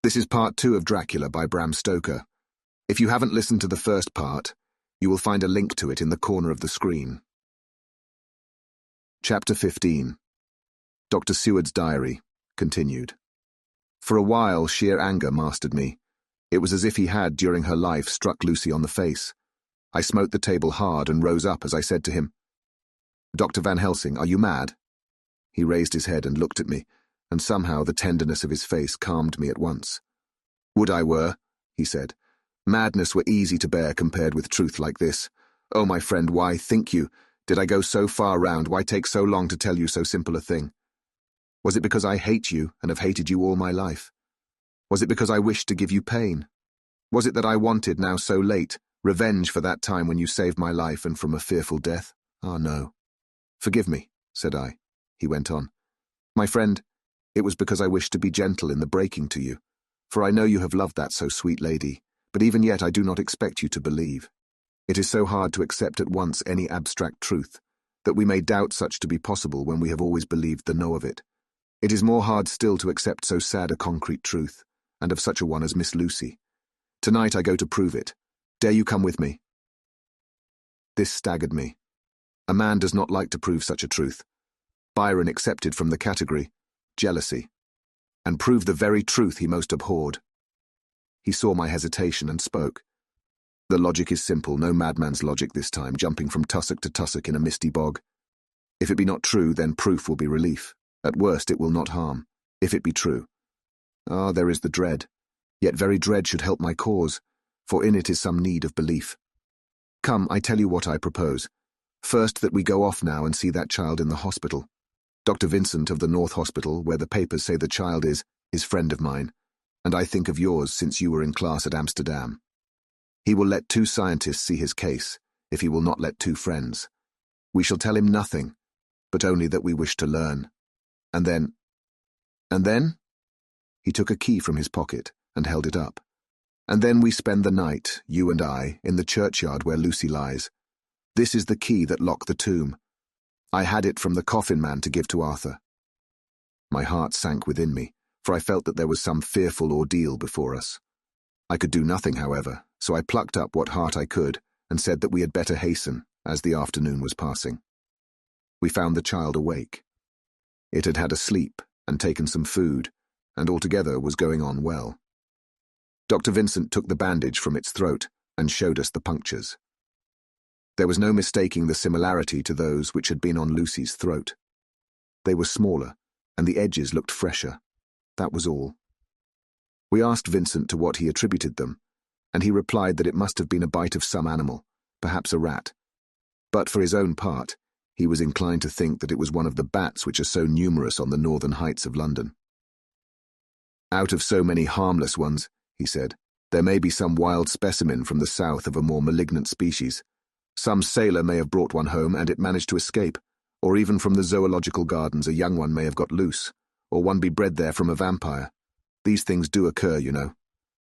This is part 2 of Dracula by Bram Stoker. If you haven't listened to the first part, you will find a link to it in the corner of the screen. Chapter 15. Dr. Seward's Diary, continued. For a while, sheer anger mastered me. It was as if he had, during her life, struck Lucy on the face. I smote the table hard and rose up as I said to him, "Dr. Van Helsing, are you mad?" He raised his head and looked at me, and somehow the tenderness of his face calmed me at once. "Would I were," he said. "Madness were easy to bear compared with truth like this. Oh, my friend, why, think you, did I go so far round, why take so long to tell you so simple a thing? Was it because I hate you and have hated you all my life? Was it because I wished to give you pain? Was it that I wanted, now so late, revenge for that time when you saved my life and from a fearful death? Ah, no. Forgive me," said I. He went on. "My friend, it was because I wished to be gentle in the breaking to you, for I know you have loved that so sweet lady, but even yet I do not expect you to believe. It is so hard to accept at once any abstract truth, that we may doubt such to be possible when we have always believed the know of it. It is more hard still to accept so sad a concrete truth, and of such a one as Miss Lucy. Tonight I go to prove it. Dare you come with me?" This staggered me. A man does not like to prove such a truth. Byron accepted from the category, jealousy, and proved the very truth he most abhorred. He saw my hesitation and spoke. "The logic is simple, no madman's logic this time, jumping from tussock to tussock in a misty bog. If it be not true, then proof will be relief. At worst it will not harm, if it be true. Ah, there is the dread. Yet very dread should help my cause, for in it is some need of belief. Come, I tell you what I propose. First, that we go off now and see that child in the hospital. Dr. Vincent of the North Hospital, where the papers say the child is friend of mine, and I think of yours since you were in class at Amsterdam. He will let 2 scientists see his case, if he will not let 2 friends. We shall tell him nothing, but only that we wish to learn. And then... And then? He took a key from his pocket and held it up. And then we spend the night, you and I, in the churchyard where Lucy lies. This is the key that locked the tomb. I had it from the coffin man to give to Arthur." My heart sank within me, for I felt that there was some fearful ordeal before us. I could do nothing, however, so I plucked up what heart I could and said that we had better hasten, as the afternoon was passing. We found the child awake. It had had a sleep and taken some food, and altogether was going on well. Dr. Vincent took the bandage from its throat and showed us the punctures. There was no mistaking the similarity to those which had been on Lucy's throat. They were smaller, and the edges looked fresher. That was all. We asked Vincent to what he attributed them, and he replied that it must have been a bite of some animal, perhaps a rat. But for his own part, he was inclined to think that it was one of the bats which are so numerous on the northern heights of London. "Out of so many harmless ones," he said, "there may be some wild specimen from the south of a more malignant species. Some sailor may have brought one home and it managed to escape, or even from the zoological gardens a young one may have got loose, or one be bred there from a vampire. These things do occur, you know.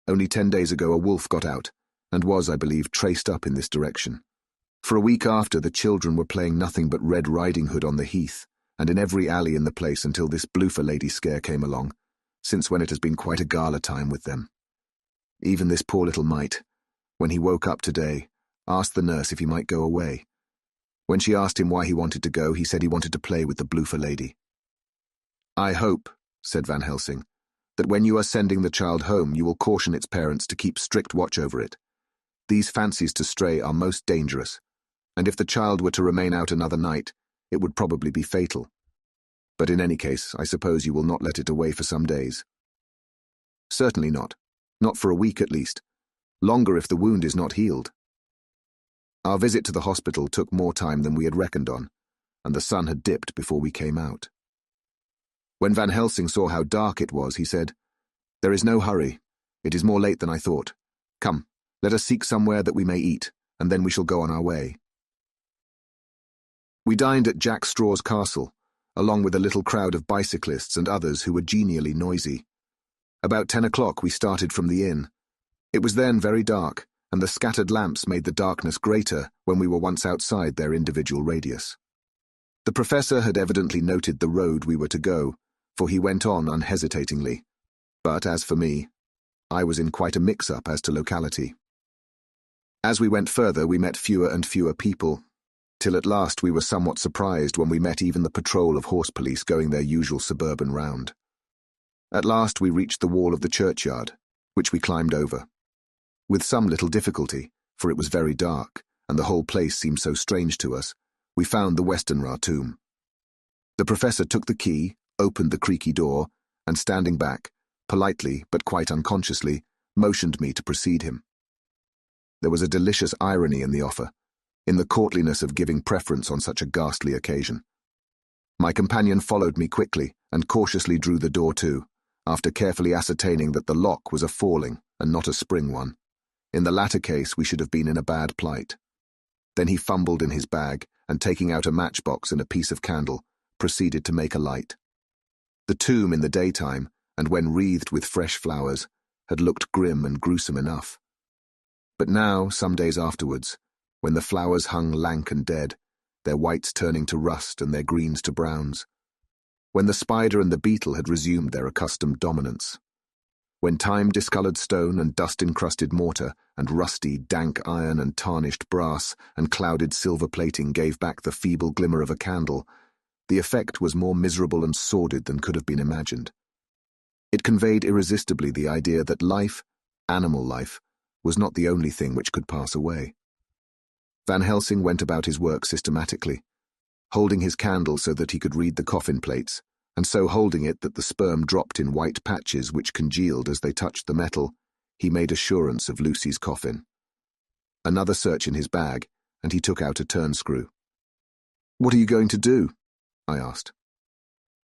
Only 10 days ago a wolf got out, and was, I believe, traced up in this direction. For a week after, the children were playing nothing but Red Riding Hood on the heath, and in every alley in the place until this Bloofer lady scare came along, since when it has been quite a gala time with them. Even this poor little mite, when he woke up today, asked the nurse if he might go away. When she asked him why he wanted to go, he said he wanted to play with the Bloofer lady." "I hope," said Van Helsing, "that when you are sending the child home you will caution its parents to keep strict watch over it. These fancies to stray are most dangerous, and if the child were to remain out another night, it would probably be fatal. But in any case, I suppose you will not let it away for some days." "Certainly not. Not for a week at least. Longer if the wound is not healed." Our visit to the hospital took more time than we had reckoned on, and the sun had dipped before we came out. When Van Helsing saw how dark it was, he said, "There is no hurry. It is more late than I thought. Come, let us seek somewhere that we may eat, and then we shall go on our way." We dined at Jack Straw's castle, along with a little crowd of bicyclists and others who were genially noisy. About 10 o'clock we started from the inn. It was then very dark, and the scattered lamps made the darkness greater when we were once outside their individual radius. The professor had evidently noted the road we were to go, for he went on unhesitatingly. But as for me, I was in quite a mix-up as to locality. As we went further, we met fewer and fewer people, till at last we were somewhat surprised when we met even the patrol of horse police going their usual suburban round. At last we reached the wall of the churchyard, which we climbed over. With some little difficulty, for it was very dark, and the whole place seemed so strange to us, we found the Westenra tomb. The professor took the key, opened the creaky door, and standing back, politely but quite unconsciously, motioned me to precede him. There was a delicious irony in the offer, in the courtliness of giving preference on such a ghastly occasion. My companion followed me quickly and cautiously drew the door to, after carefully ascertaining that the lock was a falling and not a spring one. In the latter case, we should have been in a bad plight. Then he fumbled in his bag and, taking out a matchbox and a piece of candle, proceeded to make a light. The tomb in the daytime, and when wreathed with fresh flowers, had looked grim and gruesome enough. But now, some days afterwards, when the flowers hung lank and dead, their whites turning to rust and their greens to browns, when the spider and the beetle had resumed their accustomed dominance, when time-discoloured stone and dust-encrusted mortar and rusty, dank iron and tarnished brass and clouded silver plating gave back the feeble glimmer of a candle, the effect was more miserable and sordid than could have been imagined. It conveyed irresistibly the idea that life, animal life, was not the only thing which could pass away. Van Helsing went about his work systematically, holding his candle so that he could read the coffin plates, and so holding it that the sperm dropped in white patches which congealed as they touched the metal. He made assurance of Lucy's coffin. Another search in his bag, and he took out a turnscrew. "What are you going to do?" I asked.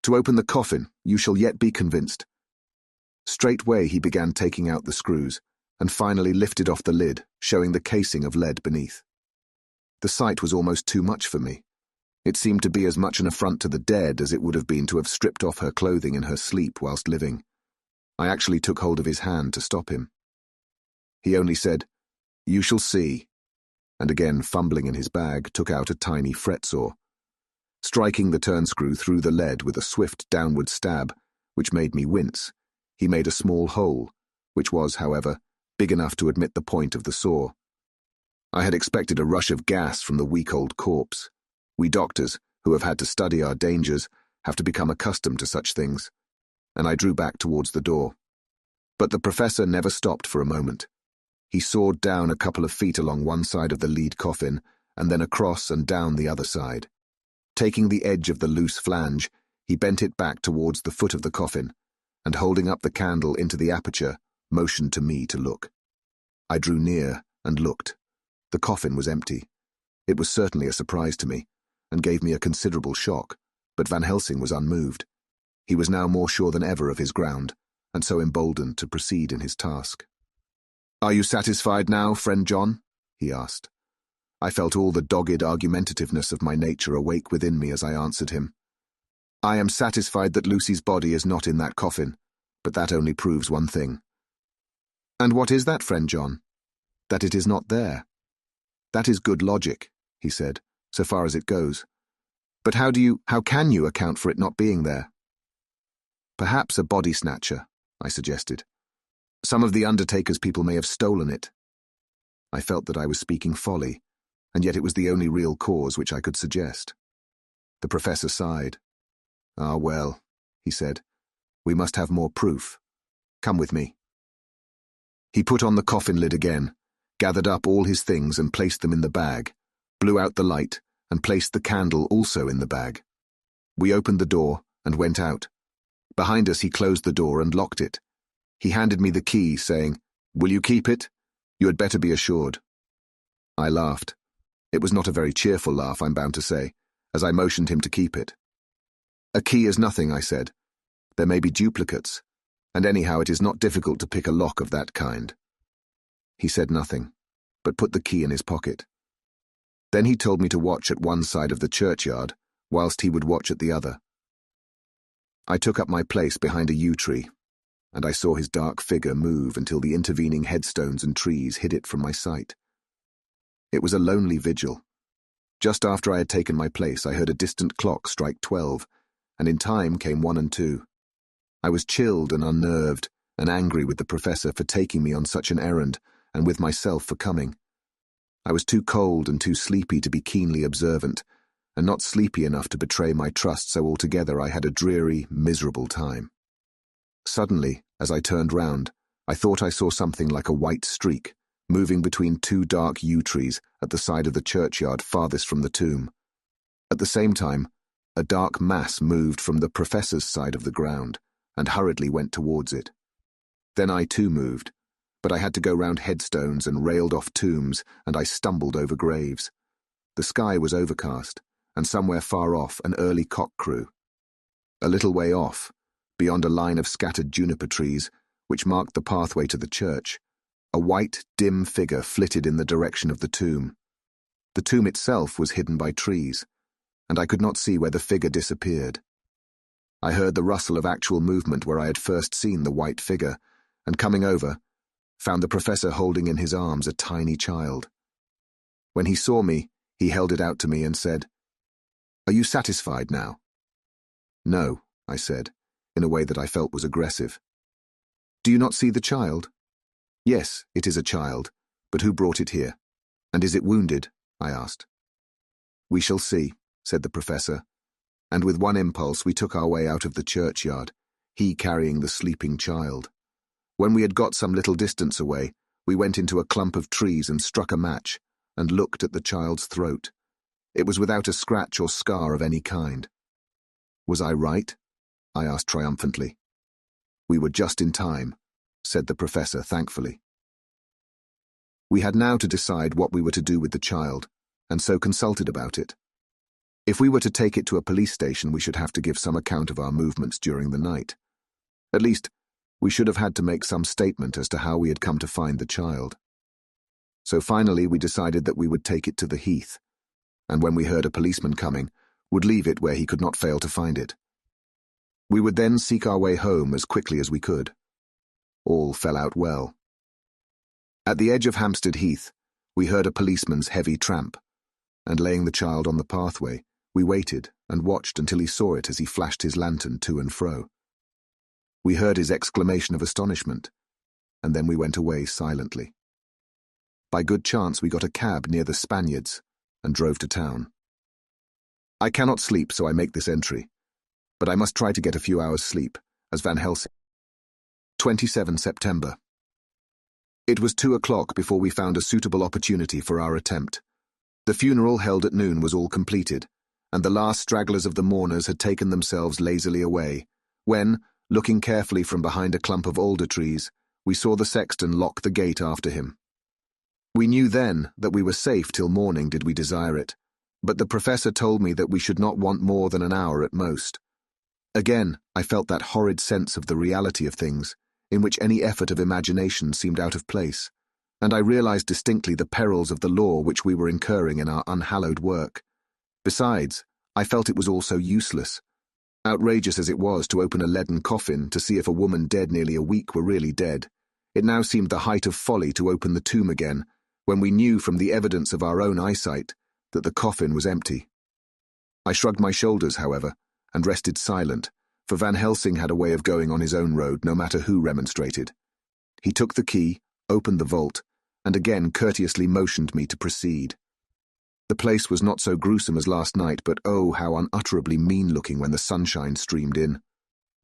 "To open the coffin, you shall yet be convinced." Straightway he began taking out the screws, and finally lifted off the lid, showing the casing of lead beneath. The sight was almost too much for me. It seemed to be as much an affront to the dead as it would have been to have stripped off her clothing in her sleep whilst living. I actually took hold of his hand to stop him. He only said, "You shall see," and again fumbling in his bag, took out a tiny fret saw. Striking the turnscrew through the lead with a swift downward stab, which made me wince, he made a small hole, which was, however, big enough to admit the point of the saw. I had expected a rush of gas from the weak old corpse. We doctors, who have had to study our dangers, have to become accustomed to such things, and I drew back towards the door. But the professor never stopped for a moment. He sawed down a couple of feet along one side of the lead coffin, and then across and down the other side. Taking the edge of the loose flange, he bent it back towards the foot of the coffin, and holding up the candle into the aperture, motioned to me to look. I drew near and looked. The coffin was empty. It was certainly a surprise to me, and gave me a considerable shock, but Van Helsing was unmoved. He was now more sure than ever of his ground, and so emboldened to proceed in his task. "Are you satisfied now, friend John?" he asked. I felt all the dogged argumentativeness of my nature awake within me as I answered him. "I am satisfied that Lucy's body is not in that coffin, but that only proves one thing." "And what is that, friend John?" "That it is not there." "That is good logic," he said, "so far as it goes. But how can you account for it not being there?" "Perhaps a body snatcher," I suggested. "Some of the undertaker's people may have stolen it." I felt that I was speaking folly, and yet it was the only real cause which I could suggest. The professor sighed. "Ah, well," he said, "we must have more proof. Come with me." He put on the coffin lid again, gathered up all his things and placed them in the bag, blew out the light, and placed the candle also in the bag. We opened the door and went out. Behind us he closed the door and locked it. He handed me the key, saying, "Will you keep it? You had better be assured." I laughed. It was not a very cheerful laugh, I'm bound to say, as I motioned him to keep it. "A key is nothing," I said. "There may be duplicates, and anyhow it is not difficult to pick a lock of that kind." He said nothing, but put the key in his pocket. Then he told me to watch at one side of the churchyard, whilst he would watch at the other. I took up my place behind a yew tree, and I saw his dark figure move until the intervening headstones and trees hid it from my sight. It was a lonely vigil. Just after I had taken my place, I heard a distant clock strike 12, and in time came 1 and 2. I was chilled and unnerved, and angry with the professor for taking me on such an errand, and with myself for coming. I was too cold and too sleepy to be keenly observant, and not sleepy enough to betray my trust, so altogether I had a dreary, miserable time. Suddenly, as I turned round, I thought I saw something like a white streak, moving between two dark yew trees at the side of the churchyard farthest from the tomb. At the same time, a dark mass moved from the professor's side of the ground, and hurriedly went towards it. Then I too moved, but I had to go round headstones and railed off tombs, and I stumbled over graves. The sky was overcast, and somewhere far off an early cock crew. A little way off, beyond a line of scattered juniper trees, which marked the pathway to the church, a white, dim figure flitted in the direction of the tomb. The tomb itself was hidden by trees, and I could not see where the figure disappeared. I heard the rustle of actual movement where I had first seen the white figure, and coming over, found the professor holding in his arms a tiny child. When he saw me, he held it out to me and said, "Are you satisfied now?" "No," I said, in a way that I felt was aggressive. "Do you not see the child?" "Yes, it is a child, but who brought it here? And is it wounded?" I asked. "We shall see," said the professor, and with one impulse we took our way out of the churchyard, he carrying the sleeping child. When we had got some little distance away, we went into a clump of trees and struck a match, and looked at the child's throat. It was without a scratch or scar of any kind. "Was I right?" I asked triumphantly. "We were just in time," said the professor thankfully. We had now to decide what we were to do with the child, and so consulted about it. If we were to take it to a police station, we should have to give some account of our movements during the night. At least, we should have had to make some statement as to how we had come to find the child. So finally we decided that we would take it to the heath, and when we heard a policeman coming, would leave it where he could not fail to find it. We would then seek our way home as quickly as we could. All fell out well. At the edge of Hampstead Heath, we heard a policeman's heavy tramp, and laying the child on the pathway, we waited and watched until he saw it as he flashed his lantern to and fro. We heard his exclamation of astonishment, and then we went away silently. By good chance we got a cab near the Spaniards and drove to town. I cannot sleep, so I make this entry, but I must try to get a few hours' sleep, as Van Helsing. 27 September. It was 2 o'clock before we found a suitable opportunity for our attempt. The funeral held at noon was all completed, and the last stragglers of the mourners had taken themselves lazily away, when, looking carefully from behind a clump of alder trees, we saw the sexton lock the gate after him. We knew then that we were safe till morning did we desire it, but the professor told me that we should not want more than an hour at most. Again, I felt that horrid sense of the reality of things, in which any effort of imagination seemed out of place, and I realized distinctly the perils of the law which we were incurring in our unhallowed work. Besides, I felt it was all so useless. Outrageous as it was to open a leaden coffin to see if a woman dead nearly a week were really dead, it now seemed the height of folly to open the tomb again, when we knew from the evidence of our own eyesight that the coffin was empty. I shrugged my shoulders, however, and rested silent, for Van Helsing had a way of going on his own road no matter who remonstrated. He took the key, opened the vault, and again courteously motioned me to proceed. The place was not so gruesome as last night, but oh, how unutterably mean-looking when the sunshine streamed in.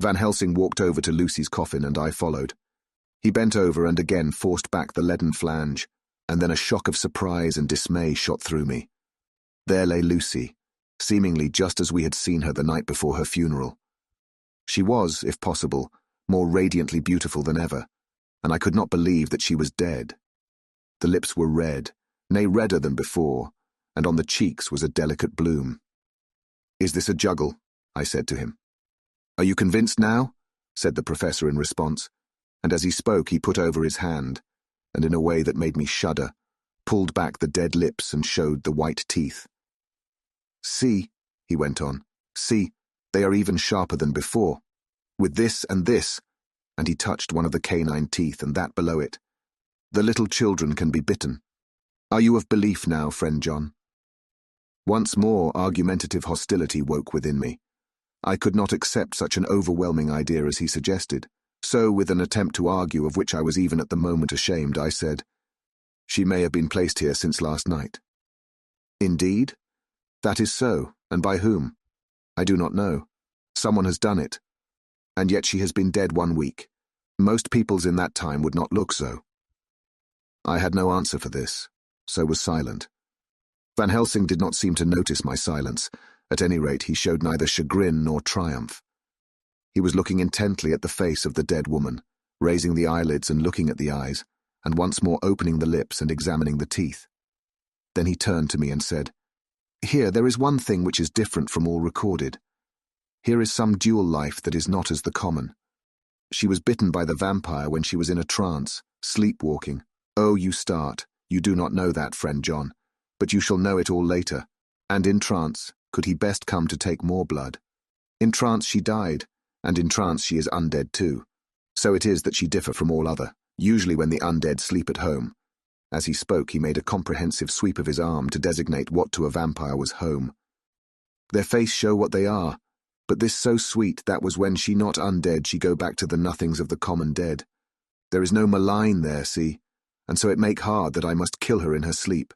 Van Helsing walked over to Lucy's coffin, and I followed. He bent over and again forced back the leaden flange, and then a shock of surprise and dismay shot through me. There lay Lucy, seemingly just as we had seen her the night before her funeral. She was, if possible, more radiantly beautiful than ever, and I could not believe that she was dead. The lips were red, nay redder than before, and on the cheeks was a delicate bloom. "Is this a juggle?" I said to him. "Are you convinced now?" said the professor in response, and as he spoke he put over his hand, and in a way that made me shudder, pulled back the dead lips and showed the white teeth. "See," he went on, "see, they are even sharper than before. With this and this," and he touched one of the canine teeth and that below it, "the little children can be bitten. Are you of belief now, friend John?" Once more argumentative hostility woke within me. I could not accept such an overwhelming idea as he suggested, So, with an attempt to argue of which I was even at the moment ashamed, I said, "She may have been placed here since last night." "Indeed? That is so, and by whom?" "I do not know. Someone has done it. And yet she has been dead 1 week. Most peoples in that time would not look so." I had no answer for this, so was silent. Van Helsing did not seem to notice my silence. At any rate, he showed neither chagrin nor triumph. He was looking intently at the face of the dead woman, raising the eyelids and looking at the eyes, and once more opening the lips and examining the teeth. Then he turned to me and said, "Here, there is one thing which is different from all recorded. Here is some dual life that is not as the common. She was bitten by the vampire when she was in a trance, sleepwalking. Oh, you start. You do not know that, friend John, but you shall know it all later. And in trance, could he best come to take more blood? In trance she died, and in trance she is undead too. So it is that she differ from all other, usually when the undead sleep at home." As he spoke, he made a comprehensive sweep of his arm to designate what to a vampire was home. "Their face show what they are, but this so sweet that was when she not undead she go back to the nothings of the common dead. There is no malign there, see, and so it make hard that I must kill her in her sleep."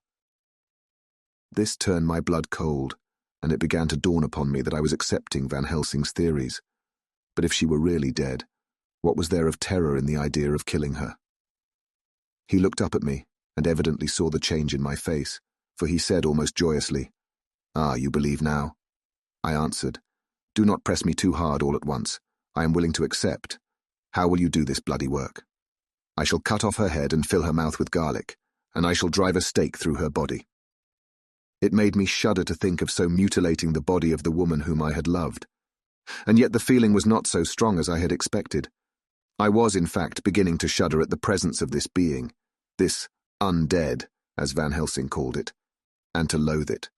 This turned my blood cold, and it began to dawn upon me that I was accepting Van Helsing's theories. But if she were really dead, what was there of terror in the idea of killing her? He looked up at me, and evidently saw the change in my face, for he said almost joyously, "Ah, you believe now?" I answered, "Do not press me too hard all at once. I am willing to accept. How will you do this bloody work?" "I shall cut off her head and fill her mouth with garlic, and I shall drive a stake through her body." It made me shudder to think of so mutilating the body of the woman whom I had loved. And yet the feeling was not so strong as I had expected. I was, in fact, beginning to shudder at the presence of this being, this undead, as Van Helsing called it, and to loathe it.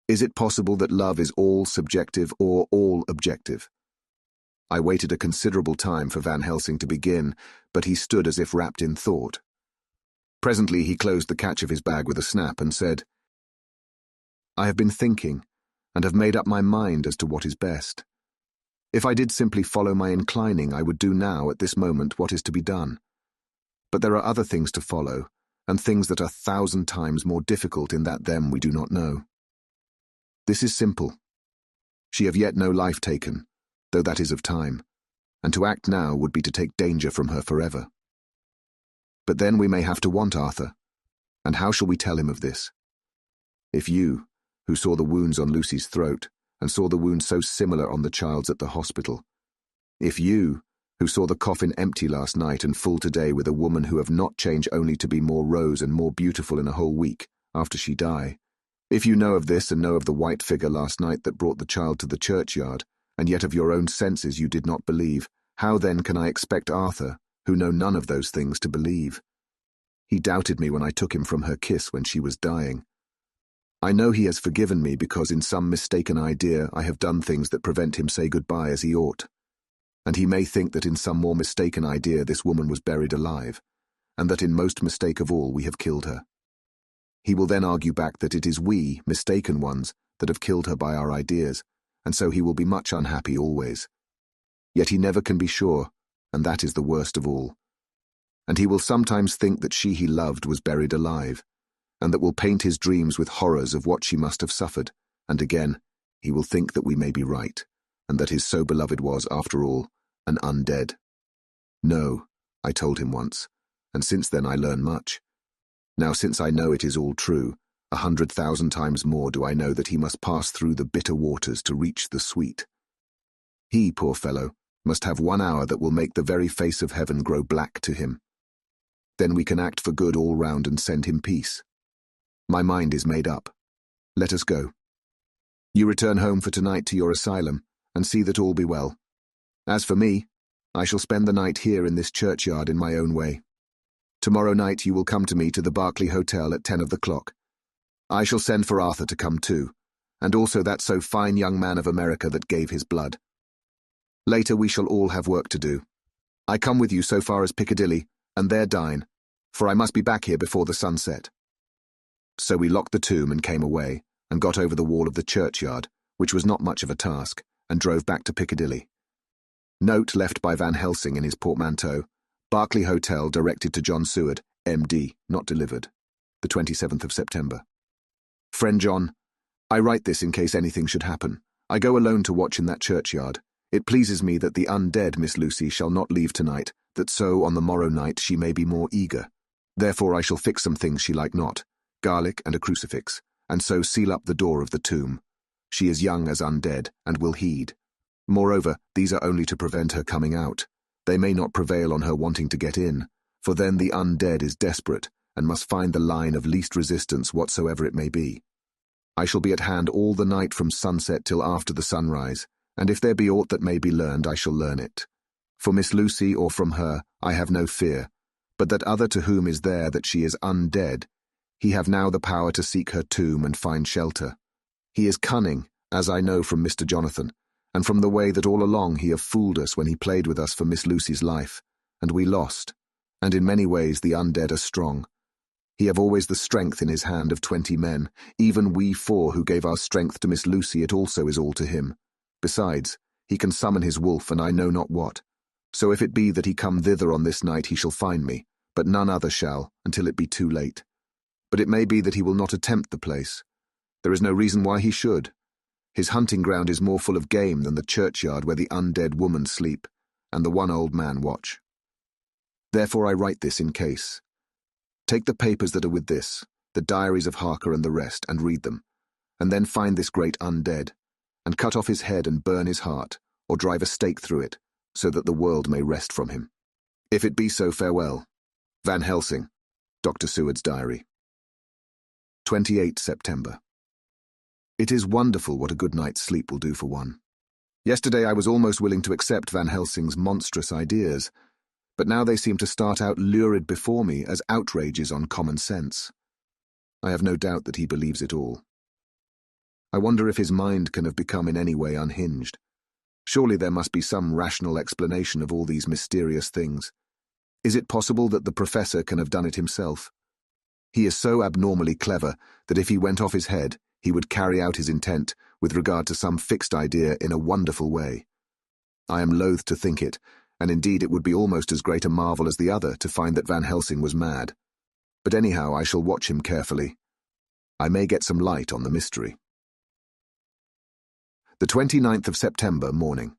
Is it possible that love is all subjective or all objective? I waited a considerable time for Van Helsing to begin, but he stood as if wrapped in thought. Presently he closed the catch of his bag with a snap and said, "I have been thinking, and have made up my mind as to what is best. If I did simply follow my inclining, I would do now, at this moment, what is to be done. But there are other things to follow, and things that are 1,000 times more difficult in that them we do not know. This is simple. She have yet no life taken, though that is of time, and to act now would be to take danger from her forever. But then we may have to want Arthur, and how shall we tell him of this? If you, who saw the wounds on Lucy's throat, and saw the wounds so similar on the child's at the hospital, if you, who saw the coffin empty last night and full today with a woman who have not changed only to be more rose and more beautiful in a whole week after she die, if you know of this and know of the white figure last night that brought the child to the churchyard, and yet of your own senses you did not believe, how then can I expect Arthur, who know none of those things, to believe? He doubted me when I took him from her kiss when she was dying. I know he has forgiven me because in some mistaken idea I have done things that prevent him say goodbye as he ought. And he may think that in some more mistaken idea this woman was buried alive, and that in most mistake of all we have killed her. He will then argue back that it is we, mistaken ones, that have killed her by our ideas, and so he will be much unhappy always. Yet he never can be sure, and that is the worst of all. And he will sometimes think that she he loved was buried alive, and that will paint his dreams with horrors of what she must have suffered, and again, he will think that we may be right, and that his so beloved was, after all, an undead. No, I told him once, and since then I learn much. Now since I know it is all true, 100,000 times more do I know that he must pass through the bitter waters to reach the sweet. He, poor fellow, must have 1 hour that will make the very face of heaven grow black to him. Then we can act for good all round and send him peace. My mind is made up. Let us go. You return home for tonight to your asylum, and see that all be well. As for me, I shall spend the night here in this churchyard in my own way. Tomorrow night you will come to me to the Berkeley Hotel at 10 of the clock. I shall send for Arthur to come too, and also that so fine young man of America that gave his blood. Later we shall all have work to do. I come with you so far as Piccadilly, and there dine, for I must be back here before the sunset. So we locked the tomb and came away, and got over the wall of the churchyard, which was not much of a task, and drove back to Piccadilly. Note left by Van Helsing in his portmanteau. Berkeley Hotel, directed to John Seward, MD, not delivered. The 27th of September. Friend John, I write this in case anything should happen. I go alone to watch in that churchyard. It pleases me that the undead Miss Lucy shall not leave tonight, that so on the morrow night she may be more eager. Therefore I shall fix some things she like not, garlic and a crucifix, and so seal up the door of the tomb. She is young as undead, and will heed. Moreover, these are only to prevent her coming out. They may not prevail on her wanting to get in, for then the undead is desperate, and must find the line of least resistance whatsoever it may be. I shall be at hand all the night from sunset till after the sunrise, and if there be aught that may be learned, I shall learn it. For Miss Lucy or from her, I have no fear, but that other to whom is there that she is undead, he have now the power to seek her tomb and find shelter. He is cunning, as I know from Mr. Jonathan, and from the way that all along he have fooled us when he played with us for Miss Lucy's life, and we lost, and in many ways the undead are strong. He have always the strength in his hand of 20 men, even we 4 who gave our strength to Miss Lucy, it also is all to him. Besides, he can summon his wolf, and I know not what. So if it be that he come thither on this night, he shall find me, but none other shall, until it be too late. But it may be that he will not attempt the place. There is no reason why he should. His hunting ground is more full of game than the churchyard where the undead woman sleep, and the one old man watch. Therefore I write this in case. Take the papers that are with this, the diaries of Harker and the rest, and read them, and then find this great undead, and cut off his head and burn his heart, or drive a stake through it, so that the world may rest from him. If it be so, farewell. Van Helsing, Dr. Seward's Diary. 28 September. It is wonderful what a good night's sleep will do for one. Yesterday I was almost willing to accept Van Helsing's monstrous ideas, but now they seem to start out lurid before me as outrages on common sense. I have no doubt that he believes it all. I wonder if his mind can have become in any way unhinged. Surely there must be some rational explanation of all these mysterious things. Is it possible that the professor can have done it himself? He is so abnormally clever that if he went off his head, he would carry out his intent with regard to some fixed idea in a wonderful way. I am loath to think it, and indeed it would be almost as great a marvel as the other to find that Van Helsing was mad. But anyhow, I shall watch him carefully. I may get some light on the mystery. The 29th of September morning.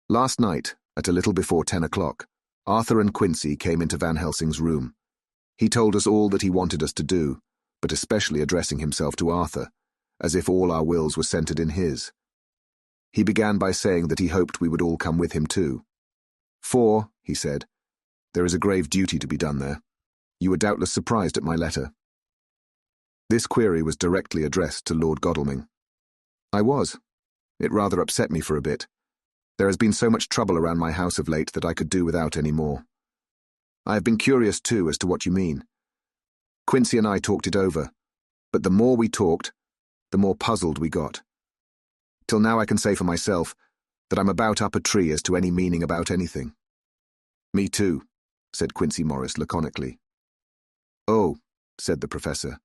Last night, at a little before 10 o'clock, Arthur and Quincey came into Van Helsing's room. He told us all that he wanted us to do, but especially addressing himself to Arthur, as if all our wills were centered in his. He began by saying that he hoped we would all come with him too. For, he said, there is a grave duty to be done there. You were doubtless surprised at my letter. This query was directly addressed to Lord Godalming. I was. It rather upset me for a bit. There has been so much trouble around my house of late that I could do without any more. I have been curious too as to what you mean. Quincey and I talked it over, but the more we talked, the more puzzled we got. Till now I can say for myself that I'm about up a tree as to any meaning about anything. Me too, said Quincey Morris laconically. Oh, said the professor.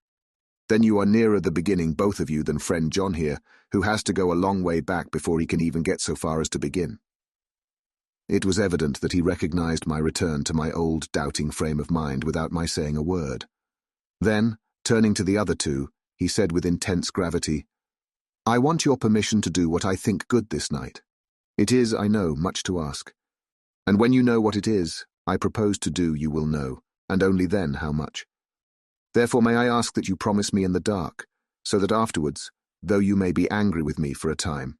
Then you are nearer the beginning, both of you, than friend John here, who has to go a long way back before he can even get so far as to begin. It was evident that he recognized my return to my old doubting frame of mind without my saying a word. Then, turning to the other two, he said with intense gravity, I want your permission to do what I think good this night. It is, I know, much to ask. And when you know what it is, I propose to do, you will know, and only then how much. Therefore may I ask that you promise me in the dark, so that afterwards, though you may be angry with me for a time,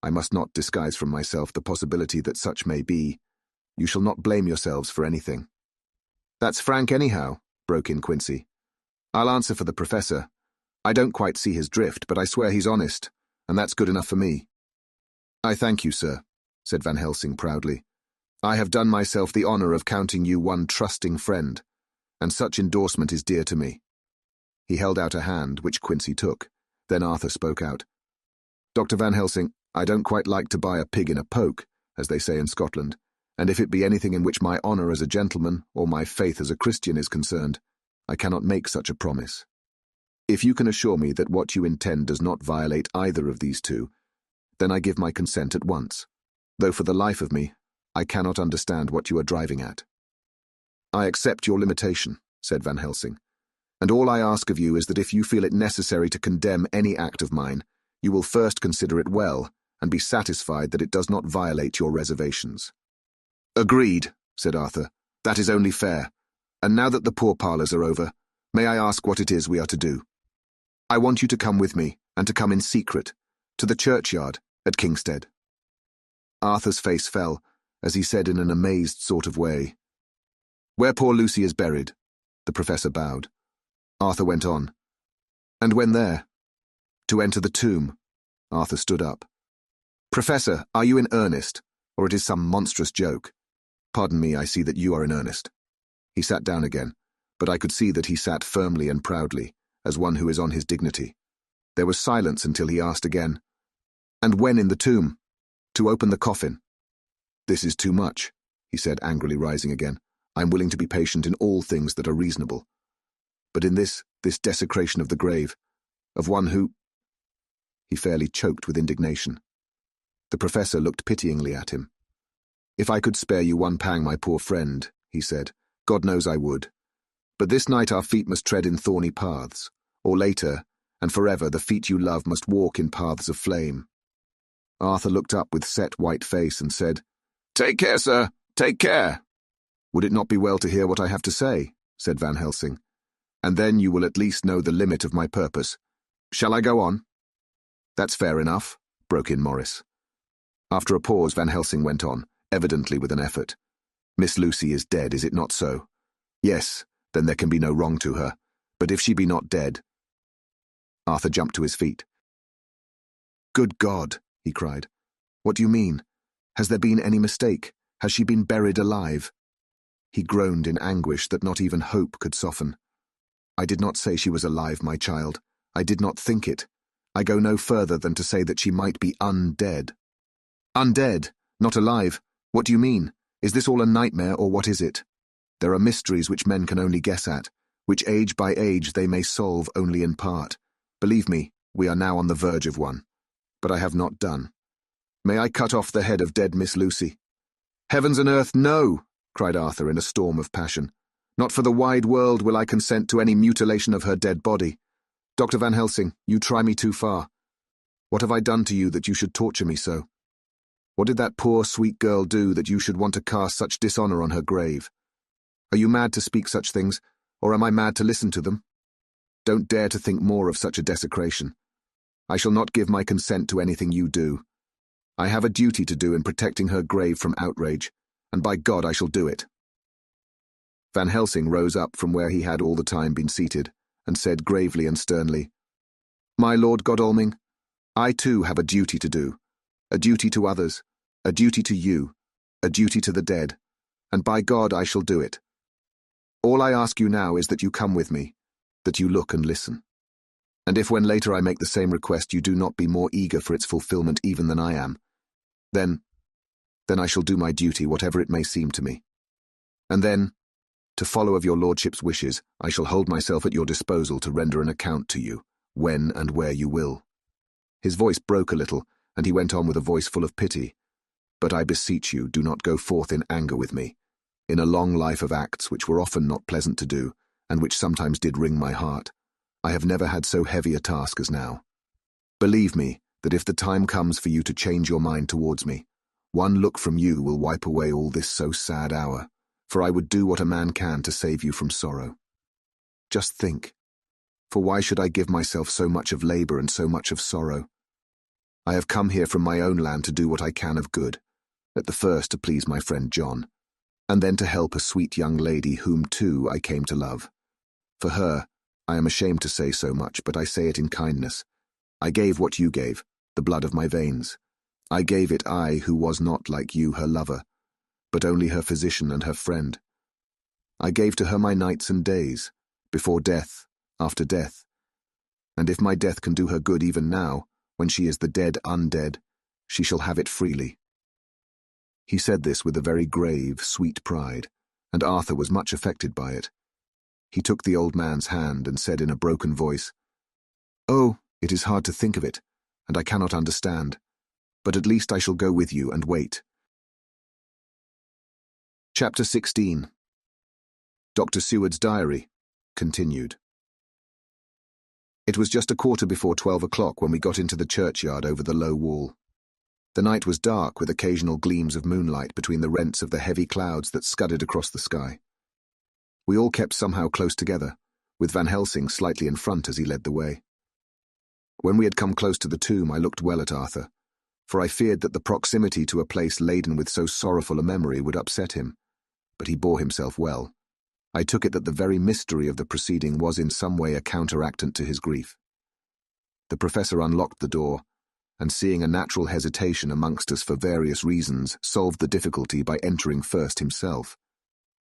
I must not disguise from myself the possibility that such may be, you shall not blame yourselves for anything. That's frank anyhow, broke in Quincey. I'll answer for the professor. I don't quite see his drift, but I swear he's honest, and that's good enough for me. I thank you, sir, said Van Helsing proudly. I have done myself the honour of counting you one trusting friend, and such endorsement is dear to me. He held out a hand, which Quincey took. Then Arthur spoke out. Dr. Van Helsing, I don't quite like to buy a pig in a poke, as they say in Scotland, and if it be anything in which my honour as a gentleman or my faith as a Christian is concerned, I cannot make such a promise. If you can assure me that what you intend does not violate either of these two, then I give my consent at once. though for the life of me, I cannot understand what you are driving at." "I accept your limitation," said Van Helsing, "and all I ask of you is that if you feel it necessary to condemn any act of mine, you will first consider it well and be satisfied that it does not violate your reservations." "Agreed," said Arthur. "That is only fair. And now that the pourparlers are over, may I ask what it is we are to do?" "I want you to come with me, and to come in secret, to the churchyard at Kingstead." Arthur's face fell, as he said in an amazed sort of way, "Where poor Lucy is buried." The professor bowed. Arthur went on, "And when there?" "To enter the tomb." Arthur stood up. "Professor, are you in earnest, or it is some monstrous joke?" "Pardon me, I see that you are in earnest." He sat down again, but I could see that he sat firmly and proudly, as one who is on his dignity. There was silence until he asked again, "And when in the tomb?" "To open the coffin." "This is too much," he said, angrily rising again. "I am willing to be patient in all things that are reasonable. But in this desecration of the grave, of one who—" He fairly choked with indignation. The professor looked pityingly at him. "If I could spare you one pang, my poor friend," he said, "God knows I would. But this night our feet must tread in thorny paths, or later, and forever, the feet you love must walk in paths of flame." Arthur looked up with set white face and said, "Take care, sir, take care." "Would it not be well to hear what I have to say?" said Van Helsing. "And then you will at least know the limit of my purpose. Shall I go on?" "That's fair enough," broke in Morris. After a pause, Van Helsing went on, evidently with an effort. "Miss Lucy is dead, is it not so?" "Yes, then there can be no wrong to her. But if she be not dead—" Arthur jumped to his feet. "Good God!" he cried. "What do you mean? Has there been any mistake? Has she been buried alive?" He groaned in anguish that not even hope could soften. "I did not say she was alive, my child. I did not think it. I go no further than to say that she might be undead." "Undead? Not alive? What do you mean? Is this all a nightmare, or what is it? There are mysteries which men can only guess at, which age by age they may solve only in part. Believe me, we are now on the verge of one. But I have not done. May I cut off the head of dead Miss Lucy?" "Heavens and earth, no!" cried Arthur in a storm of passion. "Not for the wide world will I consent to any mutilation of her dead body. Dr. Van Helsing, you try me too far. What have I done to you that you should torture me so? What did that poor, sweet girl do that you should want to cast such dishonor on her grave? Are you mad to speak such things, or am I mad to listen to them? Don't dare to think more of such a desecration. I shall not give my consent to anything you do. I have a duty to do in protecting her grave from outrage, and by God I shall do it." Van Helsing rose up from where he had all the time been seated, and said gravely and sternly, "My Lord Godalming, I too have a duty to do, a duty to others, a duty to you, a duty to the dead, and by God I shall do it. All I ask you now is that you come with me, that you look and listen. And if when later I make the same request you do not be more eager for its fulfillment even than I am, then I shall do my duty, whatever it may seem to me. And then, to follow of your lordship's wishes, I shall hold myself at your disposal to render an account to you, when and where you will." His voice broke a little, and he went on with a voice full of pity. "But I beseech you, do not go forth in anger with me, in a long life of acts which were often not pleasant to do, and which sometimes did wring my heart. I have never had so heavy a task as now. Believe me, that if the time comes for you to change your mind towards me, one look from you will wipe away all this so sad hour, for I would do what a man can to save you from sorrow. Just think, for why should I give myself so much of labor and so much of sorrow? I have come here from my own land to do what I can of good, at the first to please my friend John, and then to help a sweet young lady whom too I came to love. For her, I am ashamed to say so much, but I say it in kindness. I gave what you gave, the blood of my veins. I gave it, I, who was not, like you, her lover, but only her physician and her friend. I gave to her my nights and days, before death, after death. And if my death can do her good even now, when she is the dead undead, she shall have it freely." He said this with a very grave, sweet pride, and Arthur was much affected by it. He took the old man's hand and said in a broken voice, "Oh, it is hard to think of it, and I cannot understand. but at least I shall go with you and wait. Chapter 16. Dr. Seward's Diary, continued. It was just 12:15 when we got into the churchyard over the low wall. The night was dark, with occasional gleams of moonlight between the rents of the heavy clouds that scudded across the sky. We all kept somehow close together, with Van Helsing slightly in front as he led the way. When we had come close to the tomb, I looked well at Arthur, for I feared that the proximity to a place laden with so sorrowful a memory would upset him, but he bore himself well. I took it that the very mystery of the proceeding was in some way a counteractant to his grief. The professor unlocked the door, and seeing a natural hesitation amongst us for various reasons, solved the difficulty by entering first himself.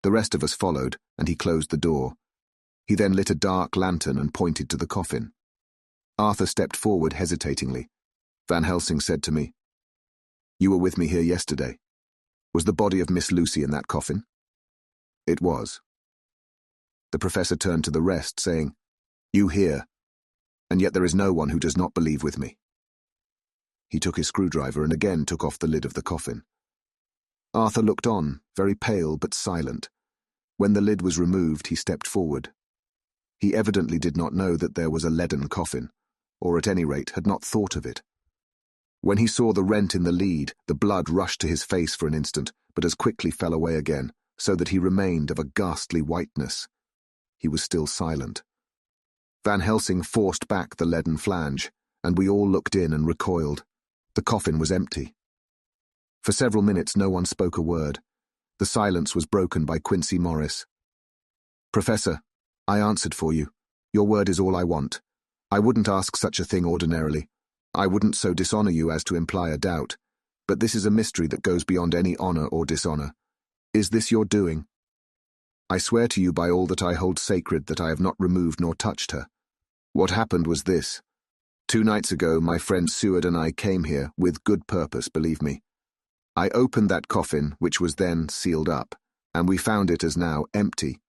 The rest of us followed, and he closed the door. He then lit a dark lantern and pointed to the coffin. Arthur stepped forward hesitatingly. Van Helsing said to me, "You were with me here yesterday. Was the body of Miss Lucy in that coffin?" It was. The professor turned to the rest, saying, "You hear, and yet there is no one who does not believe with me." He took his screwdriver and again took off the lid of the coffin. Arthur looked on, very pale but silent. When the lid was removed, he stepped forward. He evidently did not know that there was a leaden coffin, or at any rate had not thought of it. When he saw the rent in the lead, the blood rushed to his face for an instant, but as quickly fell away again, so that he remained of a ghastly whiteness. He was still silent. Van Helsing forced back the leaden flange, and we all looked in and recoiled. The coffin was empty. For several minutes no one spoke a word. The silence was broken by Quincey Morris. "Professor, I answered for you. Your word is all I want. I wouldn't ask such a thing ordinarily. I wouldn't so dishonor you as to imply a doubt. But this is a mystery that goes beyond any honor or dishonor. Is this your doing? I swear to you by all that I hold sacred that I have not removed nor touched her. What happened was this. 2 nights ago, my friend Seward and I came here, with good purpose, believe me. I opened that coffin, which was then sealed up, and we found it as now empty.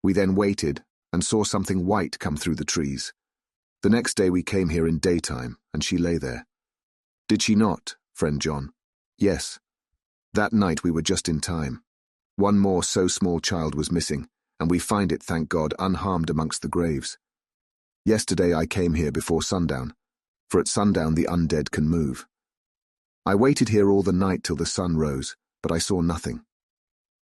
We then waited, and saw something white come through the trees. The next day we came here in daytime, and she lay there. Did she not, friend John? Yes. That night we were just in time. One more so small child was missing, and we find it, thank God, unharmed amongst the graves. Yesterday I came here before sundown, for at sundown the undead can move. I waited here all the night till the sun rose, but I saw nothing.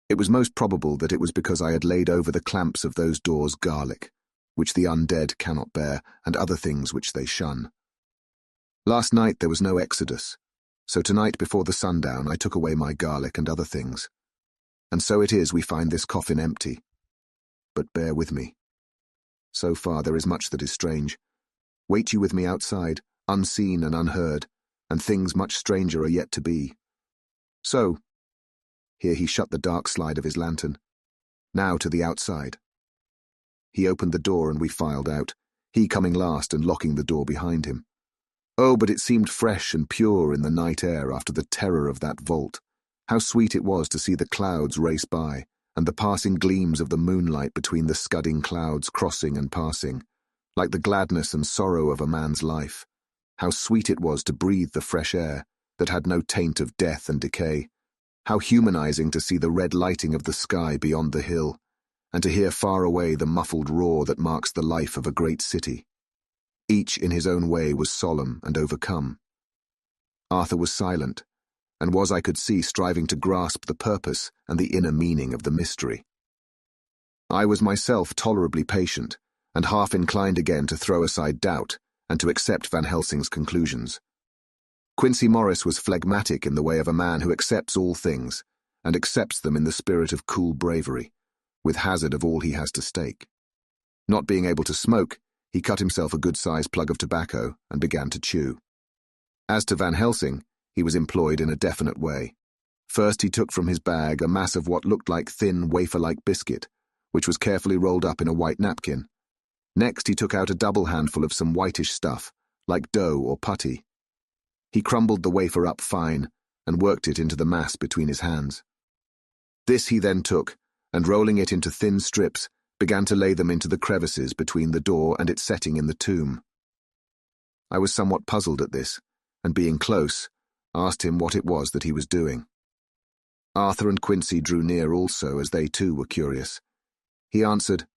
It was most probable that it was because I had laid over the clamps of those doors garlic, which the undead cannot bear, and other things which they shun. Last night there was no exodus, so tonight before the sundown I took away my garlic and other things. And so it is we find this coffin empty. But bear with me. So far there is much that is strange. Wait you with me outside, unseen and unheard, and things much stranger are yet to be. So, here he shut the dark slide of his lantern. Now to the outside. He opened the door and we filed out, he coming last and locking the door behind him. Oh, but it seemed fresh and pure in the night air after the terror of that vault. How sweet it was to see the clouds race by, and the passing gleams of the moonlight between the scudding clouds crossing and passing, like the gladness and sorrow of a man's life. How sweet it was to breathe the fresh air, that had no taint of death and decay. How humanizing to see the red lighting of the sky beyond the hill, and to hear far away the muffled roar that marks the life of a great city. Each in his own way was solemn and overcome. Arthur was silent, and was, I could see, striving to grasp the purpose and the inner meaning of the mystery. I was myself tolerably patient, and half inclined again to throw aside doubt and to accept Van Helsing's conclusions. Quincey Morris was phlegmatic in the way of a man who accepts all things, and accepts them in the spirit of cool bravery, with hazard of all he has to stake. Not being able to smoke, he cut himself a good-sized plug of tobacco and began to chew. As to Van Helsing, he was employed in a definite way. First he took from his bag a mass of what looked like thin, wafer-like biscuit, which was carefully rolled up in a white napkin. Next he took out a double handful of some whitish stuff, like dough or putty. He crumbled the wafer up fine and worked it into the mass between his hands. This he then took, and rolling it into thin strips, began to lay them into the crevices between the door and its setting in the tomb. I was somewhat puzzled at this, and being close, asked him what it was that he was doing. Arthur and Quincey drew near also, as they too were curious. He answered,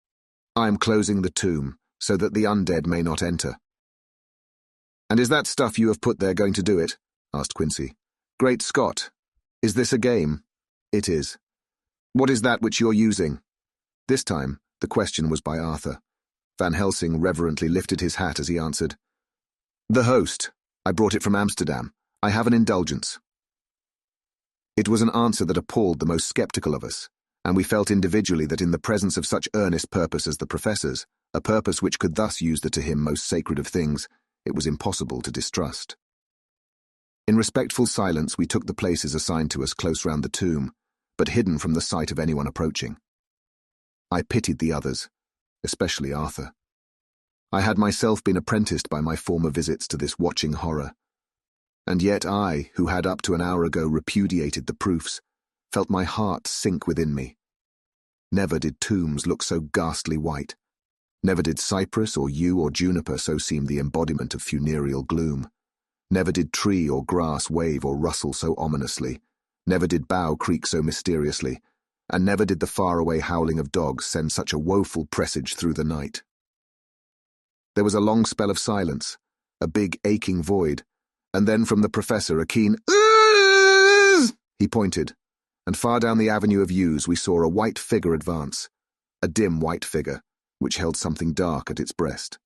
"I am closing the tomb, so that the undead may not enter." "And is that stuff you have put there going to do it?" asked Quincey. "Great Scott! Is this a game?" "It is." "What is that which you're using?" This time, the question was by Arthur. Van Helsing reverently lifted his hat as he answered, "The host. I brought it from Amsterdam. I have an indulgence." It was an answer that appalled the most sceptical of us, and we felt individually that in the presence of such earnest purpose as the professor's, a purpose which could thus use the to him most sacred of things, it was impossible to distrust. In respectful silence we took the places assigned to us close round the tomb, but hidden from the sight of anyone approaching. I pitied the others, especially Arthur. I had myself been apprenticed by my former visits to this watching horror, and yet I, who had up to an hour ago repudiated the proofs, felt my heart sink within me. Never did tombs look so ghastly white. Never did cypress or yew or juniper so seem the embodiment of funereal gloom. Never did tree or grass wave or rustle so ominously. Never did bough creak so mysteriously, and never did the faraway howling of dogs send such a woeful presage through the night. There was a long spell of silence, a big aching void, and then from the professor a keen "Uhhhhh!" He pointed, and far down the avenue of yews we saw a white figure advance, a dim white figure, which held something dark at its breast.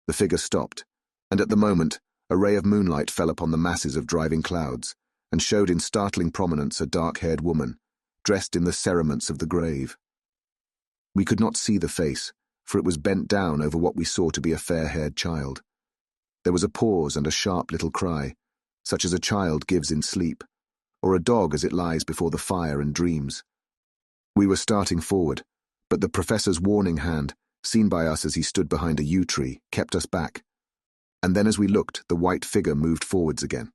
The figure stopped, and at the moment a ray of moonlight fell upon the masses of driving clouds, and showed in startling prominence a dark-haired woman, dressed in the cerements of the grave. We could not see the face, for it was bent down over what we saw to be a fair-haired child. There was a pause and a sharp little cry, such as a child gives in sleep, or a dog as it lies before the fire and dreams. We were starting forward, but the professor's warning hand, seen by us as he stood behind a yew tree, kept us back. And then as we looked, the white figure moved forwards again.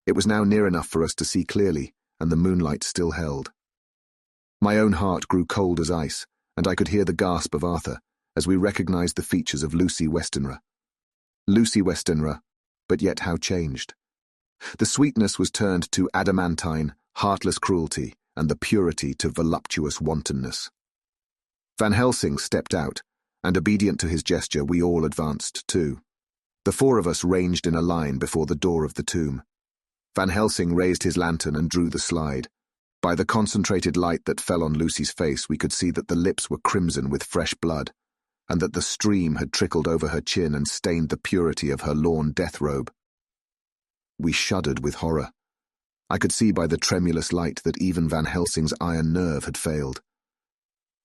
It was now near enough for us to see clearly, and the moonlight still held. My own heart grew cold as ice, and I could hear the gasp of Arthur as we recognized the features of Lucy Westenra. Lucy Westenra, but yet how changed. The sweetness was turned to adamantine, heartless cruelty, and the purity to voluptuous wantonness. Van Helsing stepped out, and obedient to his gesture we all advanced too. The four of us ranged in a line before the door of the tomb. Van Helsing raised his lantern and drew the slide. By the concentrated light that fell on Lucy's face we could see that the lips were crimson with fresh blood, and that the stream had trickled over her chin and stained the purity of her lawn death robe. We shuddered with horror. I could see by the tremulous light that even Van Helsing's iron nerve had failed.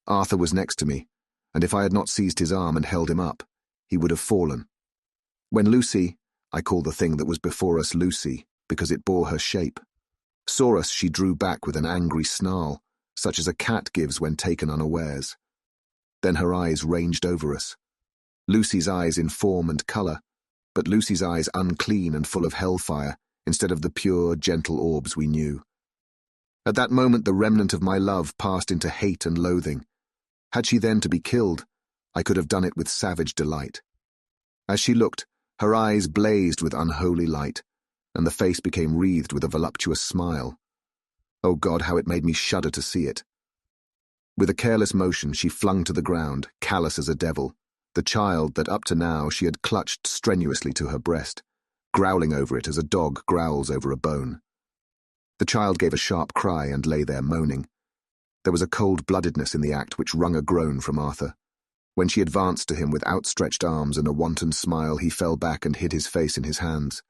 Arthur was next to me, and if I had not seized his arm and held him up, he would have fallen. When Lucy, I call the thing that was before us Lucy, because it bore her shape, saw us, she drew back with an angry snarl, such as a cat gives when taken unawares. Then her eyes ranged over us. Lucy's eyes in form and colour, but Lucy's eyes unclean and full of hellfire, instead of the pure, gentle orbs we knew. At that moment the remnant of my love passed into hate and loathing. Had she then to be killed, I could have done it with savage delight. As she looked, her eyes blazed with unholy light, and the face became wreathed with a voluptuous smile. Oh God, how it made me shudder to see it. With a careless motion she flung to the ground, callous as a devil, the child that up to now she had clutched strenuously to her breast, growling over it as a dog growls over a bone. The child gave a sharp cry and lay there moaning. There was a cold-bloodedness in the act which wrung a groan from Arthur. When she advanced to him with outstretched arms and a wanton smile, he fell back and hid his face in his hands.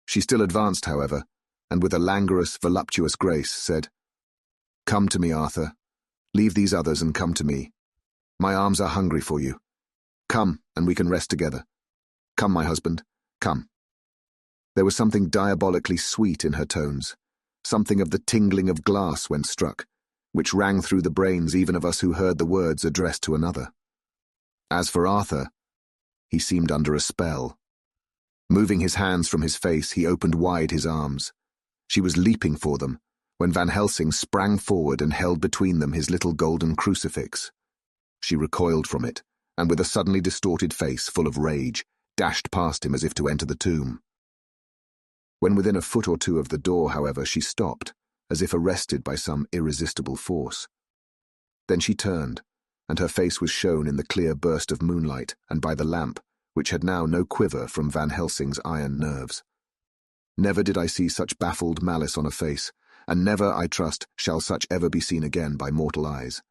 She still advanced, however, and with a languorous, voluptuous grace said, "Come to me, Arthur. Leave these others and come to me. My arms are hungry for you. Come, and we can rest together. Come, my husband, come." There was something diabolically sweet in her tones, something of the tingling of glass when struck, which rang through the brains even of us who heard the words addressed to another. As for Arthur, he seemed under a spell. Moving his hands from his face, he opened wide his arms. She was leaping for them, when Van Helsing sprang forward and held between them his little golden crucifix. She recoiled from it, and with a suddenly distorted face full of rage, dashed past him as if to enter the tomb. When within a foot or two of the door, however, she stopped, as if arrested by some irresistible force. Then she turned, and her face was shown in the clear burst of moonlight and by the lamp, which had now no quiver from Van Helsing's iron nerves. Never did I see such baffled malice on a face, and never, I trust, shall such ever be seen again by mortal eyes.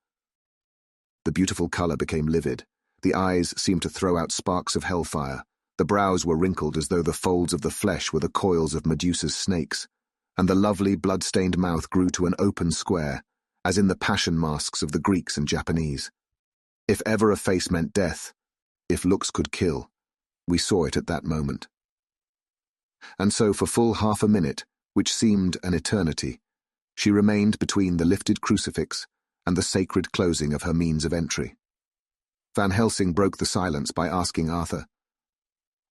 The beautiful colour became livid, the eyes seemed to throw out sparks of hellfire, the brows were wrinkled as though the folds of the flesh were the coils of Medusa's snakes, and the lovely blood-stained mouth grew to an open square, as in the passion masks of the Greeks and Japanese. If ever a face meant death, if looks could kill, we saw it at that moment. And so for full half a minute, which seemed an eternity, she remained between the lifted crucifix and the sacred closing of her means of entry. Van Helsing broke the silence by asking Arthur,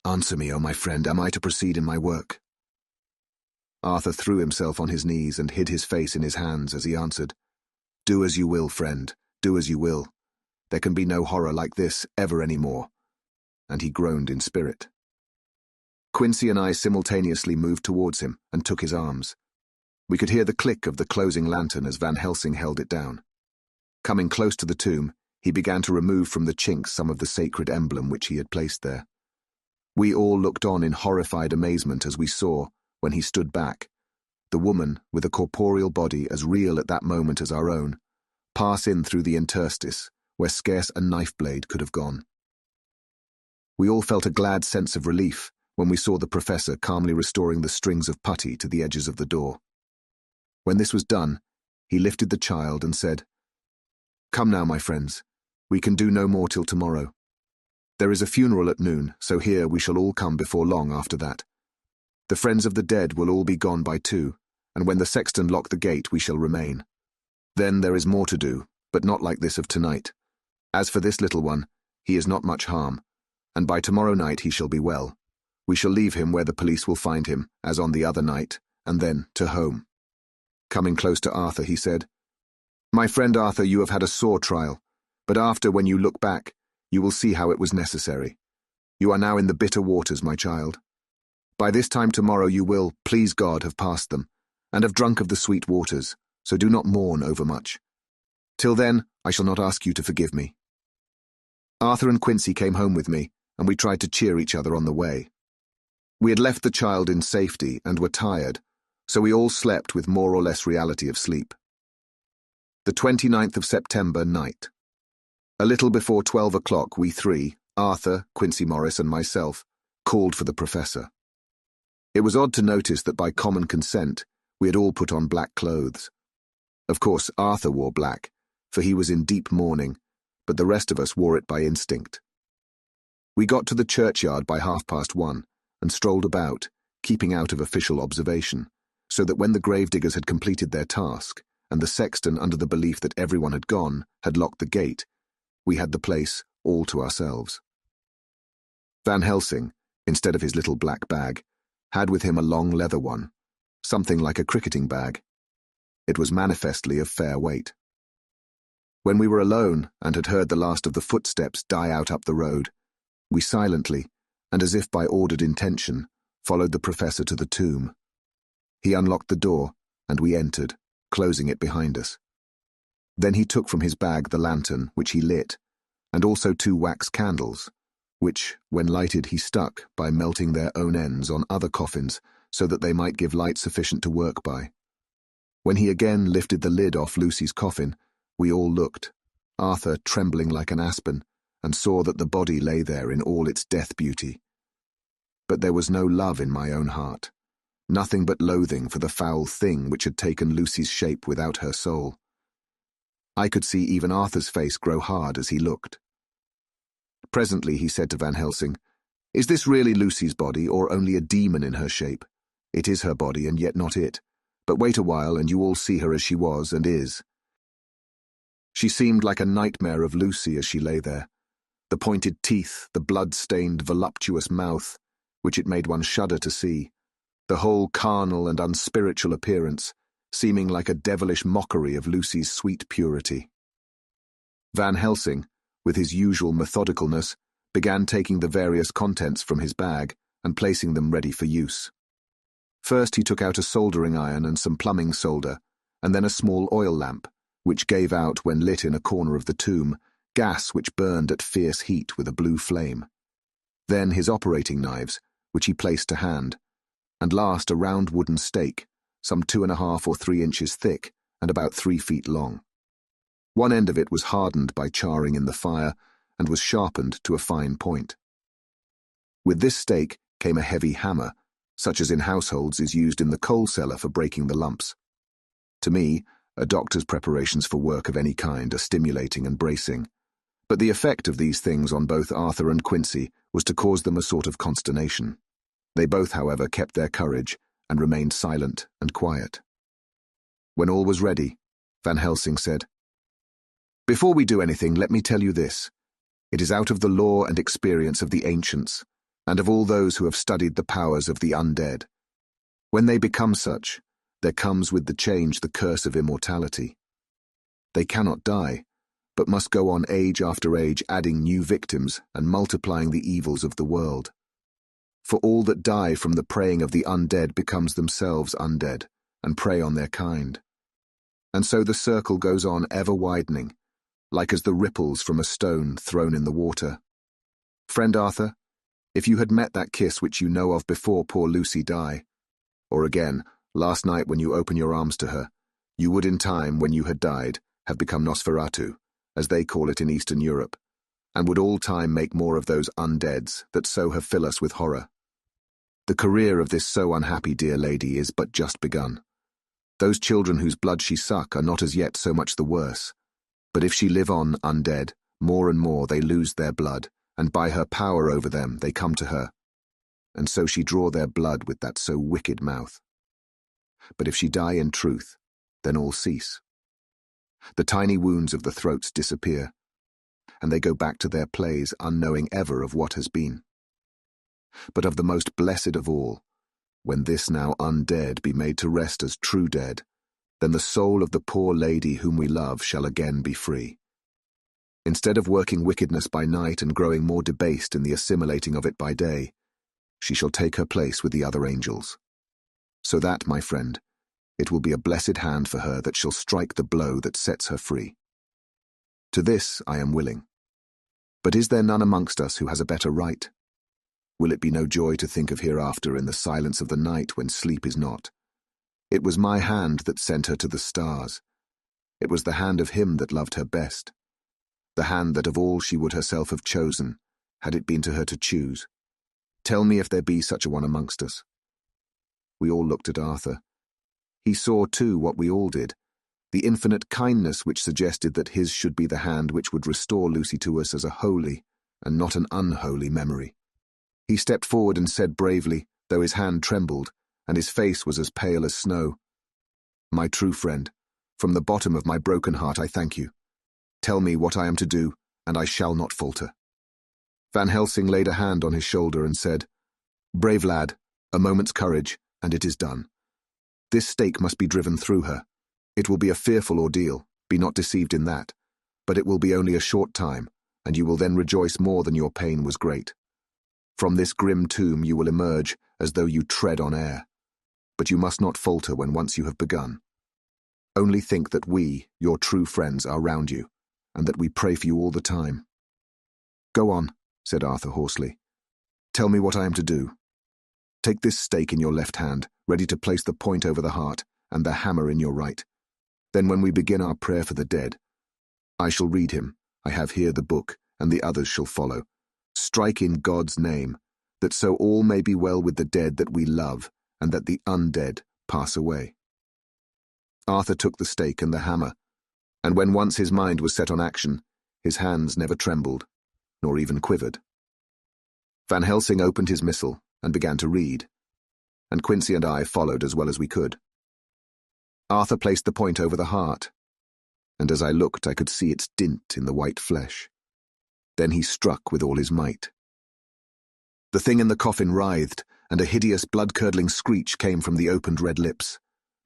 "Answer me, O my friend, am I to proceed in my work?" Arthur threw himself on his knees and hid his face in his hands as he answered, "Do as you will, friend, do as you will. There can be no horror like this ever any more." And he groaned in spirit. Quincey and I simultaneously moved towards him and took his arms. We could hear the click of the closing lantern as Van Helsing held it down. Coming close to the tomb, he began to remove from the chinks some of the sacred emblem which he had placed there. We all looked on in horrified amazement as we saw, when he stood back, the woman, with a corporeal body as real at that moment as our own, pass in through the interstice, where scarce a knife blade could have gone. We all felt a glad sense of relief when we saw the professor calmly restoring the strings of putty to the edges of the door. When this was done, he lifted the child and said, "Come now, my friends, we can do no more till tomorrow. There is a funeral at noon, so here we shall all come before long after that. The friends of the dead will all be gone by 2, and when the sexton lock the gate we shall remain. Then there is more to do, but not like this of tonight. As for this little one, he is not much harm, and by tomorrow night he shall be well. We shall leave him where the police will find him, as on the other night, and then to home." Coming close to Arthur, he said, "My friend Arthur, you have had a sore trial, but after, when you look back, you will see how it was necessary. You are now in the bitter waters, my child. By this time tomorrow you will, please God, have passed them, and have drunk of the sweet waters, so do not mourn overmuch. Till then, I shall not ask you to forgive me." Arthur and Quincey came home with me, and we tried to cheer each other on the way. We had left the child in safety and were tired, so we all slept with more or less reality of sleep. The 29th of September night. A little before 12 o'clock we three, Arthur, Quincey Morris and myself, called for the professor. It was odd to notice that by common consent we had all put on black clothes. Of course Arthur wore black, for he was in deep mourning, but the rest of us wore it by instinct. We got to the churchyard by 1:30 and strolled about, keeping out of official observation, so that when the gravediggers had completed their task, and the sexton, under the belief that everyone had gone, had locked the gate, we had the place all to ourselves. Van Helsing, instead of his little black bag, had with him a long leather one, something like a cricketing bag. It was manifestly of fair weight. When we were alone and had heard the last of the footsteps die out up the road, we silently, and as if by ordered intention, followed the professor to the tomb. He unlocked the door, and we entered, closing it behind us. Then he took from his bag the lantern, which he lit, and also 2 wax candles, which, when lighted, he stuck by melting their own ends on other coffins so that they might give light sufficient to work by. When he again lifted the lid off Lucy's coffin, we all looked, Arthur trembling like an aspen, and saw that the body lay there in all its death beauty. But there was no love in my own heart, nothing but loathing for the foul thing which had taken Lucy's shape without her soul. I could see even Arthur's face grow hard as he looked. Presently he said to Van Helsing, "Is this really Lucy's body, or only a demon in her shape? It is her body, and yet not it. But wait a while, and you all see her as she was and is." She seemed like a nightmare of Lucy as she lay there. The pointed teeth, the blood-stained, voluptuous mouth, which it made one shudder to see, the whole carnal and unspiritual appearance, seeming like a devilish mockery of Lucy's sweet purity. Van Helsing, with his usual methodicalness, began taking the various contents from his bag and placing them ready for use. First he took out a soldering iron and some plumbing solder, and then a small oil lamp, which gave out, when lit in a corner of the tomb, gas which burned at fierce heat with a blue flame. Then his operating knives, which he placed to hand, and last a round wooden stake, some 2.5 or 3 inches thick and about 3 feet long. One end of it was hardened by charring in the fire and was sharpened to a fine point. With this stake came a heavy hammer, such as in households is used in the coal cellar for breaking the lumps. To me, a doctor's preparations for work of any kind are stimulating and bracing, but the effect of these things on both Arthur and Quincey was to cause them a sort of consternation. They both, however, kept their courage and remained silent and quiet. When all was ready, Van Helsing said, "Before we do anything, let me tell you this. It is out of the lore and experience of the ancients, and of all those who have studied the powers of the undead. When they become such, there comes with the change the curse of immortality. They cannot die, but must go on age after age adding new victims and multiplying the evils of the world. For all that die from the preying of the undead becomes themselves undead, and prey on their kind. And so the circle goes on ever widening, like as the ripples from a stone thrown in the water. Friend Arthur, if you had met that kiss which you know of before poor Lucy die, or again, last night when you open your arms to her, you would in time, when you had died, have become Nosferatu, as they call it in Eastern Europe, and would all time make more of those undeads that so have filled us with horror. The career of this so unhappy dear lady is but just begun. Those children whose blood she suck are not as yet so much the worse, but if she live on undead, more and more they lose their blood, and by her power over them they come to her, and so she draw their blood with that so wicked mouth. But if she die in truth, then all cease. The tiny wounds of the throats disappear, and they go back to their plays unknowing ever of what has been. But of the most blessed of all, when this now undead be made to rest as true dead, then the soul of the poor lady whom we love shall again be free. Instead of working wickedness by night and growing more debased in the assimilating of it by day, she shall take her place with the other angels. So that, my friend, it will be a blessed hand for her that shall strike the blow that sets her free. To this I am willing. But is there none amongst us who has a better right? Will it be no joy to think of hereafter in the silence of the night when sleep is not? It was my hand that sent her to the stars. It was the hand of him that loved her best. The hand that of all she would herself have chosen, had it been to her to choose. Tell me if there be such a one amongst us. We all looked at Arthur. He saw too what we all did, the infinite kindness which suggested that his should be the hand which would restore Lucy to us as a holy and not an unholy memory. He stepped forward and said bravely, though his hand trembled, and his face was as pale as snow, "My true friend, from the bottom of my broken heart I thank you. Tell me what I am to do, and I shall not falter." Van Helsing laid a hand on his shoulder and said, "Brave lad, a moment's courage, and it is done. This stake must be driven through her. It will be a fearful ordeal, be not deceived in that, but it will be only a short time, and you will then rejoice more than your pain was great. From this grim tomb you will emerge as though you tread on air, but you must not falter when once you have begun. Only think that we, your true friends, are round you, and that we pray for you all the time." "Go on," said Arthur hoarsely. "Tell me what I am to do. Take this stake in your left hand, ready to place the point over the heart, and the hammer in your right. Then when we begin our prayer for the dead, I shall read him, I have here the book, and the others shall follow. Strike in God's name, that so all may be well with the dead that we love, and that the undead pass away." Arthur took the stake and the hammer, and when once his mind was set on action, his hands never trembled, nor even quivered. Van Helsing opened his missal and began to read, and Quincey and I followed as well as we could. Arthur placed the point over the heart, and as I looked I could see its dint in the white flesh. Then he struck with all his might. The thing in the coffin writhed, and a hideous blood-curdling screech came from the opened red lips.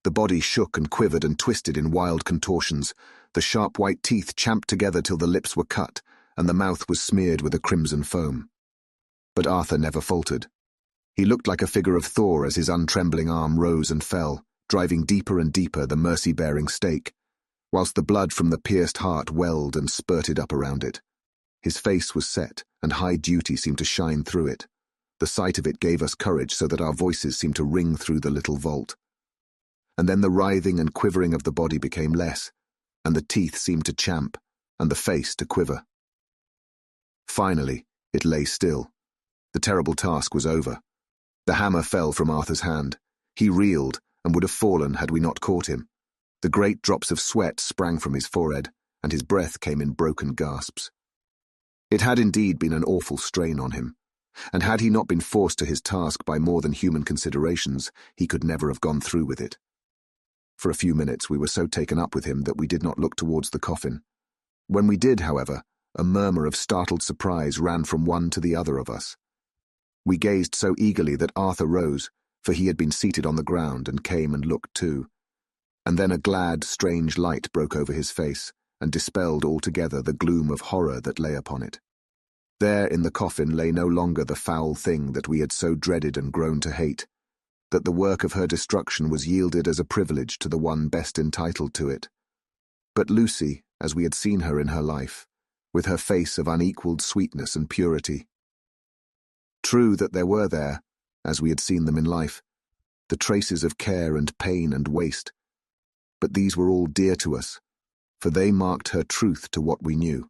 The body shook and quivered and twisted in wild contortions. The sharp white teeth champed together till the lips were cut, and the mouth was smeared with a crimson foam. But Arthur never faltered. He looked like a figure of Thor as his untrembling arm rose and fell, driving deeper and deeper the mercy-bearing stake, whilst the blood from the pierced heart welled and spurted up around it. His face was set, and high duty seemed to shine through it. The sight of it gave us courage so that our voices seemed to ring through the little vault. And then the writhing and quivering of the body became less, and the teeth seemed to champ, and the face to quiver. Finally, it lay still. The terrible task was over. The hammer fell from Arthur's hand. He reeled, and would have fallen had we not caught him. The great drops of sweat sprang from his forehead, and his breath came in broken gasps. It had indeed been an awful strain on him, and had he not been forced to his task by more than human considerations, he could never have gone through with it. For a few minutes we were so taken up with him that we did not look towards the coffin. When we did, however, a murmur of startled surprise ran from one to the other of us. We gazed so eagerly that Arthur rose, for he had been seated on the ground, and came and looked too. And then a glad, strange light broke over his face, and dispelled altogether the gloom of horror that lay upon it. There in the coffin lay no longer the foul thing that we had so dreaded and grown to hate, that the work of her destruction was yielded as a privilege to the one best entitled to it. But Lucy, as we had seen her in her life, with her face of unequalled sweetness and purity. True that there were there, as we had seen them in life, the traces of care and pain and waste, but these were all dear to us, for they marked her truth to what we knew.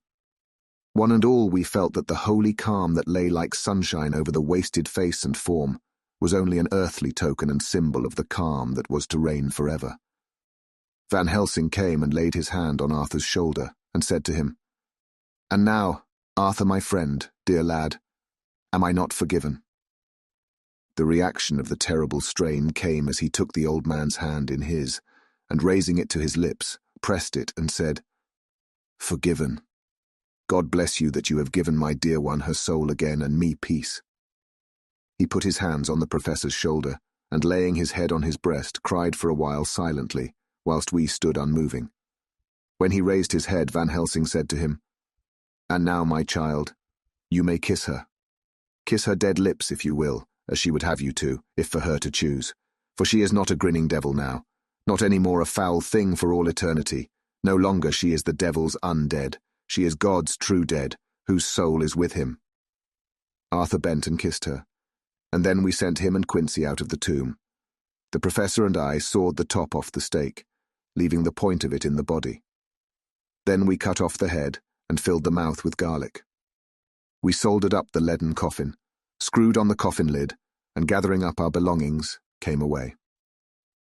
One and all we felt that the holy calm that lay like sunshine over the wasted face and form was only an earthly token and symbol of the calm that was to reign forever. Van Helsing came and laid his hand on Arthur's shoulder and said to him, "And now, Arthur, my friend, dear lad, am I not forgiven?" The reaction of the terrible strain came as he took the old man's hand in his, and raising it to his lips, pressed it and said, "Forgiven. God bless you that you have given my dear one her soul again and me peace." He put his hands on the professor's shoulder, and laying his head on his breast, cried for a while silently, whilst we stood unmoving. When he raised his head, Van Helsing said to him, "And now, my child, you may kiss her. Kiss her dead lips, if you will, as she would have you to, if for her to choose. For she is not a grinning devil now, not any more a foul thing for all eternity. No longer she is the devil's undead. She is God's true dead, whose soul is with him." Arthur bent and kissed her, and then we sent him and Quincey out of the tomb. The professor and I sawed the top off the stake, leaving the point of it in the body. Then we cut off the head and filled the mouth with garlic. We soldered up the leaden coffin, screwed on the coffin lid, and gathering up our belongings, came away.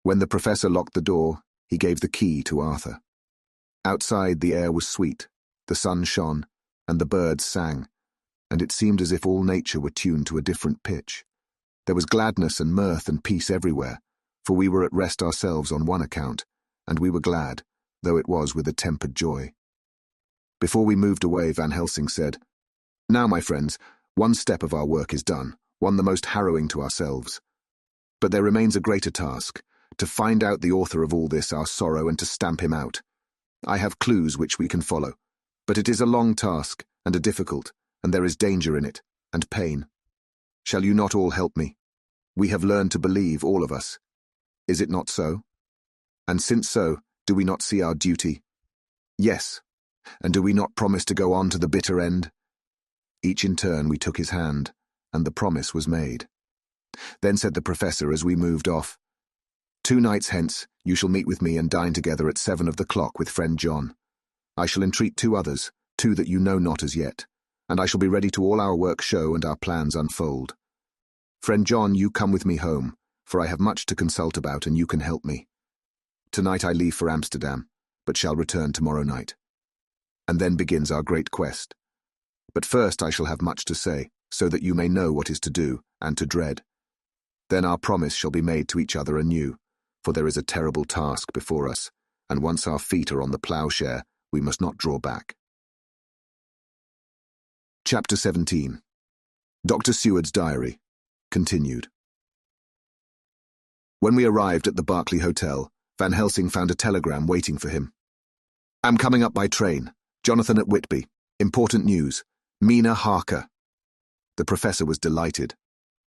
When the professor locked the door, he gave the key to Arthur. Outside the air was sweet, the sun shone, and the birds sang, and it seemed as if all nature were tuned to a different pitch. There was gladness and mirth and peace everywhere, for we were at rest ourselves on one account, and we were glad, though it was with a tempered joy. Before we moved away, Van Helsing said, "Now, my friends, one step of our work is done, one the most harrowing to ourselves. But there remains a greater task, to find out the author of all this, our sorrow, and to stamp him out. I have clues which we can follow, but it is a long task, and a difficult, and there is danger in it, and pain. Shall you not all help me? We have learned to believe, all of us. Is it not so? And since so, do we not see our duty? Yes. And do we not promise to go on to the bitter end?" Each in turn we took his hand, and the promise was made. Then said the professor as we moved off, "2 nights hence you shall meet with me and dine together at 7 of the clock with friend John. I shall entreat 2 others, 2 that you know not as yet, and I shall be ready to all our work show and our plans unfold. Friend John, you come with me home, for I have much to consult about and you can help me. Tonight I leave for Amsterdam, but shall return tomorrow night. And then begins our great quest. But first I shall have much to say, so that you may know what is to do and to dread. Then our promise shall be made to each other anew, for there is a terrible task before us, and once our feet are on the ploughshare, we must not draw back." Chapter 17. Dr. Seward's Diary. Continued. When we arrived at the Berkeley Hotel, Van Helsing found a telegram waiting for him. "Am coming up by train. Jonathan at Whitby. Important news. Mina Harker." The professor was delighted.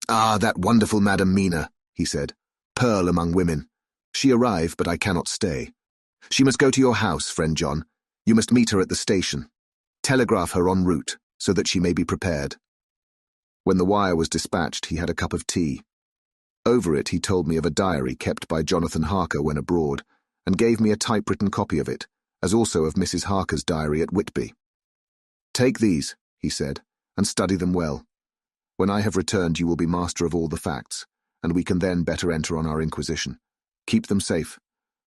"Ah, that wonderful Madam Mina," he said. "Pearl among women. She arrived, but I cannot stay. She must go to your house, friend John. You must meet her at the station. Telegraph her en route, so that she may be prepared." When the wire was dispatched, he had a cup of tea. Over it he told me of a diary kept by Jonathan Harker when abroad, and gave me a typewritten copy of it, as also of Mrs. Harker's diary at Whitby. "Take these," he said, "and study them well. When I have returned you will be master of all the facts, and we can then better enter on our inquisition. Keep them safe,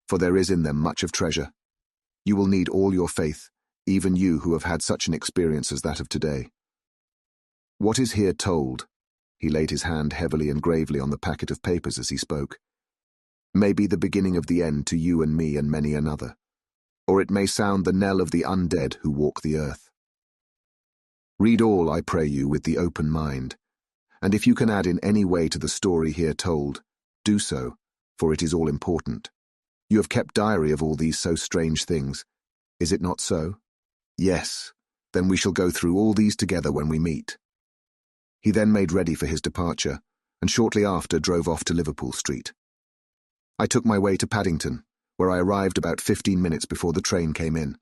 for there is in them much of treasure. You will need all your faith, even you who have had such an experience as that of today. What is here told," he laid his hand heavily and gravely on the packet of papers as he spoke, "may be the beginning of the end to you and me and many another, or it may sound the knell of the undead who walk the earth. Read all, I pray you, with the open mind, and if you can add in any way to the story here told, do so, for it is all important. You have kept diary of all these so strange things. Is it not so? Yes, then we shall go through all these together when we meet." He then made ready for his departure, and shortly after drove off to Liverpool Street. I took my way to Paddington, where I arrived about 15 minutes before the train came in.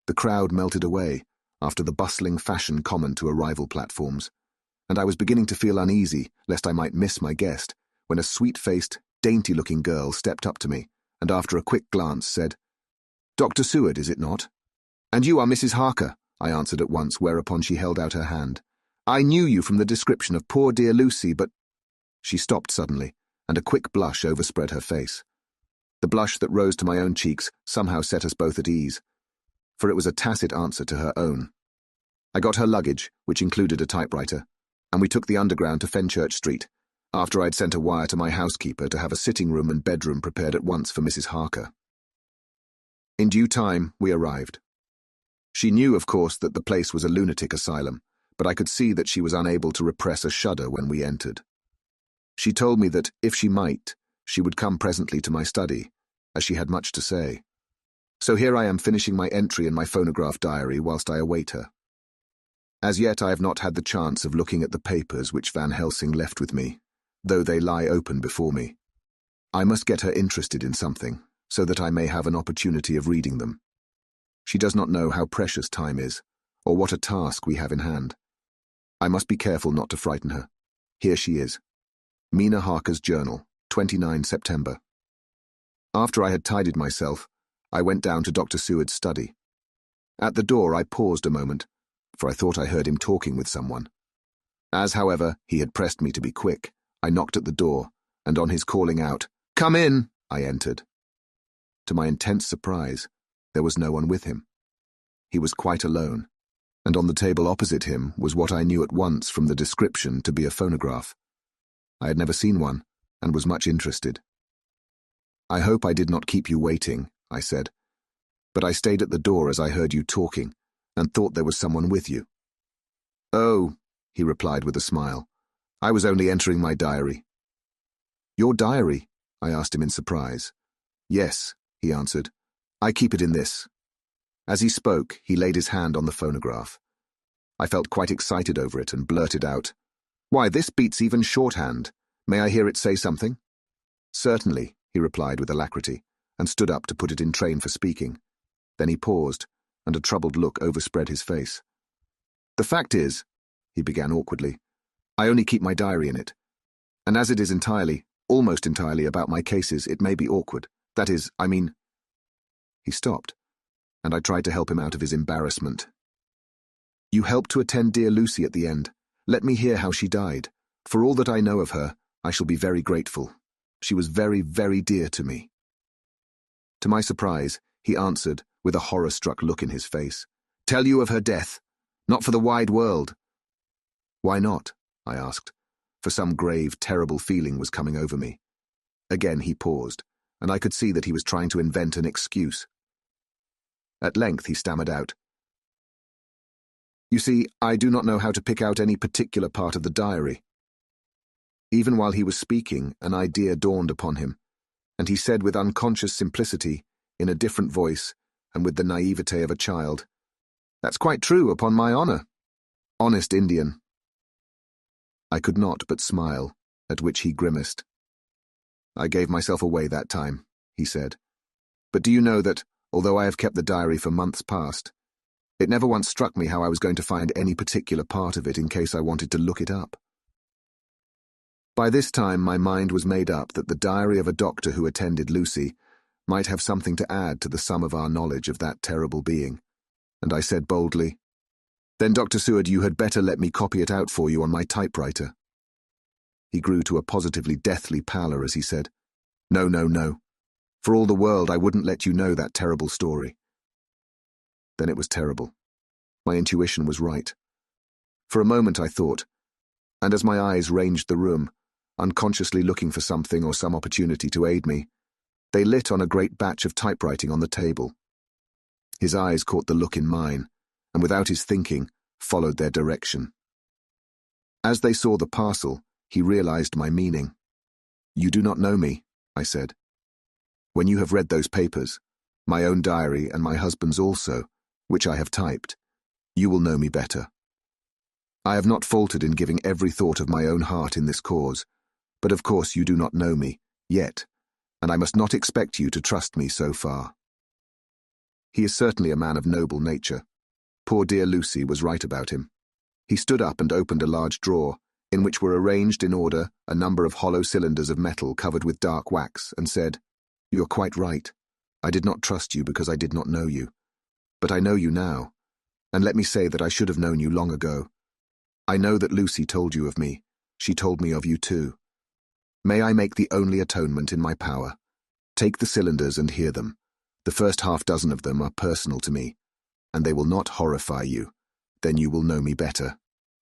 The crowd melted away, after the bustling fashion common to arrival platforms, and I was beginning to feel uneasy lest I might miss my guest, when a sweet-faced, dainty-looking girl stepped up to me, and after a quick glance said, "Dr. Seward, is it not?" "And you are Mrs. Harker," I answered at once, whereupon she held out her hand. "I knew you from the description of poor dear Lucy, but—" She stopped suddenly, and a quick blush overspread her face. The blush that rose to my own cheeks somehow set us both at ease, for it was a tacit answer to her own. I got her luggage, which included a typewriter, and we took the Underground to Fenchurch Street, after I'd sent a wire to my housekeeper to have a sitting room and bedroom prepared at once for Mrs. Harker. In due time, we arrived. She knew, of course, that the place was a lunatic asylum, but I could see that she was unable to repress a shudder when we entered. She told me that, if she might, she would come presently to my study, as she had much to say. So here I am finishing my entry in my phonograph diary whilst I await her. As yet I have not had the chance of looking at the papers which Van Helsing left with me, though they lie open before me. I must get her interested in something, so that I may have an opportunity of reading them. She does not know how precious time is, or what a task we have in hand. I must be careful not to frighten her. Here she is. Mina Harker's Journal, 29 September. After I had tidied myself, I went down to Dr. Seward's study. At the door I paused a moment, for I thought I heard him talking with someone. As, however, he had pressed me to be quick, I knocked at the door, and on his calling out, "Come in," I entered. To my intense surprise, there was no one with him. He was quite alone, and on the table opposite him was what I knew at once from the description to be a phonograph. I had never seen one, and was much interested. "I hope I did not keep you waiting," I said, "but I stayed at the door as I heard you talking, and thought there was someone with you." "Oh," he replied with a smile, "I was only entering my diary." "Your diary?" I asked him in surprise. "Yes," he answered. "I keep it in this." As he spoke, he laid his hand on the phonograph. I felt quite excited over it and blurted out, "Why, this beats even shorthand. May I hear it say something?" "Certainly," he replied with alacrity, and stood up to put it in train for speaking. Then he paused, and a troubled look overspread his face. "The fact is," he began awkwardly, "I only keep my diary in it. And as it is entirely, almost entirely about my cases, it may be awkward. That is, I mean—" He stopped, and I tried to help him out of his embarrassment. "You helped to attend dear Lucy at the end. Let me hear how she died. For all that I know of her, I shall be very grateful. She was very, very dear to me." To my surprise, he answered, with a horror-struck look in his face, "Tell you of her death? Not for the wide world." "Why not?" I asked, for some grave, terrible feeling was coming over me. Again he paused, and I could see that he was trying to invent an excuse. At length he stammered out, "You see, I do not know how to pick out any particular part of the diary." Even while he was speaking, an idea dawned upon him, and he said with unconscious simplicity, in a different voice, and with the naivete of a child, "That's quite true, upon my honour. Honest Indian." I could not but smile, at which he grimaced. "I gave myself away that time," he said. "But do you know that, although I have kept the diary for months past, it never once struck me how I was going to find any particular part of it in case I wanted to look it up?" By this time my mind was made up that the diary of a doctor who attended Lucy might have something to add to the sum of our knowledge of that terrible being, and I said boldly, "Then, Dr. Seward, you had better let me copy it out for you on my typewriter." He grew to a positively deathly pallor as he said, "No, no, no. For all the world I wouldn't let you know that terrible story." Then it was terrible. My intuition was right. For a moment I thought, and as my eyes ranged the room, unconsciously looking for something or some opportunity to aid me, they lit on a great batch of typewriting on the table. His eyes caught the look in mine, and without his thinking, followed their direction. As they saw the parcel, he realized my meaning. "You do not know me," I said. "When you have read those papers, my own diary and my husband's also, which I have typed, you will know me better. I have not faltered in giving every thought of my own heart in this cause, but of course you do not know me, yet, and I must not expect you to trust me so far." He is certainly a man of noble nature. Poor dear Lucy was right about him. He stood up and opened a large drawer, in which were arranged in order a number of hollow cylinders of metal covered with dark wax, and said, "You're quite right. I did not trust you because I did not know you. But I know you now, and let me say that I should have known you long ago. I know that Lucy told you of me. She told me of you too. May I make the only atonement in my power? Take the cylinders and hear them. The first half-dozen of them are personal to me, and they will not horrify you. Then you will know me better.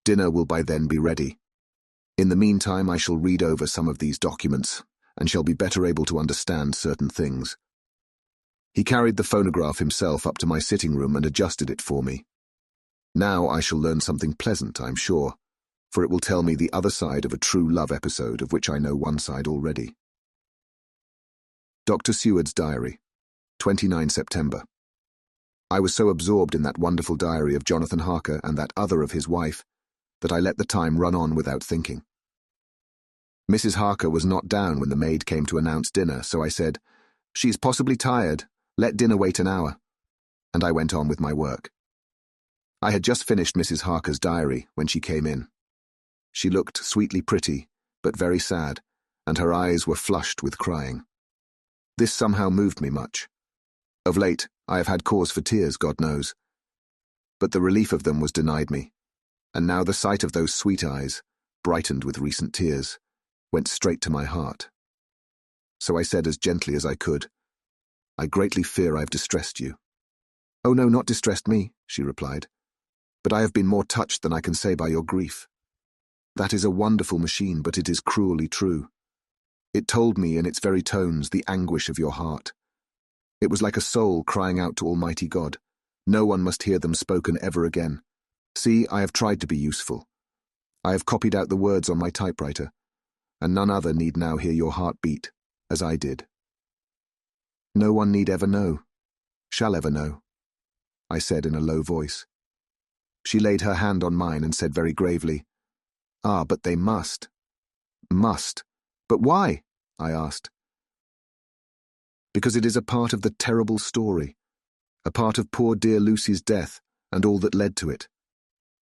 Dinner will by then be ready. In the meantime I shall read over some of these documents, and shall be better able to understand certain things." He carried the phonograph himself up to my sitting room and adjusted it for me. Now I shall learn something pleasant, I'm sure, for it will tell me the other side of a true love episode of which I know one side already. Dr. Seward's Diary, 29 September. I was so absorbed in that wonderful diary of Jonathan Harker and that other of his wife that I let the time run on without thinking. Mrs. Harker was not down when the maid came to announce dinner, so I said, "She's possibly tired. Let dinner wait an hour." And I went on with my work. I had just finished Mrs. Harker's diary when she came in. She looked sweetly pretty, but very sad, and her eyes were flushed with crying. This somehow moved me much. Of late, I have had cause for tears, God knows. But the relief of them was denied me, and now the sight of those sweet eyes, brightened with recent tears, went straight to my heart. So I said as gently as I could, "I greatly fear I have distressed you." "Oh no, not distressed me," she replied, "but I have been more touched than I can say by your grief. That is a wonderful machine, but it is cruelly true. It told me in its very tones the anguish of your heart. It was like a soul crying out to Almighty God. No one must hear them spoken ever again. See, I have tried to be useful. I have copied out the words on my typewriter, and none other need now hear your heart beat, as I did. No one need ever know, shall ever know," I said in a low voice. She laid her hand on mine and said very gravely, "Ah, but they must." "Must? But why?" I asked. "Because it is a part of the terrible story, a part of poor dear Lucy's death and all that led to it.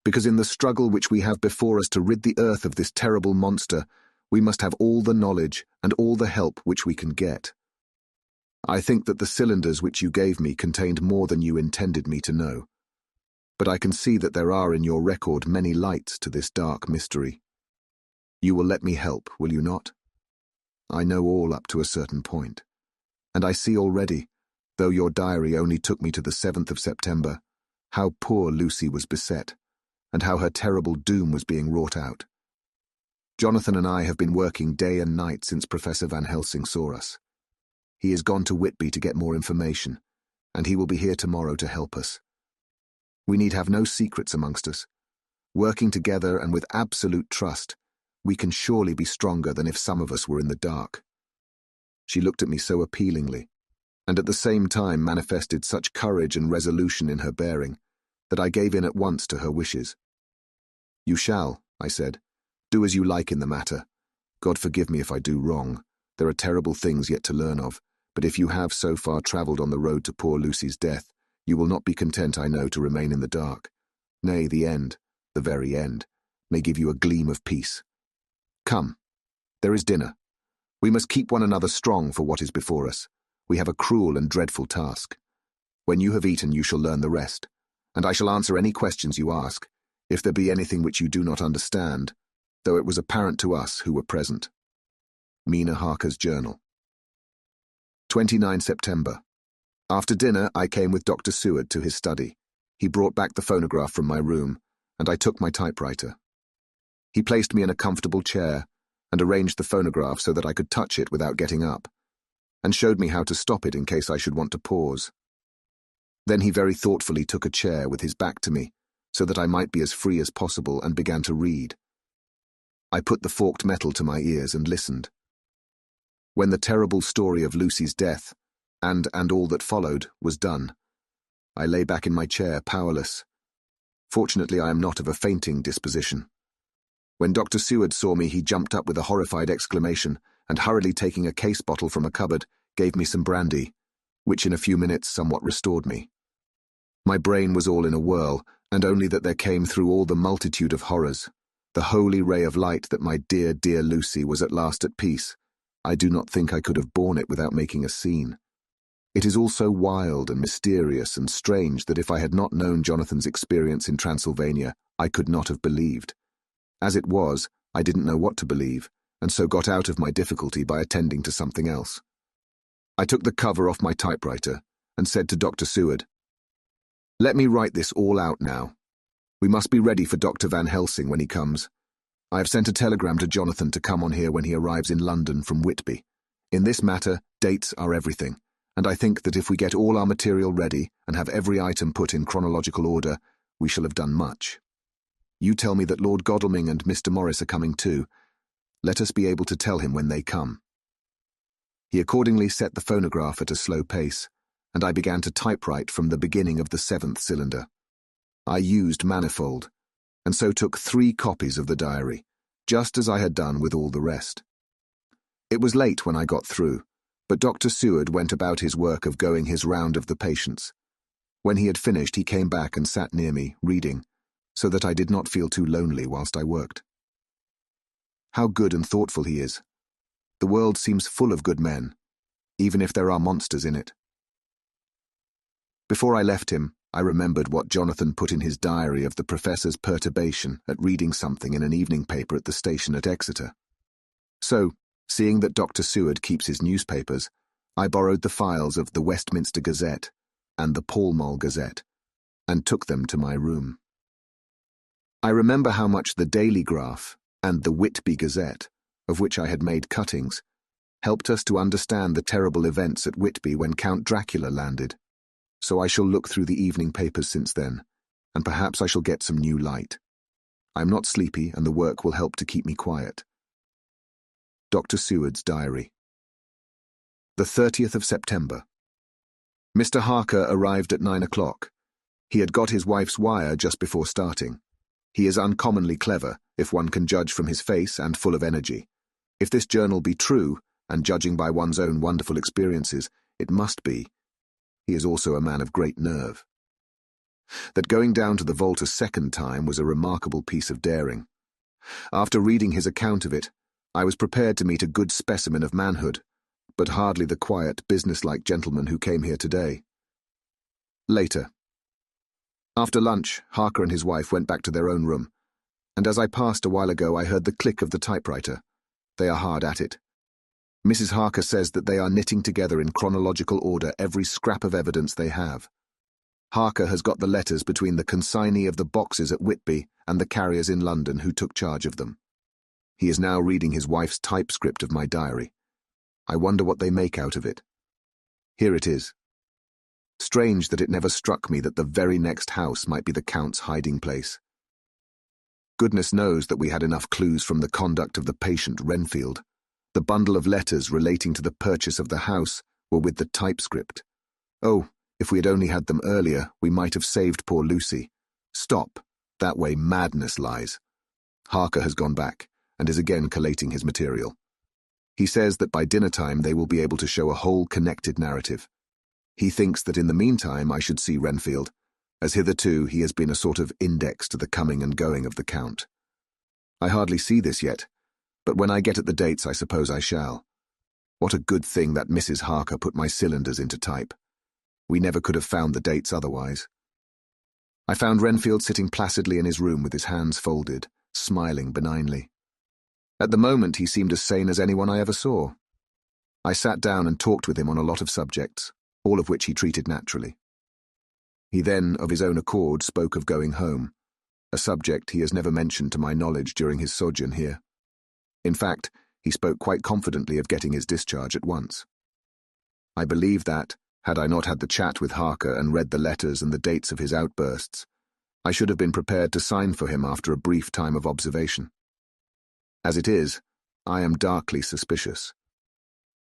Because in the struggle which we have before us to rid the earth of this terrible monster, we must have all the knowledge and all the help which we can get. I think that the cylinders which you gave me contained more than you intended me to know. But I can see that there are in your record many lights to this dark mystery. You will let me help, will you not? I know all up to a certain point, and I see already, though your diary only took me to the 7th of September, how poor Lucy was beset, and how her terrible doom was being wrought out. Jonathan and I have been working day and night since Professor Van Helsing saw us. He is gone to Whitby to get more information, and he will be here tomorrow to help us. We need have no secrets amongst us. Working together and with absolute trust, we can surely be stronger than if some of us were in the dark." She looked at me so appealingly, and at the same time manifested such courage and resolution in her bearing, that I gave in at once to her wishes. "You shall," I said. Do as you like in the matter. God forgive me if I do wrong. There are terrible things yet to learn of, but if you have so far travelled on the road to poor Lucy's death, you will not be content, I know, to remain in the dark. Nay, the end, the very end, may give you a gleam of peace. Come, there is dinner. We must keep one another strong for what is before us. We have a cruel and dreadful task. When you have eaten, you shall learn the rest, and I shall answer any questions you ask, if there be anything which you do not understand, though it was apparent to us who were present. Mina Harker's Journal. 29 September. After dinner, I came with Dr. Seward to his study. He brought back the phonograph from my room, and I took my typewriter. He placed me in a comfortable chair and arranged the phonograph so that I could touch it without getting up, and showed me how to stop it in case I should want to pause. Then he very thoughtfully took a chair with his back to me, so that I might be as free as possible, and began to read. I put the forked metal to my ears and listened. When the terrible story of Lucy's death, and all that followed, was done, I lay back in my chair, powerless. Fortunately, I am not of a fainting disposition. When Dr. Seward saw me, he jumped up with a horrified exclamation, and hurriedly taking a case bottle from a cupboard, gave me some brandy, which in a few minutes somewhat restored me. My brain was all in a whirl, and only that there came through all the multitude of horrors, the holy ray of light that my dear, dear Lucy was at last at peace. I do not think I could have borne it without making a scene. It is all so wild and mysterious and strange that if I had not known Jonathan's experience in Transylvania, I could not have believed. As it was, I didn't know what to believe, and so got out of my difficulty by attending to something else. I took the cover off my typewriter and said to Dr. Seward, "Let me write this all out now. We must be ready for Dr. Van Helsing when he comes. I have sent a telegram to Jonathan to come on here when he arrives in London from Whitby. In this matter, dates are everything, and I think that if we get all our material ready and have every item put in chronological order, we shall have done much. You tell me that Lord Godalming and Mr. Morris are coming too. Let us be able to tell him when they come." He accordingly set the phonograph at a slow pace, and I began to typewrite from the beginning of the 7th cylinder. I used manifold, and so took 3 copies of the diary, just as I had done with all the rest. It was late when I got through, but Dr. Seward went about his work of going his round of the patients. When he had finished, he came back and sat near me, reading, so that I did not feel too lonely whilst I worked. How good and thoughtful he is. The world seems full of good men, even if there are monsters in it. Before I left him, I remembered what Jonathan put in his diary of the professor's perturbation at reading something in an evening paper at the station at Exeter. So, seeing that Dr. Seward keeps his newspapers, I borrowed the files of the Westminster Gazette and the Pall Mall Gazette, and took them to my room. I remember how much the Daily Graph and the Whitby Gazette, of which I had made cuttings, helped us to understand the terrible events at Whitby when Count Dracula landed. So I shall look through the evening papers since then, and perhaps I shall get some new light. I am not sleepy, and the work will help to keep me quiet. Dr. Seward's Diary. The 30th of September. Mr. Harker arrived at 9 o'clock. He had got his wife's wire just before starting. He is uncommonly clever, if one can judge from his face, and full of energy. If this journal be true, and judging by one's own wonderful experiences, it must be. He is also a man of great nerve. That going down to the vault a second time was a remarkable piece of daring. After reading his account of it, I was prepared to meet a good specimen of manhood, but hardly the quiet, businesslike gentleman who came here today. Later. After lunch, Harker and his wife went back to their own room, and as I passed a while ago I heard the click of the typewriter. They are hard at it. Mrs. Harker says that they are knitting together in chronological order every scrap of evidence they have. Harker has got the letters between the consignee of the boxes at Whitby and the carriers in London who took charge of them. He is now reading his wife's typescript of my diary. I wonder what they make out of it. Here it is. Strange that it never struck me that the very next house might be the Count's hiding place. Goodness knows that we had enough clues from the conduct of the patient Renfield. The bundle of letters relating to the purchase of the house were with the typescript. Oh, if we had only had them earlier, we might have saved poor Lucy. Stop. That way madness lies. Harker has gone back, and is again collating his material. He says that by dinner time they will be able to show a whole connected narrative. He thinks that in the meantime I should see Renfield, as hitherto he has been a sort of index to the coming and going of the Count. I hardly see this yet, but when I get at the dates I suppose I shall. What a good thing that Mrs. Harker put my cylinders into type. We never could have found the dates otherwise. I found Renfield sitting placidly in his room with his hands folded, smiling benignly. At the moment he seemed as sane as anyone I ever saw. I sat down and talked with him on a lot of subjects, all of which he treated naturally. He then, of his own accord, spoke of going home, a subject he has never mentioned to my knowledge during his sojourn here. In fact, he spoke quite confidently of getting his discharge at once. I believe that, had I not had the chat with Harker and read the letters and the dates of his outbursts, I should have been prepared to sign for him after a brief time of observation. As it is, I am darkly suspicious.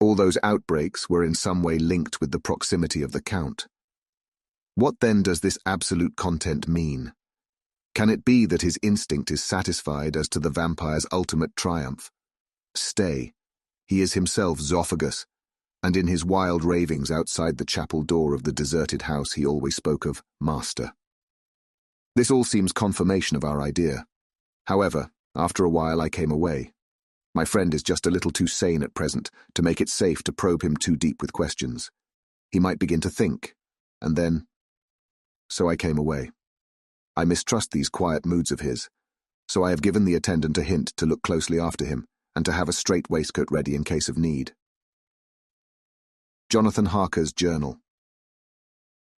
All those outbreaks were in some way linked with the proximity of the Count. What then does this absolute content mean? Can it be that his instinct is satisfied as to the vampire's ultimate triumph? Stay. He is himself Zophagus, and in his wild ravings outside the chapel door of the deserted house he always spoke of Master. This all seems confirmation of our idea. However, after a while I came away. My friend is just a little too sane at present to make it safe to probe him too deep with questions. He might begin to think, and then... So I came away. I mistrust these quiet moods of his, so I have given the attendant a hint to look closely after him and to have a straight waistcoat ready in case of need. Jonathan Harker's Journal.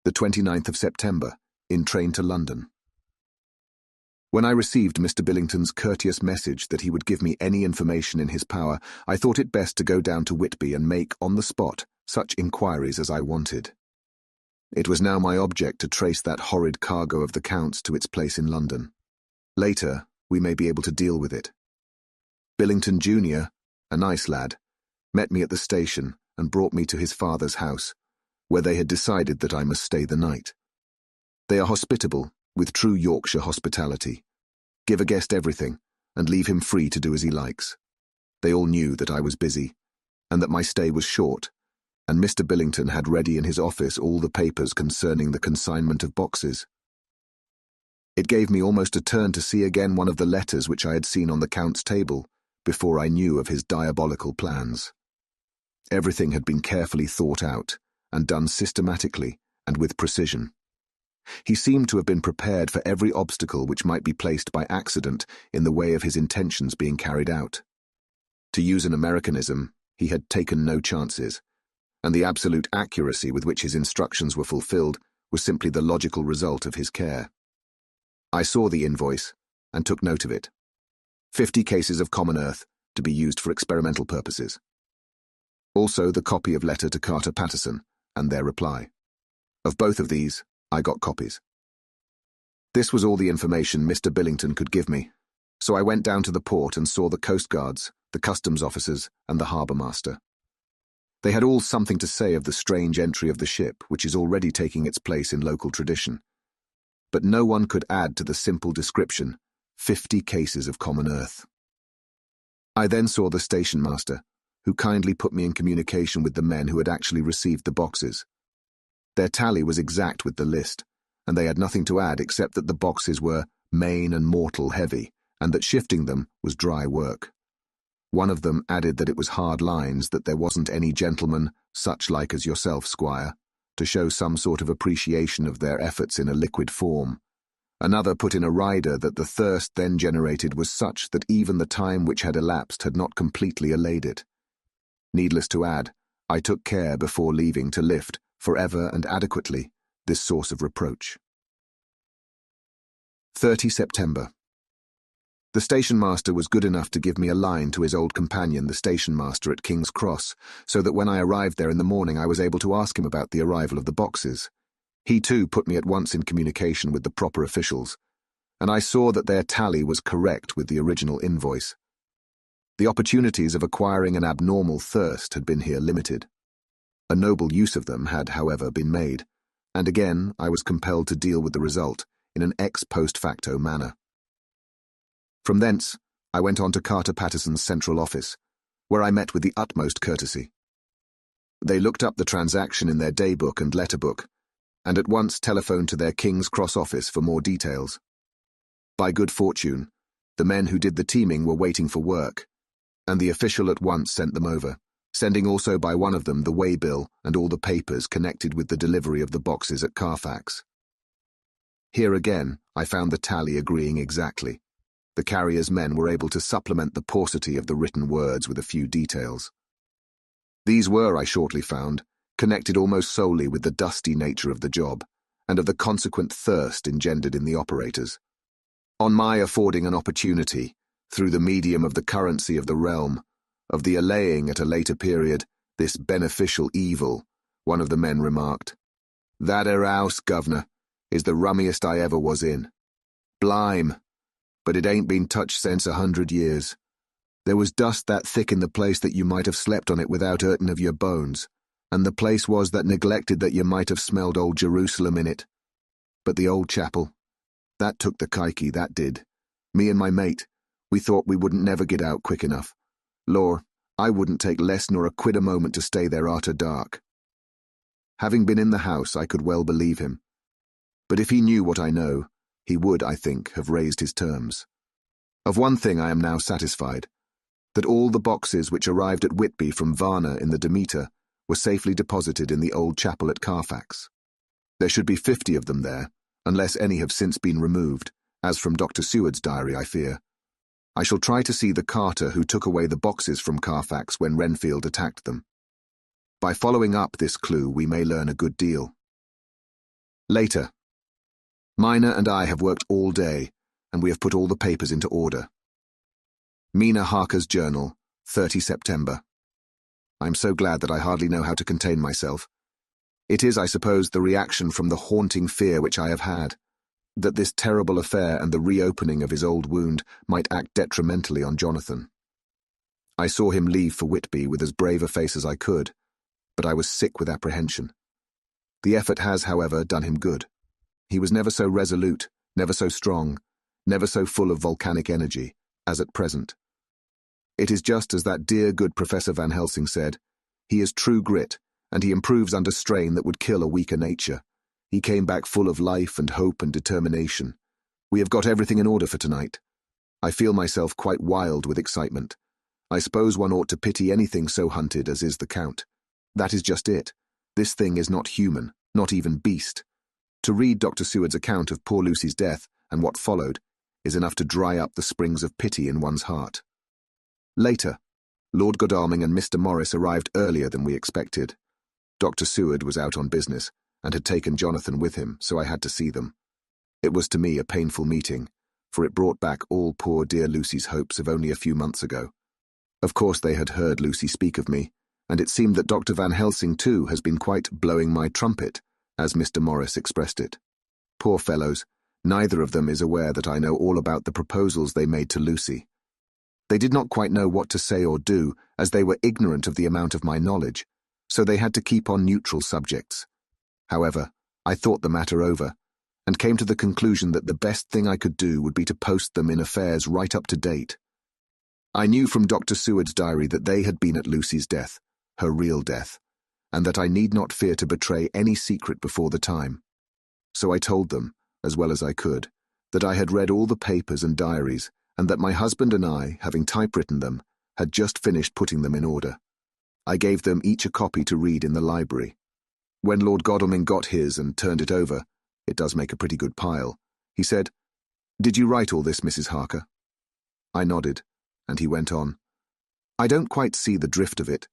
The 29th of September, in train to London. When I received Mr. Billington's courteous message that he would give me any information in his power, I thought it best to go down to Whitby and make, on the spot, such inquiries as I wanted. It was now my object to trace that horrid cargo of the Count's to its place in London. Later, we may be able to deal with it. Billington Jr., a nice lad, met me at the station and brought me to his father's house, where they had decided that I must stay the night. They are hospitable, with true Yorkshire hospitality. Give a guest everything, and leave him free to do as he likes. They all knew that I was busy, and that my stay was short, and Mr. Billington had ready in his office all the papers concerning the consignment of boxes. It gave me almost a turn to see again one of the letters which I had seen on the Count's table, before I knew of his diabolical plans. Everything had been carefully thought out, and done systematically and with precision. He seemed to have been prepared for every obstacle which might be placed by accident in the way of his intentions being carried out. To use an Americanism, he had taken no chances, and the absolute accuracy with which his instructions were fulfilled was simply the logical result of his care. I saw the invoice and took note of it. 50 cases of common earth to be used for experimental purposes. Also the copy of letter to Carter Patterson and their reply. Of both of these, I got copies. This was all the information Mr. Billington could give me, so I went down to the port and saw the coast guards, the customs officers, and the harbour master. They had all something to say of the strange entry of the ship, which is already taking its place in local tradition. But no one could add to the simple description, 50 cases of common earth. I then saw the station master, who kindly put me in communication with the men who had actually received the boxes. Their tally was exact with the list, and they had nothing to add except that the boxes were main and mortal heavy, and that shifting them was dry work. One of them added that it was hard lines, that there wasn't any gentleman, such like as yourself, squire, to show some sort of appreciation of their efforts in a liquid form. Another put in a rider that the thirst then generated was such that even the time which had elapsed had not completely allayed it. Needless to add, I took care before leaving to lift, forever and adequately, this source of reproach. 30 September. The station master was good enough to give me a line to his old companion, the station master at King's Cross, so that when I arrived there in the morning I was able to ask him about the arrival of the boxes. He too put me at once in communication with the proper officials, and I saw that their tally was correct with the original invoice. The opportunities of acquiring an abnormal thirst had been here limited. A noble use of them had, however, been made, and again I was compelled to deal with the result in an ex post facto manner. From thence, I went on to Carter Patterson's central office, where I met with the utmost courtesy. They looked up the transaction in their daybook and letterbook, and at once telephoned to their King's Cross office for more details. By good fortune, the men who did the teaming were waiting for work, and the official at once sent them over, sending also by one of them the waybill and all the papers connected with the delivery of the boxes at Carfax. Here again, I found the tally agreeing exactly. The carrier's men were able to supplement the paucity of the written words with a few details. These were, I shortly found, connected almost solely with the dusty nature of the job, and of the consequent thirst engendered in the operators. On my affording an opportunity, through the medium of the currency of the realm, of the allaying at a later period this beneficial evil, one of the men remarked, "That 'ere house, governor, is the rummiest I ever was in. Blime, but it ain't been touched since 100 years. There was dust that thick in the place that you might have slept on it without hurtin' of your bones, and the place was that neglected that you might have smelled old Jerusalem in it. But the old chapel, that took the kikey, that did. Me and my mate, we thought we wouldn't never get out quick enough. Lor, I wouldn't take less nor a quid a moment to stay there arter dark." Having been in the house, I could well believe him. But if he knew what I know, he would, I think, have raised his terms. Of one thing I am now satisfied, that all the boxes which arrived at Whitby from Varna in the Demeter were safely deposited in the old chapel at Carfax. There should be 50 of them there, unless any have since been removed, as from Dr. Seward's diary, I fear. I shall try to see the carter who took away the boxes from Carfax when Renfield attacked them. By following up this clue, we may learn a good deal. Later. Mina and I have worked all day, and we have put all the papers into order. Mina Harker's journal, 30 September. I am so glad that I hardly know how to contain myself. It is, I suppose, the reaction from the haunting fear which I have had, that this terrible affair and the reopening of his old wound might act detrimentally on Jonathan. I saw him leave for Whitby with as brave a face as I could, but I was sick with apprehension. The effort has, however, done him good. He was never so resolute, never so strong, never so full of volcanic energy, as at present. It is just as that dear good Professor Van Helsing said, he is true grit, and he improves under strain that would kill a weaker nature. He came back full of life and hope and determination. We have got everything in order for tonight. I feel myself quite wild with excitement. I suppose one ought to pity anything so hunted as is the Count. That is just it. This thing is not human, not even beast. To read Dr. Seward's account of poor Lucy's death and what followed is enough to dry up the springs of pity in one's heart. Later, Lord Godalming and Mr. Morris arrived earlier than we expected. Dr. Seward was out on business and had taken Jonathan with him, so I had to see them. It was to me a painful meeting, for it brought back all poor dear Lucy's hopes of only a few months ago. Of course they had heard Lucy speak of me, and it seemed that Dr. Van Helsing too has been quite blowing my trumpet, as Mr. Morris expressed it. Poor fellows, neither of them is aware that I know all about the proposals they made to Lucy. They did not quite know what to say or do, as they were ignorant of the amount of my knowledge, so they had to keep on neutral subjects. However, I thought the matter over, and came to the conclusion that the best thing I could do would be to post them in affairs right up to date. I knew from Dr. Seward's diary that they had been at Lucy's death, her real death, and that I need not fear to betray any secret before the time. So I told them, as well as I could, that I had read all the papers and diaries, and that my husband and I, having typewritten them, had just finished putting them in order. I gave them each a copy to read in the library. When Lord Godalming got his and turned it over, it does make a pretty good pile, he said, "Did you write all this, Mrs. Harker?" I nodded, and he went on, "I don't quite see the drift of it,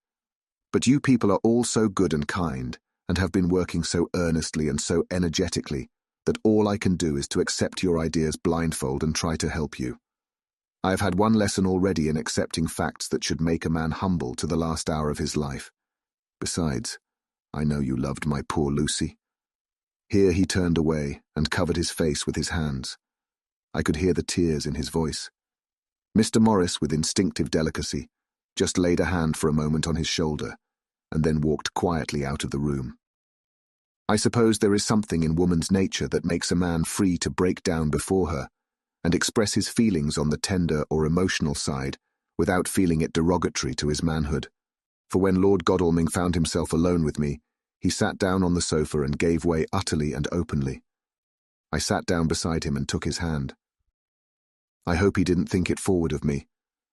but you people are all so good and kind, and have been working so earnestly and so energetically, that all I can do is to accept your ideas blindfold and try to help you. I have had one lesson already in accepting facts that should make a man humble to the last hour of his life. Besides, I know you loved my poor Lucy." Here he turned away and covered his face with his hands. I could hear the tears in his voice. Mr. Morris, with instinctive delicacy, just laid a hand for a moment on his shoulder, and then walked quietly out of the room. I suppose there is something in woman's nature that makes a man free to break down before her, and express his feelings on the tender or emotional side without feeling it derogatory to his manhood. For when Lord Godalming found himself alone with me, he sat down on the sofa and gave way utterly and openly. I sat down beside him and took his hand. I hope he didn't think it forward of me,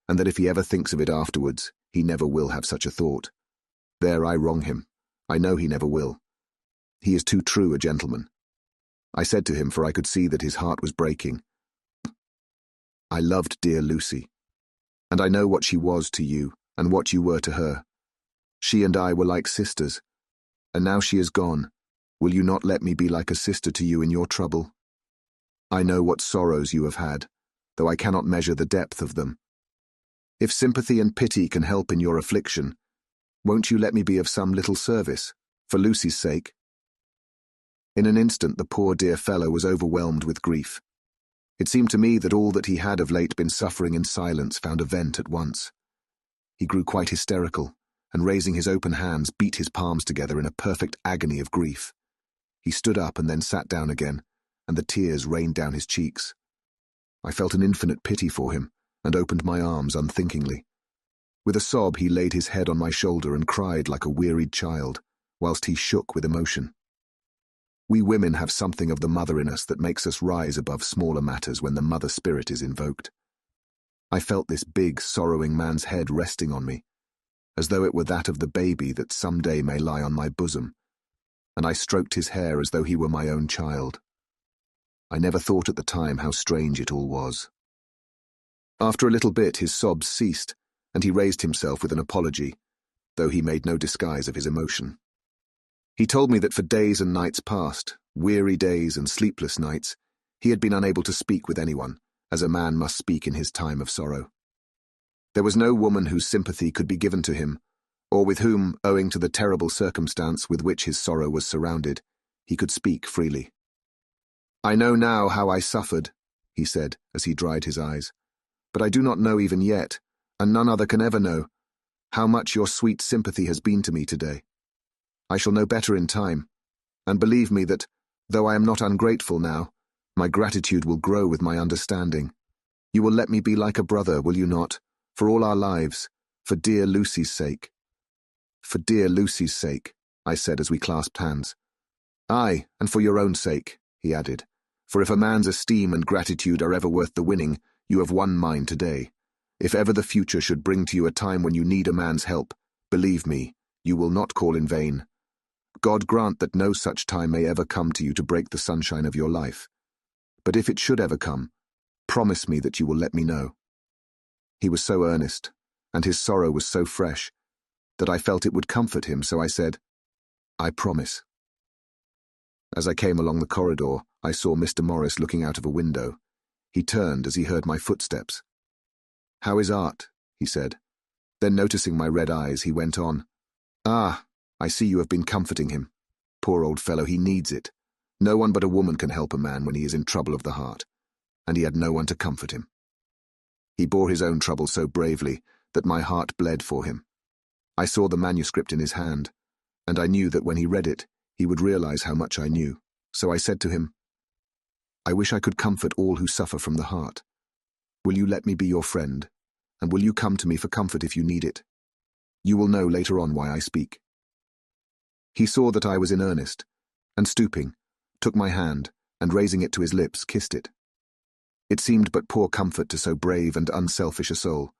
and that if he ever thinks of it afterwards, he never will have such a thought. There I wrong him. I know he never will. He is too true a gentleman. I said to him, for I could see that his heart was breaking, I loved dear Lucy, and I know what she was to you and what you were to her. She and I were like sisters, and now she is gone. Will you not let me be like a sister to you in your trouble? I know what sorrows you have had, though I cannot measure the depth of them. If sympathy and pity can help in your affliction, won't you let me be of some little service, for Lucy's sake? In an instant the poor dear fellow was overwhelmed with grief. It seemed to me that all that he had of late been suffering in silence found a vent at once. He grew quite hysterical, and raising his open hands, beat his palms together in a perfect agony of grief. He stood up and then sat down again, and the tears rained down his cheeks. I felt an infinite pity for him, and opened my arms unthinkingly. With a sob he laid his head on my shoulder and cried like a wearied child, whilst he shook with emotion. We women have something of the mother in us that makes us rise above smaller matters when the mother spirit is invoked. I felt this big, sorrowing man's head resting on me, as though it were that of the baby that some day may lie on my bosom, and I stroked his hair as though he were my own child. I never thought at the time how strange it all was. After a little bit his sobs ceased, and he raised himself with an apology, though he made no disguise of his emotion. He told me that for days and nights past, weary days and sleepless nights, he had been unable to speak with anyone, as a man must speak in his time of sorrow. There was no woman whose sympathy could be given to him, or with whom, owing to the terrible circumstance with which his sorrow was surrounded, he could speak freely. I know now how I suffered, he said, as he dried his eyes, but I do not know even yet, and none other can ever know, how much your sweet sympathy has been to me today. I shall know better in time, and believe me that, though I am not ungrateful now, my gratitude will grow with my understanding. You will let me be like a brother, will you not, for all our lives, for dear Lucy's sake? For dear Lucy's sake, I said as we clasped hands. Aye, and for your own sake, he added, for if a man's esteem and gratitude are ever worth the winning, you have won mine today. If ever the future should bring to you a time when you need a man's help, believe me, you will not call in vain. God grant that no such time may ever come to you to break the sunshine of your life. But if it should ever come, promise me that you will let me know. He was so earnest, and his sorrow was so fresh, that I felt it would comfort him, so I said, I promise. As I came along the corridor, I saw Mr. Morris looking out of a window. He turned as he heard my footsteps. How is Art? He said. Then noticing my red eyes, he went on. Ah, I see you have been comforting him. Poor old fellow, he needs it. No one but a woman can help a man when he is in trouble of the heart, and he had no one to comfort him. He bore his own trouble so bravely that my heart bled for him. I saw the manuscript in his hand, and I knew that when he read it, he would realize how much I knew. So I said to him, I wish I could comfort all who suffer from the heart. Will you let me be your friend, and will you come to me for comfort if you need it? You will know later on why I speak. He saw that I was in earnest, and stooping, took my hand, and raising it to his lips, kissed it. It seemed but poor comfort to so brave and unselfish a soul,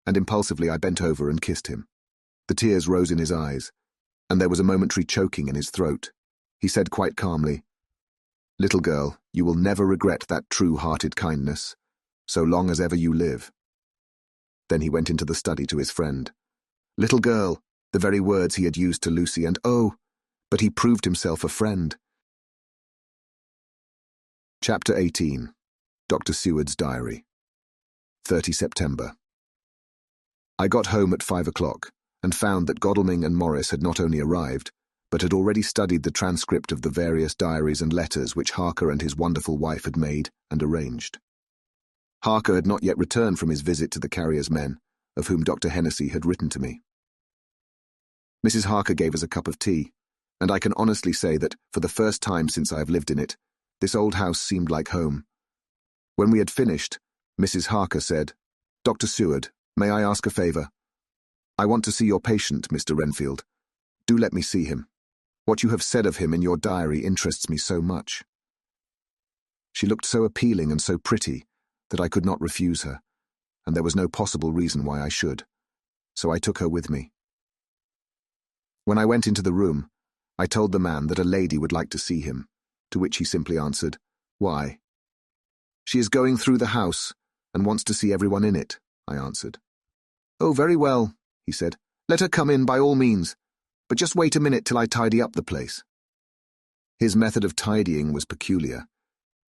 and impulsively I bent over and kissed him. The tears rose in his eyes, and there was a momentary choking in his throat. He said quite calmly, Little girl, you will never regret that true-hearted kindness, so long as ever you live. Then he went into the study to his friend. Little girl, the very words he had used to Lucy, and oh, but he proved himself a friend. Chapter 18. Dr. Seward's Diary. 30 September. I got home at 5 o'clock, and found that Godalming and Morris had not only arrived, but had already studied the transcript of the various diaries and letters which Harker and his wonderful wife had made and arranged. Harker had not yet returned from his visit to the carrier's men, of whom Dr. Hennessy had written to me. Mrs. Harker gave us a cup of tea, and I can honestly say that, for the first time since I have lived in it, this old house seemed like home. When we had finished, Mrs. Harker said, "Dr. Seward, may I ask a favour? I want to see your patient, Mr. Renfield. Do let me see him. What you have said of him in your diary interests me so much." She looked so appealing and so pretty that I could not refuse her, and there was no possible reason why I should, so I took her with me. When I went into the room, I told the man that a lady would like to see him, to which he simply answered, "Why?" "She is going through the house and wants to see everyone in it," I answered. "Oh, very well," he said. "Let her come in by all means, but just wait a minute till I tidy up the place." His method of tidying was peculiar.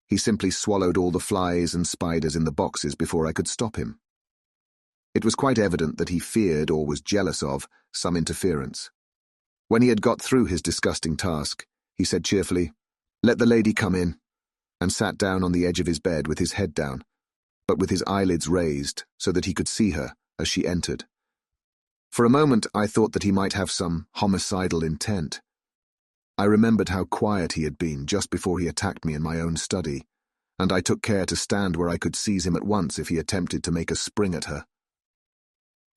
He simply swallowed all the flies and spiders in the boxes before I could stop him. It was quite evident that he feared or was jealous of some interference. When he had got through his disgusting task, he said cheerfully, "Let the lady come in," and sat down on the edge of his bed with his head down, but with his eyelids raised so that he could see her as she entered. For a moment I thought that he might have some homicidal intent. I remembered how quiet he had been just before he attacked me in my own study, and I took care to stand where I could seize him at once if he attempted to make a spring at her.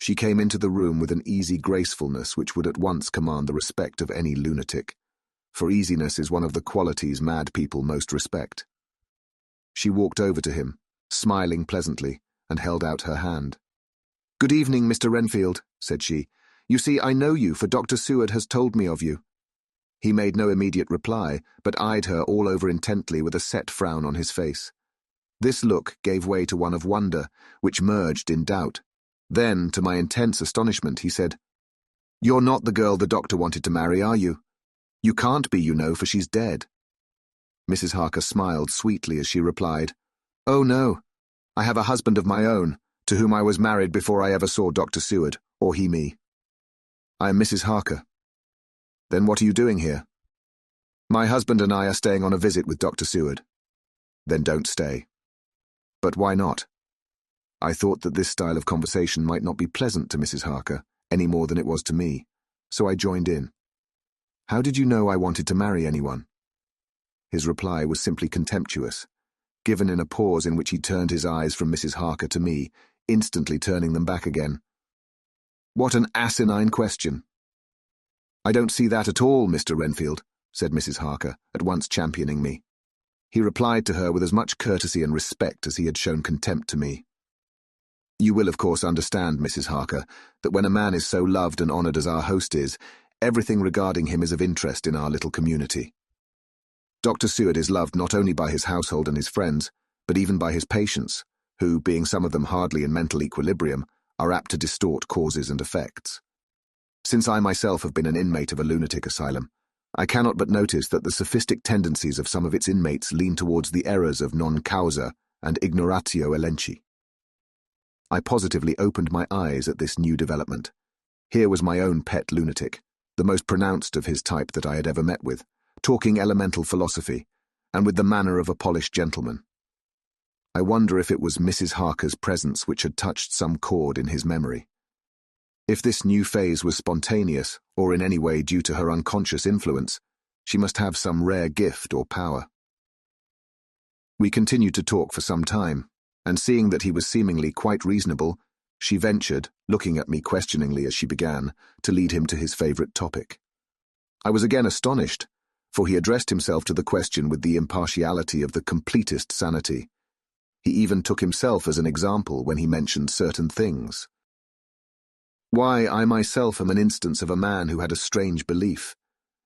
She came into the room with an easy gracefulness which would at once command the respect of any lunatic, for easiness is one of the qualities mad people most respect. She walked over to him, smiling pleasantly, and held out her hand. "Good evening, Mr. Renfield," said she. "You see, I know you, for Dr. Seward has told me of you." He made no immediate reply, but eyed her all over intently with a set frown on his face. This look gave way to one of wonder, which merged in doubt. Then, to my intense astonishment, he said, "You're not the girl the doctor wanted to marry, are you? You can't be, you know, for she's dead." Mrs. Harker smiled sweetly as she replied, "Oh, no. I have a husband of my own, to whom I was married before I ever saw Dr. Seward, or he me. I am Mrs. Harker." "Then what are you doing here?" "My husband and I are staying on a visit with Dr. Seward." "Then don't stay." "But why not?" I thought that this style of conversation might not be pleasant to Mrs. Harker, any more than it was to me, so I joined in. "How did you know I wanted to marry anyone?" His reply was simply contemptuous, given in a pause in which he turned his eyes from Mrs. Harker to me, instantly turning them back again. "What an asinine question!" "I don't see that at all, Mr. Renfield," said Mrs. Harker, at once championing me. He replied to her with as much courtesy and respect as he had shown contempt to me. "You will, of course, understand, Mrs. Harker, that when a man is so loved and honoured as our host is, everything regarding him is of interest in our little community. Dr. Seward is loved not only by his household and his friends, but even by his patients, who, being some of them hardly in mental equilibrium, are apt to distort causes and effects. Since I myself have been an inmate of a lunatic asylum, I cannot but notice that the sophistic tendencies of some of its inmates lean towards the errors of non causa and ignoratio elenchi. I positively opened my eyes at this new development. Here was my own pet lunatic, the most pronounced of his type that I had ever met with, talking elemental philosophy, and with the manner of a polished gentleman. I wonder if it was Mrs. Harker's presence which had touched some chord in his memory. If this new phase was spontaneous, or in any way due to her unconscious influence, she must have some rare gift or power. We continued to talk for some time, and seeing that he was seemingly quite reasonable, she ventured, looking at me questioningly as she began, to lead him to his favourite topic. I was again astonished, for he addressed himself to the question with the impartiality of the completest sanity. He even took himself as an example when he mentioned certain things. Why, I myself am an instance of a man who had a strange belief.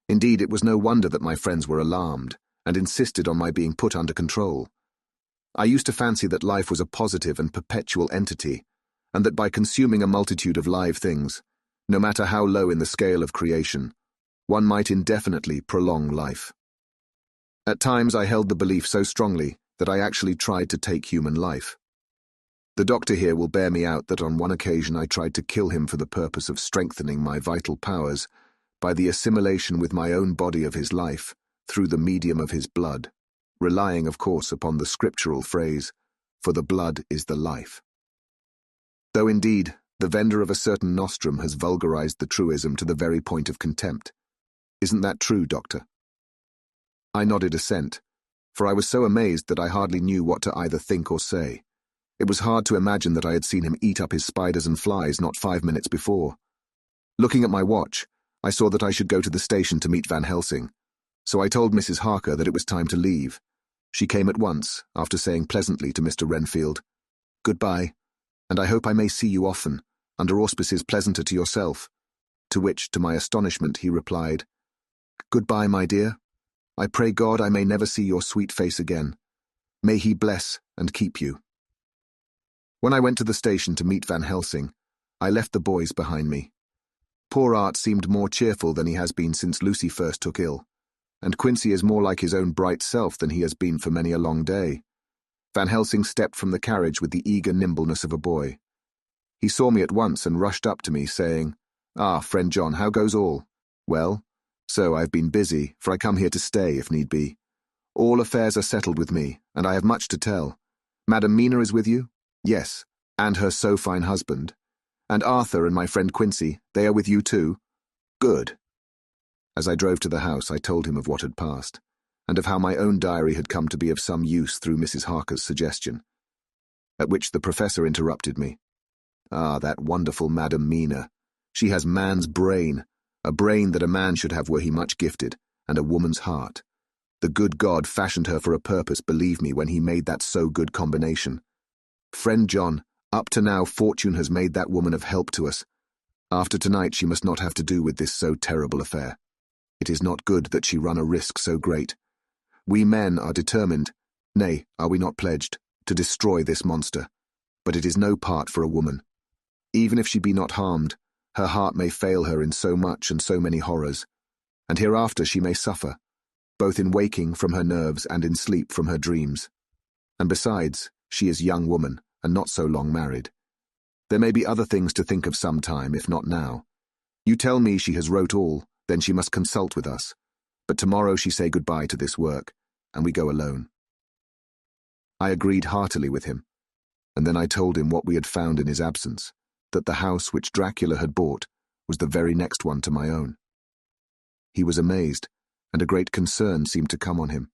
Indeed, it was no wonder that my friends were alarmed, and insisted on my being put under control. I used to fancy that life was a positive and perpetual entity, and that by consuming a multitude of live things, no matter how low in the scale of creation, one might indefinitely prolong life. At times I held the belief so strongly that I actually tried to take human life. The doctor here will bear me out that on one occasion I tried to kill him for the purpose of strengthening my vital powers by the assimilation with my own body of his life through the medium of his blood, relying, of course, upon the scriptural phrase, "For the blood is the life." Though indeed, the vendor of a certain nostrum has vulgarized the truism to the very point of contempt. Isn't that true, Doctor? I nodded assent, for I was so amazed that I hardly knew what to either think or say. It was hard to imagine that I had seen him eat up his spiders and flies not 5 minutes before. Looking at my watch, I saw that I should go to the station to meet Van Helsing, so I told Mrs. Harker that it was time to leave. She came at once, after saying pleasantly to Mr. Renfield, "Goodbye, and I hope I may see you often, under auspices pleasanter to yourself," to which, to my astonishment, he replied, "Goodbye, my dear. I pray God I may never see your sweet face again. May he bless and keep you." When I went to the station to meet Van Helsing, I left the boys behind me. Poor Art seemed more cheerful than he has been since Lucy first took ill, and Quincey is more like his own bright self than he has been for many a long day. Van Helsing stepped from the carriage with the eager nimbleness of a boy. He saw me at once and rushed up to me, saying, "Ah, friend John, how goes all?" "Well, so I've been busy, for I come here to stay, if need be. All affairs are settled with me, and I have much to tell. Madam Mina is with you?" "Yes, and her so fine husband. And Arthur and my friend Quincey, they are with you too?" "Good." As I drove to the house, I told him of what had passed, and of how my own diary had come to be of some use through Mrs. Harker's suggestion. At which the professor interrupted me. "Ah, that wonderful Madam Mina. She has man's brain, a brain that a man should have were he much gifted, and a woman's heart. The good God fashioned her for a purpose, believe me, when he made that so good combination. Friend John, up to now fortune has made that woman of help to us. After tonight she must not have to do with this so terrible affair. It is not good that she run a risk so great. We men are determined, nay, are we not pledged, to destroy this monster, but it is no part for a woman. Even if she be not harmed, her heart may fail her in so much and so many horrors, and hereafter she may suffer, both in waking from her nerves and in sleep from her dreams. And besides, she is young woman, and not so long married. There may be other things to think of some time, if not now. You tell me she has wrote all, then she must consult with us. But tomorrow she say goodbye to this work, and we go alone." I agreed heartily with him, and then I told him what we had found in his absence, that the house which Dracula had bought was the very next one to my own. He was amazed, and a great concern seemed to come on him.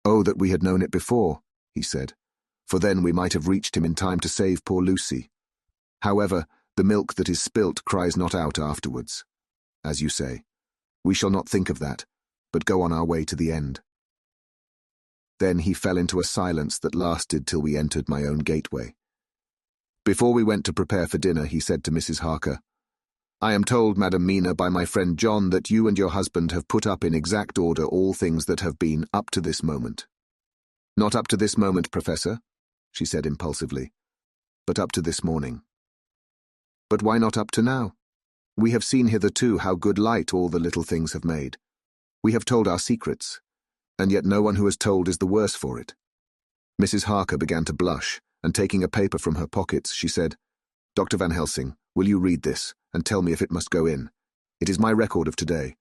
"Oh, that we had known it before," he said, "for then we might have reached him in time to save poor Lucy. However, the milk that is spilt cries not out afterwards. As you say, we shall not think of that, but go on our way to the end." Then he fell into a silence that lasted till we entered my own gateway. Before we went to prepare for dinner, he said to Mrs. Harker, "I am told, Madam Mina, by my friend John, that you and your husband have put up in exact order all things that have been up to this moment." "Not up to this moment, Professor," she said impulsively, "but up to this morning." "But why not up to now? We have seen hitherto how good light all the little things have made. We have told our secrets, and yet no one who has told is the worse for it." Mrs. Harker began to blush, and taking a paper from her pockets, she said, "Dr. Van Helsing, will you read this, and tell me if it must go in? It is my record of today.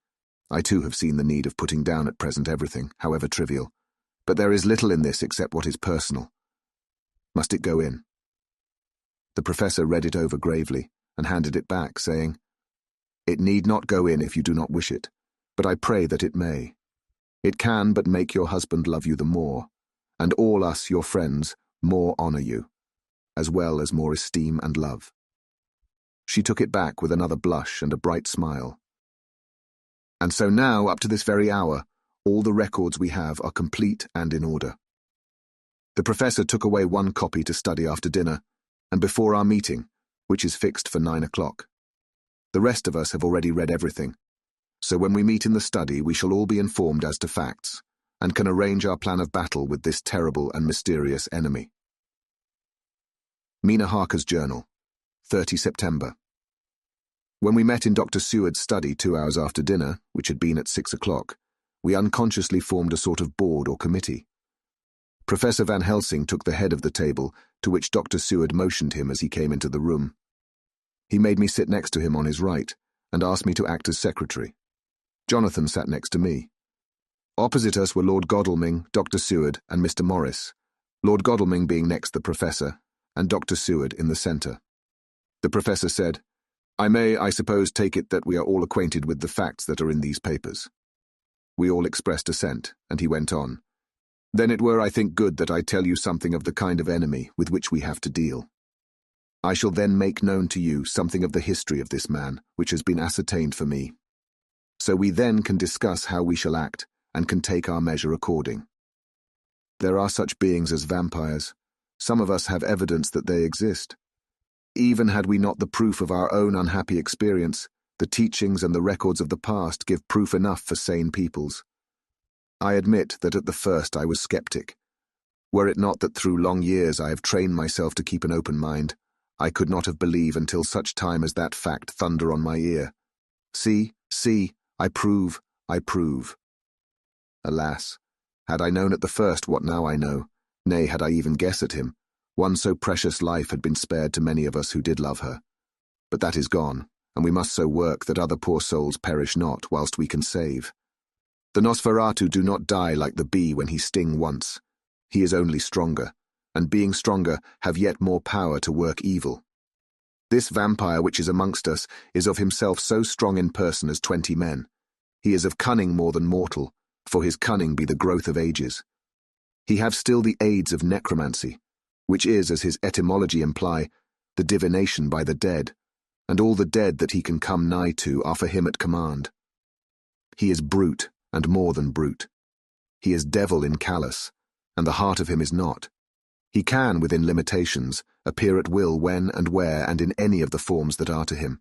I too have seen the need of putting down at present everything, however trivial, but there is little in this except what is personal. Must it go in?" The professor read it over gravely, and handed it back, saying, "It need not go in if you do not wish it, but I pray that it may. It can but make your husband love you the more, and all us, your friends, more honour you, as well as more esteem and love." She took it back with another blush and a bright smile. "And so now, up to this very hour, all the records we have are complete and in order. The professor took away one copy to study after dinner, and before our meeting, which is fixed for 9 o'clock. The rest of us have already read everything, so when we meet in the study we shall all be informed as to facts, and can arrange our plan of battle with this terrible and mysterious enemy." Mina Harker's Journal, 30 September. When we met in Dr. Seward's study 2 hours after dinner, which had been at 6 o'clock, we unconsciously formed a sort of board or committee. Professor Van Helsing took the head of the table, to which Dr. Seward motioned him as he came into the room. He made me sit next to him on his right, and asked me to act as secretary. Jonathan sat next to me. Opposite us were Lord Godalming, Dr. Seward, and Mr. Morris, Lord Godalming being next the professor, and Dr. Seward in the centre. The professor said, "I may, I suppose, take it that we are all acquainted with the facts that are in these papers." We all expressed assent, and he went on. Then it were, I think, good that I tell you something of the kind of enemy with which we have to deal. I shall then make known to you something of the history of this man, which has been ascertained for me. So we then can discuss how we shall act, and can take our measure according. There are such beings as vampires. Some of us have evidence that they exist. Even had we not the proof of our own unhappy experience, the teachings and the records of the past give proof enough for sane peoples. I admit that at the first I was skeptic. Were it not that through long years I have trained myself to keep an open mind, I could not have believed until such time as that fact thunder on my ear. See, I prove. Alas, had I known at the first what now I know, nay, had I even guessed at him, one so precious life had been spared to many of us who did love her. But that is gone, and we must so work that other poor souls perish not whilst we can save. The Nosferatu do not die like the bee when he sting once. He is only stronger, and being stronger have yet more power to work evil. This vampire which is amongst us is of himself so strong in person as 20 men. He is of cunning more than mortal, for his cunning be the growth of ages. He have still the aids of necromancy, which is, as his etymology imply, the divination by the dead, and all the dead that he can come nigh to are for him at command. He is brute, and more than brute. He is devil in callous, and the heart of him is not. He can, within limitations, appear at will when and where and in any of the forms that are to him.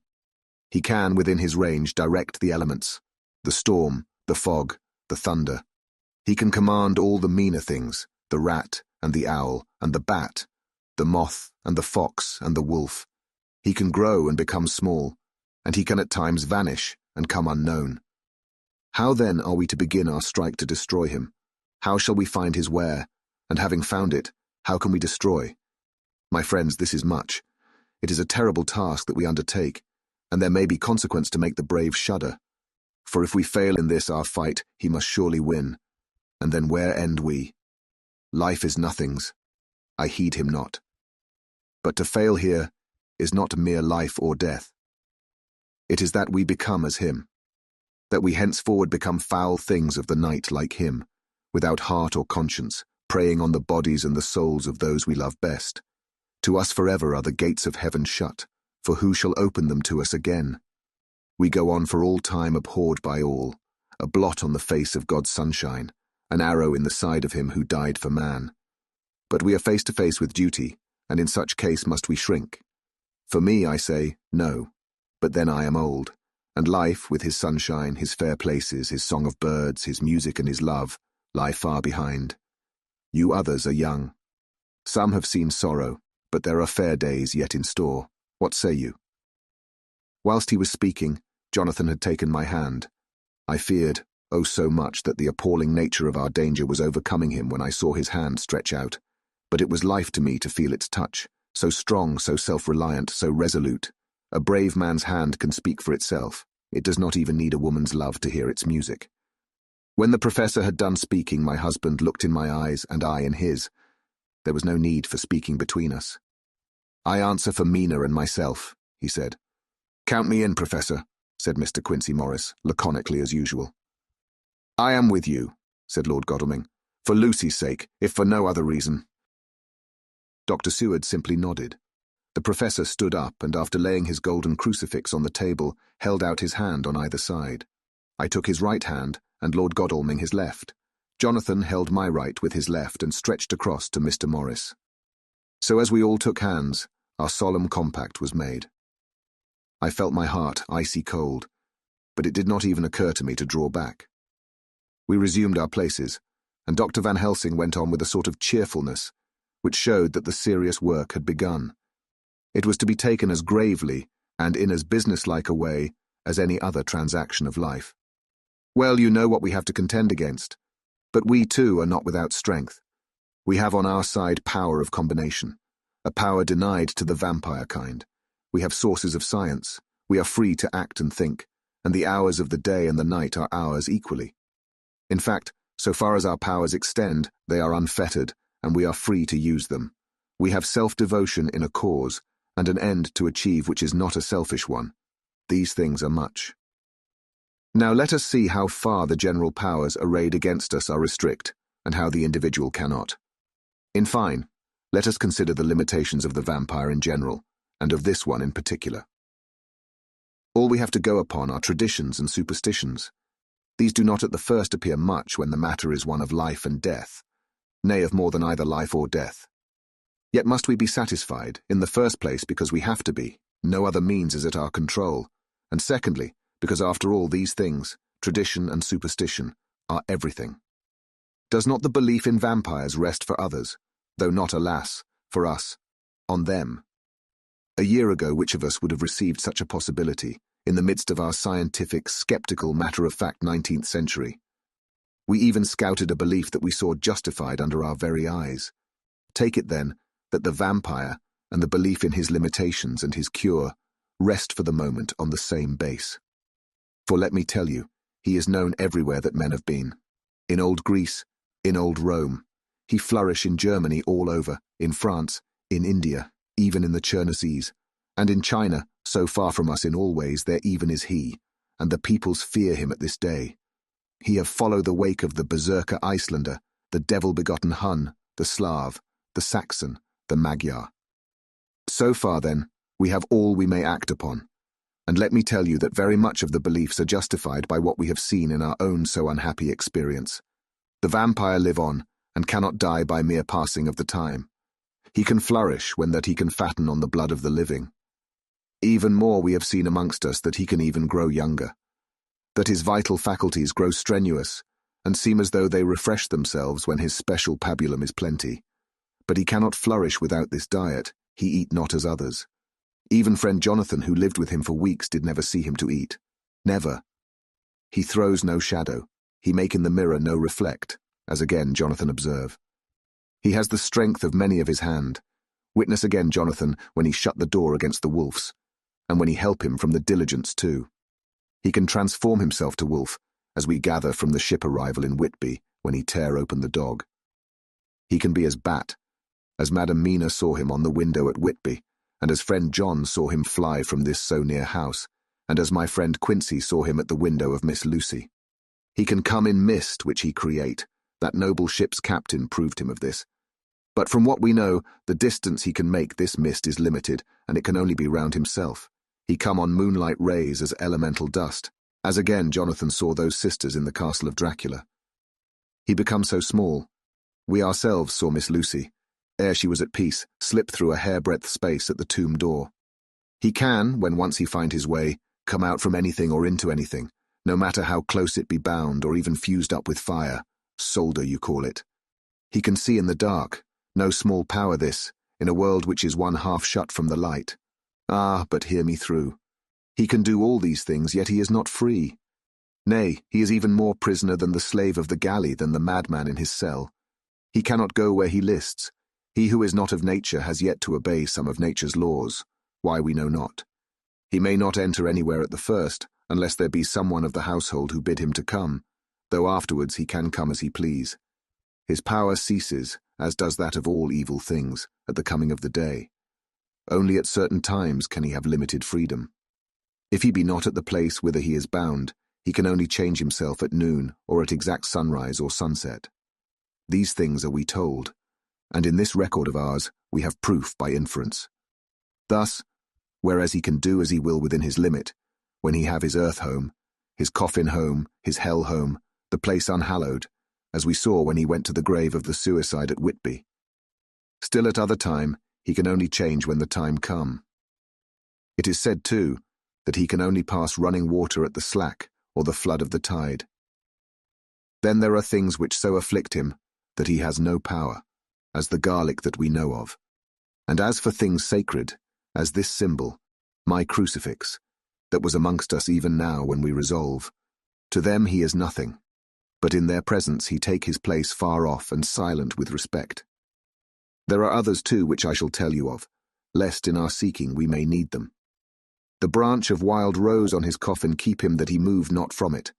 He can, within his range, direct the elements, the storm, the fog, the thunder. He can command all the meaner things, the rat and the owl and the bat, the moth and the fox and the wolf. He can grow and become small, and he can at times vanish and come unknown. How then are we to begin our strike to destroy him? How shall we find his where? And having found it, how can we destroy? My friends, this is much. It is a terrible task that we undertake, and there may be consequence to make the brave shudder. For if we fail in this our fight, he must surely win. And then where end we? Life is nothing's. I heed him not. But to fail here is not mere life or death. It is that we become as him, that we henceforward become foul things of the night like him, without heart or conscience, preying on the bodies and the souls of those we love best. To us forever are the gates of heaven shut, for who shall open them to us again? We go on for all time abhorred by all, a blot on the face of God's sunshine, an arrow in the side of him who died for man. But we are face to face with duty, and in such case must we shrink. For me, I say, no, but then I am old, and life, with his sunshine, his fair places, his song of birds, his music and his love, lie far behind. You others are young. Some have seen sorrow, but there are fair days yet in store. What say you? Whilst he was speaking, Jonathan had taken my hand. I feared, oh so much, that the appalling nature of our danger was overcoming him when I saw his hand stretch out. But it was life to me to feel its touch, so strong, so self-reliant, so resolute. A brave man's hand can speak for itself. It does not even need a woman's love to hear its music. When the professor had done speaking, my husband looked in my eyes and I in his. There was no need for speaking between us. I answer for Mina and myself, he said. Count me in, Professor, said Mr. Quincey Morris, laconically as usual. I am with you, said Lord Godalming, for Lucy's sake, if for no other reason. Dr. Seward simply nodded. The professor stood up and, after laying his golden crucifix on the table, held out his hand on either side. I took his right hand, and Lord Godalming his left. Jonathan held my right with his left and stretched across to Mr. Morris. So as we all took hands, our solemn compact was made. I felt my heart icy cold, but it did not even occur to me to draw back. We resumed our places, and Dr. Van Helsing went on with a sort of cheerfulness, which showed that the serious work had begun. It was to be taken as gravely and in as businesslike a way as any other transaction of life. Well, you know what we have to contend against, but we too are not without strength. We have on our side power of combination, a power denied to the vampire kind. We have sources of science, we are free to act and think, and the hours of the day and the night are ours equally. In fact, so far as our powers extend, they are unfettered, and we are free to use them. We have self-devotion in a cause, and an end to achieve which is not a selfish one. These things are much. Now let us see how far the general powers arrayed against us are restrict, and how the individual cannot. In fine, let us consider the limitations of the vampire in general, and of this one in particular. All we have to go upon are traditions and superstitions. These do not at the first appear much when the matter is one of life and death, nay, of more than either life or death. Yet must we be satisfied, in the first place because we have to be, no other means is at our control, and secondly, because after all these things, tradition and superstition, are everything. Does not the belief in vampires rest for others, though not, alas, for us, on them? A year ago, which of us would have received such a possibility, in the midst of our scientific, skeptical, matter-of-fact 19th century? We even scouted a belief that we saw justified under our very eyes. Take it, then, that the vampire, and the belief in his limitations and his cure, rest for the moment on the same base. For let me tell you, he is known everywhere that men have been. In old Greece, in old Rome. He flourished in Germany all over, in France, in India, even in the Cherna seas, and in China, so far from us in all ways, there even is he, and the peoples fear him at this day. He have followed the wake of the berserker Icelander, the devil-begotten Hun, the Slav, the Saxon, the Magyar. So far, then, we have all we may act upon, and let me tell you that very much of the beliefs are justified by what we have seen in our own so unhappy experience. The vampire live on, and cannot die by mere passing of the time. He can flourish when that he can fatten on the blood of the living. Even more we have seen amongst us that he can even grow younger, that his vital faculties grow strenuous, and seem as though they refresh themselves when his special pabulum is plenty. But he cannot flourish without this diet, he eat not as others. Even friend Jonathan, who lived with him for weeks, did never see him to eat. Never. He throws no shadow, he make in the mirror no reflect, as again Jonathan observe. He has the strength of many of his hand. Witness again Jonathan when he shut the door against the wolves, and when he help him from the diligence too. He can transform himself to wolf, as we gather from the ship arrival in Whitby when he tear open the dog. He can be as bat, as Madam Mina saw him on the window at Whitby, and as friend John saw him fly from this so near house, and as my friend Quincey saw him at the window of Miss Lucy. He can come in mist which he create, that noble ship's captain proved him of this. But from what we know, the distance he can make this mist is limited, and it can only be round himself. He come on moonlight rays as elemental dust, as again Jonathan saw those sisters in the castle of Dracula. He becomes so small. We ourselves saw Miss Lucy, ere she was at peace, slip through a hairbreadth space at the tomb door. He can, when once he find his way, come out from anything or into anything, no matter how close it be bound or even fused up with fire, solder you call it. He can see in the dark, no small power this, in a world which is one half shut from the light. Ah, but hear me through. He can do all these things, yet he is not free. Nay, he is even more prisoner than the slave of the galley, than the madman in his cell. He cannot go where he lists. He who is not of nature has yet to obey some of nature's laws, why we know not. He may not enter anywhere at the first, unless there be someone of the household who bid him to come, though afterwards he can come as he please. His power ceases, as does that of all evil things, at the coming of the day. Only at certain times can he have limited freedom. If he be not at the place whither he is bound, he can only change himself at noon or at exact sunrise or sunset. These things are we told, and in this record of ours we have proof by inference. Thus, whereas he can do as he will within his limit, when he have his earth home, his coffin home, his hell home, the place unhallowed, as we saw when he went to the grave of the suicide at Whitby. Still at other time, he can only change when the time come. It is said, too, that he can only pass running water at the slack or the flood of the tide. Then there are things which so afflict him that he has no power, as the garlic that we know of. And as for things sacred, as this symbol, my crucifix, that was amongst us even now when we resolve, to them he is nothing, but in their presence he take his place far off and silent with respect. There are others too which I shall tell you of, lest in our seeking we may need them. The branch of wild rose on his coffin keep him that he move not from it.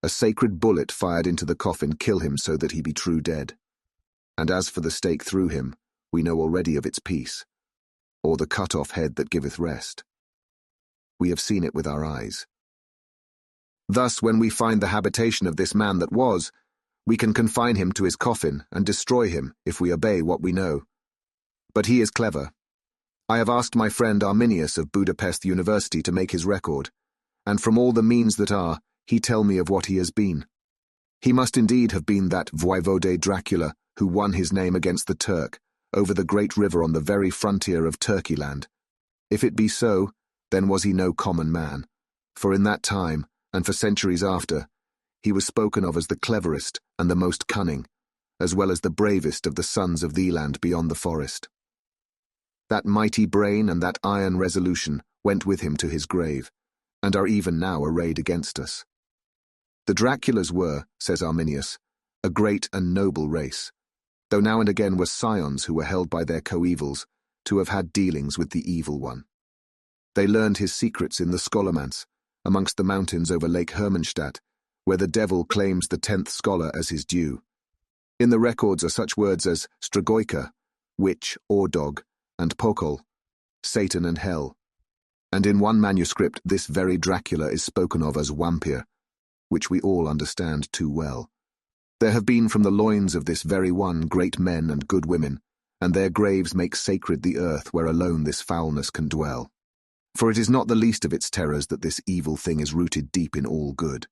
A sacred bullet fired into the coffin kill him so that he be true dead. And as for the stake through him, we know already of its peace, or the cut-off head that giveth rest. We have seen it with our eyes. Thus, when we find the habitation of this man that was, We can confine him to his coffin and destroy him if we obey what we know. But he is clever. I have asked my friend Arminius of Budapest University to make his record, and from all the means that are, he tell me of what he has been. He must indeed have been that voivode Dracula who won his name against the Turk, over the great river on the very frontier of Turkeyland. If it be so, then was he no common man, for in that time, and for centuries after, he was spoken of as the cleverest and the most cunning, as well as the bravest of the sons of the land beyond the forest. That mighty brain and that iron resolution went with him to his grave, and are even now arrayed against us. The Draculas were, says Arminius, a great and noble race, though now and again were scions who were held by their coevals to have had dealings with the evil one. They learned his secrets in the Scholomance, amongst the mountains over Lake Hermannstadt, where the devil claims the 10th scholar as his due. In the records are such words as Stragoika, witch or dog, and Pokol, Satan and hell. And in one manuscript this very Dracula is spoken of as Wampir, which we all understand too well. There have been from the loins of this very one great men and good women, and their graves make sacred the earth where alone this foulness can dwell. For it is not the least of its terrors that this evil thing is rooted deep in all good.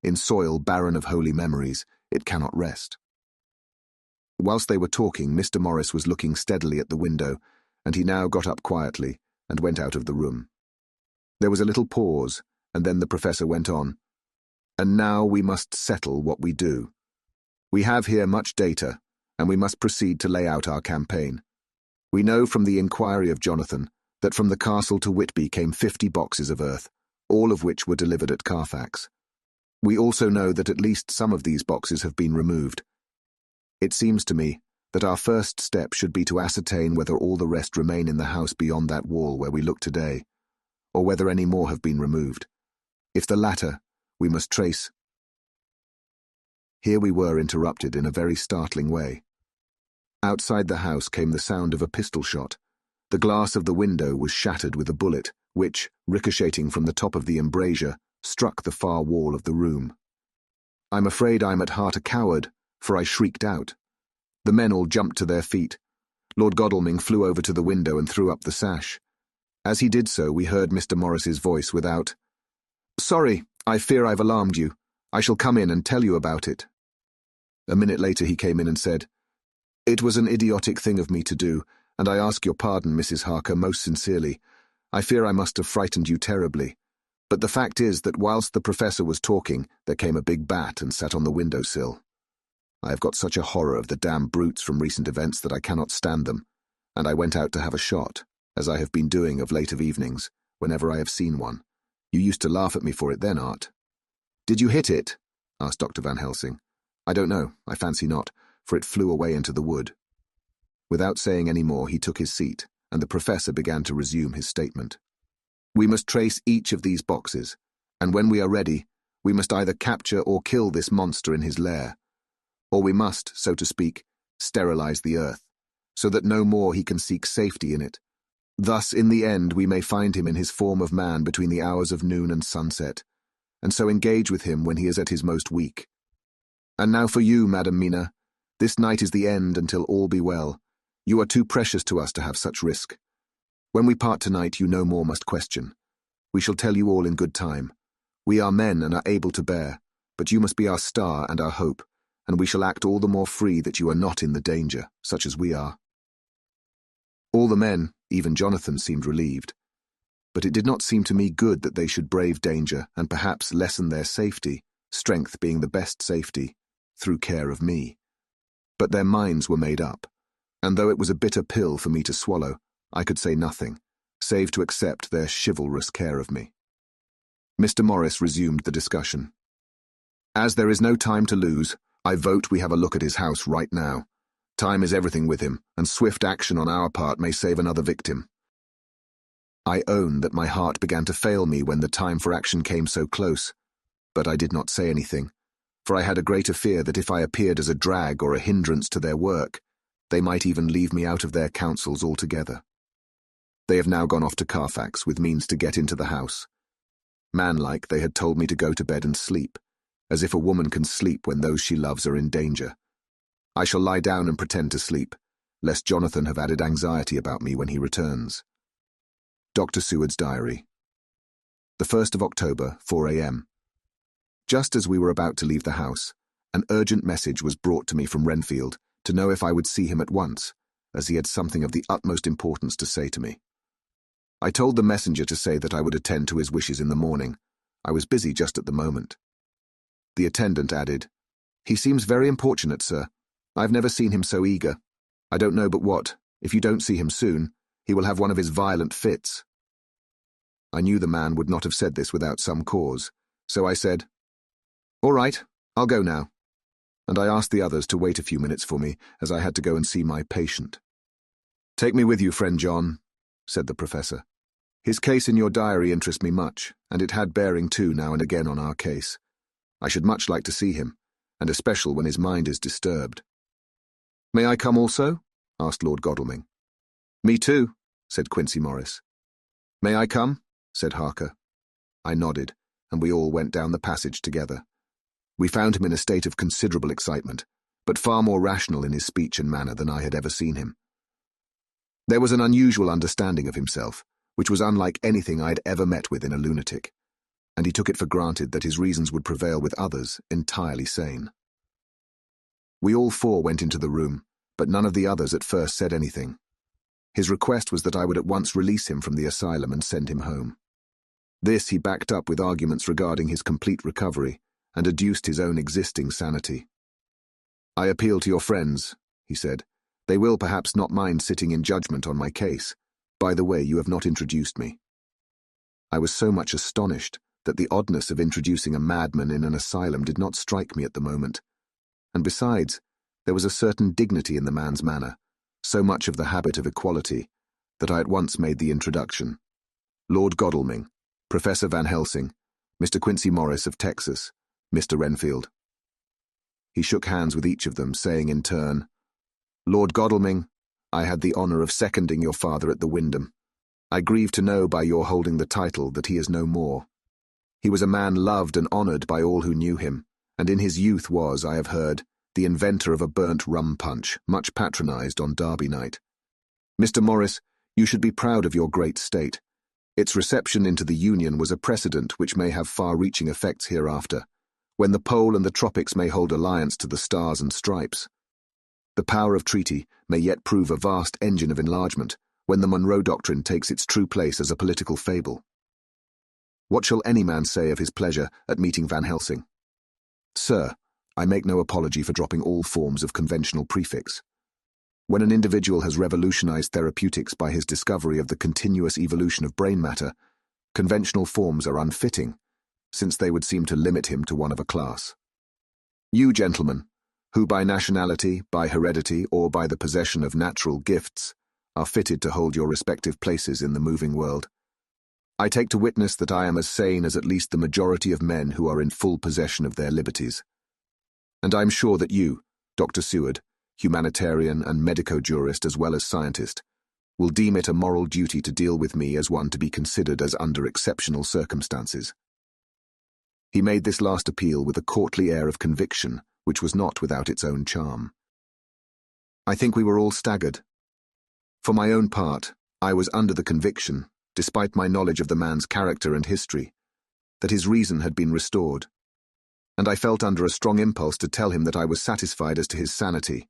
In soil barren of holy memories, it cannot rest. Whilst they were talking, Mr. Morris was looking steadily at the window, and he now got up quietly and went out of the room. There was a little pause, and then the professor went on. And now we must settle what we do. We have here much data, and we must proceed to lay out our campaign. We know from the inquiry of Jonathan that from the castle to Whitby came 50 boxes of earth, all of which were delivered at Carfax. We also know that at least some of these boxes have been removed. It seems to me that our first step should be to ascertain whether all the rest remain in the house beyond that wall where we look today, or whether any more have been removed. If the latter, we must trace. Here we were interrupted in a very startling way. Outside the house came the sound of a pistol shot. The glass of the window was shattered with a bullet, which, ricocheting from the top of the embrasure, struck the far wall of the room. I'm afraid I'm at heart a coward, for I shrieked out. The men all jumped to their feet. Lord Godalming flew over to the window and threw up the sash. As he did so, we heard Mr. Morris's voice without. "Sorry, I fear I've alarmed you. I shall come in and tell you about it." A minute later he came in and said, "It was an idiotic thing of me to do, and I ask your pardon, Mrs. Harker, most sincerely. I fear I must have frightened you terribly. But the fact is that whilst the professor was talking, there came a big bat and sat on the window-sill. I have got such a horror of the damned brutes from recent events that I cannot stand them, and I went out to have a shot, as I have been doing of late of evenings, whenever I have seen one. You used to laugh at me for it then, Art." "Did you hit it?" asked Dr. Van Helsing. "I don't know, I fancy not, for it flew away into the wood." Without saying any more, he took his seat, and the professor began to resume his statement. "We must trace each of these boxes, and when we are ready, we must either capture or kill this monster in his lair. Or we must, so to speak, sterilize the earth, so that no more he can seek safety in it. Thus, in the end, we may find him in his form of man between the hours of noon and sunset, and so engage with him when he is at his most weak. And now for you, Madam Mina. This night is the end until all be well. You are too precious to us to have such risk. When we part tonight, you no more must question. We shall tell you all in good time. We are men and are able to bear, but you must be our star and our hope, and we shall act all the more free that you are not in the danger, such as we are." All the men, even Jonathan, seemed relieved. But it did not seem to me good that they should brave danger and perhaps lessen their safety, strength being the best safety, through care of me. But their minds were made up, and though it was a bitter pill for me to swallow, I could say nothing, save to accept their chivalrous care of me. Mr. Morris resumed the discussion. "As there is no time to lose, I vote we have a look at his house right now. Time is everything with him, and swift action on our part may save another victim." I own that my heart began to fail me when the time for action came so close, but I did not say anything, for I had a greater fear that if I appeared as a drag or a hindrance to their work, they might even leave me out of their counsels altogether. They have now gone off to Carfax with means to get into the house. Manlike, they had told me to go to bed and sleep, as if a woman can sleep when those she loves are in danger. I shall lie down and pretend to sleep, lest Jonathan have added anxiety about me when he returns. Dr. Seward's diary. The 1st of October, 4 a.m. Just as we were about to leave the house, an urgent message was brought to me from Renfield to know if I would see him at once, as he had something of the utmost importance to say to me. I told the messenger to say that I would attend to his wishes in the morning. I was busy just at the moment. The attendant added, "He seems very importunate, sir. I've never seen him so eager. I don't know but what, if you don't see him soon, he will have one of his violent fits." I knew the man would not have said this without some cause, so I said, "All right, I'll go now," and I asked the others to wait a few minutes for me, as I had to go and see my patient. "Take me with you, friend John," said the professor. "His case in your diary interests me much, and it had bearing too now and again on our case. I should much like to see him, and especially when his mind is disturbed." "May I come also?" asked Lord Godalming. "Me too," said Quincey Morris. "May I come?" said Harker. I nodded, and we all went down the passage together. We found him in a state of considerable excitement, but far more rational in his speech and manner than I had ever seen him. There was an unusual understanding of himself, which was unlike anything I had ever met with in a lunatic, and he took it for granted that his reasons would prevail with others entirely sane. We all four went into the room, but none of the others at first said anything. His request was that I would at once release him from the asylum and send him home. This he backed up with arguments regarding his complete recovery and adduced his own existing sanity. "I appeal to your friends," he said. "They will perhaps not mind sitting in judgment on my case. By the way, you have not introduced me." I was so much astonished that the oddness of introducing a madman in an asylum did not strike me at the moment. And besides, there was a certain dignity in the man's manner, so much of the habit of equality, that I at once made the introduction. Lord Godalming, Professor Van Helsing, Mr. Quincey Morris of Texas, Mr. Renfield. He shook hands with each of them, saying in turn, "Lord Godalming, I had the honour of seconding your father at the Wyndham. I grieve to know by your holding the title that he is no more. He was a man loved and honoured by all who knew him, and in his youth was, I have heard, the inventor of a burnt rum punch, much patronised on Derby night. Mr. Morris, you should be proud of your great state. Its reception into the Union was a precedent which may have far-reaching effects hereafter, when the Pole and the Tropics may hold alliance to the Stars and Stripes. The power of treaty may yet prove a vast engine of enlargement, when the Monroe Doctrine takes its true place as a political fable. What shall any man say of his pleasure at meeting Van Helsing? Sir, I make no apology for dropping all forms of conventional prefix. When an individual has revolutionized therapeutics by his discovery of the continuous evolution of brain matter, conventional forms are unfitting, since they would seem to limit him to one of a class. You, gentlemen, who by nationality, by heredity, or by the possession of natural gifts, are fitted to hold your respective places in the moving world, I take to witness that I am as sane as at least the majority of men who are in full possession of their liberties. And I am sure that you, Dr. Seward, humanitarian and medico-jurist as well as scientist, will deem it a moral duty to deal with me as one to be considered as under exceptional circumstances. He made this last appeal with a courtly air of conviction, which was not without its own charm. I think we were all staggered. For my own part, I was under the conviction, despite my knowledge of the man's character and history, that his reason had been restored, and I felt under a strong impulse to tell him that I was satisfied as to his sanity,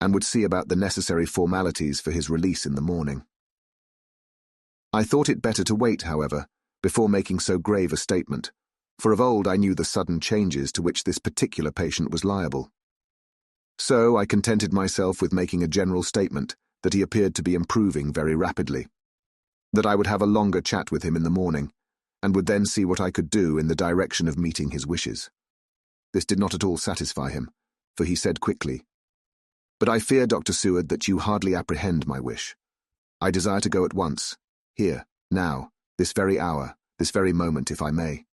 and would see about the necessary formalities for his release in the morning. I thought it better to wait, however, before making so grave a statement, for of old I knew the sudden changes to which this particular patient was liable. So I contented myself with making a general statement that he appeared to be improving very rapidly, that I would have a longer chat with him in the morning, and would then see what I could do in the direction of meeting his wishes. This did not at all satisfy him, for he said quickly, "But I fear, Dr. Seward, that you hardly apprehend my wish. I desire to go at once, here, now, this very hour, this very moment, if I may.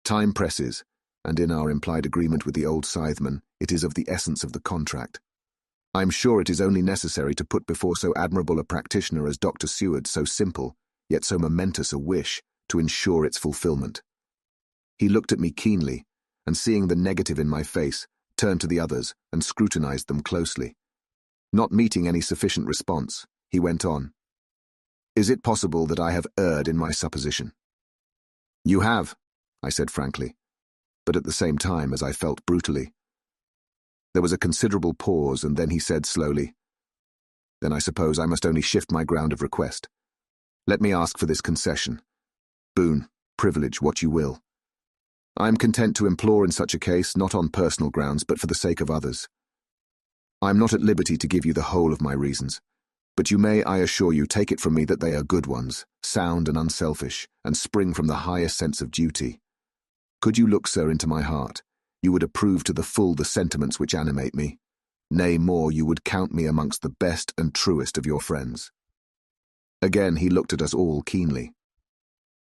Time presses, and in our implied agreement with the old scytheman, it is of the essence of the contract. I am sure it is only necessary to put before so admirable a practitioner as Dr. Seward so simple, yet so momentous a wish, to ensure its fulfilment." He looked at me keenly, and seeing the negative in my face, turned to the others and scrutinized them closely. Not meeting any sufficient response, he went on. Is it possible that I have erred in my supposition? You have, I said frankly, but at the same time as I felt brutally. There was a considerable pause, and then he said slowly, Then I suppose I must only shift my ground of request. Let me ask for this concession. Boon, privilege, what you will. I am content to implore in such a case, not on personal grounds, but for the sake of others. I am not at liberty to give you the whole of my reasons, but you may, I assure you, take it from me that they are good ones, sound and unselfish, and spring from the highest sense of duty. Could you look, sir, into my heart, you would approve to the full the sentiments which animate me. Nay, more, you would count me amongst the best and truest of your friends. Again he looked at us all keenly.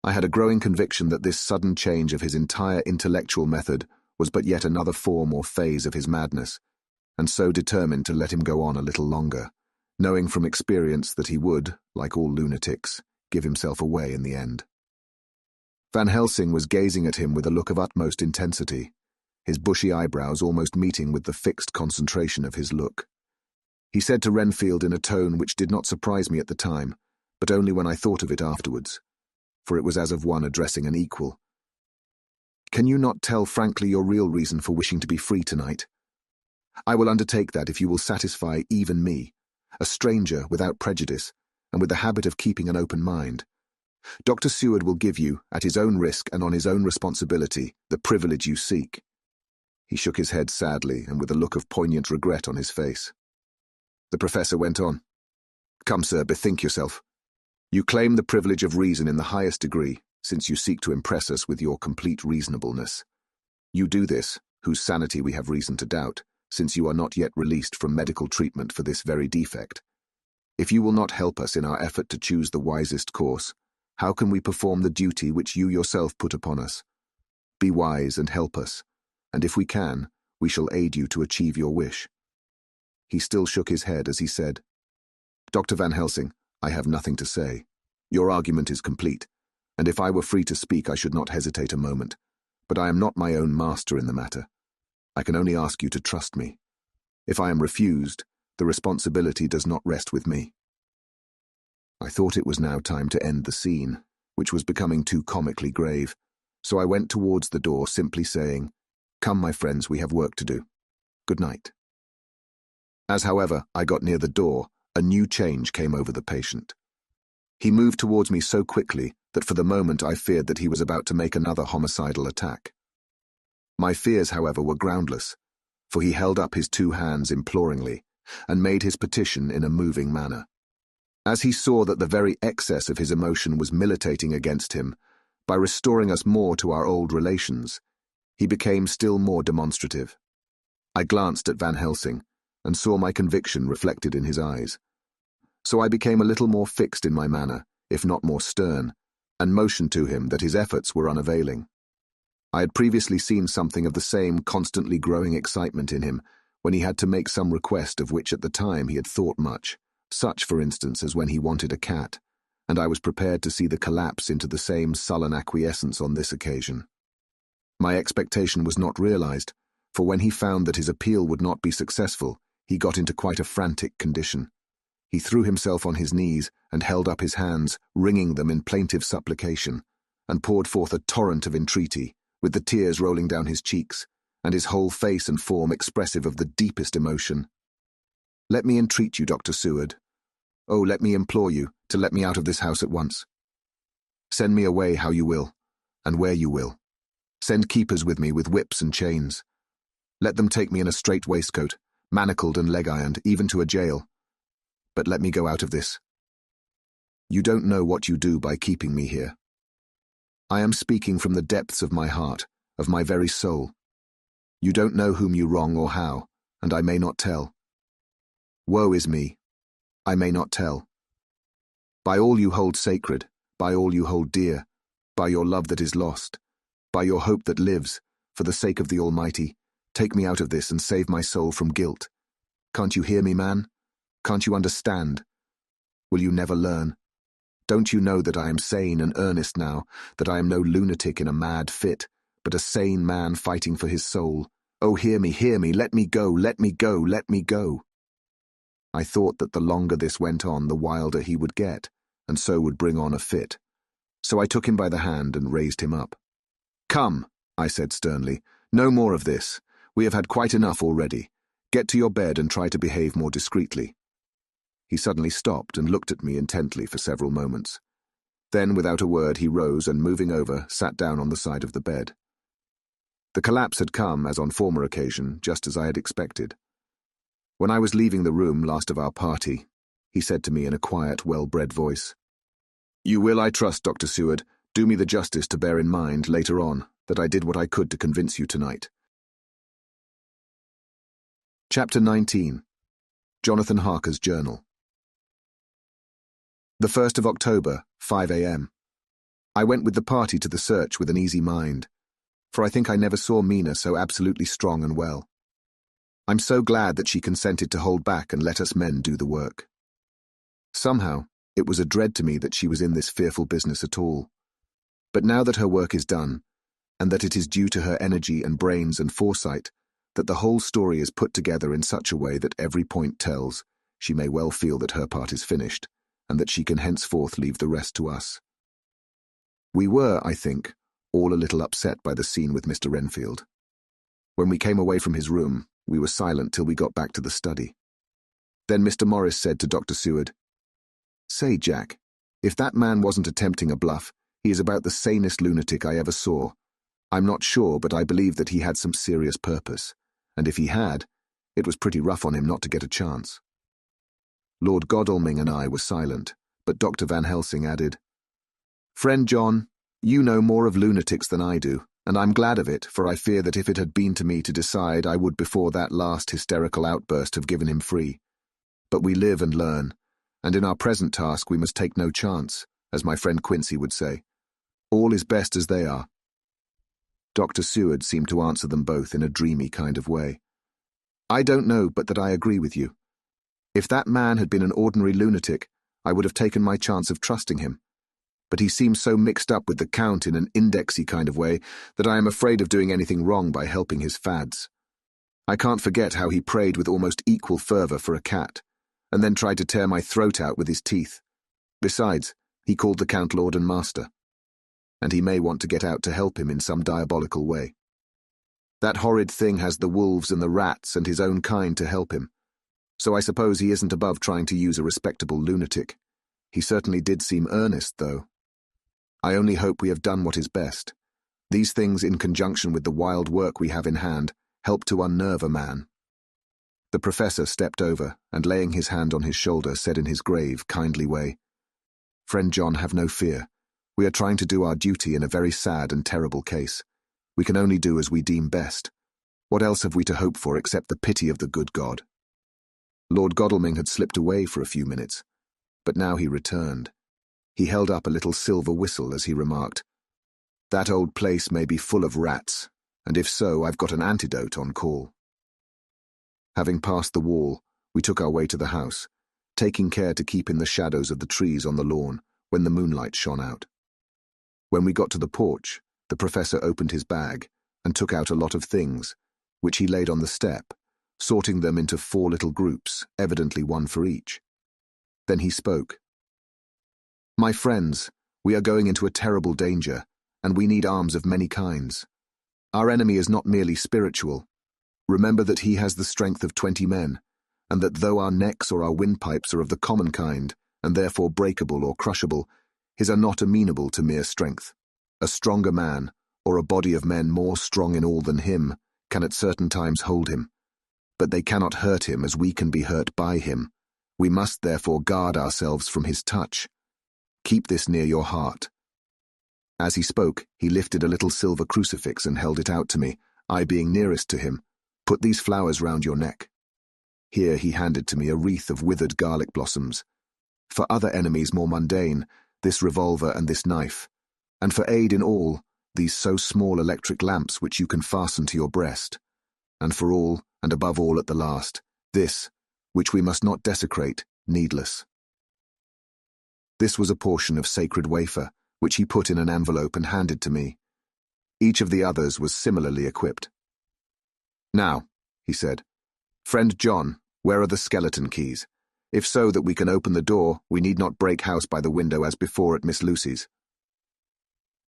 I had a growing conviction that this sudden change of his entire intellectual method was but yet another form or phase of his madness, and so determined to let him go on a little longer, knowing from experience that he would, like all lunatics, give himself away in the end. Van Helsing was gazing at him with a look of utmost intensity, his bushy eyebrows almost meeting with the fixed concentration of his look. He said to Renfield in a tone which did not surprise me at the time, but only when I thought of it afterwards, for it was as of one addressing an equal. Can you not tell frankly your real reason for wishing to be free tonight? I will undertake that if you will satisfy even me, a stranger without prejudice, and with the habit of keeping an open mind. Dr. Seward will give you, at his own risk and on his own responsibility, the privilege you seek. He shook his head sadly and with a look of poignant regret on his face. The professor went on. Come, sir, bethink yourself. You claim the privilege of reason in the highest degree, since you seek to impress us with your complete reasonableness. You do this, whose sanity we have reason to doubt, since you are not yet released from medical treatment for this very defect. If you will not help us in our effort to choose the wisest course, how can we perform the duty which you yourself put upon us? Be wise and help us, and if we can, we shall aid you to achieve your wish. He still shook his head as he said, Dr. Van Helsing, I have nothing to say. Your argument is complete, and if I were free to speak I should not hesitate a moment, but I am not my own master in the matter. I can only ask you to trust me. If I am refused, the responsibility does not rest with me. I thought it was now time to end the scene, which was becoming too comically grave, so I went towards the door simply saying, Come, my friends, we have work to do. Good night. As, however, I got near the door, a new change came over the patient. He moved towards me so quickly that for the moment I feared that he was about to make another homicidal attack. My fears, however, were groundless, for he held up his two hands imploringly and made his petition in a moving manner. As he saw that the very excess of his emotion was militating against him, by restoring us more to our old relations, he became still more demonstrative. I glanced at Van Helsing and saw my conviction reflected in his eyes. So I became a little more fixed in my manner, if not more stern, and motioned to him that his efforts were unavailing. I had previously seen something of the same constantly growing excitement in him when he had to make some request of which at the time he had thought much, such, for instance, as when he wanted a cat, and I was prepared to see the collapse into the same sullen acquiescence on this occasion. My expectation was not realized, for when he found that his appeal would not be successful, he got into quite a frantic condition. He threw himself on his knees and held up his hands, wringing them in plaintive supplication, and poured forth a torrent of entreaty, with the tears rolling down his cheeks, and his whole face and form expressive of the deepest emotion. Let me entreat you, Dr. Seward. Oh, let me implore you to let me out of this house at once. Send me away how you will, and where you will. Send keepers with me with whips and chains. Let them take me in a strait waistcoat, manacled and leg-ironed, even to a jail. But let me go out of this. You don't know what you do by keeping me here. I am speaking from the depths of my heart, of my very soul. You don't know whom you wrong or how, and I may not tell. Woe is me. I may not tell. By all you hold sacred, by all you hold dear, by your love that is lost, by your hope that lives, for the sake of the Almighty, take me out of this and save my soul from guilt. Can't you hear me, man? Can't you understand? Will you never learn? Don't you know that I am sane and earnest now, that I am no lunatic in a mad fit, but a sane man fighting for his soul. Oh, hear me, let me go, let me go, let me go. I thought that the longer this went on, the wilder he would get, and so would bring on a fit. So I took him by the hand and raised him up. Come, I said sternly, no more of this. We have had quite enough already. Get to your bed and try to behave more discreetly. He suddenly stopped and looked at me intently for several moments. Then, without a word, he rose and, moving over, sat down on the side of the bed. The collapse had come, as on former occasion, just as I had expected. When I was leaving the room, last of our party, he said to me in a quiet, well-bred voice, "You will, I trust, Dr. Seward, do me the justice to bear in mind, later on, that I did what I could to convince you tonight." Chapter 19. Jonathan Harker's Journal. The 1st of October, 5 a.m. I went with the party to the search with an easy mind, for I think I never saw Mina so absolutely strong and well. I'm so glad that she consented to hold back and let us men do the work. Somehow, it was a dread to me that she was in this fearful business at all. But now that her work is done, and that it is due to her energy and brains and foresight, that the whole story is put together in such a way that every point tells, she may well feel that her part is finished, and that she can henceforth leave the rest to us. We were, I think, all a little upset by the scene with Mr. Renfield. When we came away from his room, we were silent till we got back to the study. Then Mr. Morris said to Dr. Seward, "Say, Jack, if that man wasn't attempting a bluff, he is about the sanest lunatic I ever saw. I'm not sure, but I believe that he had some serious purpose, and if he had, it was pretty rough on him not to get a chance." Lord Godalming and I were silent, but Dr. Van Helsing added, "Friend John, you know more of lunatics than I do, and I'm glad of it, for I fear that if it had been to me to decide, I would before that last hysterical outburst have given him free. But we live and learn, and in our present task we must take no chance, as my friend Quincey would say. All is best as they are." Dr. Seward seemed to answer them both in a dreamy kind of way. "I don't know but that I agree with you. If that man had been an ordinary lunatic, I would have taken my chance of trusting him. But he seems so mixed up with the Count in an indexy kind of way that I am afraid of doing anything wrong by helping his fads. I can't forget how he prayed with almost equal fervour for a cat, and then tried to tear my throat out with his teeth. Besides, he called the Count Lord and Master. And he may want to get out to help him in some diabolical way. That horrid thing has the wolves and the rats and his own kind to help him. So I suppose he isn't above trying to use a respectable lunatic. He certainly did seem earnest, though. I only hope we have done what is best. These things, in conjunction with the wild work we have in hand, help to unnerve a man." The professor stepped over, and laying his hand on his shoulder, said in his grave, kindly way, "Friend John, have no fear. We are trying to do our duty in a very sad and terrible case. We can only do as we deem best. What else have we to hope for except the pity of the good God?" Lord Godalming had slipped away for a few minutes, but now he returned. He held up a little silver whistle as he remarked, "That old place may be full of rats, and if so, I've got an antidote on call." Having passed the wall, we took our way to the house, taking care to keep in the shadows of the trees on the lawn when the moonlight shone out. When we got to the porch, the professor opened his bag and took out a lot of things, which he laid on the step, sorting them into 4 little groups, evidently one for each. Then he spoke. "My friends, we are going into a terrible danger, and we need arms of many kinds. Our enemy is not merely spiritual. Remember that he has the strength of 20 men, and that though our necks or our windpipes are of the common kind, and therefore breakable or crushable, his are not amenable to mere strength. A stronger man, or a body of men more strong in all than him, can at certain times hold him. But they cannot hurt him as we can be hurt by him. We must therefore guard ourselves from his touch. Keep this near your heart." As he spoke, he lifted a little silver crucifix and held it out to me, I being nearest to him. "Put these flowers round your neck." Here he handed to me a wreath of withered garlic blossoms. For other enemies more mundane, this revolver and this knife. And for aid in all, these so small electric lamps which you can fasten to your breast. And for all, and above all at the last, this, which we must not desecrate, needless. This was a portion of sacred wafer, which he put in an envelope and handed to me. Each of the others was similarly equipped. "Now," he said, "Friend John, where are the skeleton keys? If so that we can open the door, we need not break house by the window as before at Miss Lucy's."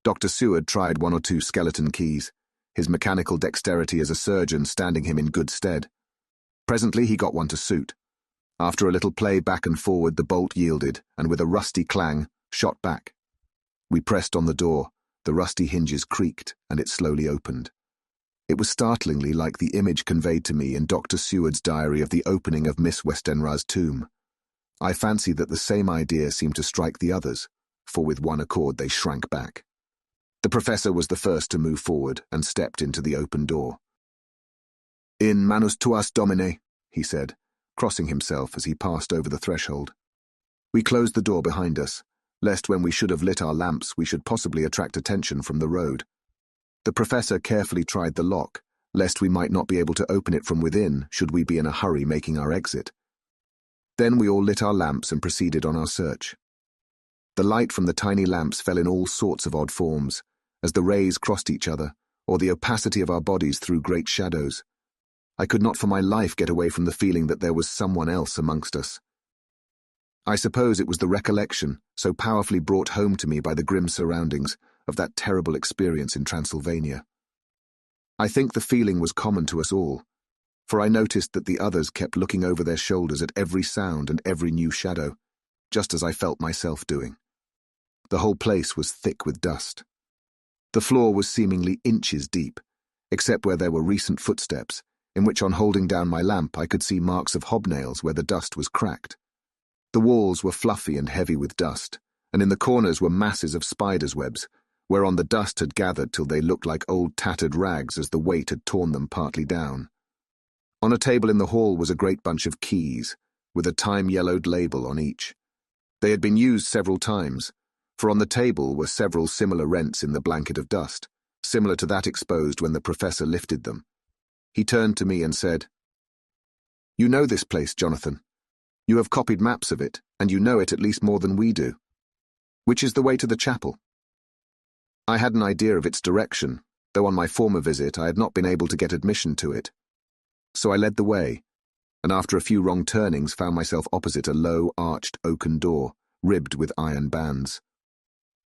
Dr. Seward tried 1 or 2 skeleton keys, his mechanical dexterity as a surgeon standing him in good stead. Presently he got one to suit. After a little play back and forward, the bolt yielded, and with a rusty clang, shot back. We pressed on the door, the rusty hinges creaked, and it slowly opened. It was startlingly like the image conveyed to me in Dr. Seward's diary of the opening of Miss Westenra's tomb. I fancy that the same idea seemed to strike the others, for with one accord they shrank back. The professor was the first to move forward and stepped into the open door. "In manus tuas, Domine," he said, crossing himself as he passed over the threshold. We closed the door behind us, lest when we should have lit our lamps we should possibly attract attention from the road. The professor carefully tried the lock, lest we might not be able to open it from within should we be in a hurry making our exit. Then we all lit our lamps and proceeded on our search. The light from the tiny lamps fell in all sorts of odd forms, as the rays crossed each other, or the opacity of our bodies threw great shadows. I could not for my life get away from the feeling that there was someone else amongst us. I suppose it was the recollection, so powerfully brought home to me by the grim surroundings, of that terrible experience in Transylvania. I think the feeling was common to us all, for I noticed that the others kept looking over their shoulders at every sound and every new shadow, just as I felt myself doing. The whole place was thick with dust. The floor was seemingly inches deep, except where there were recent footsteps, in which on holding down my lamp I could see marks of hobnails where the dust was cracked. The walls were fluffy and heavy with dust, and in the corners were masses of spiders' webs, whereon the dust had gathered till they looked like old tattered rags as the weight had torn them partly down. On a table in the hall was a great bunch of keys, with a time-yellowed label on each. They had been used several times, for on the table were several similar rents in the blanket of dust, similar to that exposed when the professor lifted them. He turned to me and said, "You know this place, Jonathan. You have copied maps of it, and you know it at least more than we do. Which is the way to the chapel?" I had an idea of its direction, though on my former visit I had not been able to get admission to it. So I led the way, and after a few wrong turnings found myself opposite a low, arched oaken door, ribbed with iron bands.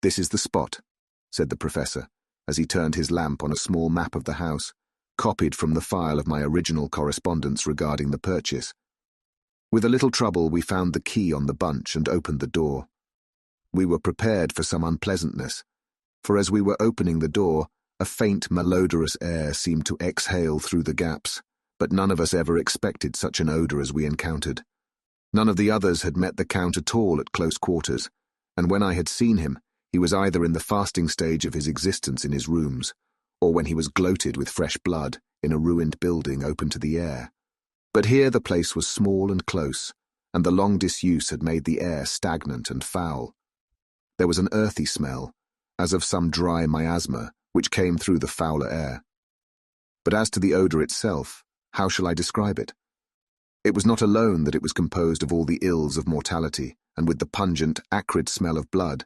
"This is the spot," said the professor, as he turned his lamp on a small map of the house, copied from the file of my original correspondence regarding the purchase. With a little trouble we found the key on the bunch and opened the door. We were prepared for some unpleasantness, for as we were opening the door, a faint malodorous air seemed to exhale through the gaps, but none of us ever expected such an odour as we encountered. None of the others had met the Count at all at close quarters, and when I had seen him, he was either in the fasting stage of his existence in his rooms, or when he was gloated with fresh blood in a ruined building open to the air. But here the place was small and close, and the long disuse had made the air stagnant and foul. There was an earthy smell, as of some dry miasma, which came through the fouler air. But as to the odour itself, how shall I describe it? It was not alone that it was composed of all the ills of mortality, and with the pungent, acrid smell of blood,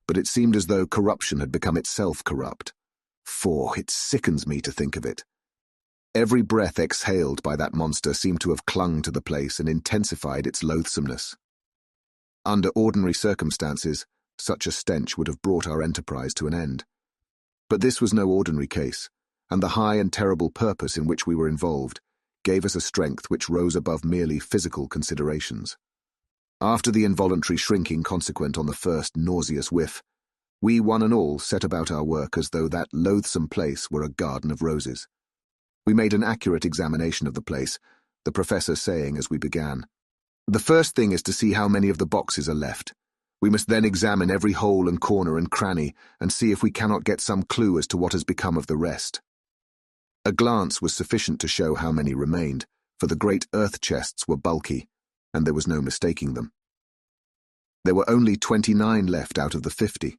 but it seemed as though corruption had become itself corrupt. For it sickens me to think of it. Every breath exhaled by that monster seemed to have clung to the place and intensified its loathsomeness. Under ordinary circumstances, such a stench would have brought our enterprise to an end. But this was no ordinary case, and the high and terrible purpose in which we were involved gave us a strength which rose above merely physical considerations. After the involuntary shrinking consequent on the first nauseous whiff, we one and all set about our work as though that loathsome place were a garden of roses. We made an accurate examination of the place, the professor saying as we began, "The first thing is to see how many of the boxes are left. We must then examine every hole and corner and cranny and see if we cannot get some clue as to what has become of the rest." A glance was sufficient to show how many remained, for the great earth chests were bulky, and there was no mistaking them. There were only 29 left out of the 50.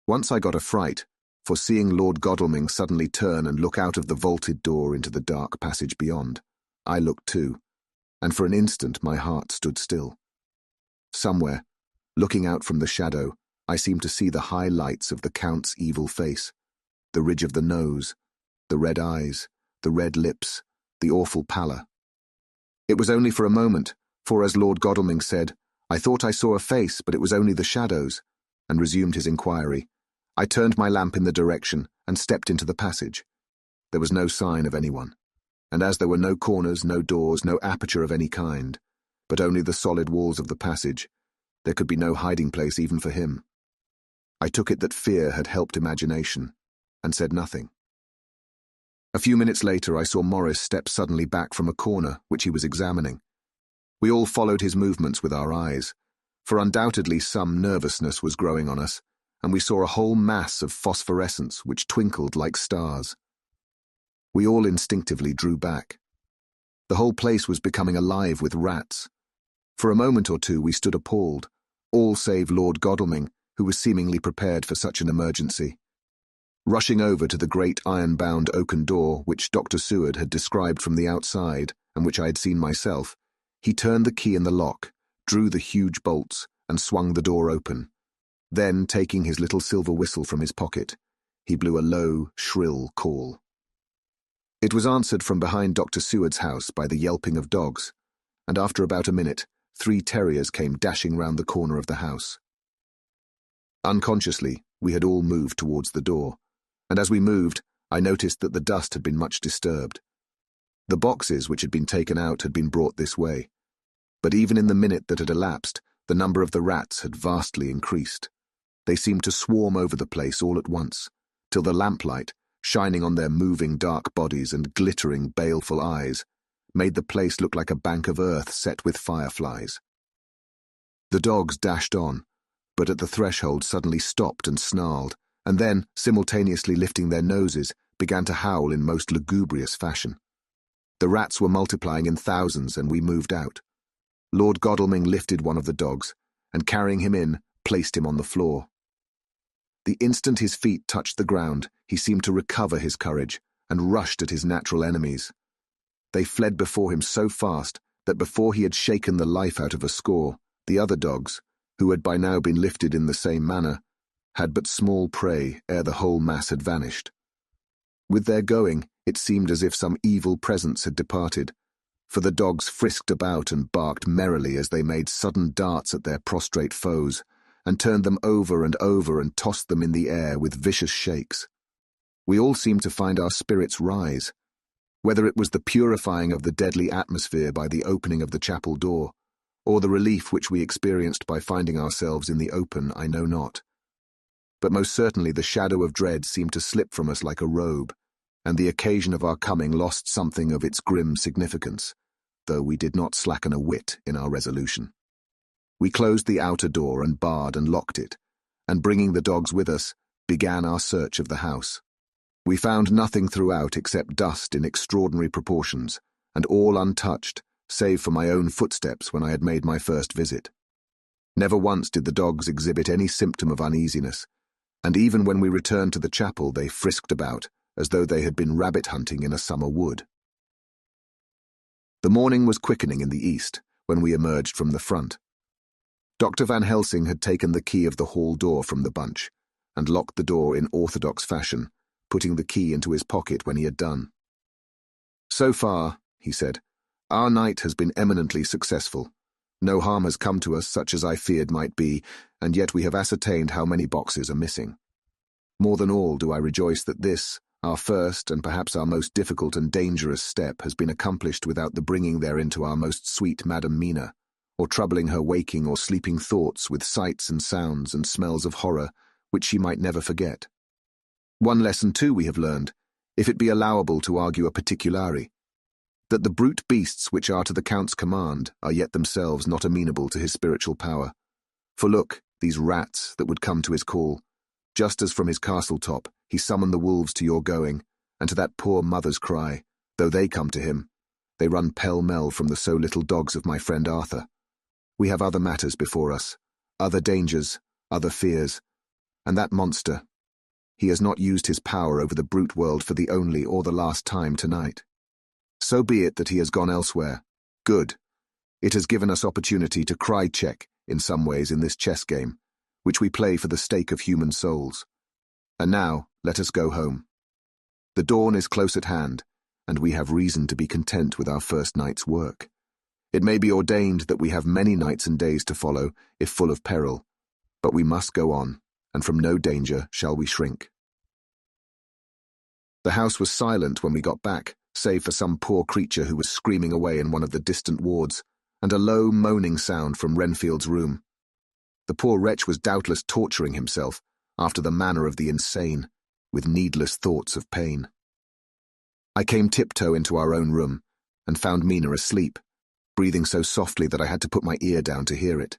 Once I got a fright, for seeing Lord Godalming suddenly turn and look out of the vaulted door into the dark passage beyond, I looked too, and for an instant my heart stood still. Somewhere, looking out from the shadow, I seemed to see the high lights of the Count's evil face. the ridge of the nose, the red eyes, the red lips, the awful pallor. It was only for a moment, for as Lord Godalming said, I thought I saw a face, but it was only the shadows, and resumed his inquiry. I turned my lamp in the direction and stepped into the passage. There was no sign of anyone, and as there were no corners, no doors, no aperture of any kind, but only the solid walls of the passage, there could be no hiding place even for him. I took it that fear had helped imagination, and said nothing. A few minutes later I saw Morris step suddenly back from a corner which he was examining. We all followed his movements with our eyes, for undoubtedly some nervousness was growing on us, and we saw a whole mass of phosphorescence which twinkled like stars. We all instinctively drew back. The whole place was becoming alive with rats. For a moment or two we stood appalled, all save Lord Godalming, who was seemingly prepared for such an emergency. Rushing over to the great iron-bound oaken door which Dr. Seward had described from the outside, and which I had seen myself, he turned the key in the lock, drew the huge bolts, and swung the door open. Then, taking his little silver whistle from his pocket, he blew a low, shrill call. It was answered from behind Dr. Seward's house by the yelping of dogs, and after about a minute, 3 terriers came dashing round the corner of the house. Unconsciously, we had all moved towards the door, and as we moved, I noticed that the dust had been much disturbed. The boxes which had been taken out had been brought this way, but even in the minute that had elapsed, the number of the rats had vastly increased. They seemed to swarm over the place all at once, till the lamplight, shining on their moving dark bodies and glittering baleful eyes, made the place look like a bank of earth set with fireflies. The dogs dashed on, but at the threshold suddenly stopped and snarled, and then, simultaneously lifting their noses, began to howl in most lugubrious fashion. The rats were multiplying in thousands, and we moved out. Lord Godalming lifted one of the dogs, and carrying him in, placed him on the floor. The instant his feet touched the ground, he seemed to recover his courage, and rushed at his natural enemies. They fled before him so fast that before he had shaken the life out of a score, the other dogs, who had by now been lifted in the same manner, had but small prey ere the whole mass had vanished. With their going, it seemed as if some evil presence had departed, for the dogs frisked about and barked merrily as they made sudden darts at their prostrate foes, and turned them over and tossed them in the air with vicious shakes. We all seemed to find our spirits rise. Whether it was the purifying of the deadly atmosphere by the opening of the chapel door, or the relief which we experienced by finding ourselves in the open, I know not. But most certainly the shadow of dread seemed to slip from us like a robe, and the occasion of our coming lost something of its grim significance, though we did not slacken a whit in our resolution. We closed the outer door and barred and locked it, and bringing the dogs with us, began our search of the house. We found nothing throughout except dust in extraordinary proportions, and all untouched, save for my own footsteps when I had made my first visit. Never once did the dogs exhibit any symptom of uneasiness, and even when we returned to the chapel they frisked about, as though they had been rabbit hunting in a summer wood. The morning was quickening in the east, when we emerged from the front. Dr. Van Helsing had taken the key of the hall door from the bunch, and locked the door in orthodox fashion, putting the key into his pocket when he had done. "So far," he said, "our night has been eminently successful. No harm has come to us such as I feared might be, and yet we have ascertained how many boxes are missing. More than all do I rejoice that this, our first and perhaps our most difficult and dangerous step, has been accomplished without the bringing thereinto our most sweet Madam Mina, or troubling her waking or sleeping thoughts with sights and sounds and smells of horror which she might never forget. One lesson too we have learned, if it be allowable to argue a particulari, that the brute beasts which are to the Count's command are yet themselves not amenable to his spiritual power. For look, these rats that would come to his call, just as from his castle top he summoned the wolves to your going, and to that poor mother's cry, though they come to him, they run pell-mell from the so little dogs of my friend Arthur. We have other matters before us, other dangers, other fears, and that monster, he has not used his power over the brute world for the only or the last time tonight. So be it that he has gone elsewhere. Good. It has given us opportunity to cry check, in some ways, in this chess game, which we play for the stake of human souls. And now, let us go home. The dawn is close at hand, and we have reason to be content with our first night's work. It may be ordained that we have many nights and days to follow, if full of peril, but we must go on, and from no danger shall we shrink. The house was silent when we got back, save for some poor creature who was screaming away in one of the distant wards, and a low, moaning sound from Renfield's room. The poor wretch was doubtless torturing himself, after the manner of the insane, with needless thoughts of pain. I came tiptoe into our own room, and found Mina asleep, breathing so softly that I had to put my ear down to hear it.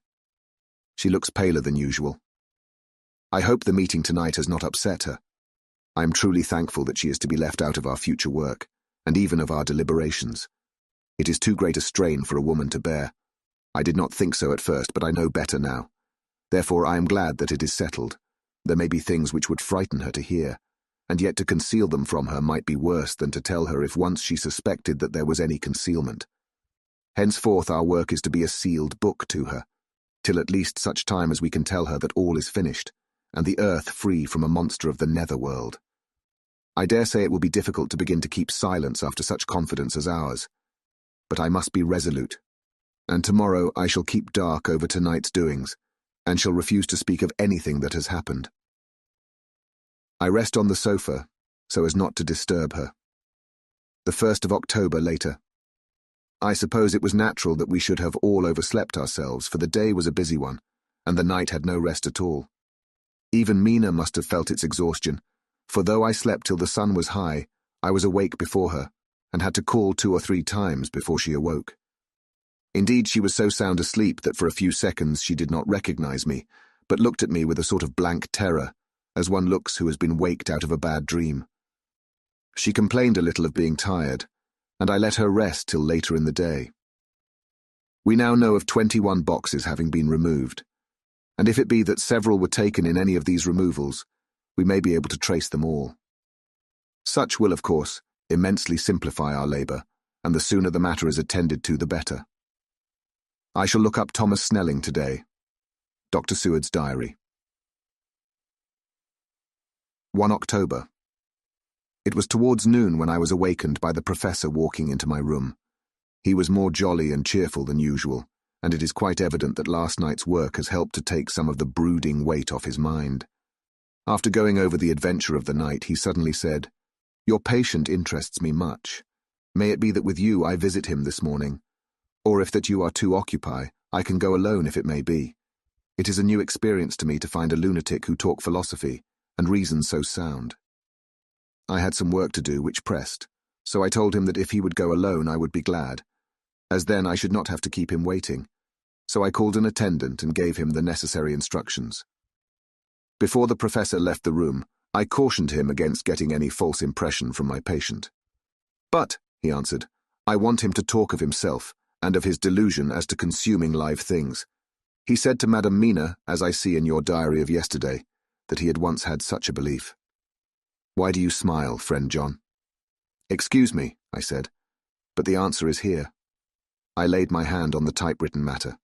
She looks paler than usual. I hope the meeting tonight has not upset her. I am truly thankful that she is to be left out of our future work, and even of our deliberations. It is too great a strain for a woman to bear. I did not think so at first, but I know better now. Therefore I am glad that it is settled. There may be things which would frighten her to hear, and yet to conceal them from her might be worse than to tell her if once she suspected that there was any concealment. Henceforth our work is to be a sealed book to her, till at least such time as we can tell her that all is finished, and the earth free from a monster of the netherworld. I dare say it will be difficult to begin to keep silence after such confidence as ours, but I must be resolute, and tomorrow I shall keep dark over tonight's doings, and shall refuse to speak of anything that has happened. I rest on the sofa, so as not to disturb her. The 1st of October later. I suppose it was natural that we should have all overslept ourselves, for the day was a busy one, and the night had no rest at all. Even Mina must have felt its exhaustion, for though I slept till the sun was high, I was awake before her, and had to call 2 or 3 times before she awoke. Indeed, she was so sound asleep that for a few seconds she did not recognize me, but looked at me with a sort of blank terror, as one looks who has been waked out of a bad dream. She complained a little of being tired, and I let her rest till later in the day. We now know of 21 boxes having been removed, and if it be that several were taken in any of these removals, we may be able to trace them all. Such will, of course, immensely simplify our labour, and the sooner the matter is attended to, the better. I shall look up Thomas Snelling today. Dr. Seward's diary. 1 October. It was towards noon when I was awakened by the professor walking into my room. He was more jolly and cheerful than usual, and it is quite evident that last night's work has helped to take some of the brooding weight off his mind. After going over the adventure of the night, he suddenly said, "Your patient interests me much. May it be that with you I visit him this morning, or if that you are too occupied, I can go alone if it may be. It is a new experience to me to find a lunatic who talk philosophy, and reason so sound." I had some work to do which pressed, so I told him that if he would go alone I would be glad, as then I should not have to keep him waiting. So I called an attendant and gave him the necessary instructions. Before the professor left the room, I cautioned him against getting any false impression from my patient. "But," he answered, "I want him to talk of himself, and of his delusion as to consuming live things. He said to Madame Mina, as I see in your diary of yesterday, that he had once had such a belief." "Why do you smile, friend John?" "Excuse me," I said, "but the answer is here." I laid my hand on the typewritten matter.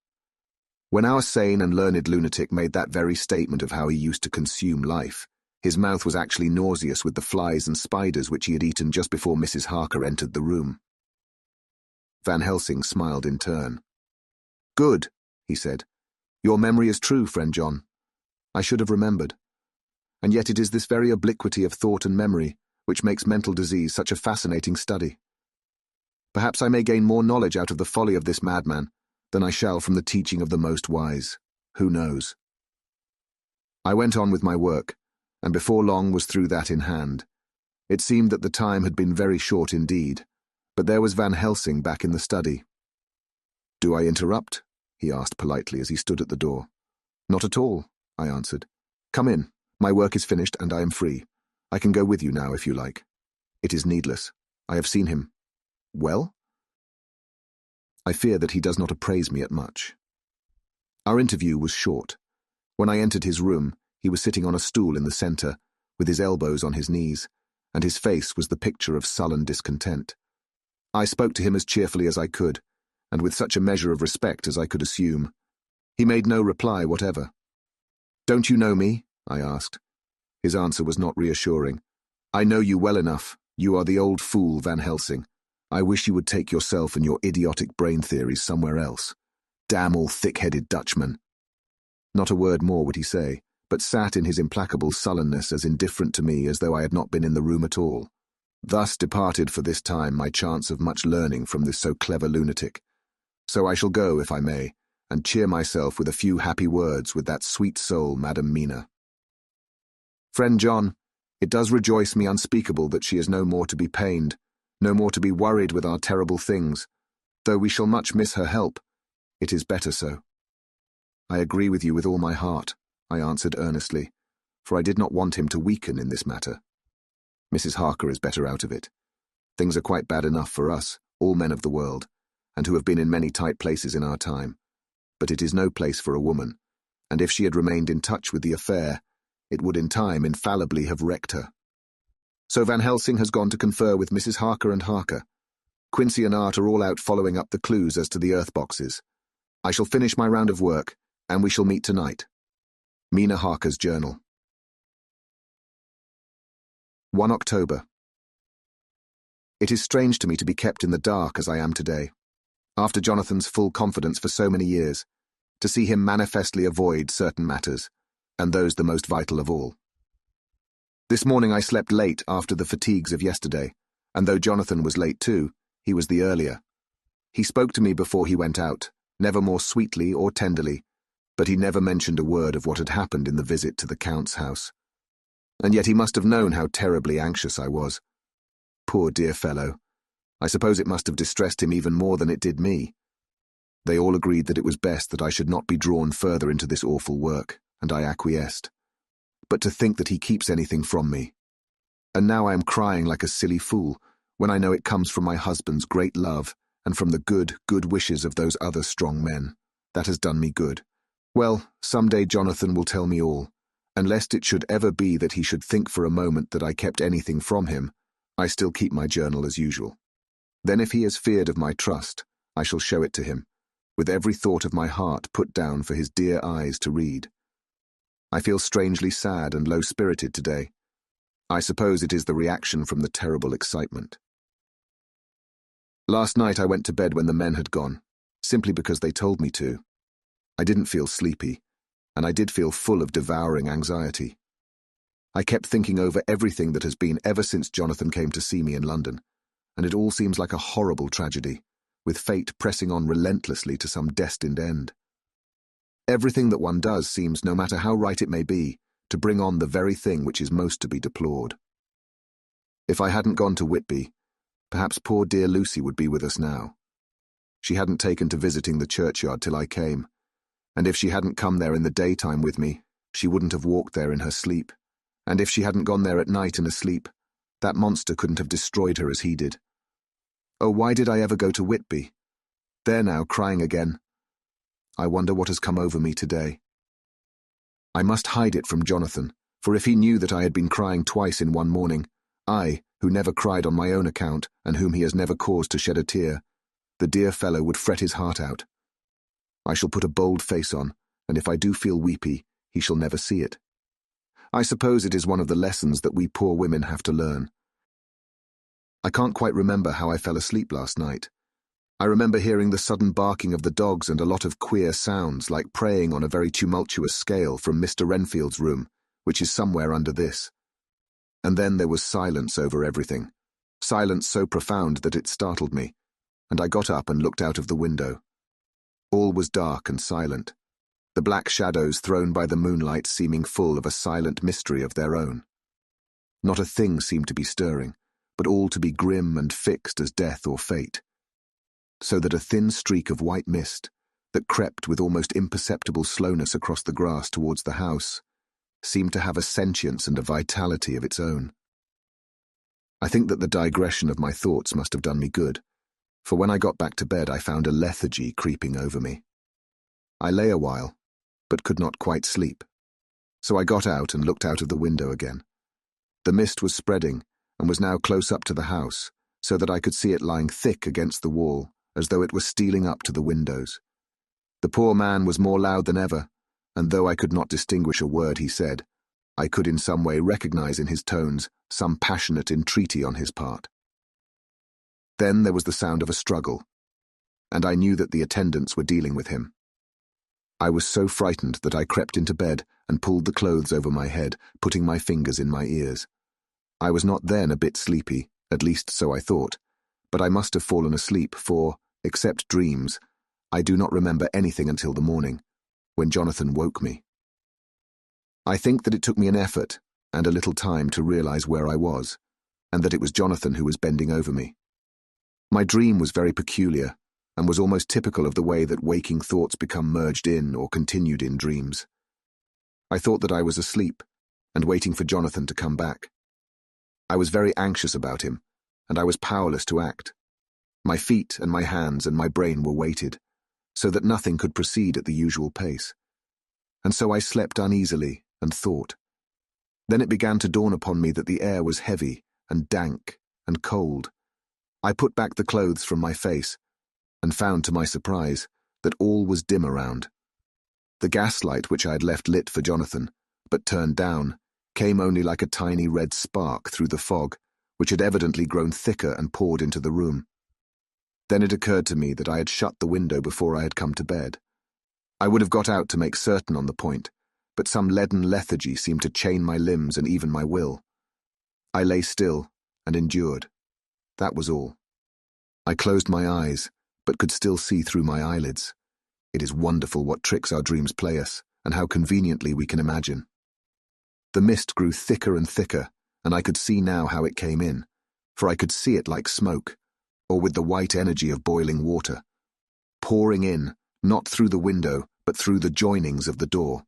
When our sane and learned lunatic made that very statement of how he used to consume life, his mouth was actually nauseous with the flies and spiders which he had eaten just before Mrs. Harker entered the room. Van Helsing smiled in turn. "Good," he said. "Your memory is true, friend John. I should have remembered. And yet it is this very obliquity of thought and memory which makes mental disease such a fascinating study. Perhaps I may gain more knowledge out of the folly of this madman than I shall from the teaching of the most wise. Who knows?" I went on with my work, and before long was through that in hand. It seemed that the time had been very short indeed, but there was Van Helsing back in the study. "Do I interrupt?" he asked politely as he stood at the door. "Not at all," I answered. "Come in. My work is finished, and I am free. I can go with you now, if you like." "It is needless. I have seen him." "Well?" "I fear that he does not appraise me at much." Our interview was short. When I entered his room, he was sitting on a stool in the centre, with his elbows on his knees, and his face was the picture of sullen discontent. I spoke to him as cheerfully as I could, and with such a measure of respect as I could assume. He made no reply whatever. "Don't you know me?" I asked. His answer was not reassuring. "I know you well enough. You are the old fool, Van Helsing. I wish you would take yourself and your idiotic brain theories somewhere else. Damn all thick-headed Dutchmen." Not a word more would he say, but sat in his implacable sullenness as indifferent to me as though I had not been in the room at all. Thus departed for this time my chance of much learning from this so clever lunatic. So I shall go, if I may, and cheer myself with a few happy words with that sweet soul, Madam Mina. Friend John, it does rejoice me unspeakable that she is no more to be pained, no more to be worried with our terrible things. Though we shall much miss her help, it is better so. I agree with you with all my heart, I answered earnestly, for I did not want him to weaken in this matter. Mrs. Harker is better out of it. Things are quite bad enough for us, all men of the world, and who have been in many tight places in our time. But it is no place for a woman, and if she had remained in touch with the affair, it would in time infallibly have wrecked her. So Van Helsing has gone to confer with Mrs. Harker and Harker. Quincey and Art are all out following up the clues as to the earth boxes. I shall finish my round of work, and we shall meet tonight. Mina Harker's Journal. 1 October. It is strange to me to be kept in the dark as I am today, after Jonathan's full confidence for so many years, to see him manifestly avoid certain matters, and those the most vital of all. This morning I slept late after the fatigues of yesterday, and though Jonathan was late too, he was the earlier. He spoke to me before he went out, never more sweetly or tenderly, but he never mentioned a word of what had happened in the visit to the Count's house. And yet he must have known how terribly anxious I was. Poor dear fellow. I suppose it must have distressed him even more than it did me. They all agreed that it was best that I should not be drawn further into this awful work, and I acquiesced. But to think that he keeps anything from me. And now I am crying like a silly fool, when I know it comes from my husband's great love, and from the good wishes of those other strong men. That has done me good. Well, some day Jonathan will tell me all, and lest it should ever be that he should think for a moment that I kept anything from him, I still keep my journal as usual. Then if he is feared of my trust, I shall show it to him, with every thought of my heart put down for his dear eyes to read. I feel strangely sad and low-spirited today. I suppose it is the reaction from the terrible excitement. Last night I went to bed when the men had gone, simply because they told me to. I didn't feel sleepy, and I did feel full of devouring anxiety. I kept thinking over everything that has been ever since Jonathan came to see me in London, and it all seems like a horrible tragedy, with fate pressing on relentlessly to some destined end. Everything that one does seems, no matter how right it may be, to bring on the very thing which is most to be deplored. If I hadn't gone to Whitby, perhaps poor dear Lucy would be with us now. She hadn't taken to visiting the churchyard till I came, and if she hadn't come there in the daytime with me, she wouldn't have walked there in her sleep, and if she hadn't gone there at night in a sleep, that monster couldn't have destroyed her as he did. Oh, why did I ever go to Whitby? There now, crying again. I wonder what has come over me today. I must hide it from Jonathan, for if he knew that I had been crying twice in one morning, I, who never cried on my own account, and whom he has never caused to shed a tear, the dear fellow would fret his heart out. I shall put a bold face on, and if I do feel weepy, he shall never see it. I suppose it is one of the lessons that we poor women have to learn. I can't quite remember how I fell asleep last night. I remember hearing the sudden barking of the dogs and a lot of queer sounds like praying on a very tumultuous scale from Mr. Renfield's room, which is somewhere under this. And then there was silence over everything, silence so profound that it startled me, and I got up and looked out of the window. All was dark and silent, the black shadows thrown by the moonlight seeming full of a silent mystery of their own. Not a thing seemed to be stirring, but all to be grim and fixed as death or fate, so that a thin streak of white mist, that crept with almost imperceptible slowness across the grass towards the house, seemed to have a sentience and a vitality of its own. I think that the digression of my thoughts must have done me good, for when I got back to bed I found a lethargy creeping over me. I lay a while, but could not quite sleep, so I got out and looked out of the window again. The mist was spreading, and was now close up to the house, so that I could see it lying thick against the wall, as though it were stealing up to the windows. The poor man was more loud than ever, and though I could not distinguish a word he said, I could in some way recognize in his tones some passionate entreaty on his part. Then there was the sound of a struggle, and I knew that the attendants were dealing with him. I was so frightened that I crept into bed and pulled the clothes over my head, putting my fingers in my ears. I was not then a bit sleepy, at least so I thought, but I must have fallen asleep for, except dreams, I do not remember anything until the morning, when Jonathan woke me. I think that it took me an effort and a little time to realize where I was, and that it was Jonathan who was bending over me. My dream was very peculiar, and was almost typical of the way that waking thoughts become merged in or continued in dreams. I thought that I was asleep, and waiting for Jonathan to come back. I was very anxious about him, and I was powerless to act. My feet and my hands and my brain were weighted, so that nothing could proceed at the usual pace. And so I slept uneasily and thought. Then it began to dawn upon me that the air was heavy and dank and cold. I put back the clothes from my face, and found to my surprise that all was dim around. The gaslight which I had left lit for Jonathan, but turned down, came only like a tiny red spark through the fog, which had evidently grown thicker and poured into the room. Then it occurred to me that I had shut the window before I had come to bed. I would have got out to make certain on the point, but some leaden lethargy seemed to chain my limbs and even my will. I lay still and endured. That was all. I closed my eyes, but could still see through my eyelids. It is wonderful what tricks our dreams play us, and how conveniently we can imagine. The mist grew thicker and thicker, and I could see now how it came in, for I could see it like smoke, or with the white energy of boiling water, pouring in, not through the window, but through the joinings of the door.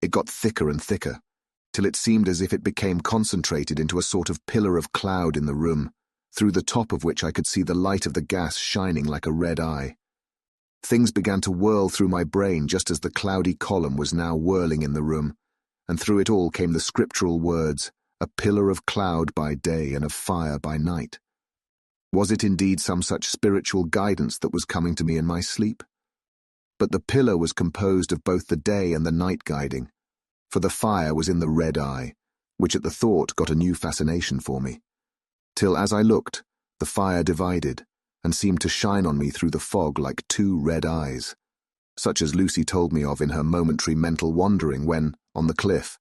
It got thicker and thicker, till it seemed as if it became concentrated into a sort of pillar of cloud in the room, through the top of which I could see the light of the gas shining like a red eye. Things began to whirl through my brain just as the cloudy column was now whirling in the room, and through it all came the scriptural words, "A pillar of cloud by day and of fire by night." Was it indeed some such spiritual guidance that was coming to me in my sleep? But the pillar was composed of both the day and the night guiding, for the fire was in the red eye, which at the thought got a new fascination for me, till as I looked, the fire divided, and seemed to shine on me through the fog like two red eyes, such as Lucy told me of in her momentary mental wandering when, on the cliff,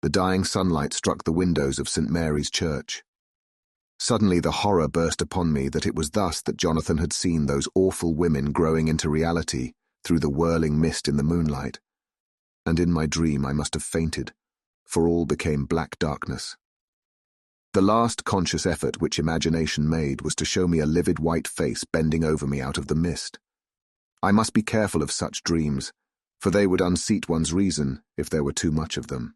the dying sunlight struck the windows of St. Mary's Church. Suddenly the horror burst upon me that it was thus that Jonathan had seen those awful women growing into reality through the whirling mist in the moonlight, and in my dream I must have fainted, for all became black darkness. The last conscious effort which imagination made was to show me a livid white face bending over me out of the mist. I must be careful of such dreams, for they would unseat one's reason if there were too much of them.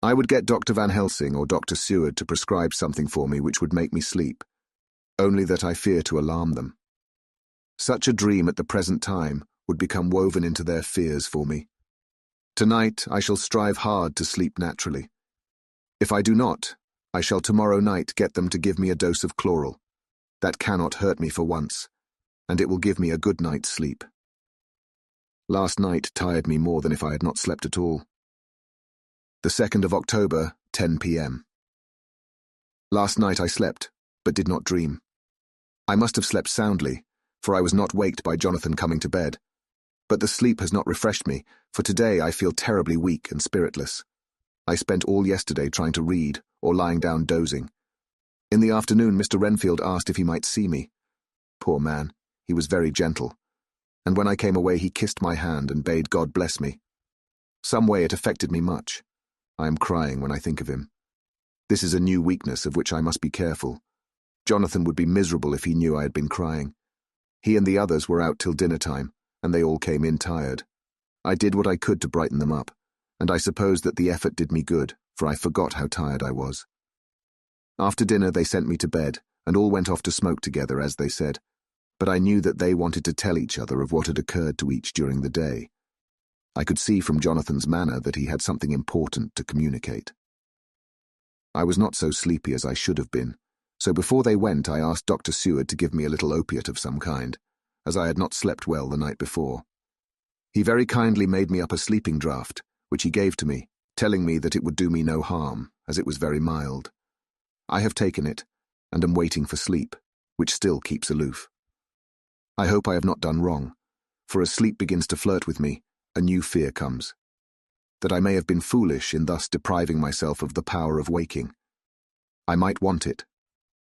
I would get Dr. Van Helsing or Dr. Seward to prescribe something for me which would make me sleep, only that I fear to alarm them. Such a dream at the present time would become woven into their fears for me. Tonight I shall strive hard to sleep naturally. If I do not, I shall tomorrow night get them to give me a dose of chloral. That cannot hurt me for once, and it will give me a good night's sleep. Last night tired me more than if I had not slept at all. The 2nd of October, 10 p.m. Last night I slept, but did not dream. I must have slept soundly, for I was not waked by Jonathan coming to bed. But the sleep has not refreshed me, for today I feel terribly weak and spiritless. I spent all yesterday trying to read, or lying down dozing. In the afternoon Mr. Renfield asked if he might see me. Poor man, he was very gentle, and when I came away he kissed my hand and bade God bless me. Some way it affected me much. I am crying when I think of him. This is a new weakness of which I must be careful. Jonathan would be miserable if he knew I had been crying. He and the others were out till dinner time, and they all came in tired. I did what I could to brighten them up, and I suppose that the effort did me good, for I forgot how tired I was. After dinner they sent me to bed, and all went off to smoke together, as they said, but I knew that they wanted to tell each other of what had occurred to each during the day. I could see from Jonathan's manner that he had something important to communicate. I was not so sleepy as I should have been, so before they went I asked Dr. Seward to give me a little opiate of some kind, as I had not slept well the night before. He very kindly made me up a sleeping draught, which he gave to me, telling me that it would do me no harm, as it was very mild. I have taken it, and am waiting for sleep, which still keeps aloof. I hope I have not done wrong, for as sleep begins to flirt with me, a new fear comes. That I may have been foolish in thus depriving myself of the power of waking. I might want it.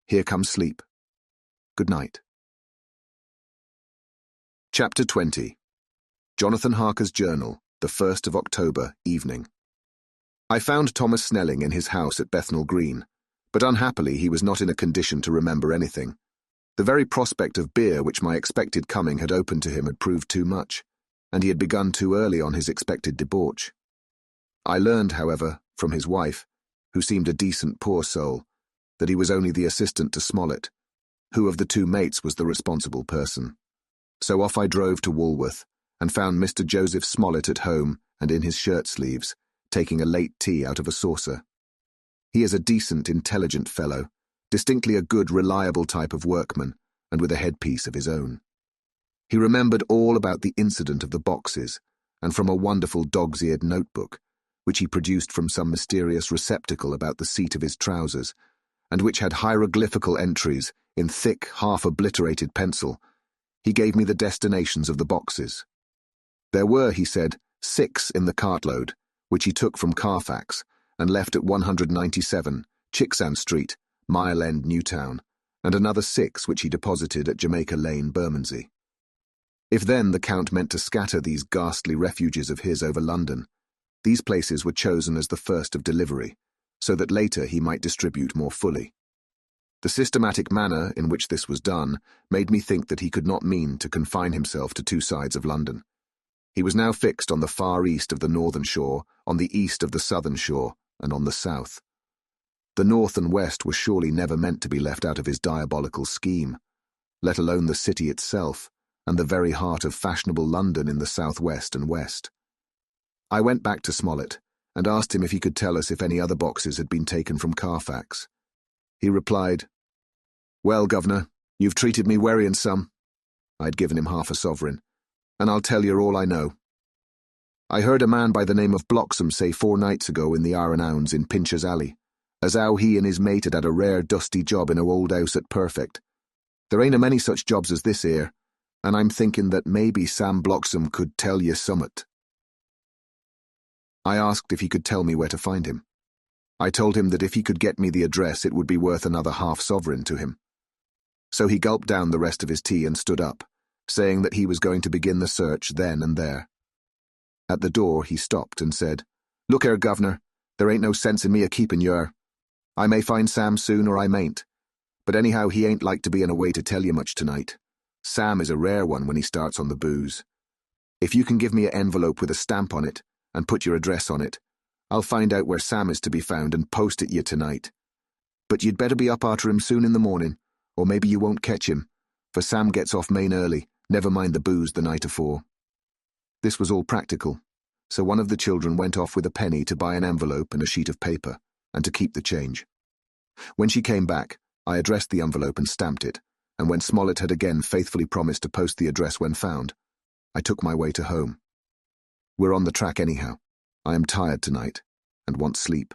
Here comes sleep. Good night. Chapter 20. Jonathan Harker's Journal, the 1st of October, evening. I found Thomas Snelling in his house at Bethnal Green, but unhappily he was not in a condition to remember anything. The very prospect of beer which my expected coming had opened to him had proved too much, and he had begun too early on his expected debauch. I learned, however, from his wife, who seemed a decent poor soul, that he was only the assistant to Smollett, who of the two mates was the responsible person. So off I drove to Walworth, and found Mr. Joseph Smollett at home and in his shirt-sleeves, taking a late tea out of a saucer. He is a decent, intelligent fellow, distinctly a good, reliable type of workman, and with a headpiece of his own. He remembered all about the incident of the boxes, and from a wonderful dog's-eared notebook, which he produced from some mysterious receptacle about the seat of his trousers, and which had hieroglyphical entries in thick, half-obliterated pencil, he gave me the destinations of the boxes. There were, he said, 6 in the cartload, which he took from Carfax, and left at 197, Chicksand Street, Mile End, Newtown, and another 6 which he deposited at Jamaica Lane, Bermondsey. If then the Count meant to scatter these ghastly refuges of his over London, these places were chosen as the first of delivery, so that later he might distribute more fully. The systematic manner in which this was done made me think that he could not mean to confine himself to 2 sides of London. He was now fixed on the far east of the northern shore, on the east of the southern shore, and on the south. The north and west were surely never meant to be left out of his diabolical scheme, let alone the city itself, and the very heart of fashionable London in the southwest and west. I went back to Smollett, and asked him if he could tell us if any other boxes had been taken from Carfax. He replied, "Well, Governor, you've treated me werry and some." I'd given him half a sovereign. "And I'll tell you all I know. I heard a man by the name of Bloxham say 4 nights ago in the Iron Hounds in Pincher's Alley, as how he and his mate had a rare dusty job in a old house at Perfect. There ain't a many such jobs as this here, and I'm thinking that maybe Sam Bloxham could tell you summat." I asked if he could tell me where to find him. I told him that if he could get me the address it would be worth another half sovereign to him. So he gulped down the rest of his tea and stood up, saying that he was going to begin the search then and there. At the door he stopped and said, "Look here, Governor, there ain't no sense in me a-keeping yer. I may find Sam soon or I mayn't, but anyhow he ain't like to be in a way to tell you much tonight. Sam is a rare one when he starts on the booze. If you can give me an envelope with a stamp on it, and put your address on it, I'll find out where Sam is to be found and post it you tonight. But you'd better be up arter him soon in the morning, or maybe you won't catch him, for Sam gets off main early, never mind the booze the night afore." This was all practical, so one of the children went off with a penny to buy an envelope and a sheet of paper, and to keep the change. When she came back, I addressed the envelope and stamped it, and when Smollett had again faithfully promised to post the address when found, I took my way to home. We're on the track anyhow. I am tired tonight, and want sleep.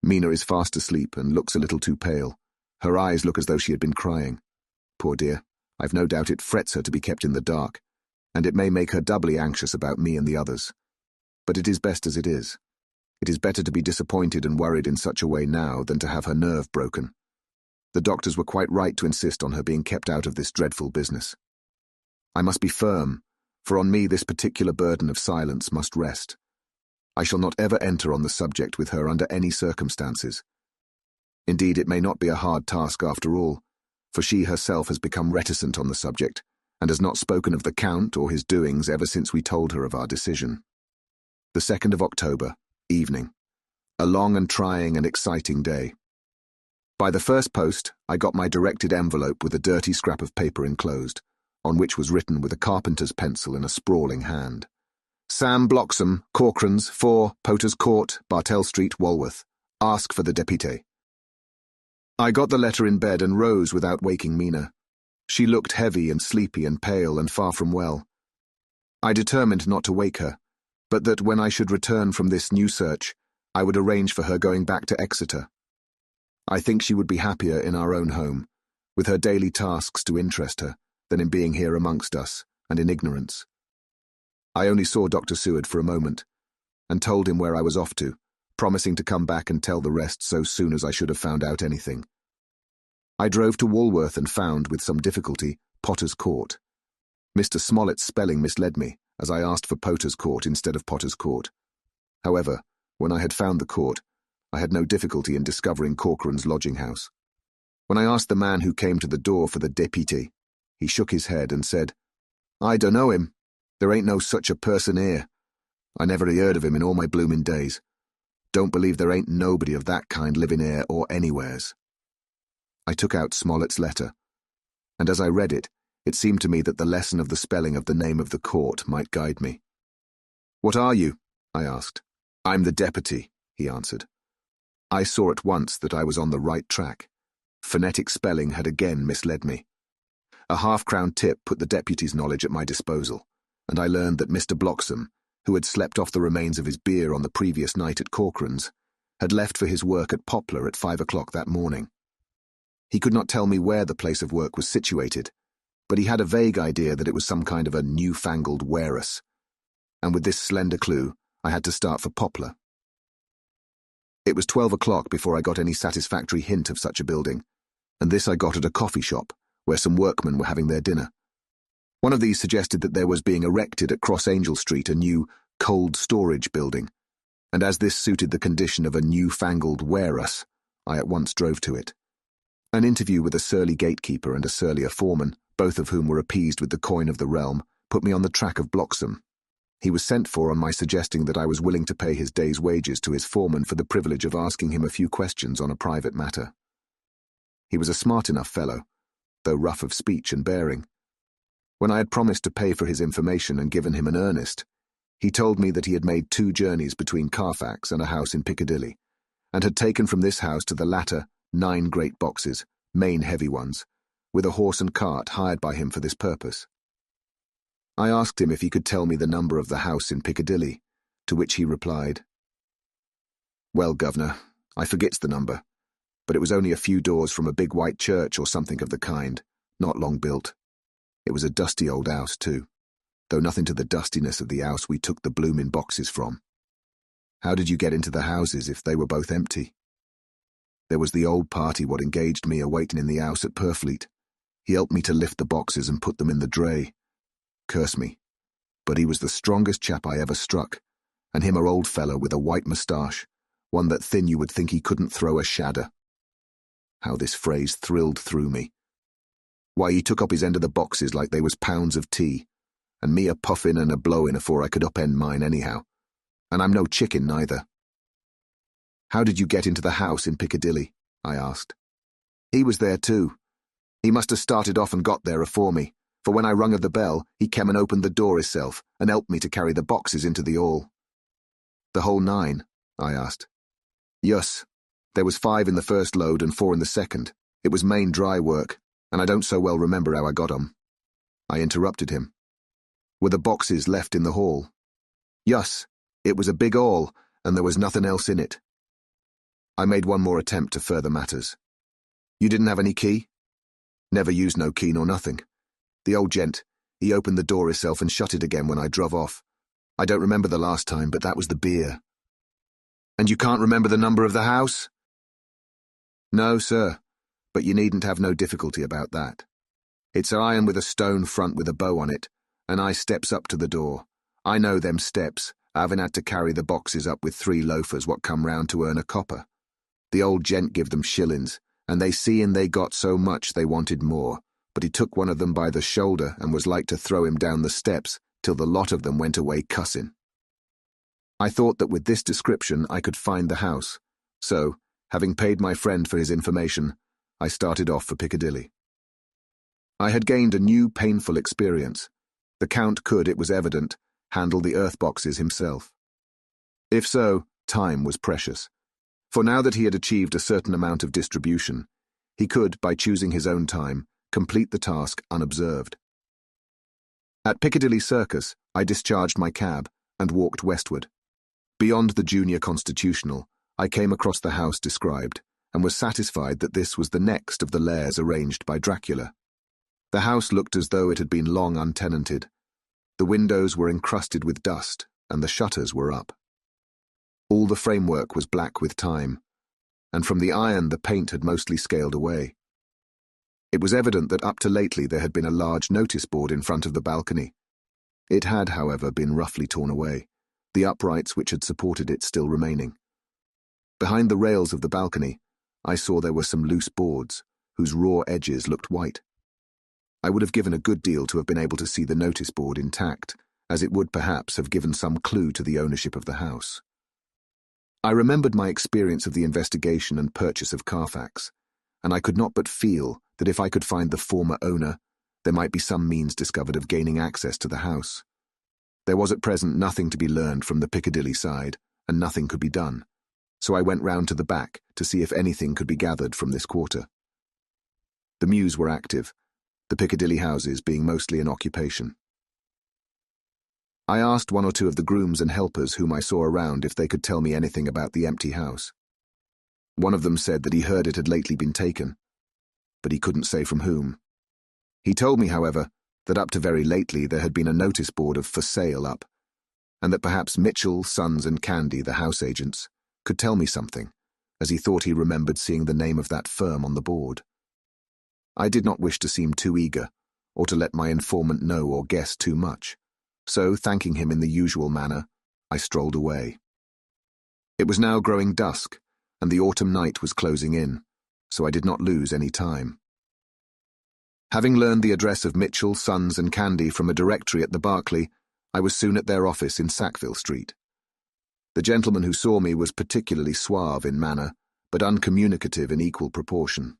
Mina is fast asleep and looks a little too pale. Her eyes look as though she had been crying. Poor dear, I've no doubt it frets her to be kept in the dark, and it may make her doubly anxious about me and the others. But it is best as it is. It is better to be disappointed and worried in such a way now than to have her nerve broken. The doctors were quite right to insist on her being kept out of this dreadful business. I must be firm, for on me this particular burden of silence must rest. I shall not ever enter on the subject with her under any circumstances. Indeed, it may not be a hard task after all, for she herself has become reticent on the subject, and has not spoken of the Count or his doings ever since we told her of our decision. The 2nd of October, evening. A long and trying and exciting day. By the first post, I got my directed envelope with a dirty scrap of paper enclosed, on which was written with a carpenter's pencil in a sprawling hand, "Sam Bloxham, Corcoran's, 4, Poter's Court, Bartell Street, Walworth. Ask for the deputé." I got the letter in bed and rose without waking Mina. She looked heavy and sleepy and pale and far from well. I determined not to wake her, but that when I should return from this new search, I would arrange for her going back to Exeter. I think she would be happier in our own home, with her daily tasks to interest her, than in being here amongst us, and in ignorance. I only saw Dr. Seward for a moment, and told him where I was off to, promising to come back and tell the rest so soon as I should have found out anything. I drove to Walworth and found, with some difficulty, Potter's Court. Mr. Smollett's spelling misled me, as I asked for Potter's Court instead of Potter's Court. However, when I had found the court, I had no difficulty in discovering Corcoran's lodging house. When I asked the man who came to the door for the deputy, he shook his head and said, "I dunno him. There ain't no such a person here. I never heard of him in all my bloomin' days. Don't believe there ain't nobody of that kind living here or anywheres." I took out Smollett's letter, and as I read it, it seemed to me that the lesson of the spelling of the name of the court might guide me. "What are you?" I asked. "I'm the deputy," he answered. I saw at once that I was on the right track. Phonetic spelling had again misled me. A half-crown tip put the deputy's knowledge at my disposal, and I learned that Mr. Bloxham, who had slept off the remains of his beer on the previous night at Corcoran's, had left for his work at Poplar at 5 o'clock that morning. He could not tell me where the place of work was situated, but he had a vague idea that it was some kind of a newfangled warehouse, and with this slender clue, I had to start for Poplar. It was 12 o'clock before I got any satisfactory hint of such a building, and this I got at a coffee shop, where some workmen were having their dinner. One of these suggested that there was being erected at Cross Angel Street a new cold storage building, and as this suited the condition of a newfangled warehouse, I at once drove to it. An interview with a surly gatekeeper and a surlier foreman, both of whom were appeased with the coin of the realm, put me on the track of Bloxham. He was sent for on my suggesting that I was willing to pay his day's wages to his foreman for the privilege of asking him a few questions on a private matter. He was a smart enough fellow, though rough of speech and bearing. When I had promised to pay for his information and given him an earnest, he told me that he had made 2 journeys between Carfax and a house in Piccadilly, and had taken from this house to the latter 9 great boxes, main heavy ones, with a horse and cart hired by him for this purpose. I asked him if he could tell me the number of the house in Piccadilly, to which he replied, "Well, governor, I forgets the number, but it was only a few doors from a big white church or something of the kind, not long built. It was a dusty old house, too, though nothing to the dustiness of the house we took the bloomin' boxes from. How did you get into the houses if they were both empty? There was the old party what engaged me a-waiting in the house at Purfleet. He helped me to lift the boxes and put them in the dray. Curse me, but he was the strongest chap I ever struck, and him a old fellow with a white moustache, one that thin you would think he couldn't throw a shadder." How this phrase thrilled through me. Why, he took up his end of the boxes like they was pounds of tea, and me a puffin' and a blowin' afore I could upend mine anyhow, and I'm no chicken neither. "How did you get into the house in Piccadilly?" I asked. "He was there too. He must have started off and got there afore me, for when I rung of the bell, he came and opened the door hisself and helped me to carry the boxes into the hall." "The whole 9?" I asked. "Yus. There was 5 in the first load and 4 in the second. It was main dry work, and I don't so well remember how I got 'em." I interrupted him. "Were the boxes left in the hall?" "Yus. It was a big hall, and there was nothing else in it." I made one more attempt to further matters. "You didn't have any key?" "Never used no key nor nothing. The old gent, he opened the door hisself and shut it again when I druv off. I don't remember the last time, but that was the beer." "And you can't remember the number of the house?" "No, sir, but you needn't have no difficulty about that. It's iron with a stone front with a bow on it, and I steps up to the door. I know them steps, having had to carry the boxes up with 3 loafers what come round to earn a copper. The old gent give them shillings, and they seein' they got so much they wanted more, but he took one of them by the shoulder and was like to throw him down the steps till the lot of them went away cussin'. I thought that with this description I could find the house, so, having paid my friend for his information, I started off for Piccadilly. I had gained a new painful experience. The Count could, it was evident, handle the earth boxes himself. If so, time was precious, for now that he had achieved a certain amount of distribution, he could, by choosing his own time, complete the task unobserved. At Piccadilly Circus, I discharged my cab, and walked westward. Beyond the junior constitutional, I came across the house described, and was satisfied that this was the next of the lairs arranged by Dracula. The house looked as though it had been long untenanted. The windows were encrusted with dust, and the shutters were up. All the framework was black with time, and from the iron the paint had mostly scaled away. It was evident that up to lately there had been a large notice board in front of the balcony. It had, however, been roughly torn away, the uprights which had supported it still remaining. Behind the rails of the balcony, I saw there were some loose boards, whose raw edges looked white. I would have given a good deal to have been able to see the notice board intact, as it would perhaps have given some clue to the ownership of the house. I remembered my experience of the investigation and purchase of Carfax, and I could not but feel that if I could find the former owner, there might be some means discovered of gaining access to the house. There was at present nothing to be learned from the Piccadilly side, and nothing could be done, so I went round to the back to see if anything could be gathered from this quarter. The mews were active, the Piccadilly houses being mostly in occupation. I asked one or two of the grooms and helpers whom I saw around if they could tell me anything about the empty house. One of them said that he heard it had lately been taken, but he couldn't say from whom. He told me, however, that up to very lately there had been a notice board of "for sale" up, and that perhaps Mitchell, Sons and Candy, the house agents, could tell me something, as he thought he remembered seeing the name of that firm on the board. I did not wish to seem too eager, or to let my informant know or guess too much, so, thanking him in the usual manner, I strolled away. It was now growing dusk, and the autumn night was closing in, so I did not lose any time. Having learned the address of Mitchell, Sons and Candy from a directory at the Berkeley, I was soon at their office in Sackville Street. The gentleman who saw me was particularly suave in manner, but uncommunicative in equal proportion.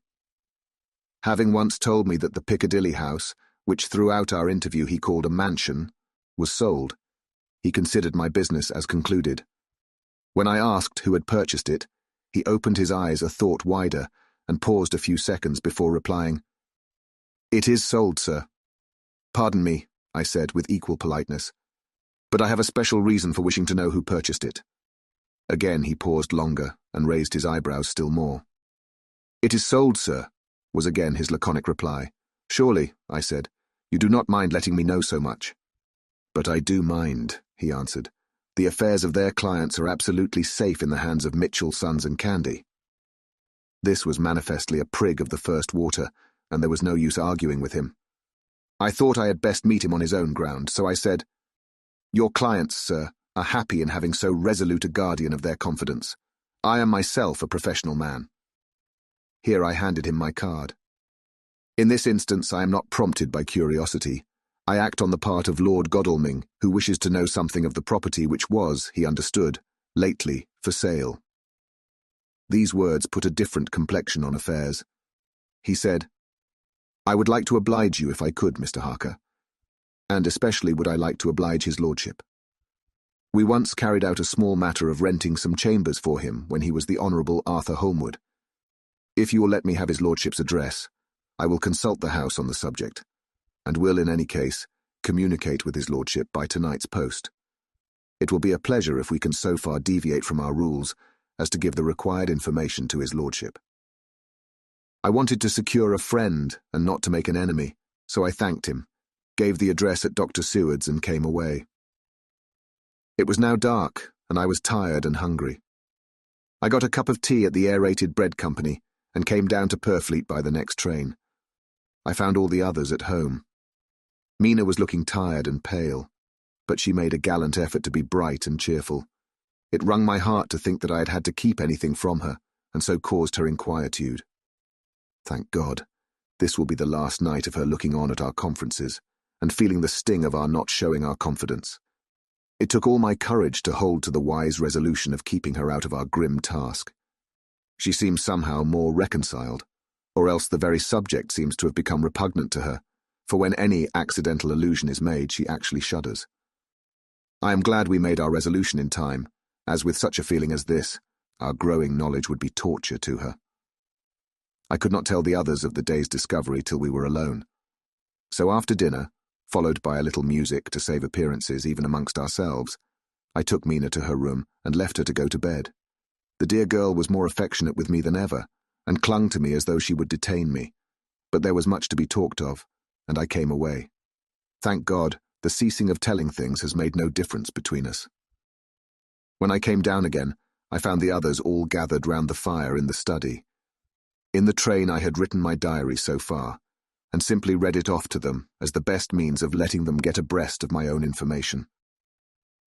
Having once told me that the Piccadilly house, which throughout our interview he called a mansion, was sold, he considered my business as concluded. When I asked who had purchased it, he opened his eyes a thought wider and paused a few seconds before replying, "It is sold, sir." "Pardon me," I said with equal politeness, "but I have a special reason for wishing to know who purchased it." Again he paused longer and raised his eyebrows still more. "It is sold, sir," was again his laconic reply. "Surely," I said, "you do not mind letting me know so much." "But I do mind," he answered. "The affairs of their clients are absolutely safe in the hands of Mitchell, Sons and Candy." This was manifestly a prig of the first water, and there was no use arguing with him. I thought I had best meet him on his own ground, so I said, "Your clients, sir, are happy in having so resolute a guardian of their confidence. I am myself a professional man." Here I handed him my card. In this instance I am not prompted by curiosity. I act on the part of Lord Godalming, who wishes to know something of the property which was, he understood, lately for sale. These words put a different complexion on affairs. He said, "I would like to oblige you if I could, Mr. Harker, and especially would I like to oblige his lordship. We once carried out a small matter of renting some chambers for him when he was the Honourable Arthur Holmwood. If you will let me have his lordship's address, I will consult the house on the subject, and will, in any case, communicate with his lordship by tonight's post. It will be a pleasure if we can so far deviate from our rules as to give the required information to his lordship." I wanted to secure a friend and not to make an enemy, so I thanked him, gave the address at Dr. Seward's and came away. It was now dark, and I was tired and hungry. I got a cup of tea at the Aerated Bread Company and came down to Purfleet by the next train. I found all the others at home. Mina was looking tired and pale, but she made a gallant effort to be bright and cheerful. It wrung my heart to think that I had had to keep anything from her, and so caused her inquietude. Thank God, this will be the last night of her looking on at our conferences, and feeling the sting of our not showing our confidence. It took all my courage to hold to the wise resolution of keeping her out of our grim task. She seems somehow more reconciled, or else the very subject seems to have become repugnant to her, for when any accidental allusion is made, she actually shudders. I am glad we made our resolution in time, as with such a feeling as this, our growing knowledge would be torture to her. I could not tell the others of the day's discovery till we were alone. So after dinner, followed by a little music to save appearances even amongst ourselves, I took Mina to her room and left her to go to bed. The dear girl was more affectionate with me than ever, and clung to me as though she would detain me. But there was much to be talked of, and I came away. Thank God, the ceasing of telling things has made no difference between us. When I came down again, I found the others all gathered round the fire in the study. In the train I had written my diary so far, and simply read it off to them as the best means of letting them get abreast of my own information.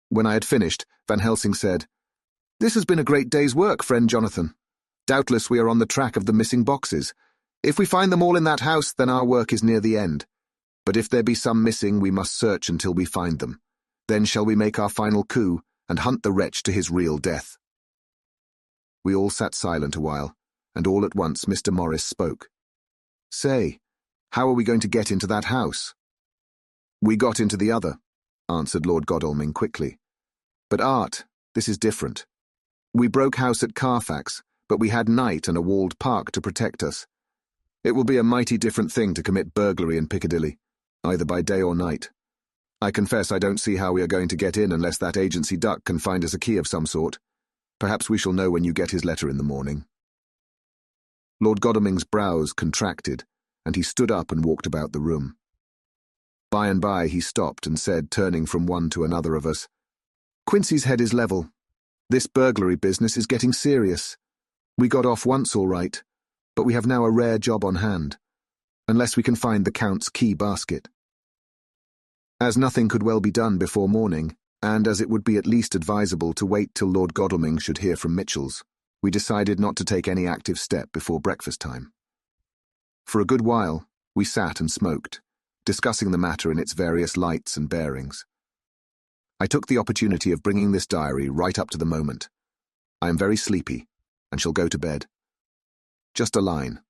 When I had finished, Van Helsing said, "This has been a great day's work, friend Jonathan. Doubtless we are on the track of the missing boxes. If we find them all in that house, then our work is near the end. But if there be some missing, we must search until we find them. Then shall we make our final coup and hunt the wretch to his real death." We all sat silent a while, and all at once Mr. Morris spoke. "Say, how are we going to get into that house?" "We got into the other," answered Lord Godalming quickly. "But Art, this is different. We broke house at Carfax, but we had night and a walled park to protect us. It will be a mighty different thing to commit burglary in Piccadilly, either by day or night. I confess I don't see how we are going to get in unless that agency duck can find us a key of some sort. Perhaps we shall know when you get his letter in the morning." Lord Godalming's brows contracted, and he stood up and walked about the room. By and by he stopped and said, turning from one to another of us, "Quincey's head is level. This burglary business is getting serious. We got off once all right, but we have now a rare job on hand, unless we can find the Count's key basket." As nothing could well be done before morning, and as it would be at least advisable to wait till Lord Godalming should hear from Mitchell's, we decided not to take any active step before breakfast time. For a good while, we sat and smoked, discussing the matter in its various lights and bearings. I took the opportunity of bringing this diary right up to the moment. I am very sleepy, and shall go to bed. Just a line.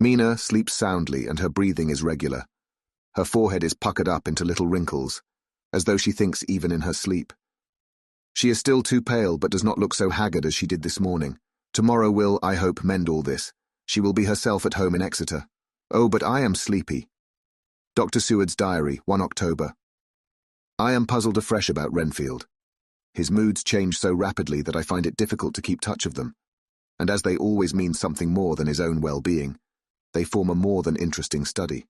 Mina sleeps soundly and her breathing is regular. Her forehead is puckered up into little wrinkles, as though she thinks even in her sleep. She is still too pale, but does not look so haggard as she did this morning. Tomorrow will, I hope, mend all this. She will be herself at home in Exeter. Oh, but I am sleepy. Dr. Seward's diary, 1 October. I am puzzled afresh about Renfield. His moods change so rapidly that I find it difficult to keep touch of them, and as they always mean something more than his own well-being, they form a more than interesting study.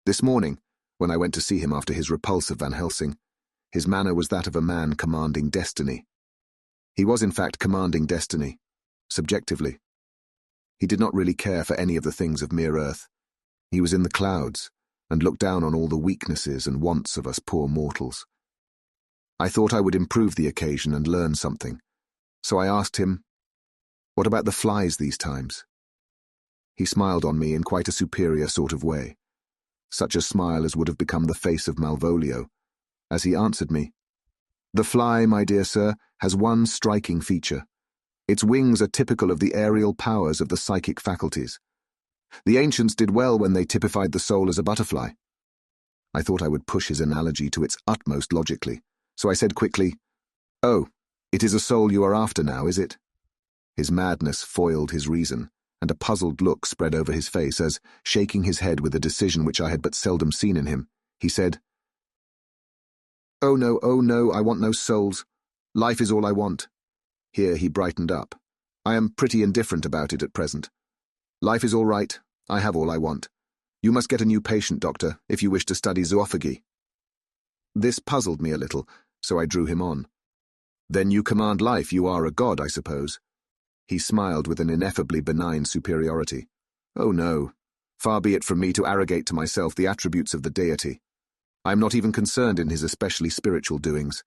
This morning, when I went to see him after his repulse of Van Helsing, his manner was that of a man commanding destiny. He was in fact commanding destiny, subjectively. He did not really care for any of the things of mere earth. He was in the clouds, and looked down on all the weaknesses and wants of us poor mortals. I thought I would improve the occasion and learn something, so I asked him, "What about the flies these times?" He smiled on me in quite a superior sort of way, such a smile as would have become the face of Malvolio, as he answered me, "The fly, my dear sir, has one striking feature. Its wings are typical of the aerial powers of the psychic faculties. The ancients did well when they typified the soul as a butterfly." I thought I would push his analogy to its utmost logically, so I said quickly, "Oh, it is a soul you are after now, is it?" His madness foiled his reason, and a puzzled look spread over his face as, shaking his head with a decision which I had but seldom seen in him, he said, oh no, I want no souls. Life is all I want." Here he brightened up. "I am pretty indifferent about it at present. Life is all right. I have all I want. You must get a new patient, doctor, if you wish to study zoophagy." This puzzled me a little, so I drew him on. "Then you command life, you are a god, I suppose." He smiled with an ineffably benign superiority. "Oh no, far be it from me to arrogate to myself the attributes of the deity. I am not even concerned in his especially spiritual doings.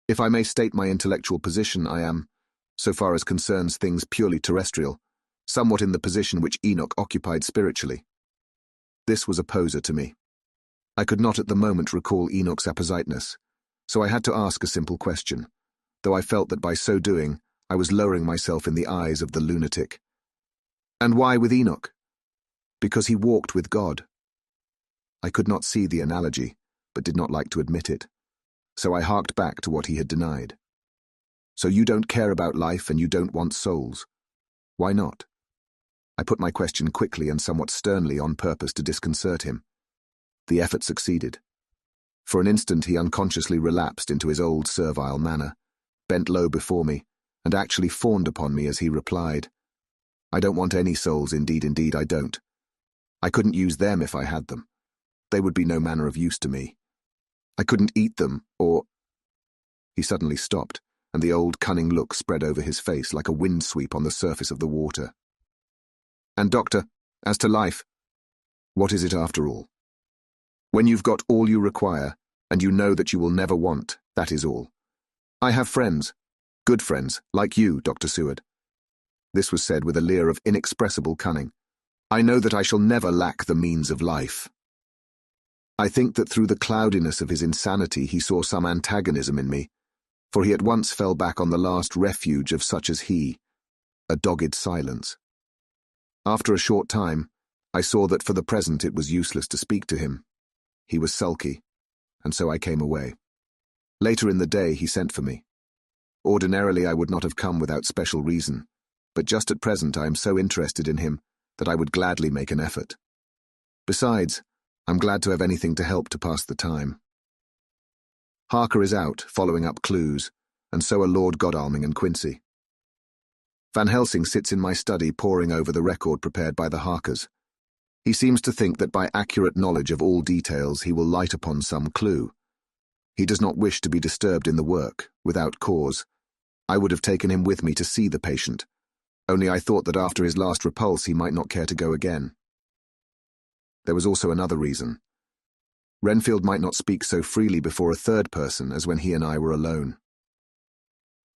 If I may state my intellectual position, I am, so far as concerns things purely terrestrial, somewhat in the position which Enoch occupied spiritually." This was a poser to me. I could not at the moment recall Enoch's appositeness, so I had to ask a simple question, though I felt that by so doing I was lowering myself in the eyes of the lunatic. "And why with Enoch?" "Because he walked with God." I could not see the analogy, but did not like to admit it, so I harked back to what he had denied. "So you don't care about life and you don't want souls. Why not?" I put my question quickly and somewhat sternly on purpose to disconcert him. The effort succeeded. For an instant he unconsciously relapsed into his old servile manner, bent low before me, and actually fawned upon me as he replied, "I don't want any souls, indeed, indeed I don't. I couldn't use them if I had them. They would be no manner of use to me. I couldn't eat them, or—" He suddenly stopped, and the old cunning look spread over his face like a wind sweep on the surface of the water. "And, Doctor, as to life, what is it after all? When you've got all you require, and you know that you will never want, that is all. I have friends, good friends, like you, Dr. Seward." This was said with a leer of inexpressible cunning. "I know that I shall never lack the means of life." I think that through the cloudiness of his insanity he saw some antagonism in me, for he at once fell back on the last refuge of such as he, a dogged silence. After a short time, I saw that for the present it was useless to speak to him. He was sulky, and so I came away. Later in the day he sent for me. Ordinarily I would not have come without special reason, but just at present I am so interested in him that I would gladly make an effort. Besides, I'm glad to have anything to help to pass the time. Harker is out, following up clues, and so are Lord Godalming and Quincey. Van Helsing sits in my study poring over the record prepared by the Harkers. He seems to think that by accurate knowledge of all details he will light upon some clue. He does not wish to be disturbed in the work, without cause. I would have taken him with me to see the patient, only I thought that after his last repulse he might not care to go again. There was also another reason. Renfield might not speak so freely before a third person as when he and I were alone.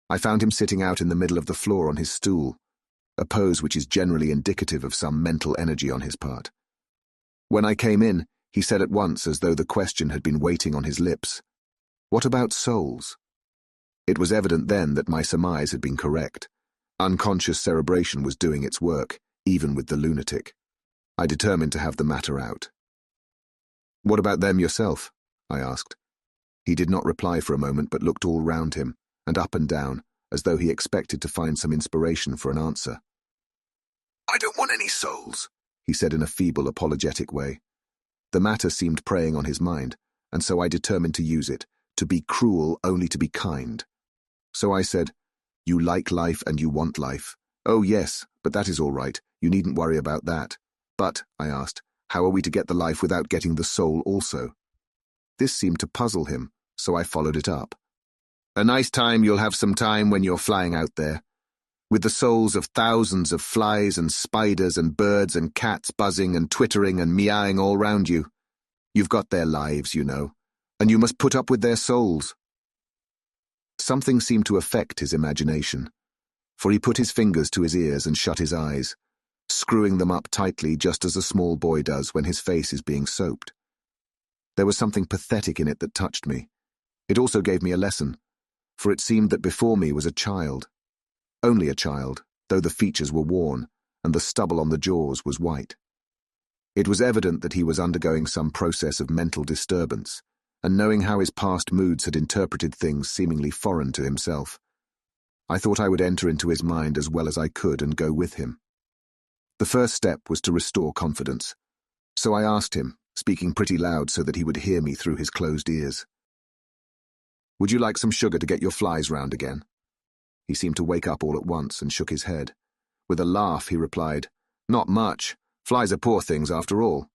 I found him sitting out in the middle of the floor on his stool, a pose which is generally indicative of some mental energy on his part. When I came in, he said at once, as though the question had been waiting on his lips, "What about souls?" It was evident then that my surmise had been correct. Unconscious cerebration was doing its work, even with the lunatic. I determined to have the matter out. "What about them yourself?" I asked. He did not reply for a moment, but looked all round him, and up and down, as though he expected to find some inspiration for an answer. "I don't want any souls," he said in a feeble, apologetic way. The matter seemed preying on his mind, and so I determined to use it, to be cruel only to be kind. So I said, "You like life and you want life. Oh yes, but that is all right, you needn't worry about that. But," I asked, "how are we to get the life without getting the soul also?" This seemed to puzzle him, so I followed it up. "A nice time you'll have some time when you're flying out there, with the souls of thousands of flies and spiders and birds and cats buzzing and twittering and meowing all round you. You've got their lives, you know, and you must put up with their souls." Something seemed to affect his imagination, for he put his fingers to his ears and shut his eyes, screwing them up tightly just as a small boy does when his face is being soaped. There was something pathetic in it that touched me. It also gave me a lesson, for it seemed that before me was a child. Only a child, though the features were worn, and the stubble on the jaws was white. It was evident that he was undergoing some process of mental disturbance, and knowing how his past moods had interpreted things seemingly foreign to himself, I thought I would enter into his mind as well as I could and go with him. The first step was to restore confidence, so I asked him, speaking pretty loud so that he would hear me through his closed ears, "Would you like some sugar to get your flies round again?" He seemed to wake up all at once and shook his head. With a laugh he replied, "Not much. Flies are poor things after all."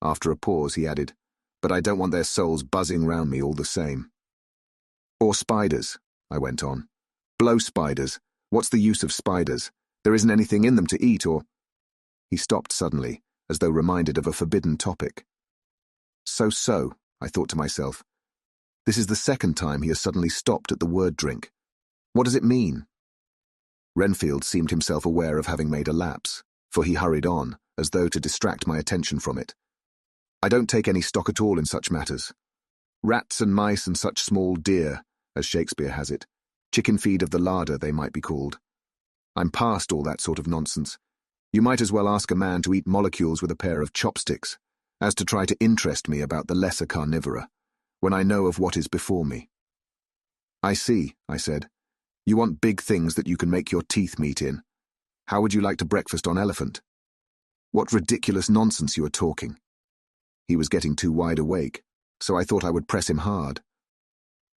After a pause he added, "But I don't want their souls buzzing round me all the same." "Or spiders," I went on. "Blow spiders. What's the use of spiders? There isn't anything in them to eat or—" He stopped suddenly, as though reminded of a forbidden topic. So, I thought to myself. This is the second time he has suddenly stopped at the word drink. What does it mean? Renfield seemed himself aware of having made a lapse, for he hurried on, as though to distract my attention from it. "I don't take any stock at all in such matters. Rats and mice and such small deer, as Shakespeare has it. Chicken feed of the larder, they might be called. I'm past all that sort of nonsense. You might as well ask a man to eat molecules with a pair of chopsticks, as to try to interest me about the lesser carnivora, when I know of what is before me." "I see," I said. "You want big things that you can make your teeth meet in. How would you like to breakfast on elephant?" "What ridiculous nonsense you are talking." He was getting too wide awake. so I thought I would press him hard.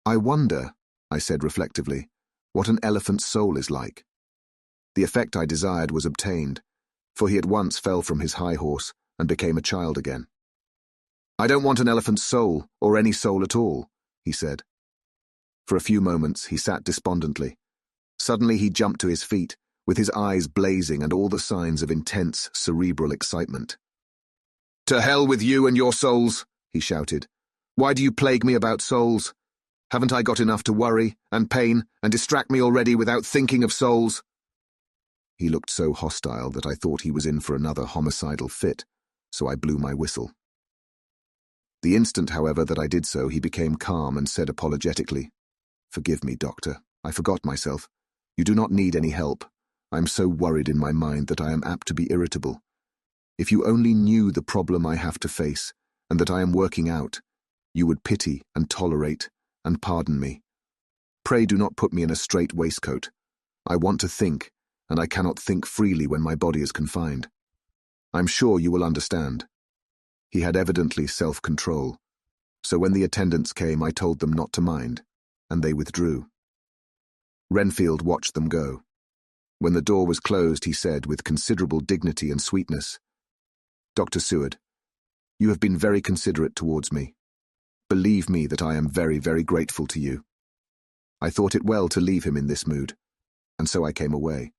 "I wonder," I said reflectively, "what an elephant's soul is like." The effect I desired was obtained, for he at once fell from his high horse and became a child again. "I don't want an elephant's soul, or any soul at all," he said. For a few moments he sat despondently. Suddenly he jumped to his feet, with his eyes blazing and all the signs of intense cerebral excitement. "To hell with you and your souls," he shouted. "Why do you plague me about souls? Haven't I got enough to worry and pain and distract me already without thinking of souls?" He looked so hostile that I thought he was in for another homicidal fit, so I blew my whistle. The instant, however, that I did so, he became calm and said apologetically, "Forgive me, Doctor. I forgot myself. You do not need any help. I am so worried in my mind that I am apt to be irritable. If you only knew the problem I have to face, and that I am working out, you would pity and tolerate and pardon me. Pray do not put me in a strait waistcoat. I want to think, and I cannot think freely when my body is confined. I'm sure you will understand." He had evidently self-control, so when the attendants came I told them not to mind, and they withdrew. Renfield watched them go. When the door was closed, he said with considerable dignity and sweetness, "Dr. Seward, you have been very considerate towards me. Believe me that I am very, very grateful to you." I thought it well to leave him in this mood, and so I came away.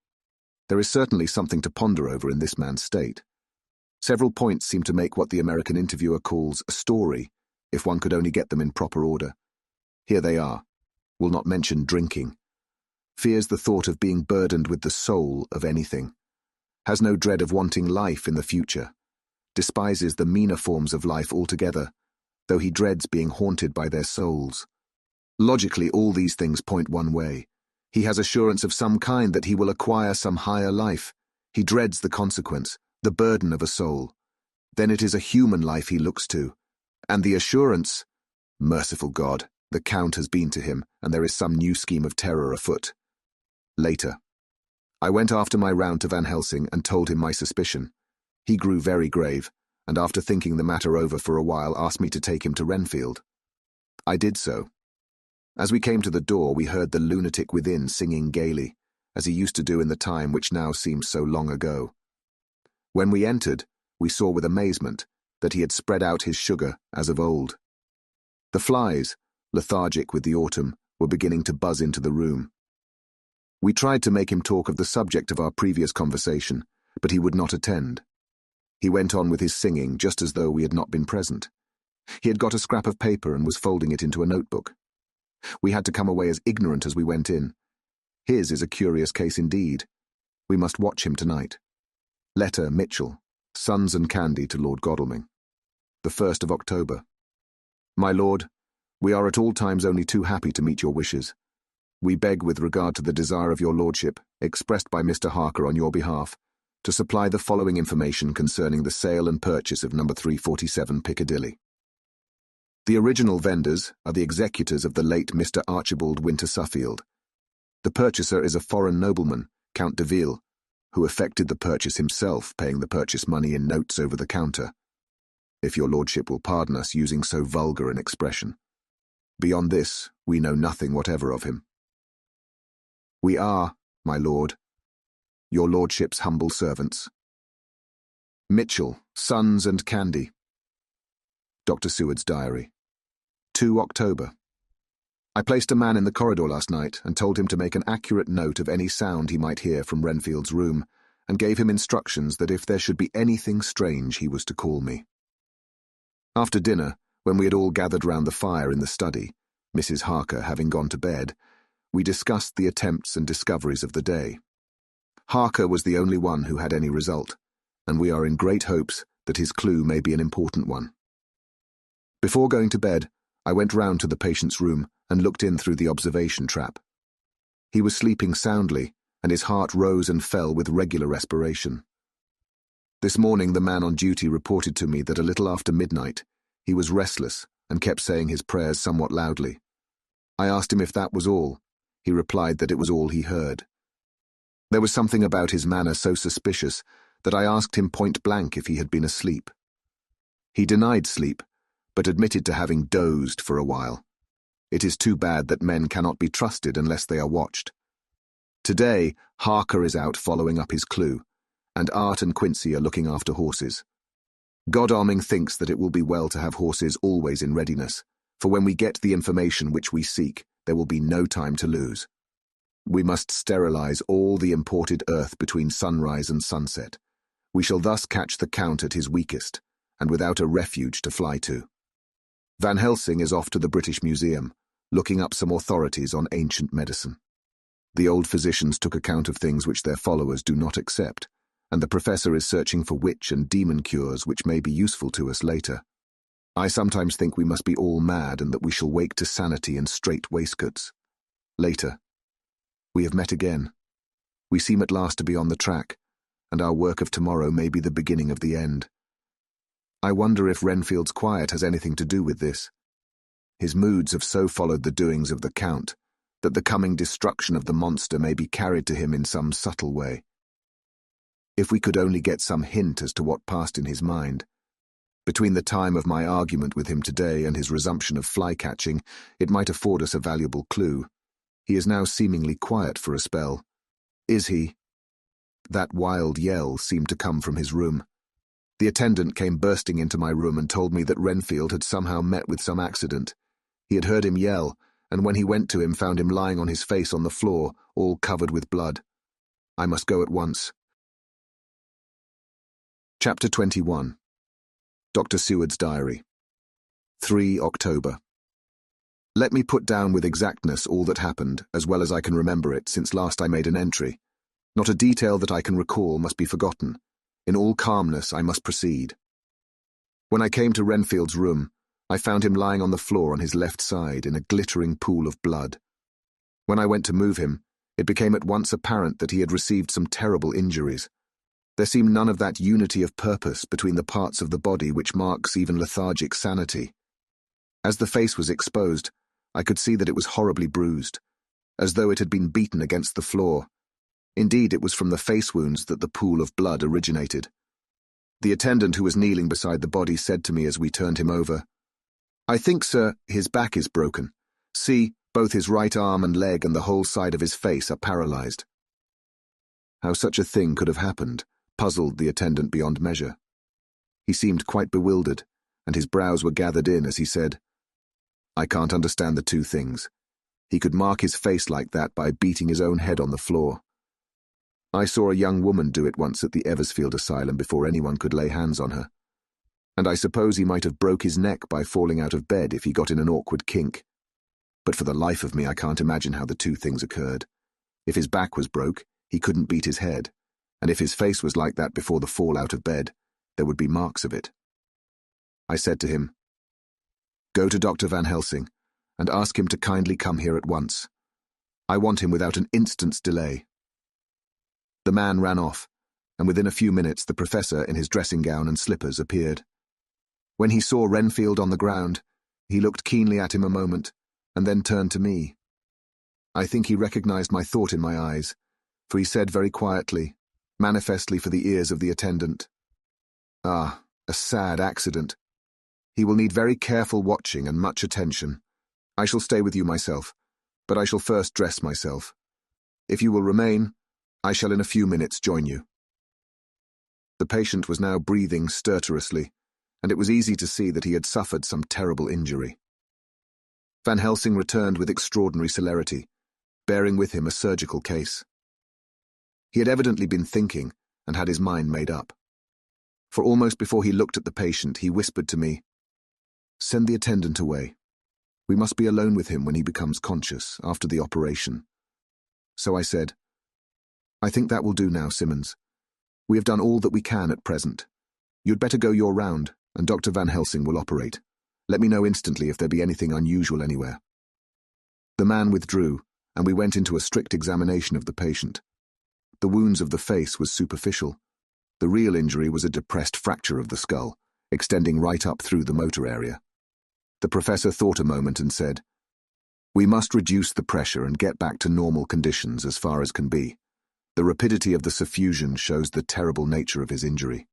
There is certainly something to ponder over in this man's state. Several points seem to make what the American interviewer calls a story, if one could only get them in proper order. Here they are. Will not mention drinking. Fears the thought of being burdened with the soul of anything. Has no dread of wanting life in the future. Despises the meaner forms of life altogether, though he dreads being haunted by their souls. Logically, all these things point one way. He has assurance of some kind that he will acquire some higher life. He dreads the consequence, the burden of a soul. Then it is a human life he looks to. And the assurance, merciful God, the Count has been to him, and there is some new scheme of terror afoot. Later. I went after my round to Van Helsing and told him my suspicion. He grew very grave, and after thinking the matter over for a while asked me to take him to Renfield. I did so. As we came to the door, we heard the lunatic within singing gaily, as he used to do in the time which now seems so long ago. When we entered, we saw with amazement that he had spread out his sugar as of old. The flies, lethargic with the autumn, were beginning to buzz into the room. We tried to make him talk of the subject of our previous conversation, but he would not attend. He went on with his singing just as though we had not been present. He had got a scrap of paper and was folding it into a notebook. We had to come away as ignorant as we went in. His is a curious case indeed. We must watch him tonight. Letter Mitchell, Sons and Candy to Lord Godalming. The 1st of October. My lord, we are at all times only too happy to meet your wishes. We beg with regard to the desire of your lordship, expressed by Mr. Harker on your behalf, to supply the following information concerning the sale and purchase of number 347 Piccadilly. The original vendors are the executors of the late Mr. Archibald Winter Suffield. The purchaser is a foreign nobleman, Count Dracula, who effected the purchase himself, paying the purchase money in notes over the counter. If your lordship will pardon us using so vulgar an expression. Beyond this, we know nothing whatever of him. We are, my lord, your lordship's humble servants. Mitchell, Sons and Candy. Dr. Seward's diary. 2 October. I placed a man in the corridor last night and told him to make an accurate note of any sound he might hear from Renfield's room, and gave him instructions that if there should be anything strange he was to call me. After dinner, when we had all gathered round the fire in the study, Mrs. Harker having gone to bed, we discussed the attempts and discoveries of the day. Harker was the only one who had any result, and we are in great hopes that his clue may be an important one. Before going to bed, I went round to the patient's room and looked in through the observation trap. He was sleeping soundly, and his heart rose and fell with regular respiration. This morning the man on duty reported to me that a little after midnight he was restless and kept saying his prayers somewhat loudly. I asked him if that was all. He replied that it was all he heard. There was something about his manner so suspicious that I asked him point blank if he had been asleep. He denied sleep, but admitted to having dozed for a while. It is too bad that men cannot be trusted unless they are watched. Today, Harker is out following up his clue, and Art and Quincey are looking after horses. Godalming thinks that it will be well to have horses always in readiness, for when we get the information which we seek, there will be no time to lose. We must sterilize all the imported earth between sunrise and sunset. We shall thus catch the Count at his weakest, and without a refuge to fly to. Van Helsing is off to the British Museum, looking up some authorities on ancient medicine. The old physicians took account of things which their followers do not accept, and the professor is searching for witch and demon cures which may be useful to us later. I sometimes think we must be all mad and that we shall wake to sanity in strait waistcoats. Later. We have met again. We seem at last to be on the track, and our work of tomorrow may be the beginning of the end. I wonder if Renfield's quiet has anything to do with this. His moods have so followed the doings of the Count that the coming destruction of the monster may be carried to him in some subtle way. If we could only get some hint as to what passed in his mind. Between the time of my argument with him today and his resumption of fly-catching, it might afford us a valuable clue. He is now seemingly quiet for a spell. Is he? That wild yell seemed to come from his room. The attendant came bursting into my room and told me that Renfield had somehow met with some accident. He had heard him yell, and when he went to him found him lying on his face on the floor, all covered with blood. I must go at once. Chapter 21. Dr. Seward's Diary. 3 October. Let me put down with exactness all that happened, as well as I can remember it, since last I made an entry. Not a detail that I can recall must be forgotten. In all calmness I must proceed. When I came to Renfield's room, I found him lying on the floor on his left side in a glittering pool of blood. When I went to move him, it became at once apparent that he had received some terrible injuries. There seemed none of that unity of purpose between the parts of the body which marks even lethargic sanity. As the face was exposed, I could see that it was horribly bruised, as though it had been beaten against the floor. Indeed, it was from the face wounds that the pool of blood originated. The attendant who was kneeling beside the body said to me as we turned him over, "I think, sir, his back is broken. See, both his right arm and leg and the whole side of his face are paralyzed." How such a thing could have happened puzzled the attendant beyond measure. He seemed quite bewildered, and his brows were gathered in as he said, "I can't understand the two things. He could mark his face like that by beating his own head on the floor. I saw a young woman do it once at the Eversfield Asylum before anyone could lay hands on her. And I suppose he might have broke his neck by falling out of bed if he got in an awkward kink. But for the life of me I can't imagine how the two things occurred. If his back was broke, he couldn't beat his head, and if his face was like that before the fall out of bed, there would be marks of it." I said to him, "Go to Dr. Van Helsing, and ask him to kindly come here at once. I want him without an instant's delay." The man ran off, and within a few minutes the professor in his dressing gown and slippers appeared. When he saw Renfield on the ground, he looked keenly at him a moment, and then turned to me. I think he recognized my thought in my eyes, for he said very quietly, manifestly for the ears of the attendant, "Ah, a sad accident. He will need very careful watching and much attention. I shall stay with you myself, but I shall first dress myself. If you will remain, I shall in a few minutes join you." The patient was now breathing stertorously, and it was easy to see that he had suffered some terrible injury. Van Helsing returned with extraordinary celerity, bearing with him a surgical case. He had evidently been thinking and had his mind made up. For almost before he looked at the patient, he whispered to me, "Send the attendant away. We must be alone with him when he becomes conscious, after the operation." So I said, "I think that will do now, Simmons. We have done all that we can at present. You'd better go your round, and Dr. Van Helsing will operate. Let me know instantly if there be anything unusual anywhere." The man withdrew, and we went into a strict examination of the patient. The wounds of the face was superficial. The real injury was a depressed fracture of the skull, extending right up through the motor area. The professor thought a moment and said, "We must reduce the pressure and get back to normal conditions as far as can be. The rapidity of the suffusion shows the terrible nature of his injury.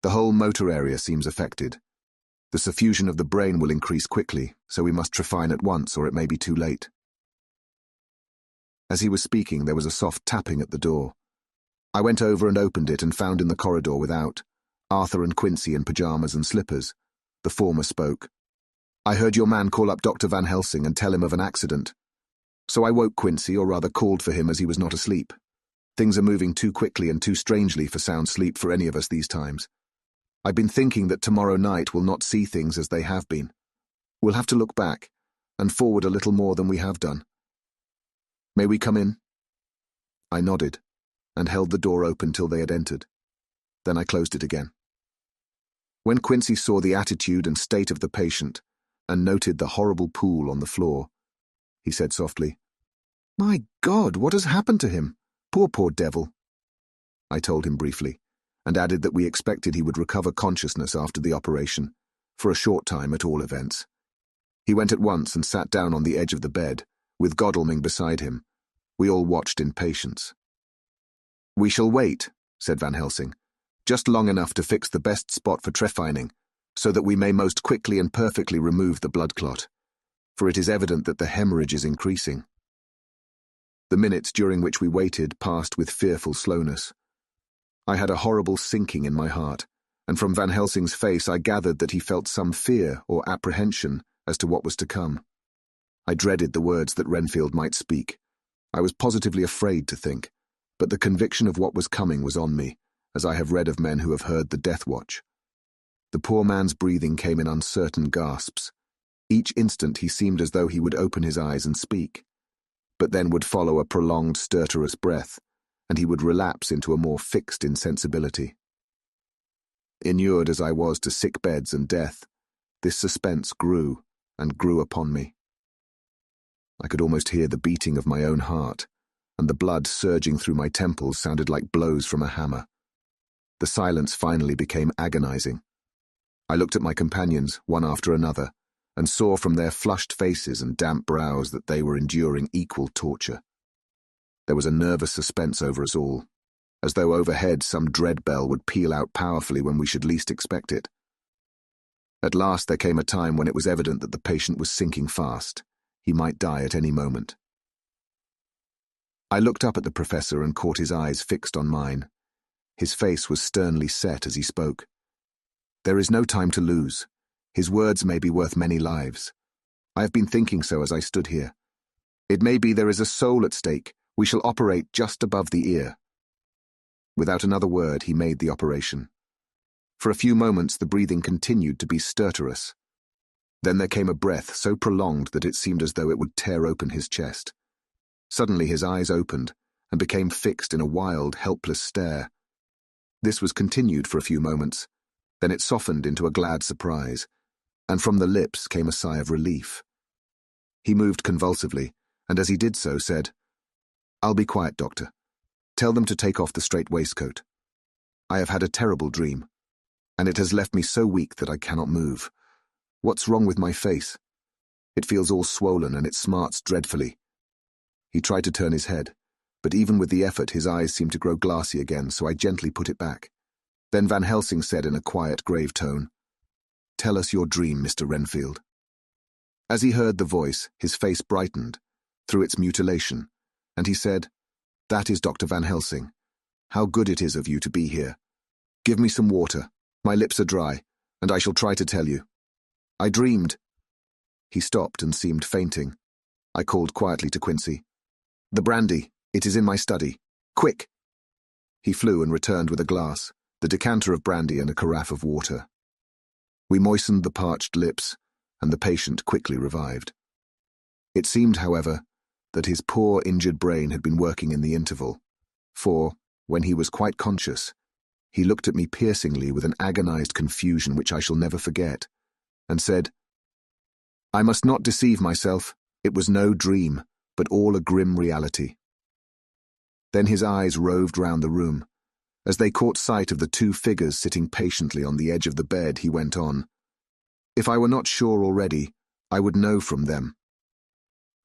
The whole motor area seems affected. The suffusion of the brain will increase quickly, so we must trephine at once or it may be too late. As he was speaking, there was a soft tapping at the door. I went over and opened it and found in the corridor without Arthur and Quincey in pyjamas and slippers. The former spoke. "I heard your man call up Dr. Van Helsing and tell him of an accident. So I woke Quincey, or rather called for him as he was not asleep. Things are moving too quickly and too strangely for sound sleep for any of us these times. I've been thinking that tomorrow night will not see things as they have been. We'll have to look back and forward a little more than we have done. May we come in?" I nodded and held the door open till they had entered. Then I closed it again. When Quincey saw the attitude and state of the patient and noted the horrible pool on the floor, he said softly, "My God, what has happened to him? Poor devil." I told him briefly, and added that we expected he would recover consciousness after the operation, for a short time at all events. He went at once and sat down on the edge of the bed, with Godalming beside him. We all watched in patience. "We shall wait," said Van Helsing, "just long enough to fix the best spot for trephining, so that we may most quickly and perfectly remove the blood clot, for it is evident that the hemorrhage is increasing." The minutes during which we waited passed with fearful slowness. I had a horrible sinking in my heart, and from Van Helsing's face I gathered that he felt some fear or apprehension as to what was to come. I dreaded the words that Renfield might speak. I was positively afraid to think, but the conviction of what was coming was on me, as I have read of men who have heard the death watch. The poor man's breathing came in uncertain gasps. Each instant he seemed as though he would open his eyes and speak, but then would follow a prolonged stertorous breath, and he would relapse into a more fixed insensibility. Inured as I was to sick beds and death, this suspense grew and grew upon me. I could almost hear the beating of my own heart, and the blood surging through my temples sounded like blows from a hammer. The silence finally became agonizing. I looked at my companions, one after another, and saw from their flushed faces and damp brows that they were enduring equal torture. There was a nervous suspense over us all, as though overhead some dread bell would peal out powerfully when we should least expect it. At last there came a time when it was evident that the patient was sinking fast. He might die at any moment. I looked up at the professor and caught his eyes fixed on mine. His face was sternly set as he spoke. "There is no time to lose. His words may be worth many lives. I have been thinking so as I stood here. It may be there is a soul at stake. We shall operate just above the ear." Without another word, he made the operation. For a few moments the breathing continued to be stertorous. Then there came a breath so prolonged that it seemed as though it would tear open his chest. Suddenly his eyes opened and became fixed in a wild, helpless stare. This was continued for a few moments, then it softened into a glad surprise, and from the lips came a sigh of relief. He moved convulsively, and as he did so said, "I'll be quiet, Doctor. Tell them to take off the straight waistcoat. I have had a terrible dream, and it has left me so weak that I cannot move. What's wrong with my face? It feels all swollen and it smarts dreadfully." He tried to turn his head, but even with the effort his eyes seemed to grow glassy again, so I gently put it back. Then Van Helsing said in a quiet, grave tone, "Tell us your dream, Mr. Renfield." As he heard the voice, his face brightened, through its mutilation, and he said, "That is Dr. Van Helsing. How good it is of you to be here. Give me some water. My lips are dry, and I shall try to tell you. I dreamed." He stopped and seemed fainting. I called quietly to Quincey, "The brandy, it is in my study. Quick!" He flew and returned with a glass, the decanter of brandy and a carafe of water. We moistened the parched lips, and the patient quickly revived. It seemed, however, that his poor injured brain had been working in the interval, for, when he was quite conscious, he looked at me piercingly with an agonized confusion which I shall never forget, and said, "I must not deceive myself. It was no dream, but all a grim reality." Then his eyes roved round the room. As they caught sight of the two figures sitting patiently on the edge of the bed, he went on, "If I were not sure already, I would know from them."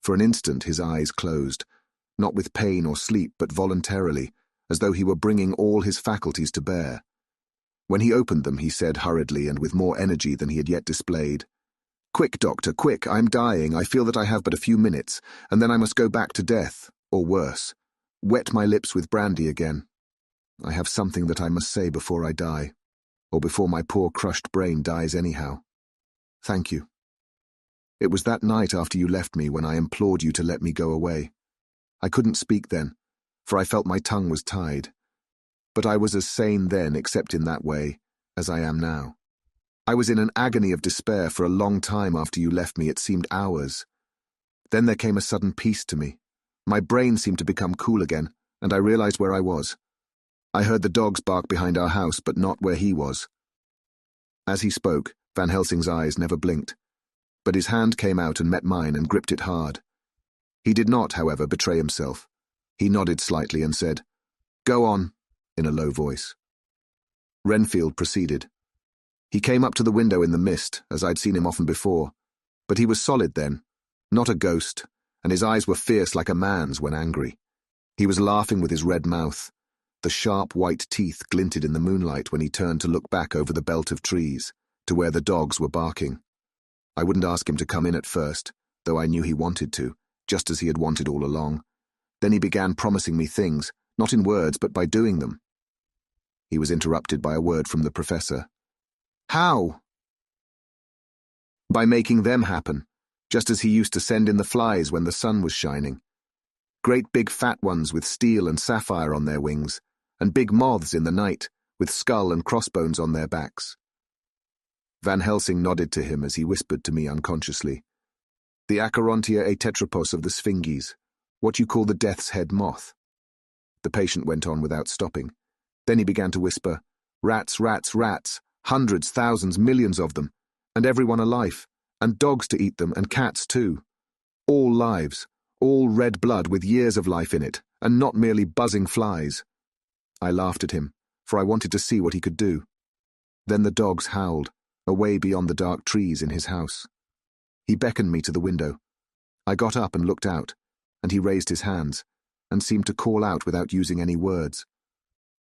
For an instant his eyes closed, not with pain or sleep, but voluntarily, as though he were bringing all his faculties to bear. When he opened them, he said hurriedly and with more energy than he had yet displayed, "Quick, doctor, quick, I'm dying. I feel that I have but a few minutes, and then I must go back to death, or worse, wet my lips with brandy again. I have something that I must say before I die, or before my poor crushed brain dies anyhow. Thank you. It was that night after you left me when I implored you to let me go away. I couldn't speak then, for I felt my tongue was tied. But I was as sane then, except in that way, as I am now. I was in an agony of despair for a long time after you left me. It seemed hours. Then there came a sudden peace to me. My brain seemed to become cool again, and I realized where I was. I heard the dogs bark behind our house, but not where he was." As he spoke, Van Helsing's eyes never blinked, but his hand came out and met mine and gripped it hard. He did not, however, betray himself. He nodded slightly and said, "Go on," in a low voice. Renfield proceeded. He came up to the window in the mist, as I'd seen him often before, but he was solid then, not a ghost, and his eyes were fierce like a man's when angry. He was laughing with his red mouth. The sharp white teeth glinted in the moonlight when he turned to look back over the belt of trees, to where the dogs were barking. I wouldn't ask him to come in at first, though I knew he wanted to, just as he had wanted all along. Then he began promising me things, not in words, but by doing them. He was interrupted by a word from the professor. "How?" "By making them happen, just as he used to send in the flies when the sun was shining. Great big fat ones with steel and sapphire on their wings, and big moths in the night, with skull and crossbones on their backs." Van Helsing nodded to him as he whispered to me unconsciously. "The Acherontia atetropos of the Sphinges, what you call the death's head moth." The patient went on without stopping. Then he began to whisper, "Rats, rats, rats, hundreds, thousands, millions of them, and everyone alive, and dogs to eat them, and cats too. All lives, all red blood with years of life in it, and not merely buzzing flies." I laughed at him, for I wanted to see what he could do. Then the dogs howled, away beyond the dark trees in his house. He beckoned me to the window. I got up and looked out, and he raised his hands, and seemed to call out without using any words.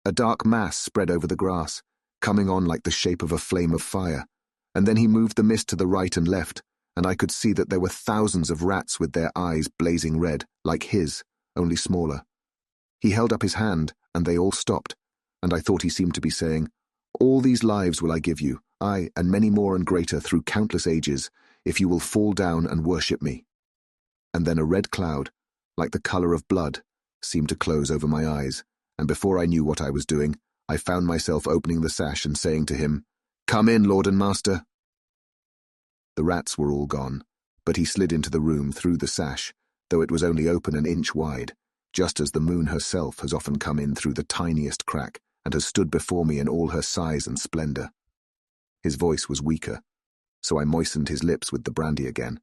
A dark mass spread over the grass, coming on like the shape of a flame of fire, and then he moved the mist to the right and left, and I could see that there were thousands of rats with their eyes blazing red, like his, only smaller. He held up his hand, and they all stopped, and I thought he seemed to be saying, "All these lives will I give you, I, and many more and greater through countless ages, if you will fall down and worship me." And then a red cloud, like the color of blood, seemed to close over my eyes, and before I knew what I was doing, I found myself opening the sash and saying to him, "Come in, Lord and Master." The rats were all gone, but he slid into the room through the sash, though it was only open an inch wide, just as the moon herself has often come in through the tiniest crack and has stood before me in all her size and splendor. His voice was weaker, so I moistened his lips with the brandy again,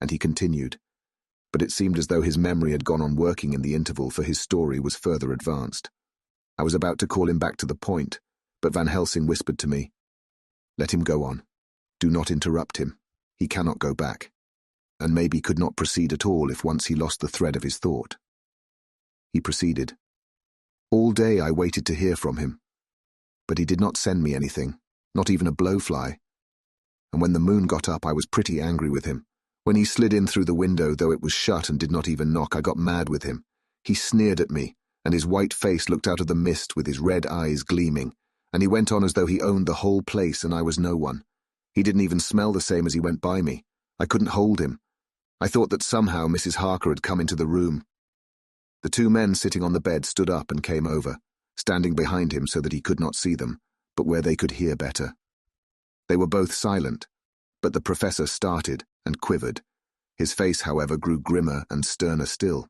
and he continued, but it seemed as though his memory had gone on working in the interval, for his story was further advanced. I was about to call him back to the point, but Van Helsing whispered to me, "Let him go on. Do not interrupt him. He cannot go back, and maybe could not proceed at all if once he lost the thread of his thought." He proceeded. "All day I waited to hear from him, but he did not send me anything, not even a blowfly. And when the moon got up, I was pretty angry with him. When he slid in through the window, though it was shut and did not even knock, I got mad with him. He sneered at me, and his white face looked out of the mist with his red eyes gleaming, and he went on as though he owned the whole place and I was no one. He didn't even smell the same as he went by me. I couldn't hold him. I thought that somehow Mrs. Harker had come into the room. The two men sitting on the bed stood up and came over, standing behind him so that he could not see them, but where they could hear better. They were both silent, but the professor started and quivered. His face, however, grew grimmer and sterner still.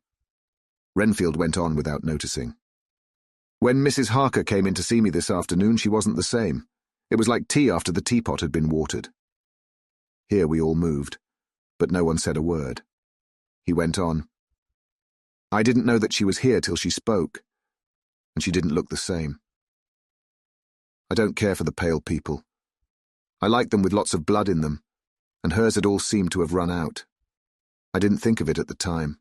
Renfield went on without noticing. "When Mrs. Harker came in to see me this afternoon, she wasn't the same. It was like tea after the teapot had been watered." Here we all moved, but no one said a word. He went on. "I didn't know that she was here till she spoke, and she didn't look the same. I don't care for the pale people. I like them with lots of blood in them, and hers had all seemed to have run out. I didn't think of it at the time.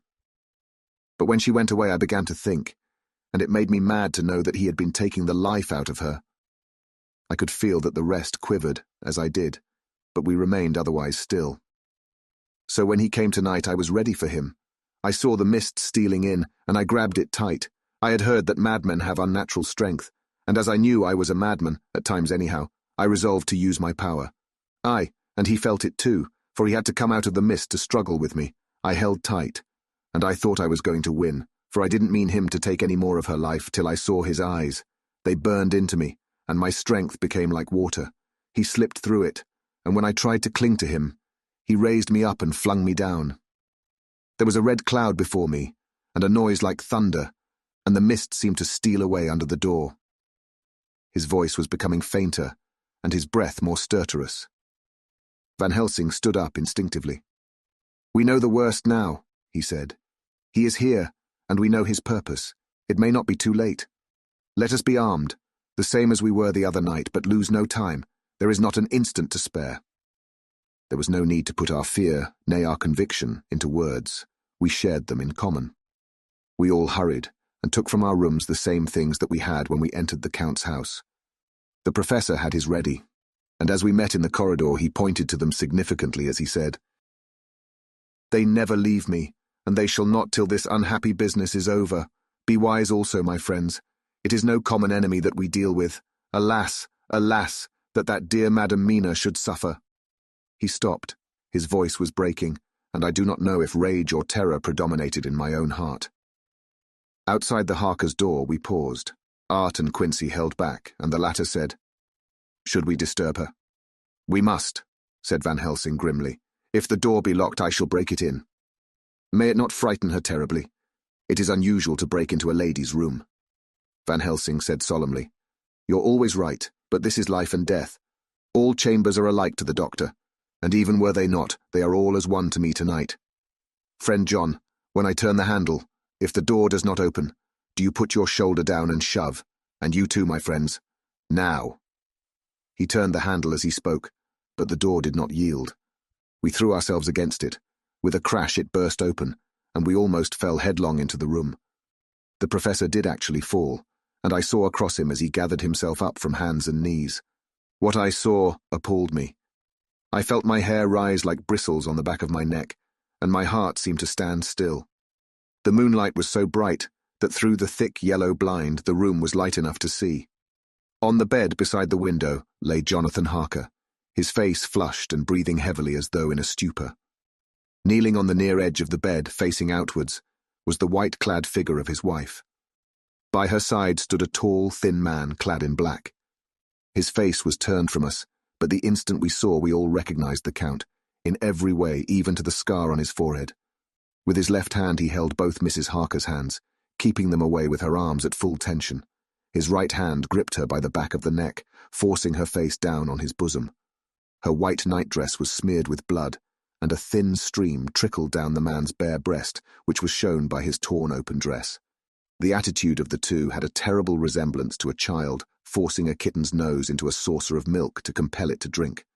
But when she went away, I began to think, and it made me mad to know that he had been taking the life out of her. I could feel that the rest quivered, as I did, but we remained otherwise still. So when he came tonight, I was ready for him. I saw the mist stealing in, and I grabbed it tight. I had heard that madmen have unnatural strength, and as I knew I was a madman, at times anyhow, I resolved to use my power. Aye, and he felt it too, for he had to come out of the mist to struggle with me. I held tight, and I thought I was going to win, for I didn't mean him to take any more of her life till I saw his eyes. They burned into me, and my strength became like water. He slipped through it, and when I tried to cling to him, he raised me up and flung me down. There was a red cloud before me, and a noise like thunder, and the mist seemed to steal away under the door. His voice was becoming fainter, and his breath more stertorous. Van Helsing stood up instinctively. "We know the worst now," he said. "He is here, and we know his purpose. It may not be too late. Let us be armed, the same as we were the other night, but lose no time. There is not an instant to spare." There was no need to put our fear, nay our conviction, into words. We shared them in common. We all hurried, and took from our rooms the same things that we had when we entered the Count's house. The Professor had his ready, and as we met in the corridor he pointed to them significantly as he said, "They never leave me, and they shall not till this unhappy business is over. Be wise also, my friends. It is no common enemy that we deal with. Alas, alas, that dear Madam Mina should suffer." He stopped. His voice was breaking, and I do not know if rage or terror predominated in my own heart. Outside the Harker's door we paused. Art and Quincey held back, and the latter said, "Should we disturb her?" "We must," said Van Helsing grimly. "If the door be locked, I shall break it in. May it not frighten her terribly. It is unusual to break into a lady's room." Van Helsing said solemnly, "You're always right, but this is life and death. All chambers are alike to the doctor, and even were they not, they are all as one to me tonight. Friend John, when I turn the handle, if the door does not open, do you put your shoulder down and shove, and you too, my friends. Now." He turned the handle as he spoke, but the door did not yield. We threw ourselves against it. With a crash it burst open, and we almost fell headlong into the room. The Professor did actually fall, and I saw across him as he gathered himself up from hands and knees. What I saw appalled me. I felt my hair rise like bristles on the back of my neck, and my heart seemed to stand still. The moonlight was so bright that through the thick yellow blind the room was light enough to see. On the bed beside the window lay Jonathan Harker, his face flushed and breathing heavily as though in a stupor. Kneeling on the near edge of the bed, facing outwards, was the white-clad figure of his wife. By her side stood a tall, thin man clad in black. His face was turned from us, but the instant we saw we all recognized the Count, in every way, even to the scar on his forehead. With his left hand he held both Mrs. Harker's hands, keeping them away with her arms at full tension. His right hand gripped her by the back of the neck, forcing her face down on his bosom. Her white nightdress was smeared with blood, and a thin stream trickled down the man's bare breast, which was shown by his torn-open dress. The attitude of the two had a terrible resemblance to a child forcing a kitten's nose into a saucer of milk to compel it to drink.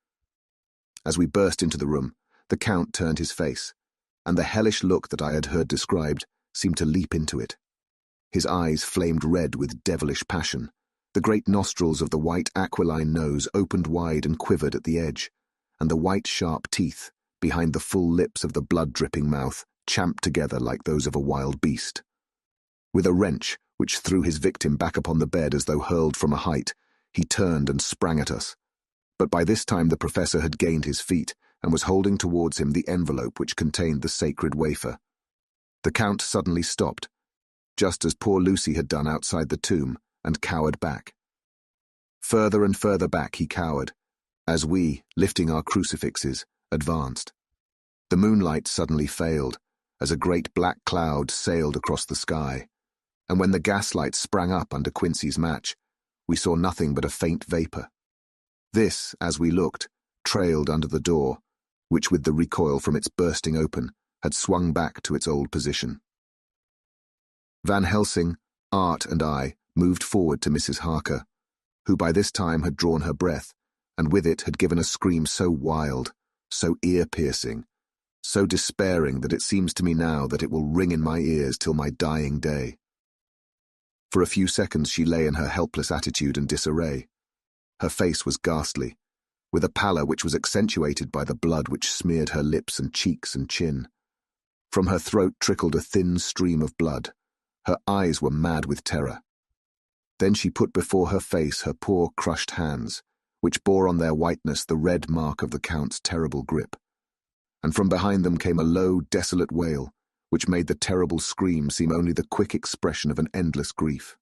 As we burst into the room, the Count turned his face, and the hellish look that I had heard described seemed to leap into it. His eyes flamed red with devilish passion. The great nostrils of the white aquiline nose opened wide and quivered at the edge, and the white sharp teeth, behind the full lips of the blood-dripping mouth, champed together like those of a wild beast. With a wrench, which threw his victim back upon the bed as though hurled from a height, he turned and sprang at us. But by this time the Professor had gained his feet, and was holding towards him the envelope which contained the sacred wafer. The Count suddenly stopped, just as poor Lucy had done outside the tomb, and cowered back. Further and further back he cowered, as we, lifting our crucifixes, advanced. The moonlight suddenly failed, as a great black cloud sailed across the sky, and when the gaslight sprang up under Quincey's match, we saw nothing but a faint vapour. This, as we looked, trailed under the door, which with the recoil from its bursting open, had swung back to its old position. Van Helsing, Art and I moved forward to Mrs. Harker, who by this time had drawn her breath, and with it had given a scream so wild, so ear-piercing, so despairing that it seems to me now that it will ring in my ears till my dying day. For a few seconds she lay in her helpless attitude and disarray. Her face was ghastly, with a pallor which was accentuated by the blood which smeared her lips and cheeks and chin. From her throat trickled a thin stream of blood. Her eyes were mad with terror. Then she put before her face her poor crushed hands, which bore on their whiteness the red mark of the Count's terrible grip. And from behind them came a low, desolate wail, which made the terrible scream seem only the quick expression of an endless grief.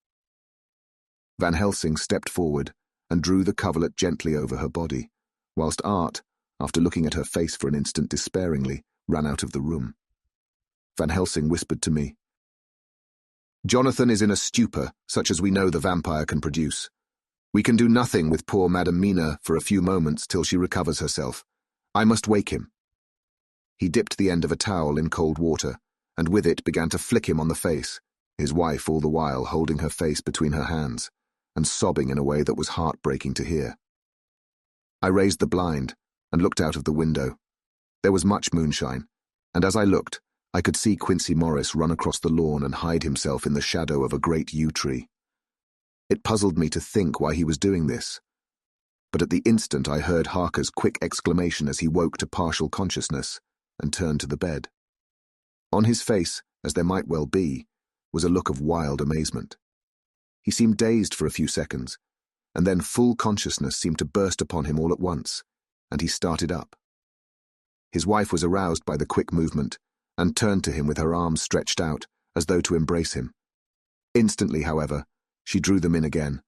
Van Helsing stepped forward and drew the coverlet gently over her body, whilst Art, after looking at her face for an instant despairingly, ran out of the room. Van Helsing whispered to me, "Jonathan is in a stupor, such as we know the vampire can produce. We can do nothing with poor Madame Mina for a few moments till she recovers herself. I must wake him." He dipped the end of a towel in cold water, and with it began to flick him on the face, his wife all the while holding her face between her hands, and sobbing in a way that was heartbreaking to hear. I raised the blind and looked out of the window. There was much moonshine, and as I looked, I could see Quincey Morris run across the lawn and hide himself in the shadow of a great yew tree. It puzzled me to think why he was doing this, but at the instant I heard Harker's quick exclamation as he woke to partial consciousness and turned to the bed. On his face, as there might well be, was a look of wild amazement. He seemed dazed for a few seconds, and then full consciousness seemed to burst upon him all at once, and he started up. His wife was aroused by the quick movement, and turned to him with her arms stretched out, as though to embrace him. Instantly, however, she drew them in again,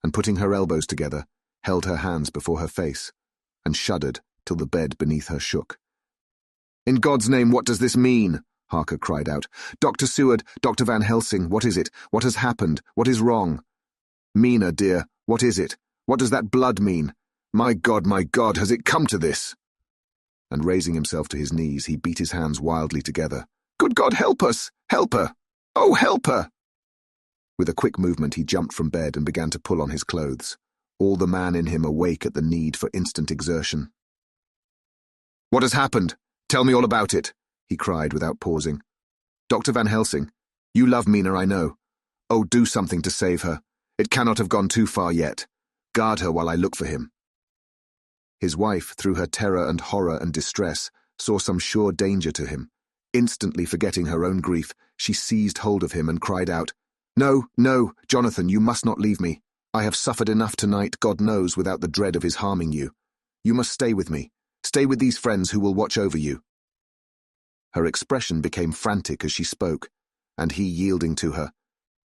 and putting her elbows together, held her hands before her face, and shuddered till the bed beneath her shook. "In God's name, what does this mean?" Harker cried out. "Dr. Seward, Dr. Van Helsing, what is it? What has happened? What is wrong? Mina, dear, what is it? What does that blood mean? My God, has it come to this?" And raising himself to his knees, he beat his hands wildly together. "Good God, help us! Help her! Oh, help her!" With a quick movement, he jumped from bed and began to pull on his clothes, all the man in him awake at the need for instant exertion. "What has happened? Tell me all about it," he cried without pausing. "Dr. Van Helsing, you love Mina, I know. Oh, do something to save her. It cannot have gone too far yet. Guard her while I look for him." His wife, through her terror and horror and distress, saw some sure danger to him. Instantly forgetting her own grief, she seized hold of him and cried out, "No, no, Jonathan, you must not leave me. I have suffered enough tonight, God knows, without the dread of his harming you. You must stay with me. Stay with these friends who will watch over you." Her expression became frantic as she spoke, and he yielding to her,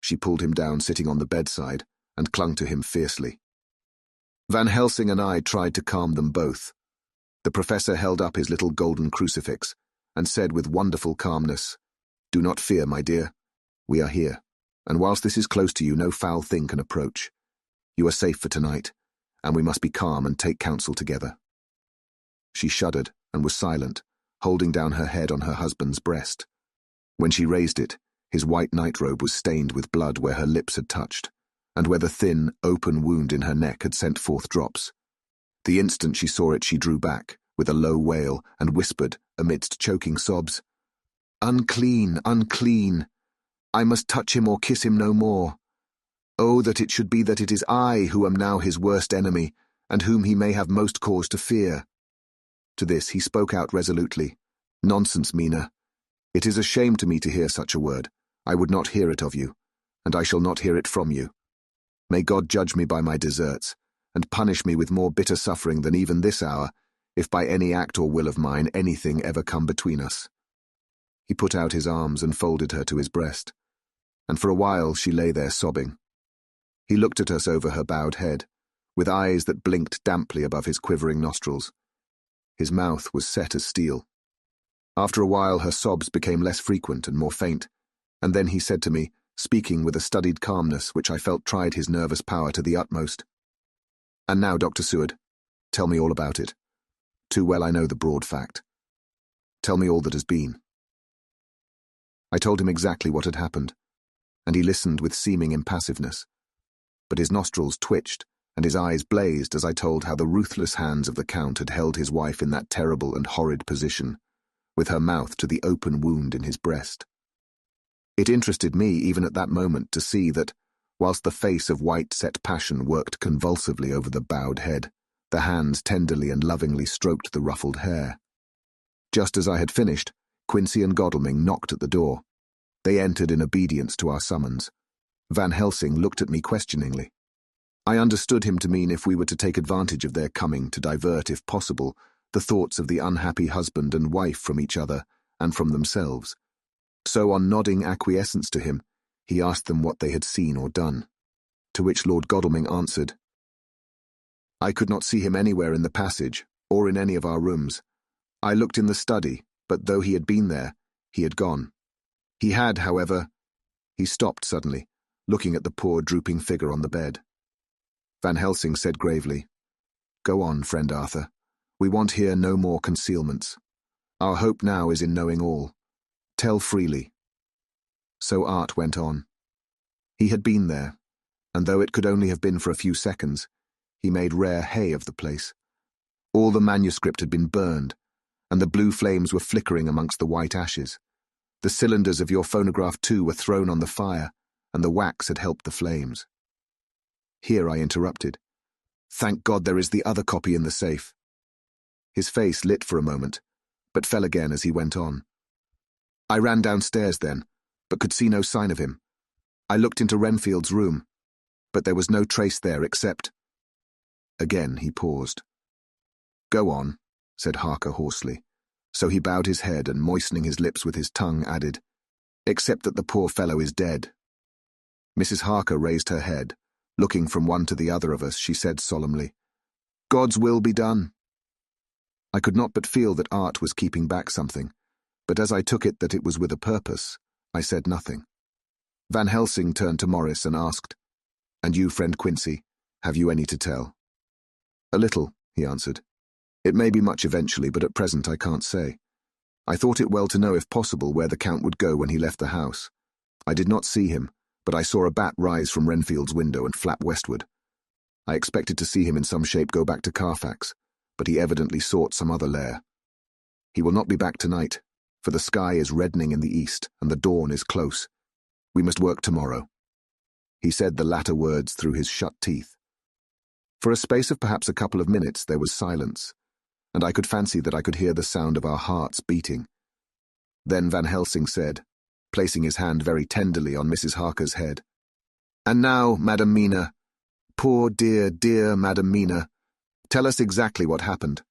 she pulled him down sitting on the bedside and clung to him fiercely. Van Helsing and I tried to calm them both. The professor held up his little golden crucifix and said with wonderful calmness, "Do not fear, my dear. We are here, and whilst this is close to you, no foul thing can approach. You are safe for tonight, and we must be calm and take counsel together." She shuddered and was silent, holding down her head on her husband's breast. When she raised it, his white nightrobe was stained with blood where her lips had touched, and where the thin, open wound in her neck had sent forth drops. The instant she saw it, she drew back, with a low wail, and whispered, amidst choking sobs, "Unclean, unclean! I must touch him or kiss him no more. Oh, that it should be that it is I who am now his worst enemy, and whom he may have most cause to fear." To this he spoke out resolutely, "Nonsense, Mina. It is a shame to me to hear such a word. I would not hear it of you, and I shall not hear it from you. May God judge me by my deserts, and punish me with more bitter suffering than even this hour, if by any act or will of mine anything ever come between us." He put out his arms and folded her to his breast, and for a while she lay there sobbing. He looked at us over her bowed head, with eyes that blinked damply above his quivering nostrils. His mouth was set as steel. After a while her sobs became less frequent and more faint, and then he said to me, speaking with a studied calmness which I felt tried his nervous power to the utmost, "And now, Dr. Seward, tell me all about it. Too well I know the broad fact. Tell me all that has been." I told him exactly what had happened, and he listened with seeming impassiveness, but his nostrils twitched and his eyes blazed as I told how the ruthless hands of the Count had held his wife in that terrible and horrid position, with her mouth to the open wound in his breast. It interested me even at that moment to see that, whilst the face of white-set passion worked convulsively over the bowed head. The hands tenderly and lovingly stroked the ruffled hair. Just as I had finished, Quincey and Godalming knocked at the door. They entered in obedience to our summons. Van Helsing looked at me questioningly. I understood him to mean if we were to take advantage of their coming to divert, if possible, the thoughts of the unhappy husband and wife from each other and from themselves. So, on nodding acquiescence to him, he asked them what they had seen or done, to which Lord Godalming answered, "I could not see him anywhere in the passage, or in any of our rooms. I looked in the study, but though he had been there, he had gone. He had, however—" He stopped suddenly, looking at the poor drooping figure on the bed. Van Helsing said gravely, "Go on, friend Arthur. We want here no more concealments. Our hope now is in knowing all. Tell freely." So Art went on. He had been there, and though it could only have been for a few seconds, he made rare hay of the place. All the manuscript had been burned, and the blue flames were flickering amongst the white ashes. The cylinders of your phonograph too were thrown on the fire, and the wax had helped the flames. Here I interrupted. "Thank God there is the other copy in the safe." His face lit for a moment, but fell again as he went on. "I ran downstairs then, but could see no sign of him. I looked into Renfield's room, but there was no trace there except—" Again he paused. "Go on," said Harker hoarsely. So he bowed his head and, moistening his lips with his tongue, added, "Except that the poor fellow is dead." Mrs. Harker raised her head. Looking from one to the other of us, she said solemnly, "God's will be done." I could not but feel that Art was keeping back something, but as I took it that it was with a purpose, I said nothing. Van Helsing turned to Morris and asked, "And you, friend Quincey, have you any to tell?" "A little," he answered. "It may be much eventually, but at present I can't say. I thought it well to know, if possible, where the Count would go when he left the house. I did not see him, but I saw a bat rise from Renfield's window and flap westward. I expected to see him in some shape go back to Carfax, but he evidently sought some other lair. He will not be back tonight, for the sky is reddening in the east and the dawn is close. We must work tomorrow." He said the latter words through his shut teeth. For a space of perhaps a couple of minutes there was silence, and I could fancy that I could hear the sound of our hearts beating. Then Van Helsing said, placing his hand very tenderly on Mrs. Harker's head, "And now, Madam Mina, poor dear, dear Madam Mina, tell us exactly what happened.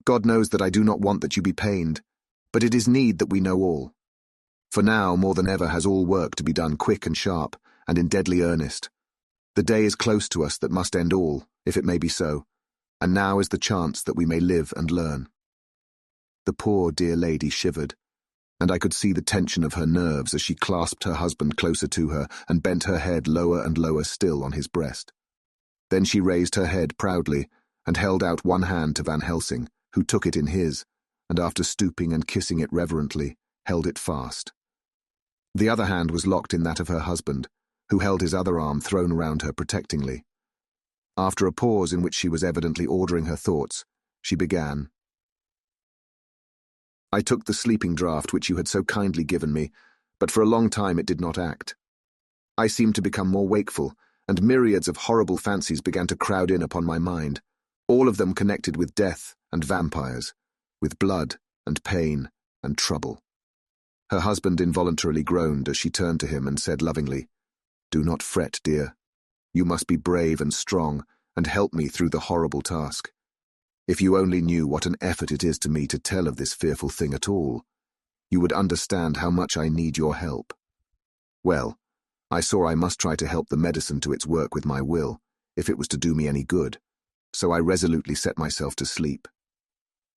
God knows that I do not want that you be pained, but it is need that we know all. For now, more than ever, has all work to be done quick and sharp, and in deadly earnest. The day is close to us that must end all, if it may be so, and now is the chance that we may live and learn." The poor dear lady shivered, and I could see the tension of her nerves as she clasped her husband closer to her and bent her head lower and lower still on his breast. Then she raised her head proudly and held out one hand to Van Helsing, who took it in his, and after stooping and kissing it reverently, held it fast. The other hand was locked in that of her husband, who held his other arm thrown round her protectingly. After a pause in which she was evidently ordering her thoughts, she began. "I took the sleeping draught which you had so kindly given me, but for a long time it did not act. I seemed to become more wakeful, and myriads of horrible fancies began to crowd in upon my mind, all of them connected with death and vampires, with blood and pain and trouble." Her husband involuntarily groaned as she turned to him and said lovingly, "Do not fret, dear. You must be brave and strong, and help me through the horrible task. If you only knew what an effort it is to me to tell of this fearful thing at all, you would understand how much I need your help." Well, I saw I must try to help the medicine to its work with my will, if it was to do me any good, so I resolutely set myself to sleep.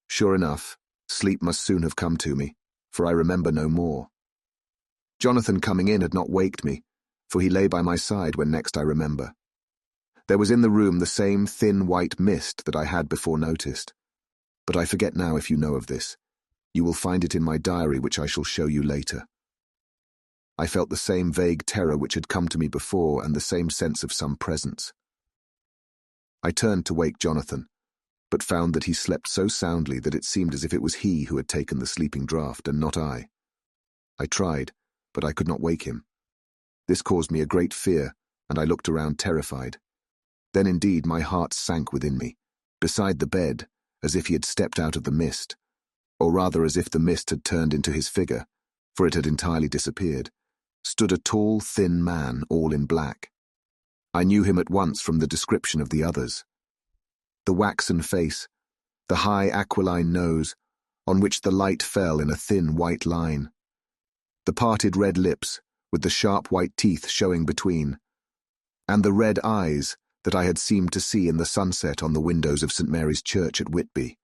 Sure enough, sleep must soon have come to me, for I remember no more. Jonathan coming in had not waked me, for he lay by my side when next I remember. There was in the room the same thin white mist that I had before noticed, but I forget now if you know of this. You will find it in my diary, which I shall show you later. I felt the same vague terror which had come to me before, and the same sense of some presence. I turned to wake Jonathan, but found that he slept so soundly that it seemed as if it was he who had taken the sleeping draught, and not I. I tried, but I could not wake him. This caused me a great fear, and I looked around terrified. Then indeed my heart sank within me. Beside the bed, as if he had stepped out of the mist, or rather as if the mist had turned into his figure, for it had entirely disappeared, stood a tall, thin man, all in black. I knew him at once from the description of the others. The waxen face, the high aquiline nose, on which the light fell in a thin white line, the parted red lips, with the sharp white teeth showing between, and the red eyes that I had seemed to see in the sunset on the windows of St. Mary's Church at Whitby.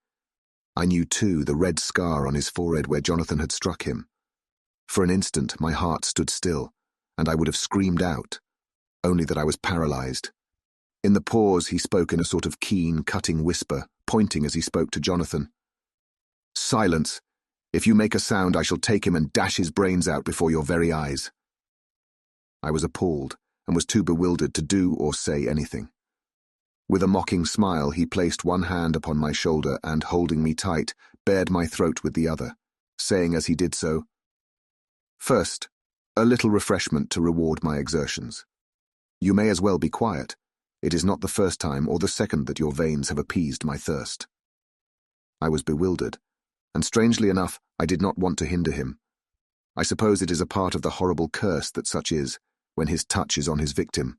I knew, too, the red scar on his forehead where Jonathan had struck him. For an instant my heart stood still, and I would have screamed out, only that I was paralyzed. In the pause he spoke in a sort of keen, cutting whisper, pointing as he spoke to Jonathan. "Silence! If you make a sound, I shall take him and dash his brains out before your very eyes." I was appalled, and was too bewildered to do or say anything. With a mocking smile, he placed one hand upon my shoulder and, holding me tight, bared my throat with the other, saying as he did so, "First, a little refreshment to reward my exertions. You may as well be quiet. It is not the first time or the second that your veins have appeased my thirst." I was bewildered, and strangely enough, I did not want to hinder him. I suppose it is a part of the horrible curse that such is, when his touch is on his victim.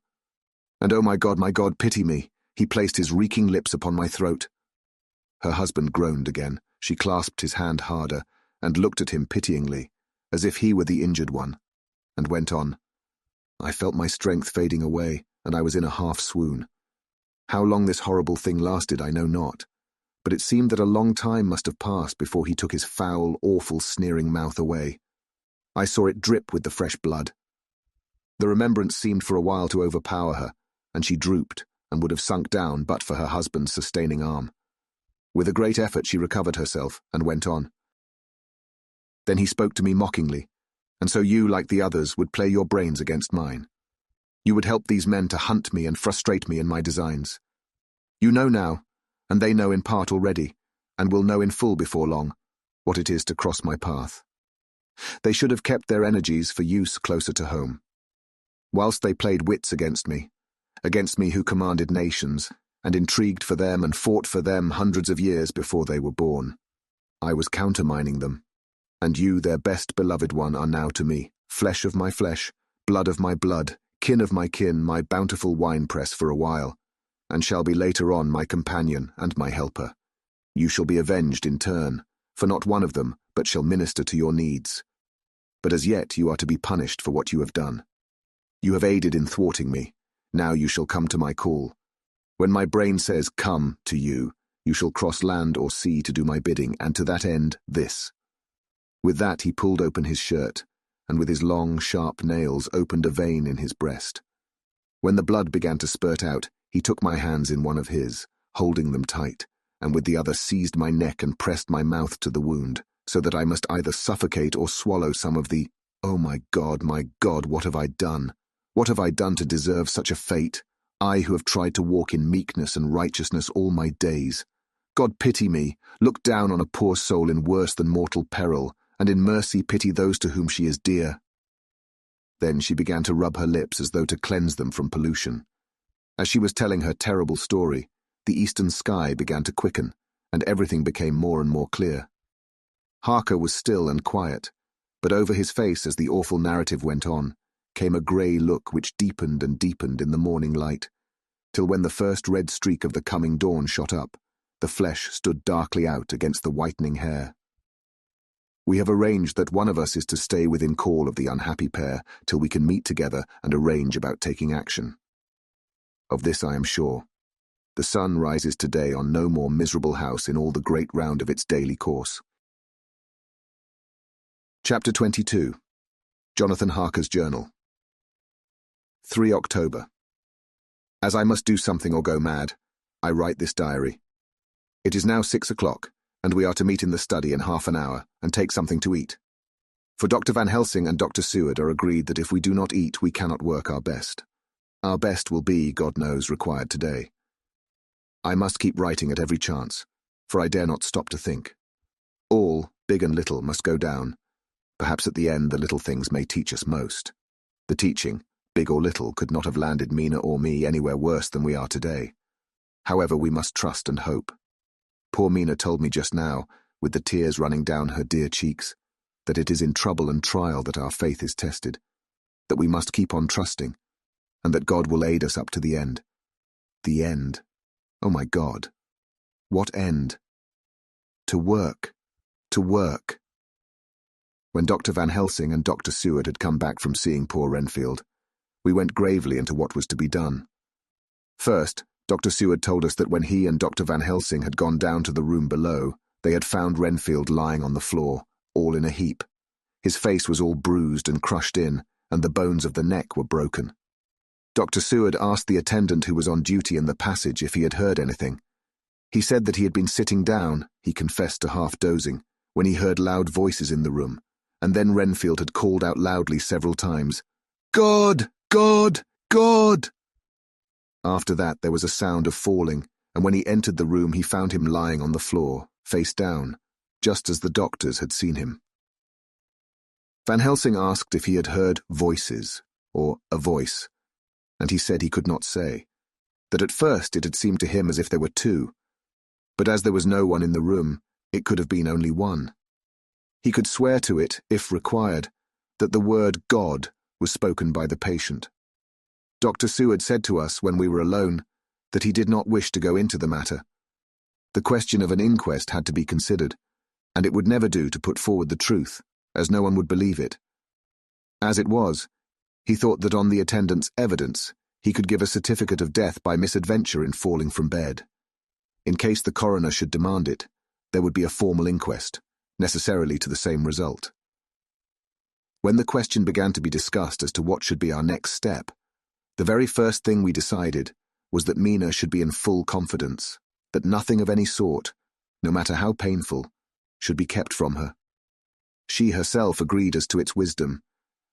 And oh my God, pity me! He placed his reeking lips upon my throat. Her husband groaned again. She clasped his hand harder, and looked at him pityingly, as if he were the injured one, and went on. I felt my strength fading away, and I was in a half-swoon. How long this horrible thing lasted I know not, but it seemed that a long time must have passed before he took his foul, awful, sneering mouth away. I saw it drip with the fresh blood. The remembrance seemed for a while to overpower her, and she drooped, and would have sunk down but for her husband's sustaining arm. With a great effort she recovered herself, and went on. Then he spoke to me mockingly, and so you, like the others, would play your brains against mine. You would help these men to hunt me and frustrate me in my designs. You know now, and they know in part already, and will know in full before long, what it is to cross my path. They should have kept their energies for use closer to home. Whilst they played wits against me who commanded nations, and intrigued for them and fought for them hundreds of years before they were born, I was countermining them. And you, their best beloved one, are now to me, flesh of my flesh, blood of my blood, kin of my kin, my bountiful winepress for a while, and shall be later on my companion and my helper. You shall be avenged in turn, for not one of them, but shall minister to your needs. But as yet you are to be punished for what you have done. You have aided in thwarting me. Now you shall come to my call. When my brain says, come, to you, you shall cross land or sea to do my bidding, and to that end, this. With that he pulled open his shirt, and with his long, sharp nails opened a vein in his breast. When the blood began to spurt out, he took my hands in one of his, holding them tight, and with the other seized my neck and pressed my mouth to the wound, so that I must either suffocate or swallow some of the, oh my God, what have I done? What have I done to deserve such a fate? I who have tried to walk in meekness and righteousness all my days. God pity me, look down on a poor soul in worse than mortal peril, and in mercy pity those to whom she is dear. Then she began to rub her lips as though to cleanse them from pollution. As she was telling her terrible story, the eastern sky began to quicken, and everything became more and more clear. Harker was still and quiet, but over his face as the awful narrative went on, came a grey look which deepened and deepened in the morning light, till when the first red streak of the coming dawn shot up, the flesh stood darkly out against the whitening hair. We have arranged that one of us is to stay within call of the unhappy pair till we can meet together and arrange about taking action. Of this I am sure. The sun rises today on no more miserable house in all the great round of its daily course. Chapter 22. Jonathan Harker's Journal. 3 October. As I must do something or go mad, I write this diary. It is now 6 o'clock, and we are to meet in the study in half an hour and take something to eat. For Dr. Van Helsing and Dr. Seward are agreed that if we do not eat, we cannot work our best. Our best will be, God knows, required today. I must keep writing at every chance, for I dare not stop to think. All, big and little, must go down. Perhaps at the end the little things may teach us most. The teaching, big or little, could not have landed Mina or me anywhere worse than we are today. However, we must trust and hope. Poor Mina told me just now, with the tears running down her dear cheeks, that it is in trouble and trial that our faith is tested, that we must keep on trusting, and that God will aid us up to the end. The end. Oh my God. What end? To work. To work. When Dr. Van Helsing and Dr. Seward had come back from seeing poor Renfield, we went gravely into what was to be done. First, Dr. Seward told us that when he and Dr. Van Helsing had gone down to the room below, they had found Renfield lying on the floor, all in a heap. His face was all bruised and crushed in, and the bones of the neck were broken. Dr. Seward asked the attendant who was on duty in the passage if he had heard anything. He said that he had been sitting down, he confessed to half-dozing, when he heard loud voices in the room, and then Renfield had called out loudly several times, "God! God! God!" After that there was a sound of falling, and when he entered the room he found him lying on the floor, face down, just as the doctors had seen him. Van Helsing asked if he had heard voices, or a voice, and he said he could not say, that at first it had seemed to him as if there were two, but as there was no one in the room, it could have been only one. He could swear to it, if required, that the word God was spoken by the patient. Dr. Seward said to us when we were alone that he did not wish to go into the matter. The question of an inquest had to be considered, and it would never do to put forward the truth, as no one would believe it. As it was, he thought that on the attendant's evidence he could give a certificate of death by misadventure in falling from bed. In case the coroner should demand it, there would be a formal inquest, necessarily to the same result. When the question began to be discussed as to what should be our next step, the very first thing we decided was that Mina should be in full confidence, that nothing of any sort, no matter how painful, should be kept from her. She herself agreed as to its wisdom,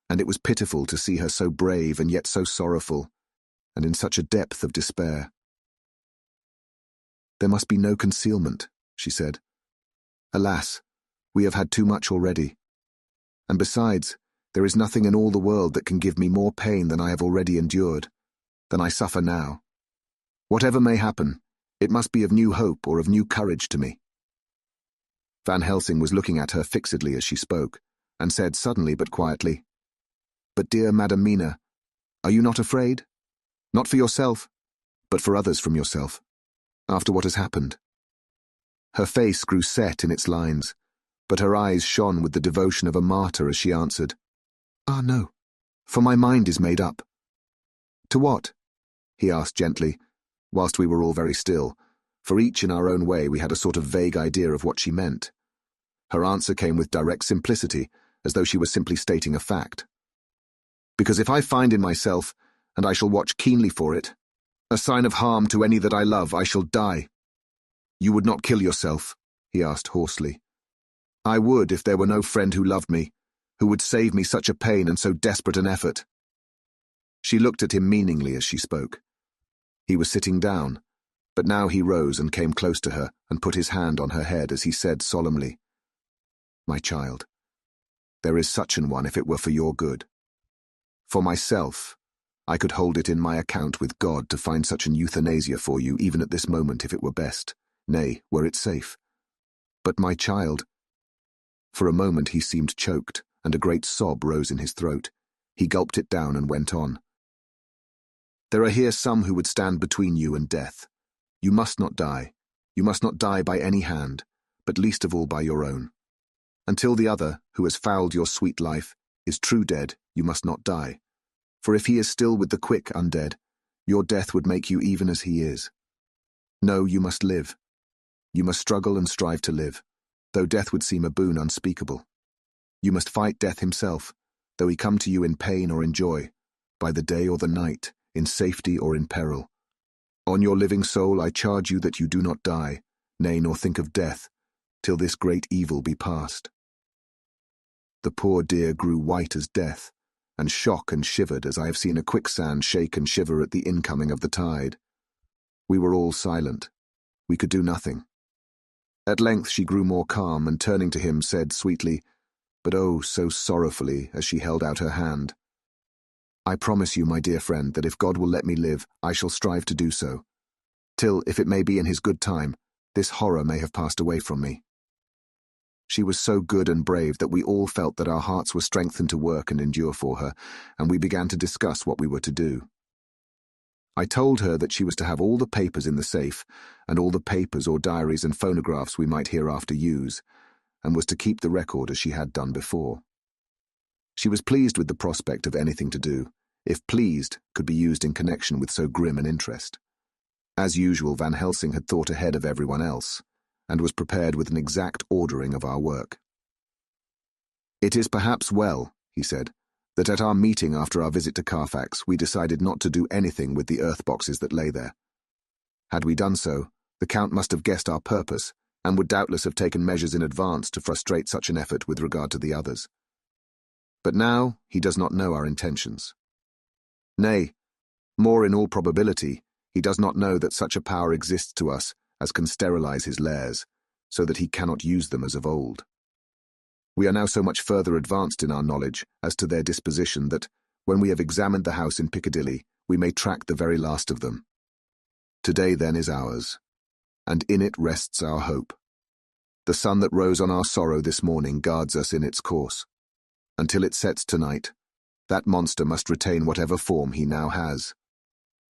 and it was pitiful to see her so brave and yet so sorrowful, and in such a depth of despair. "There must be no concealment," she said. "Alas, we have had too much already. And besides, there is nothing in all the world that can give me more pain than I have already endured, than I suffer now. Whatever may happen, it must be of new hope or of new courage to me." Van Helsing was looking at her fixedly as she spoke, and said suddenly but quietly, "But dear Madam Mina, are you not afraid? Not for yourself, but for others from yourself, after what has happened?" Her face grew set in its lines, but her eyes shone with the devotion of a martyr as she answered, "Ah, no, for my mind is made up." "To what?" he asked gently, whilst we were all very still, for each in our own way we had a sort of vague idea of what she meant. Her answer came with direct simplicity, as though she were simply stating a fact. "Because if I find in myself, and I shall watch keenly for it, a sign of harm to any that I love, I shall die." "You would not kill yourself?" he asked hoarsely. "I would if there were no friend who loved me, who would save me such a pain and so desperate an effort." She looked at him meaningly as she spoke. He was sitting down, but now he rose and came close to her and put his hand on her head as he said solemnly, "My child, there is such an one if it were for your good. For myself, I could hold it in my account with God to find such an euthanasia for you even at this moment if it were best, nay, were it safe. But my child—" For a moment he seemed choked, and a great sob rose in his throat. He gulped it down and went on. "There are here some who would stand between you and death. You must not die. You must not die by any hand, but least of all by your own. Until the other, who has fouled your sweet life, is true dead, you must not die. For if he is still with the quick undead, your death would make you even as he is. No, you must live. You must struggle and strive to live, though death would seem a boon unspeakable. You must fight death himself, though he come to you in pain or in joy, by the day or the night, in safety or in peril. On your living soul I charge you that you do not die, nay, nor think of death, till this great evil be past." The poor dear grew white as death, and shook and shivered as I have seen a quicksand shake and shiver at the incoming of the tide. We were all silent. We could do nothing. At length she grew more calm, and turning to him said sweetly, but oh, so sorrowfully, as she held out her hand, I promise you, my dear friend, that if God will let me live, I shall strive to do so. Till, if it may be in his good time, this horror may have passed away from me." She was so good and brave that we all felt that our hearts were strengthened to work and endure for her, and we began to discuss what we were to do. I told her that she was to have all the papers in the safe, and all the papers or diaries and phonographs we might hereafter use, and was to keep the record as she had done before. She was pleased with the prospect of anything to do, if pleased could be used in connection with so grim an interest. As usual, Van Helsing had thought ahead of everyone else, and was prepared with an exact ordering of our work. "It is perhaps well," he said, "that at our meeting after our visit to Carfax we decided not to do anything with the earth boxes that lay there. Had we done so, the Count must have guessed our purpose, and would doubtless have taken measures in advance to frustrate such an effort with regard to the others. But now he does not know our intentions. Nay, more in all probability, he does not know that such a power exists to us as can sterilize his lairs, so that he cannot use them as of old. We are now so much further advanced in our knowledge as to their disposition that, when we have examined the house in Piccadilly, we may track the very last of them. Today, then, is ours, and in it rests our hope. The sun that rose on our sorrow this morning guards us in its course. Until it sets tonight, that monster must retain whatever form he now has.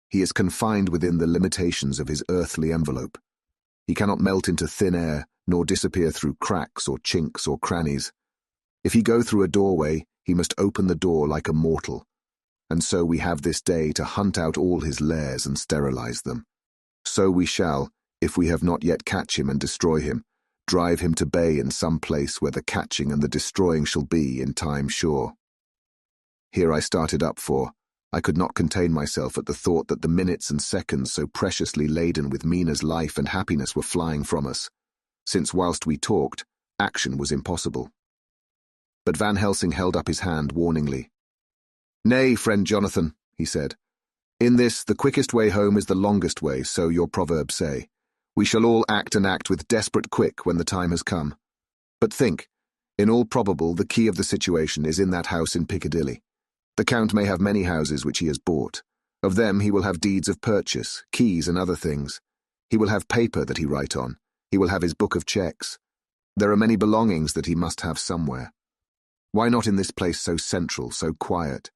He is confined within the limitations of his earthly envelope. He cannot melt into thin air, nor disappear through cracks or chinks or crannies. If he go through a doorway, he must open the door like a mortal, and so we have this day to hunt out all his lairs and sterilize them. So we shall, if we have not yet catch him and destroy him, drive him to bay in some place where the catching and the destroying shall be in time sure." Here I started up, for I could not contain myself at the thought that the minutes and seconds so preciously laden with Mina's life and happiness were flying from us, since whilst we talked, action was impossible. But Van Helsing held up his hand warningly. "Nay, friend Jonathan," he said. "In this, the quickest way home is the longest way, so your proverbs say. We shall all act and act with desperate quick when the time has come. But think, in all probable the key of the situation is in that house in Piccadilly. The Count may have many houses which he has bought. Of them he will have deeds of purchase, keys and other things. He will have paper that he write on. He will have his book of cheques. There are many belongings that he must have somewhere. Why not in this place so central, so quiet,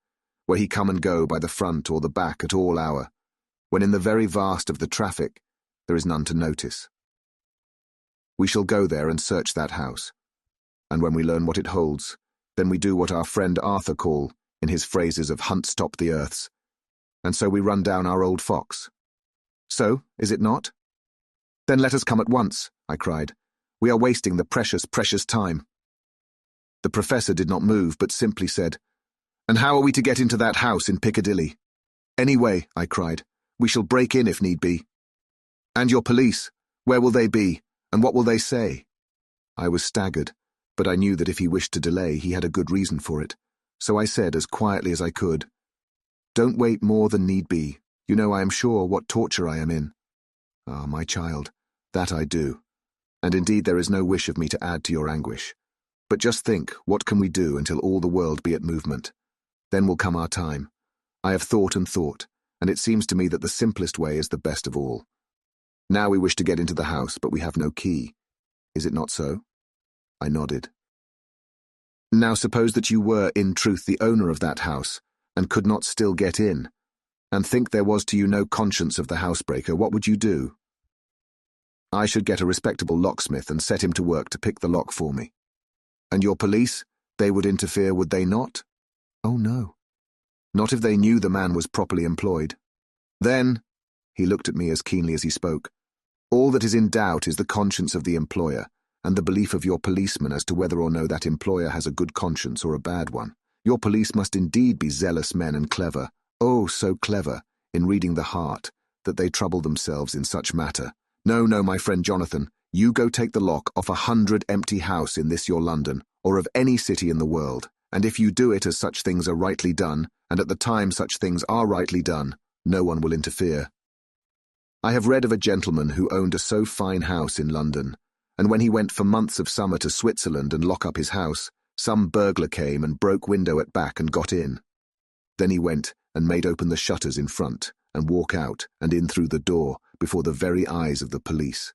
where he come and go by the front or the back at all hour, when in the very vast of the traffic there is none to notice? We shall go there and search that house, and when we learn what it holds, then we do what our friend Arthur call, in his phrases of hunt stop the earths, and so we run down our old fox. So, is it not? Then let us come at once, I cried. We are wasting the precious, precious time. The professor did not move, but simply said, "And how are we to get into that house in Piccadilly?" "Any way," I cried. "We shall break in if need be." "And your police, where will they be, and what will they say?" I was staggered, but I knew that if he wished to delay, he had a good reason for it, so I said as quietly as I could, "Don't wait more than need be. You know, I am sure, what torture I am in." "Ah, my child, that I do, and indeed there is no wish of me to add to your anguish. But just think, what can we do until all the world be at movement? Then will come our time. I have thought and thought, and it seems to me that the simplest way is the best of all. Now we wish to get into the house, but we have no key. Is it not so?" I nodded. "Now suppose that you were, in truth, the owner of that house, and could not still get in, and think there was to you no conscience of the housebreaker, what would you do?" "I should get a respectable locksmith and set him to work to pick the lock for me." "And your police? They would interfere, would they not?" "Oh, no. Not if they knew the man was properly employed." "Then," he looked at me as keenly as he spoke, "all that is in doubt is the conscience of the employer, and the belief of your policeman as to whether or no that employer has a good conscience or a bad one. Your police must indeed be zealous men and clever, oh, so clever, in reading the heart, that they trouble themselves in such matter. No, no, my friend Jonathan, you go take the lock off 100 empty house in this your London, or of any city in the world, and if you do it as such things are rightly done, and at the time such things are rightly done, no one will interfere. I have read of a gentleman who owned a so fine house in London, and when he went for months of summer to Switzerland and lock up his house, some burglar came and broke window at back and got in. Then he went and made open the shutters in front and walk out and in through the door before the very eyes of the police.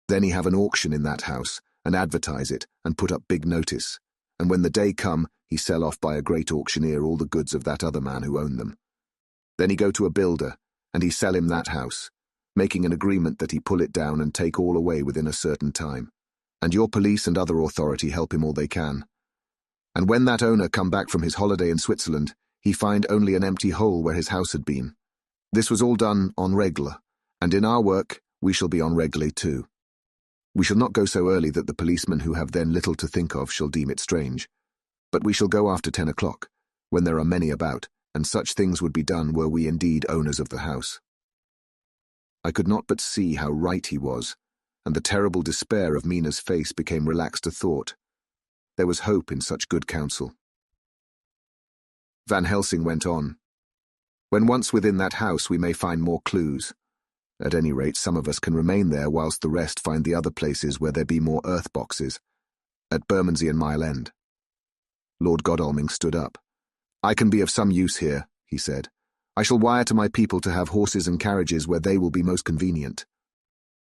Then he have an auction in that house and advertise it and put up big notice, and when the day come, he sell off by a great auctioneer all the goods of that other man who owned them. Then he go to a builder, and he sell him that house, making an agreement that he pull it down and take all away within a certain time, and your police and other authority help him all they can. And when that owner come back from his holiday in Switzerland, he find only an empty hole where his house had been. This was all done en règle, and in our work we shall be en règle too. We shall not go so early that the policemen who have then little to think of shall deem it strange, but we shall go after 10 o'clock, when there are many about, and such things would be done were we indeed owners of the house. I could not but see how right he was, and the terrible despair of Mina's face became relaxed to thought. There was hope in such good counsel. Van Helsing went on. When once within that house we may find more clues. At any rate, some of us can remain there whilst the rest find the other places where there be more earth boxes, at Bermondsey and Mile End. Lord Godalming stood up. I can be of some use here, he said. I shall wire to my people to have horses and carriages where they will be most convenient.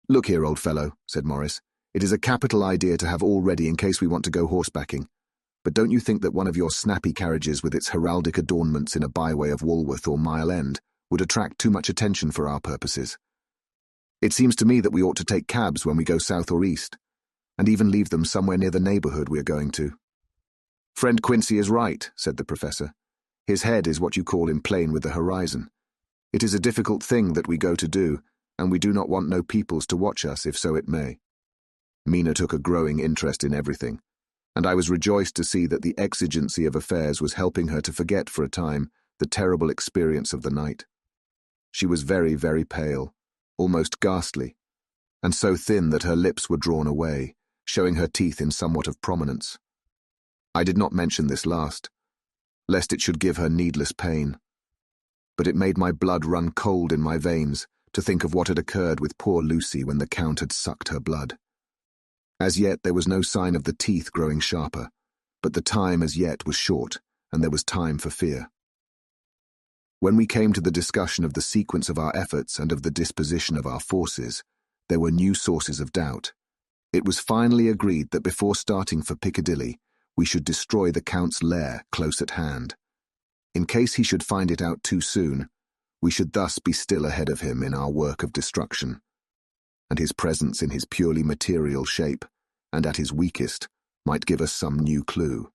Look here, old fellow, said Morris. It is a capital idea to have all ready in case we want to go horsebacking. But don't you think that one of your snappy carriages with its heraldic adornments in a byway of Walworth or Mile End would attract too much attention for our purposes? It seems to me that we ought to take cabs when we go south or east, and even leave them somewhere near the neighbourhood we are going to. Friend Quincey is right, said the professor. His head is what you call in plane with the horizon. It is a difficult thing that we go to do, and we do not want no peoples to watch us, if so it may. Mina took a growing interest in everything, and I was rejoiced to see that the exigency of affairs was helping her to forget for a time the terrible experience of the night. She was very, very pale, almost ghastly, and so thin that her lips were drawn away, showing her teeth in somewhat of prominence. I did not mention this last, lest it should give her needless pain, but it made my blood run cold in my veins to think of what had occurred with poor Lucy when the Count had sucked her blood. As yet there was no sign of the teeth growing sharper, but the time as yet was short, and there was time for fear. When we came to the discussion of the sequence of our efforts and of the disposition of our forces, there were new sources of doubt. It was finally agreed that before starting for Piccadilly, we should destroy the Count's lair close at hand. In case he should find it out too soon, we should thus be still ahead of him in our work of destruction, and his presence in his purely material shape, and at his weakest, might give us some new clue.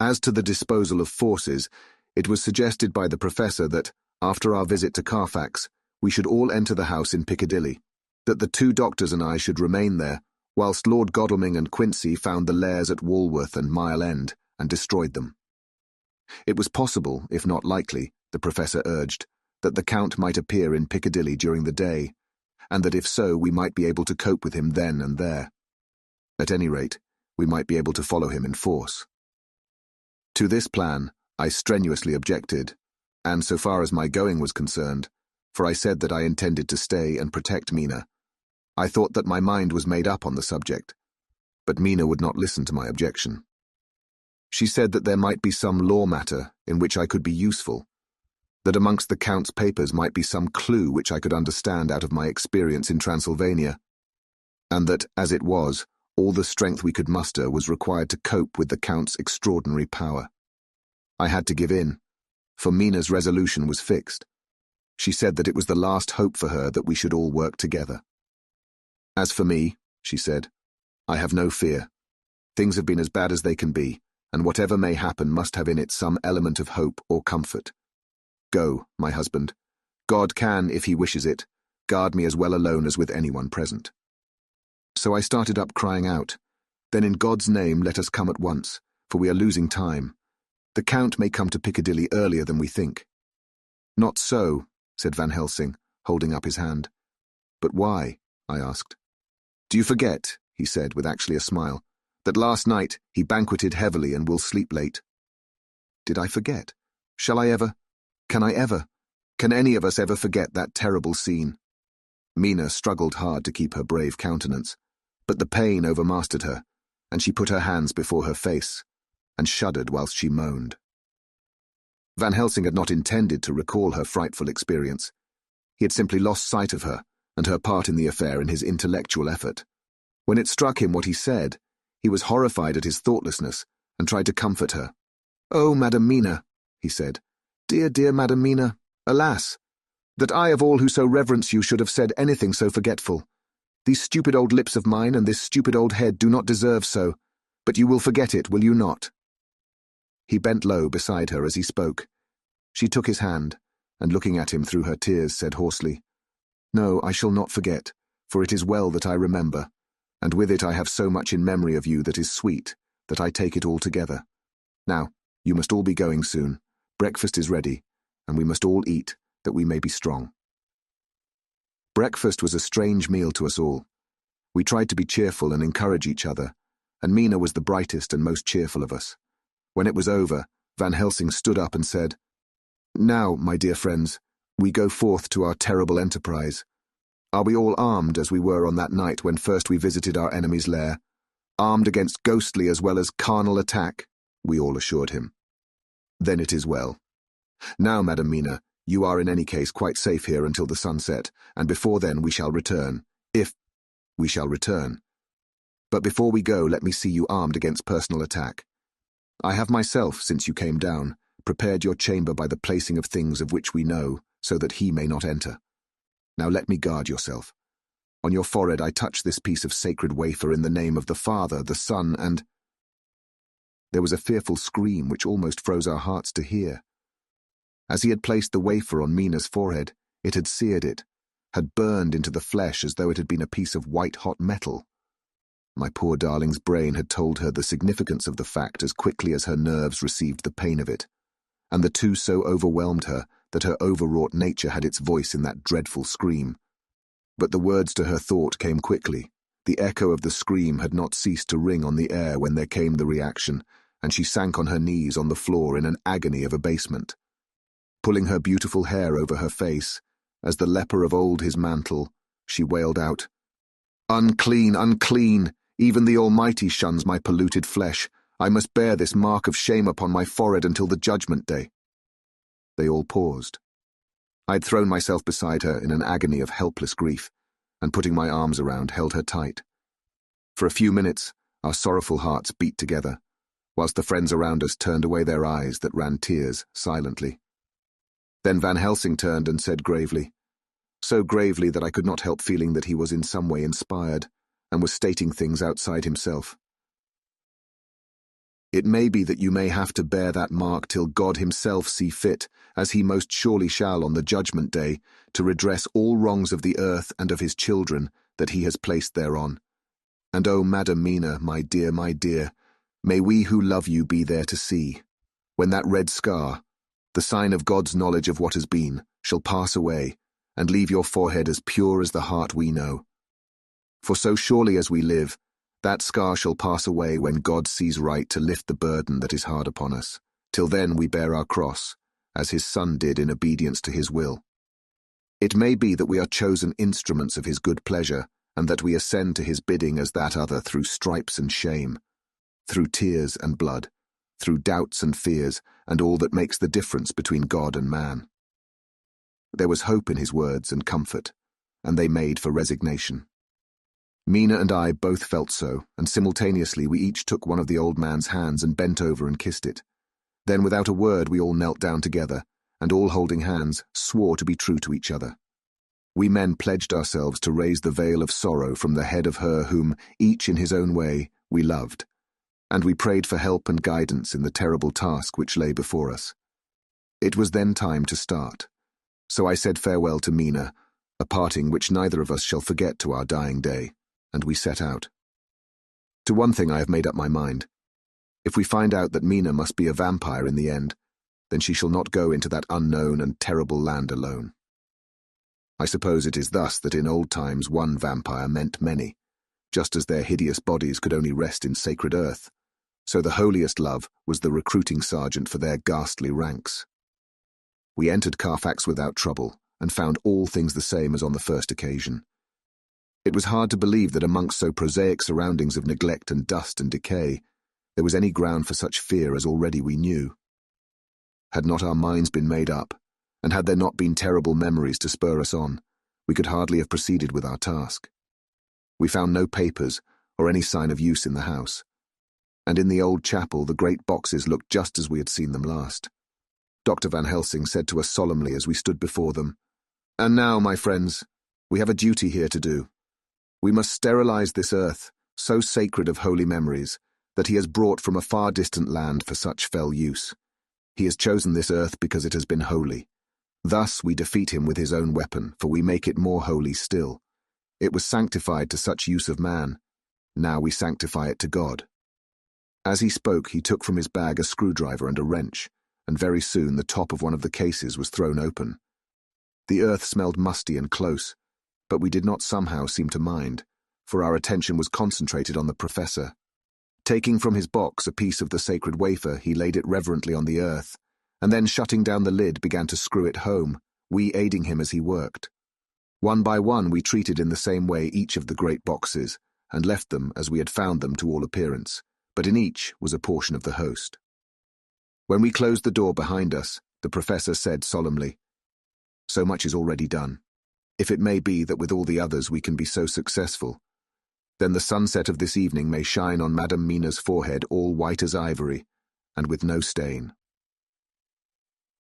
As to the disposal of forces, it was suggested by the professor that, after our visit to Carfax, we should all enter the house in Piccadilly, that the 2 doctors and I should remain there, whilst Lord Godalming and Quincey found the lairs at Walworth and Mile End and destroyed them. It was possible, if not likely, the professor urged, that the Count might appear in Piccadilly during the day, and that if so we might be able to cope with him then and there. At any rate, we might be able to follow him in force. To this plan I strenuously objected, and so far as my going was concerned, for I said that I intended to stay and protect Mina, I thought that my mind was made up on the subject, but Mina would not listen to my objection. She said that there might be some law matter in which I could be useful, that amongst the Count's papers might be some clue which I could understand out of my experience in Transylvania, and that, as it was, all the strength we could muster was required to cope with the Count's extraordinary power. I had to give in, for Mina's resolution was fixed. She said that it was the last hope for her that we should all work together. As for me, she said, I have no fear. Things have been as bad as they can be, and whatever may happen must have in it some element of hope or comfort. Go, my husband. God can, if he wishes it, guard me as well alone as with anyone present. So I started up crying out, Then in God's name let us come at once, for we are losing time. The Count may come to Piccadilly earlier than we think. Not so, said Van Helsing, holding up his hand. But why? I asked. Do you forget, he said with actually a smile, that last night he banqueted heavily and will sleep late? Did I forget? Shall I ever? Can I ever? Can any of us ever forget that terrible scene? Mina struggled hard to keep her brave countenance, but the pain overmastered her, and she put her hands before her face, and shuddered whilst she moaned. Van Helsing had not intended to recall her frightful experience. He had simply lost sight of her and her part in the affair in his intellectual effort. When it struck him what he said, he was horrified at his thoughtlessness and tried to comfort her. "Oh, Madam Mina," he said. "Dear, dear Madam Mina, alas, that I of all who so reverence you should have said anything so forgetful. These stupid old lips of mine and this stupid old head do not deserve so, but you will forget it, will you not?" He bent low beside her as he spoke. She took his hand, and looking at him through her tears, said hoarsely, "No, I shall not forget, for it is well that I remember, and with it I have so much in memory of you that is sweet, that I take it all together. Now, you must all be going soon. Breakfast is ready, and we must all eat, that we may be strong." Breakfast was a strange meal to us all. We tried to be cheerful and encourage each other, and Mina was the brightest and most cheerful of us. When it was over, Van Helsing stood up and said, "Now, my dear friends, we go forth to our terrible enterprise. Are we all armed as we were on that night when first we visited our enemy's lair? Armed against ghostly as well as carnal attack?" we all assured him. "Then it is well. Now, Madam Mina, you are in any case quite safe here until the sunset, and before then we shall return, if we shall return. But before we go, let me see you armed against personal attack. I have myself, since you came down, prepared your chamber by the placing of things of which we know, so that he may not enter. Now let me guard yourself. On your forehead I touch this piece of sacred wafer in the name of the Father, the Son, and—" There was a fearful scream which almost froze our hearts to hear. As he had placed the wafer on Mina's forehead, it had seared it, had burned into the flesh as though it had been a piece of white-hot metal. My poor darling's brain had told her the significance of the fact as quickly as her nerves received the pain of it, and the two so overwhelmed her that her overwrought nature had its voice in that dreadful scream. But the words to her thought came quickly. The echo of the scream had not ceased to ring on the air when there came the reaction, and she sank on her knees on the floor in an agony of abasement. Pulling her beautiful hair over her face, as the leper of old his mantle, she wailed out, "Unclean, unclean! Even the Almighty shuns my polluted flesh. I must bear this mark of shame upon my forehead until the judgment day." They all paused. I had thrown myself beside her in an agony of helpless grief, and putting my arms around, held her tight. For a few minutes, our sorrowful hearts beat together, whilst the friends around us turned away their eyes that ran tears silently. Then Van Helsing turned and said gravely, so gravely that I could not help feeling that he was in some way inspired, and was stating things outside himself. "It may be that you may have to bear that mark till God himself see fit, as he most surely shall on the judgment day, to redress all wrongs of the earth and of his children that he has placed thereon. And oh, Madam Mina, my dear, may we who love you be there to see, when that red scar, the sign of God's knowledge of what has been, shall pass away, and leave your forehead as pure as the heart we know. For so surely as we live, that scar shall pass away when God sees right to lift the burden that is hard upon us. Till then we bear our cross, as his Son did in obedience to his will. It may be that we are chosen instruments of his good pleasure, and that we ascend to his bidding as that other through stripes and shame, through tears and blood, through doubts and fears, and all that makes the difference between God and man." There was hope in his words and comfort, and they made for resignation. Mina and I both felt so, and simultaneously we each took one of the old man's hands and bent over and kissed it. Then without a word we all knelt down together, and all holding hands, swore to be true to each other. We men pledged ourselves to raise the veil of sorrow from the head of her whom, each in his own way, we loved, and we prayed for help and guidance in the terrible task which lay before us. It was then time to start, so I said farewell to Mina, a parting which neither of us shall forget to our dying day, and we set out. To one thing I have made up my mind. If we find out that Mina must be a vampire in the end, then she shall not go into that unknown and terrible land alone. I suppose it is thus that in old times one vampire meant many, just as their hideous bodies could only rest in sacred earth, so the holiest love was the recruiting sergeant for their ghastly ranks. We entered Carfax without trouble, and found all things the same as on the first occasion. It was hard to believe that amongst so prosaic surroundings of neglect and dust and decay, there was any ground for such fear as already we knew. Had not our minds been made up, and had there not been terrible memories to spur us on, we could hardly have proceeded with our task. We found no papers or any sign of use in the house, and in the old chapel the great boxes looked just as we had seen them last. Dr. Van Helsing said to us solemnly as we stood before them, "And now, my friends, we have a duty here to do. We must sterilize this earth, so sacred of holy memories, that he has brought from a far distant land for such fell use. He has chosen this earth because it has been holy. Thus we defeat him with his own weapon, for we make it more holy still. It was sanctified to such use of man. Now we sanctify it to God." As he spoke, he took from his bag a screwdriver and a wrench, and very soon the top of one of the cases was thrown open. The earth smelled musty and close, but we did not somehow seem to mind, for our attention was concentrated on the professor. Taking from his box a piece of the sacred wafer, he laid it reverently on the earth, and then shutting down the lid began to screw it home, we aiding him as he worked. One by one we treated in the same way each of the great boxes, and left them as we had found them to all appearance, but in each was a portion of the host. When we closed the door behind us, the professor said solemnly, "So much is already done. If it may be that with all the others we can be so successful, then the sunset of this evening may shine on Madame Mina's forehead all white as ivory, and with no stain."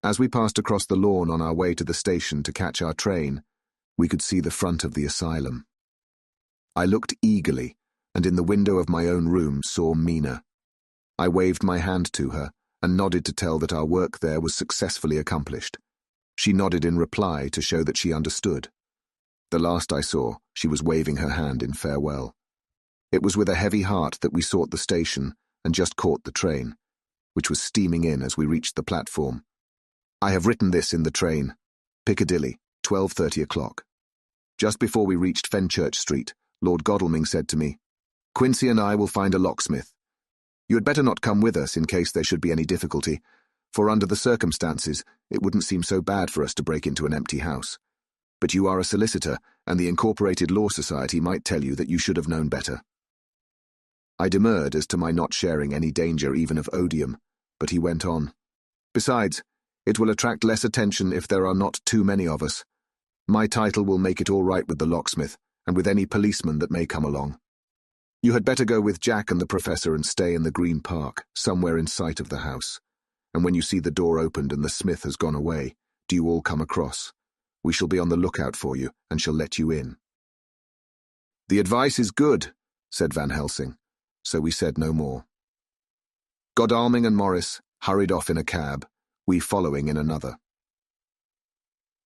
As we passed across the lawn on our way to the station to catch our train, we could see the front of the asylum. I looked eagerly, and in the window of my own room saw Mina. I waved my hand to her, and nodded to tell that our work there was successfully accomplished. She nodded in reply to show that she understood. The last I saw, she was waving her hand in farewell. It was with a heavy heart that we sought the station and just caught the train, which was steaming in as we reached the platform. I have written this in the train. Piccadilly, 12:30 o'clock. Just before we reached Fenchurch Street, Lord Godalming said to me, "Quincey and I will find a locksmith. You had better not come with us in case there should be any difficulty, for under the circumstances it wouldn't seem so bad for us to break into an empty house. But you are a solicitor, and the Incorporated Law Society might tell you that you should have known better." I demurred as to my not sharing any danger even of odium, but he went on, "Besides, it will attract less attention if there are not too many of us. My title will make it all right with the locksmith, and with any policeman that may come along. You had better go with Jack and the professor and stay in the Green Park, somewhere in sight of the house. And when you see the door opened and the smith has gone away, do you all come across. We shall be on the lookout for you, and shall let you in." "The advice is good," said Van Helsing, so we said no more. Godalming and Morris hurried off in a cab, we following in another.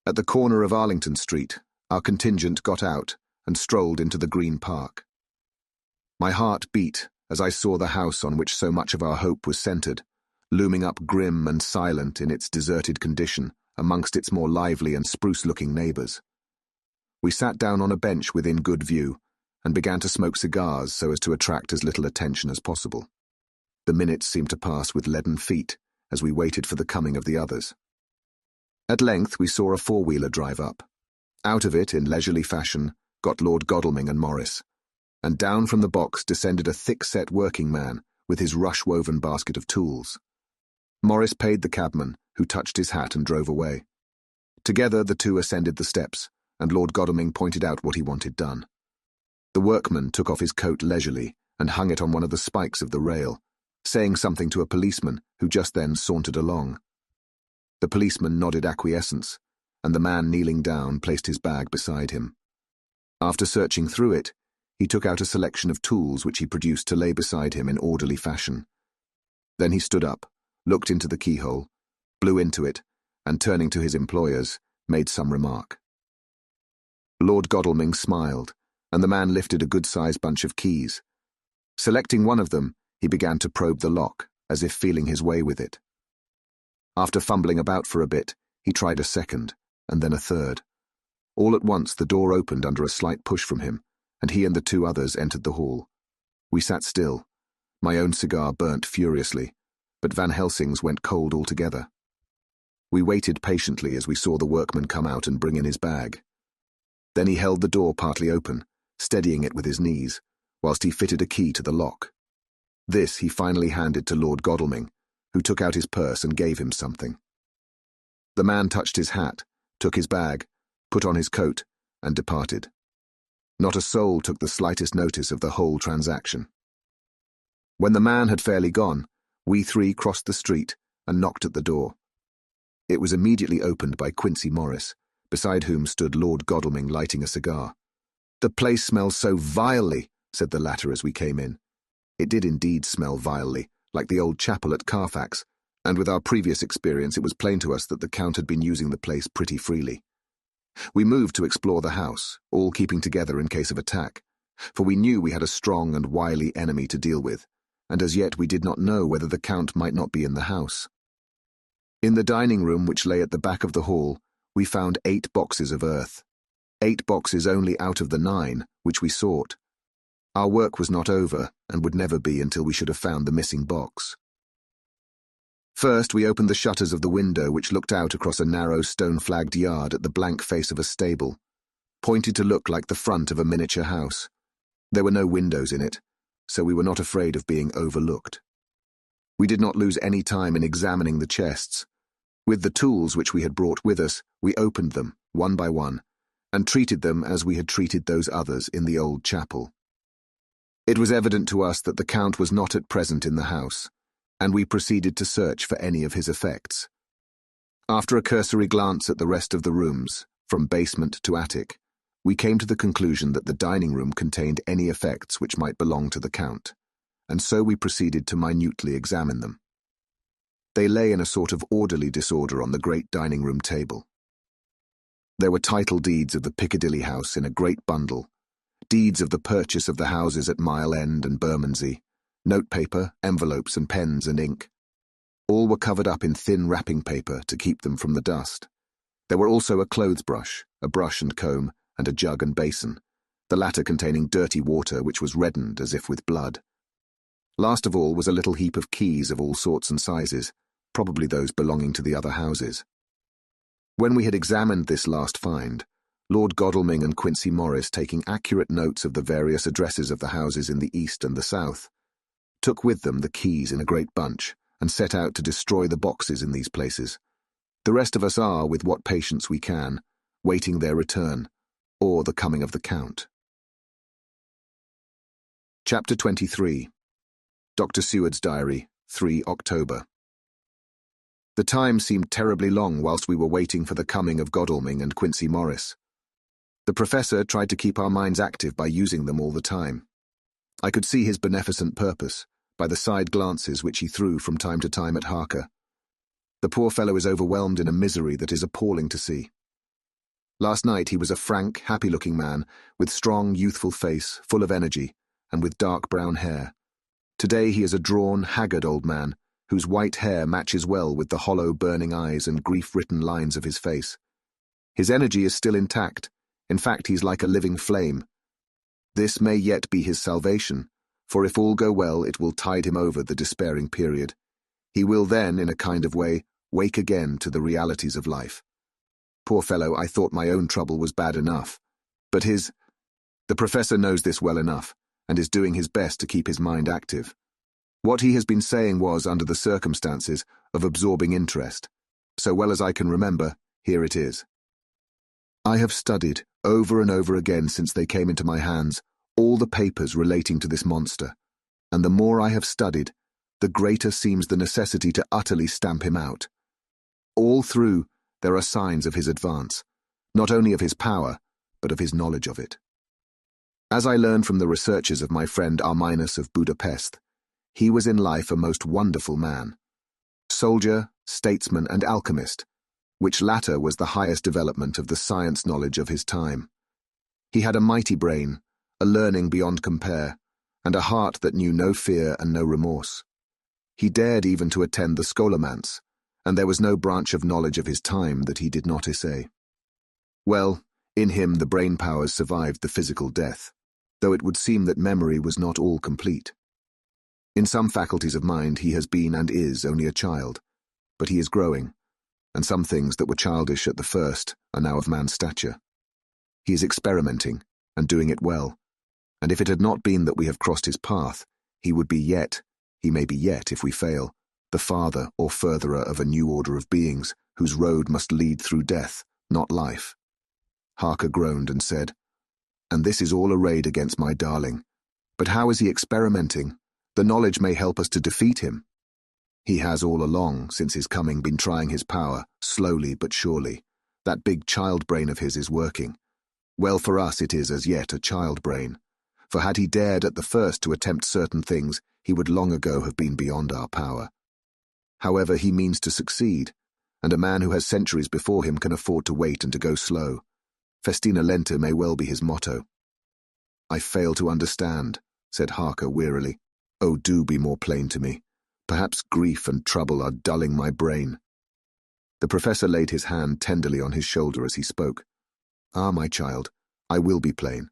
At the corner of Arlington Street, our contingent got out and strolled into the Green Park. My heart beat as I saw the house on which so much of our hope was centred, looming up grim and silent in its deserted condition amongst its more lively and spruce-looking neighbours. We sat down on a bench within good view and began to smoke cigars so as to attract as little attention as possible. The minutes seemed to pass with leaden feet as we waited for the coming of the others. At length we saw a four-wheeler drive up. Out of it, in leisurely fashion, got Lord Godalming and Morris, and down from the box descended a thick-set working man with his rush-woven basket of tools. Morris paid the cabman, who touched his hat and drove away. Together the two ascended the steps, and Lord Godalming pointed out what he wanted done. The workman took off his coat leisurely and hung it on one of the spikes of the rail, saying something to a policeman who just then sauntered along. The policeman nodded acquiescence, and the man kneeling down placed his bag beside him. After searching through it, he took out a selection of tools which he produced to lay beside him in orderly fashion. Then he stood up, looked into the keyhole, blew into it, and turning to his employers, made some remark. Lord Godalming smiled, and the man lifted a good-sized bunch of keys. Selecting one of them, he began to probe the lock, as if feeling his way with it. After fumbling about for a bit, he tried a second, and then a third. All at once the door opened under a slight push from him, and he and the two others entered the hall. We sat still. My own cigar burnt furiously, but Van Helsing's went cold altogether. We waited patiently as we saw the workman come out and bring in his bag. Then he held the door partly open, steadying it with his knees, whilst he fitted a key to the lock. This he finally handed to Lord Godalming, who took out his purse and gave him something. The man touched his hat, took his bag, put on his coat, and departed. Not a soul took the slightest notice of the whole transaction. When the man had fairly gone, we three crossed the street and knocked at the door. It was immediately opened by Quincey Morris, beside whom stood Lord Godalming lighting a cigar. "The place smells so vilely," said the latter as we came in. It did indeed smell vilely, like the old chapel at Carfax, and with our previous experience it was plain to us that the Count had been using the place pretty freely. We moved to explore the house, all keeping together in case of attack, for we knew we had a strong and wily enemy to deal with, and as yet we did not know whether the Count might not be in the house. In the dining room, which lay at the back of the hall, we found 8 boxes of earth. 8 boxes only out of the 9 which we sought. Our work was not over, and would never be until we should have found the missing box. First, we opened the shutters of the window which looked out across a narrow stone-flagged yard at the blank face of a stable, pointed to look like the front of a miniature house. There were no windows in it, so we were not afraid of being overlooked. We did not lose any time in examining the chests. With the tools which we had brought with us, we opened them, one by one, and treated them as we had treated those others in the old chapel. It was evident to us that the Count was not at present in the house, and we proceeded to search for any of his effects. After a cursory glance at the rest of the rooms, from basement to attic, we came to the conclusion that the dining room contained any effects which might belong to the Count, and so we proceeded to minutely examine them. They lay in a sort of orderly disorder on the great dining room table. There were title deeds of the Piccadilly house in a great bundle, deeds of the purchase of the houses at Mile End and Bermondsey, notepaper, envelopes and pens and ink. All were covered up in thin wrapping paper to keep them from the dust. There were also a clothes brush, a brush and comb, and a jug and basin, the latter containing dirty water which was reddened as if with blood. Last of all was a little heap of keys of all sorts and sizes, probably those belonging to the other houses. When we had examined this last find, Lord Godalming and Quincey Morris, taking accurate notes of the various addresses of the houses in the east and the south, took with them the keys in a great bunch, and set out to destroy the boxes in these places. The rest of us are, with what patience we can, waiting their return, or the coming of the Count. Chapter 23. Dr. Seward's Diary, 3 October. The time seemed terribly long whilst we were waiting for the coming of Godalming and Quincey Morris. The Professor tried to keep our minds active by using them all the time. I could see his beneficent purpose, by the side glances which he threw from time to time at Harker. The poor fellow is overwhelmed in a misery that is appalling to see. Last night he was a frank, happy-looking man, with strong, youthful face, full of energy, and with dark brown hair. Today he is a drawn, haggard old man, whose white hair matches well with the hollow, burning eyes and grief-written lines of his face. His energy is still intact. In fact, he's like a living flame. This may yet be his salvation, for if all go well, it will tide him over the despairing period. He will then, in a kind of way, wake again to the realities of life. Poor fellow, I thought my own trouble was bad enough. But the Professor knows this well enough, and is doing his best to keep his mind active. What he has been saying was, under the circumstances, of absorbing interest. So well as I can remember, here it is. I have studied, over and over again since they came into my hands, all the papers relating to this monster, and the more I have studied, the greater seems the necessity to utterly stamp him out. All through, there are signs of his advance, not only of his power, but of his knowledge of it. As I learned from the researches of my friend Arminus of Budapest, he was in life a most wonderful man. Soldier, statesman, and alchemist, which latter was the highest development of the science knowledge of his time. He had a mighty brain, a learning beyond compare, and a heart that knew no fear and no remorse. He dared even to attend the scholomance, and there was no branch of knowledge of his time that he did not essay. Well, in him the brain powers survived the physical death, though it would seem that memory was not all complete. In some faculties of mind he has been and is only a child, but he is growing, and some things that were childish at the first are now of man's stature. He is experimenting, and doing it well, and if it had not been that we have crossed his path, he may be yet, if we fail, the father or furtherer of a new order of beings, whose road must lead through death, not life. Harker groaned and said, "And this is all arrayed against my darling. But how is he experimenting? The knowledge may help us to defeat him." "He has all along, since his coming, been trying his power, slowly but surely. That big child brain of his is working. Well, for us it is as yet a child brain. For had he dared at the first to attempt certain things, he would long ago have been beyond our power. However, he means to succeed, and a man who has centuries before him can afford to wait and to go slow. Festina lente may well be his motto." "I fail to understand," said Harker wearily. "Oh, do be more plain to me. Perhaps grief and trouble are dulling my brain." The professor laid his hand tenderly on his shoulder as he spoke. "Ah, my child, I will be plain.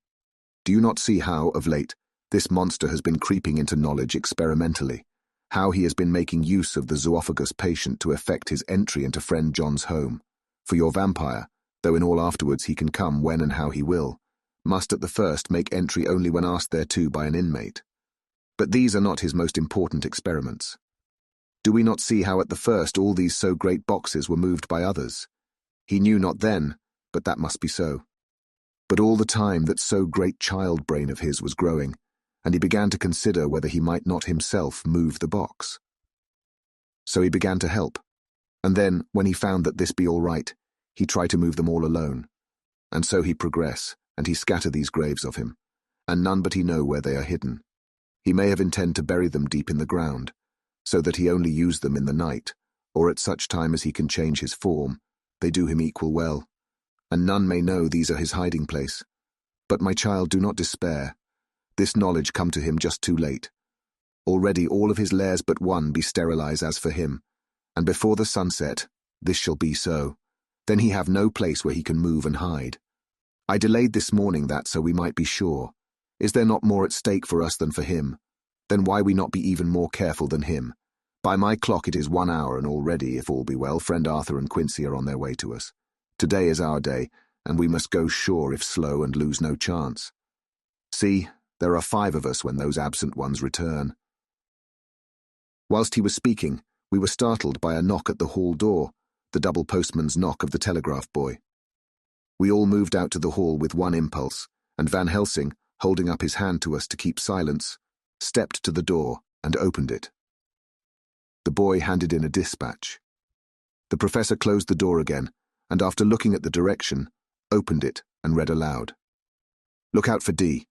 Do you not see how, of late, this monster has been creeping into knowledge experimentally? How he has been making use of the zoophagous patient to effect his entry into friend John's home? For your vampire, though in all afterwards he can come when and how he will, must at the first make entry only when asked thereto by an inmate. But these are not his most important experiments. Do we not see how at the first all these so great boxes were moved by others? He knew not then, but that must be so. But all the time that so great child brain of his was growing, and he began to consider whether he might not himself move the box. So he began to help, and then, when he found that this be all right, he tried to move them all alone. And so he progress, and he scatter these graves of him, and none but he know where they are hidden. He may have intend to bury them deep in the ground, so that he only use them in the night, or at such time as he can change his form. They do him equal well, and none may know these are his hiding place. But my child, do not despair. This knowledge come to him just too late. Already all of his lairs but one be sterilized as for him, and before the sunset, this shall be so. Then he have no place where he can move and hide. I delayed this morning that so we might be sure. Is there not more at stake for us than for him? Then why we not be even more careful than him? By my clock it is 1 hour, and already, if all be well, friend Arthur and Quincey are on their way to us. Today is our day, and we must go sure if slow and lose no chance. See, there are 5 of us when those absent ones return." Whilst he was speaking, we were startled by a knock at the hall door, the double postman's knock of the telegraph boy. We all moved out to the hall with one impulse, and Van Helsing, holding up his hand to us to keep silence, stepped to the door and opened it. The boy handed in a dispatch. The professor closed the door again, and after looking at the direction, opened it and read aloud. "Look out for D.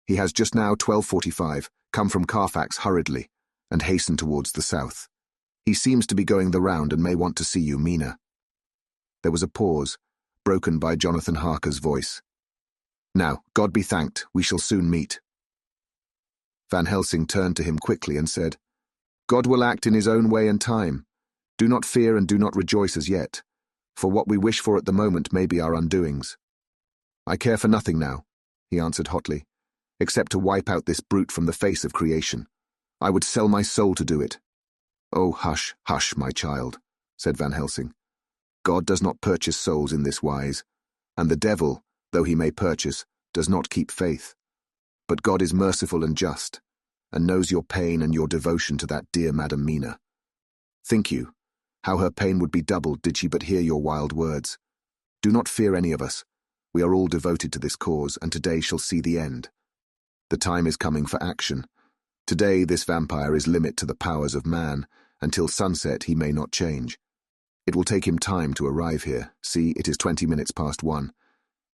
He has just now 12:45, come from Carfax hurriedly, and hastened towards the south. He seems to be going the round and may want to see you, Mina." There was a pause, broken by Jonathan Harker's voice. "Now, God be thanked, we shall soon meet." Van Helsing turned to him quickly and said, "God will act in his own way and time. Do not fear and do not rejoice as yet, for what we wish for at the moment may be our undoings." "I care for nothing now," he answered hotly, "except to wipe out this brute from the face of creation. I would sell my soul to do it." "Oh, hush, hush, my child," said Van Helsing. "God does not purchase souls in this wise, and the devil, though he may purchase, does not keep faith. But God is merciful and just, and knows your pain and your devotion to that dear Madam Mina. Think you, how her pain would be doubled did she but hear your wild words. Do not fear any of us. We are all devoted to this cause, and today shall see the end. The time is coming for action. Today this vampire is limit to the powers of man, until sunset he may not change. It will take him time to arrive here. See, it is 20 minutes past 1,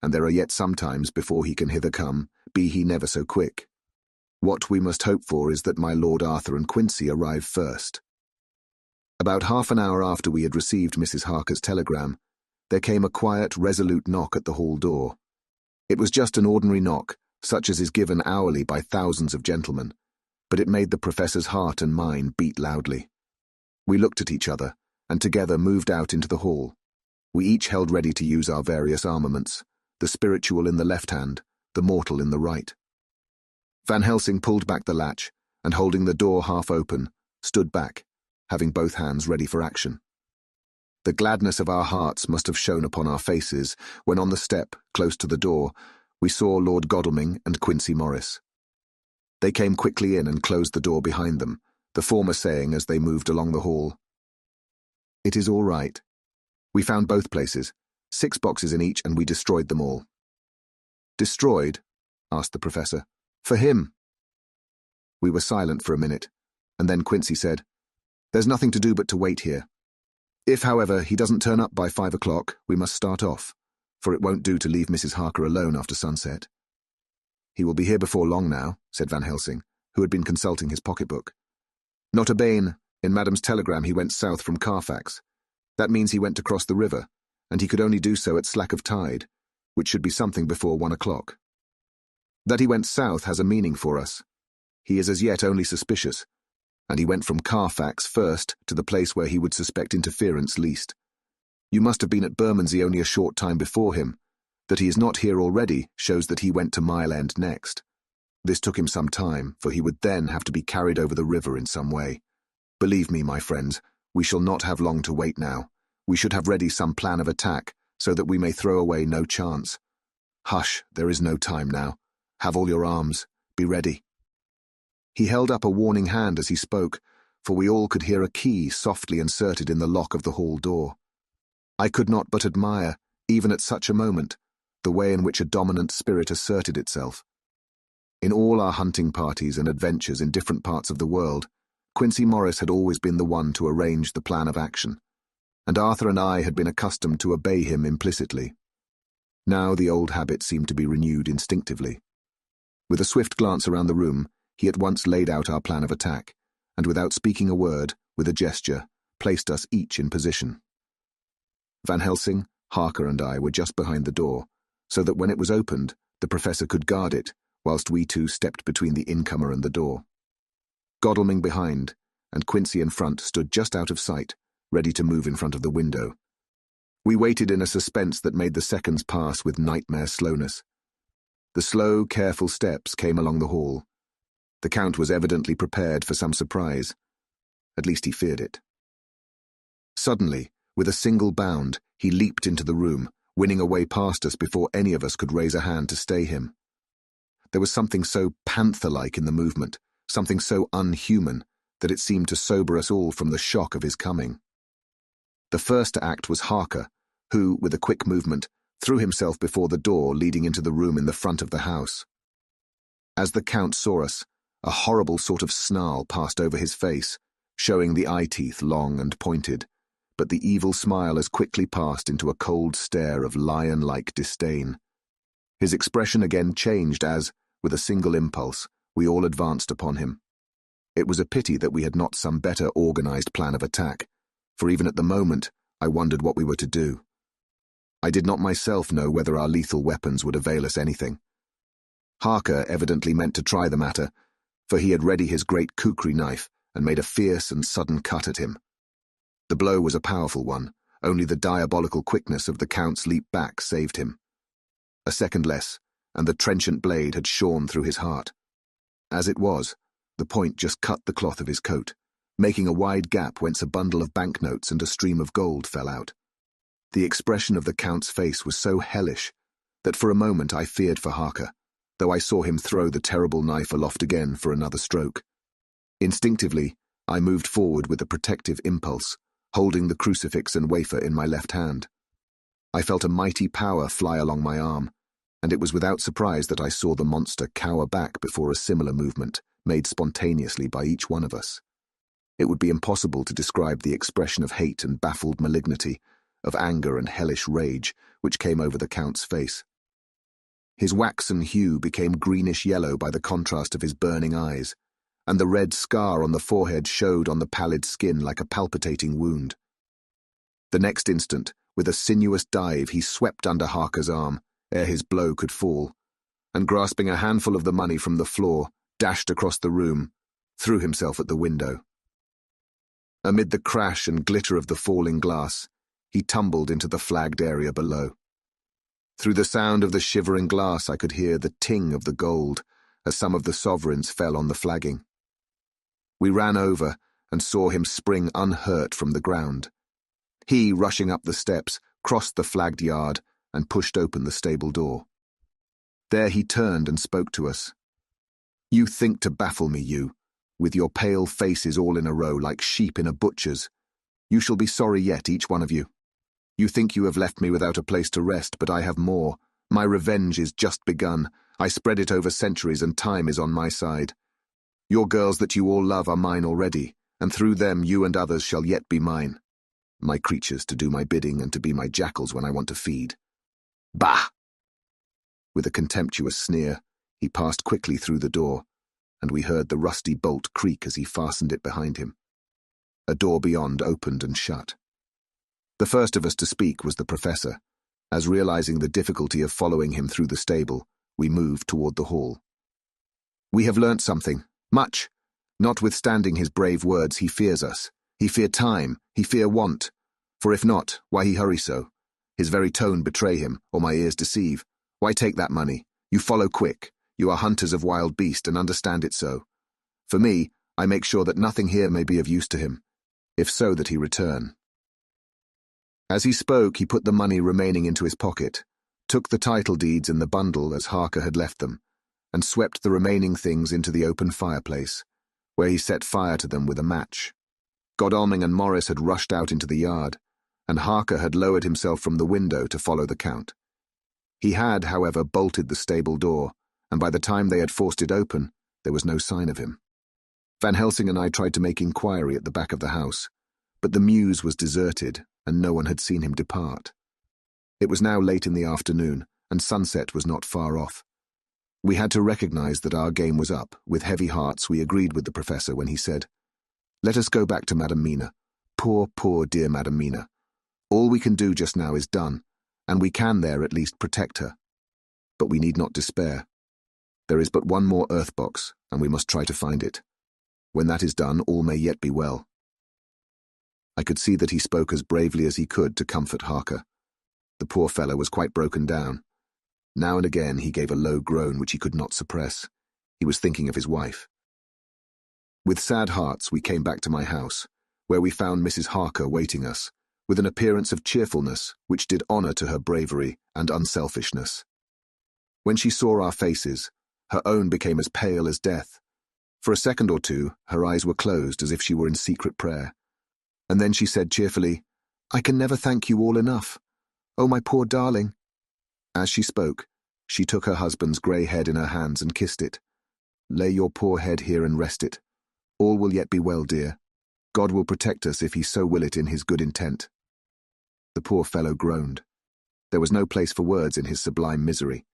and there are yet some times before he can hither come, be he never so quick. What we must hope for is that my Lord Arthur and Quincey arrive first." About half an hour after we had received Mrs. Harker's telegram, there came a quiet, resolute knock at the hall door. It was just an ordinary knock, such as is given hourly by thousands of gentlemen, but it made the professor's heart and mine beat loudly. We looked at each other, and together moved out into the hall. We each held ready to use our various armaments, the spiritual in the left hand, the mortal in the right. Van Helsing pulled back the latch, and holding the door half open, stood back, having both hands ready for action. The gladness of our hearts must have shone upon our faces when on the step, close to the door, we saw Lord Godalming and Quincey Morris. They came quickly in and closed the door behind them, the former saying as they moved along the hall, "It is all right. We found both places, 6 boxes in each, and we destroyed them all. Destroyed? Asked the professor. For him. We were silent for a minute, and then Quincey said, There's nothing to do but to wait here. If, however, he doesn't turn up by 5 o'clock, we must start off, for it won't do to leave Mrs. Harker alone after sunset. He will be here before long now, said Van Helsing, who had been consulting his pocketbook. Nota bene, in Madam's telegram he went south from Carfax. That means he went to cross the river, and he could only do so at slack of tide, which should be something before 1 o'clock. That he went south has a meaning for us. He is as yet only suspicious, and he went from Carfax first to the place where he would suspect interference least. You must have been at Bermondsey only a short time before him. That he is not here already shows that he went to Mile End next. This took him some time, for he would then have to be carried over the river in some way. Believe me, my friends, we shall not have long to wait now. We should have ready some plan of attack, so that we may throw away no chance. Hush, there is no time now. Have all your arms. Be ready. He held up a warning hand as he spoke, for we all could hear a key softly inserted in the lock of the hall door. I could not but admire, even at such a moment, the way in which a dominant spirit asserted itself. In all our hunting parties and adventures in different parts of the world, Quincey Morris had always been the one to arrange the plan of action, and Arthur and I had been accustomed to obey him implicitly. Now the old habit seemed to be renewed instinctively. With a swift glance around the room, he at once laid out our plan of attack, and without speaking a word, with a gesture, placed us each in position. Van Helsing, Harker and I were just behind the door, so that when it was opened, the professor could guard it, whilst we two stepped between the incomer and the door. Godalming behind, and Quincey in front stood just out of sight, ready to move in front of the window. We waited in a suspense that made the seconds pass with nightmare slowness. The slow, careful steps came along the hall. The Count was evidently prepared for some surprise. At least he feared it. Suddenly, with a single bound, he leaped into the room, winning a way past us before any of us could raise a hand to stay him. There was something so panther-like in the movement, something so unhuman, that it seemed to sober us all from the shock of his coming. The first to act was Harker, who, with a quick movement, threw himself before the door leading into the room in the front of the house. As the Count saw us, a horrible sort of snarl passed over his face, showing the eye-teeth long and pointed, but the evil smile as quickly passed into a cold stare of lion-like disdain. His expression again changed as, with a single impulse, we all advanced upon him. It was a pity that we had not some better organized plan of attack, for even at the moment I wondered what we were to do. I did not myself know whether our lethal weapons would avail us anything. Harker evidently meant to try the matter, for he had ready his great kukri knife and made a fierce and sudden cut at him. The blow was a powerful one, only the diabolical quickness of the Count's leap back saved him. A second less, and the trenchant blade had shorn through his heart. As it was, the point just cut the cloth of his coat, making a wide gap whence a bundle of banknotes and a stream of gold fell out. The expression of the Count's face was so hellish that for a moment I feared for Harker, though I saw him throw the terrible knife aloft again for another stroke. Instinctively, I moved forward with a protective impulse, holding the crucifix and wafer in my left hand. I felt a mighty power fly along my arm, and it was without surprise that I saw the monster cower back before a similar movement, made spontaneously by each one of us. It would be impossible to describe the expression of hate and baffled malignity, of anger and hellish rage, which came over the Count's face. His waxen hue became greenish-yellow by the contrast of his burning eyes, and the red scar on the forehead showed on the pallid skin like a palpitating wound. The next instant, with a sinuous dive, he swept under Harker's arm, ere his blow could fall, and grasping a handful of the money from the floor, dashed across the room, threw himself at the window. Amid the crash and glitter of the falling glass, he tumbled into the flagged area below. Through the sound of the shivering glass I could hear the ting of the gold as some of the sovereigns fell on the flagging. We ran over and saw him spring unhurt from the ground. He, rushing up the steps, crossed the flagged yard and pushed open the stable door. There he turned and spoke to us. "You think to baffle me, you, with your pale faces all in a row like sheep in a butcher's. You shall be sorry yet, each one of you." You think you have left me without a place to rest, but I have more. My revenge is just begun. I spread it over centuries, and time is on my side. Your girls that you all love are mine already, and through them you and others shall yet be mine. My creatures to do my bidding and to be my jackals when I want to feed. Bah! With a contemptuous sneer, he passed quickly through the door, and we heard the rusty bolt creak as he fastened it behind him. A door beyond opened and shut. The first of us to speak was the professor, as realizing the difficulty of following him through the stable, we moved toward the hall. We have learnt something, much. Notwithstanding his brave words, he fears us. He fear time, he fear want. For if not, why he hurry so? His very tone betray him, or my ears deceive. Why take that money? You follow quick. You are hunters of wild beast and understand it so. For me, I make sure that nothing here may be of use to him, if so that he return. As he spoke, he put the money remaining into his pocket, took the title deeds in the bundle as Harker had left them, and swept the remaining things into the open fireplace, where he set fire to them with a match. Godalming and Morris had rushed out into the yard, and Harker had lowered himself from the window to follow the Count. He had, however, bolted the stable door, and by the time they had forced it open, there was no sign of him. Van Helsing and I tried to make inquiry at the back of the house, but the mews was deserted, and no one had seen him depart. It was now late in the afternoon, and sunset was not far off. We had to recognize that our game was up. With heavy hearts, we agreed with the professor when he said, "Let us go back to Madam Mina. Poor, poor dear Madam Mina. All we can do just now is done, and we can there at least protect her. But we need not despair. There is but one more earth box, and we must try to find it. When that is done, all may yet be well." I could see that he spoke as bravely as he could to comfort Harker. The poor fellow was quite broken down. Now and again he gave a low groan which he could not suppress. He was thinking of his wife. With sad hearts we came back to my house, where we found Mrs. Harker waiting us, with an appearance of cheerfulness which did honour to her bravery and unselfishness. When she saw our faces, her own became as pale as death. For a second or two, her eyes were closed as if she were in secret prayer. And then she said cheerfully, "I can never thank you all enough. Oh, my poor darling." As she spoke, she took her husband's grey head in her hands and kissed it. "Lay your poor head here and rest it. All will yet be well, dear. God will protect us if he so will it in his good intent." The poor fellow groaned. There was no place for words in his sublime misery.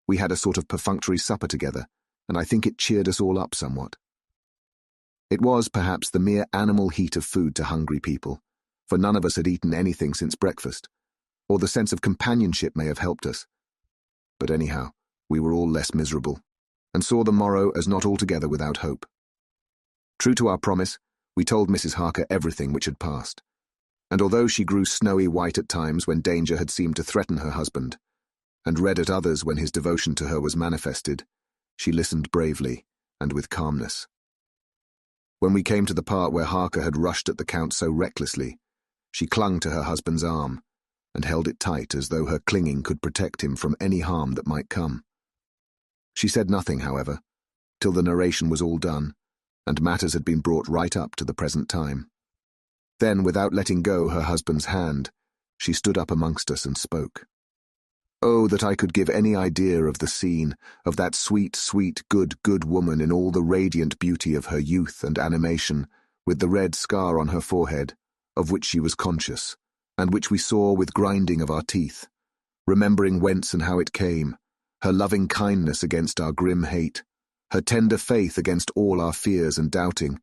We had a sort of perfunctory supper together, and I think it cheered us all up somewhat. It was, perhaps, the mere animal heat of food to hungry people, for none of us had eaten anything since breakfast, or the sense of companionship may have helped us. But anyhow, we were all less miserable, and saw the morrow as not altogether without hope. True to our promise, we told Mrs. Harker everything which had passed, and although she grew snowy white at times when danger had seemed to threaten her husband, and red at others when his devotion to her was manifested, she listened bravely and with calmness. When we came to the part where Harker had rushed at the Count so recklessly, she clung to her husband's arm and held it tight as though her clinging could protect him from any harm that might come. She said nothing, however, till the narration was all done, and matters had been brought right up to the present time. Then, without letting go her husband's hand, she stood up amongst us and spoke. Oh, that I could give any idea of the scene, of that sweet, sweet, good, good woman in all the radiant beauty of her youth and animation, with the red scar on her forehead, of which she was conscious, and which we saw with grinding of our teeth, remembering whence and how it came, her loving kindness against our grim hate, her tender faith against all our fears and doubting,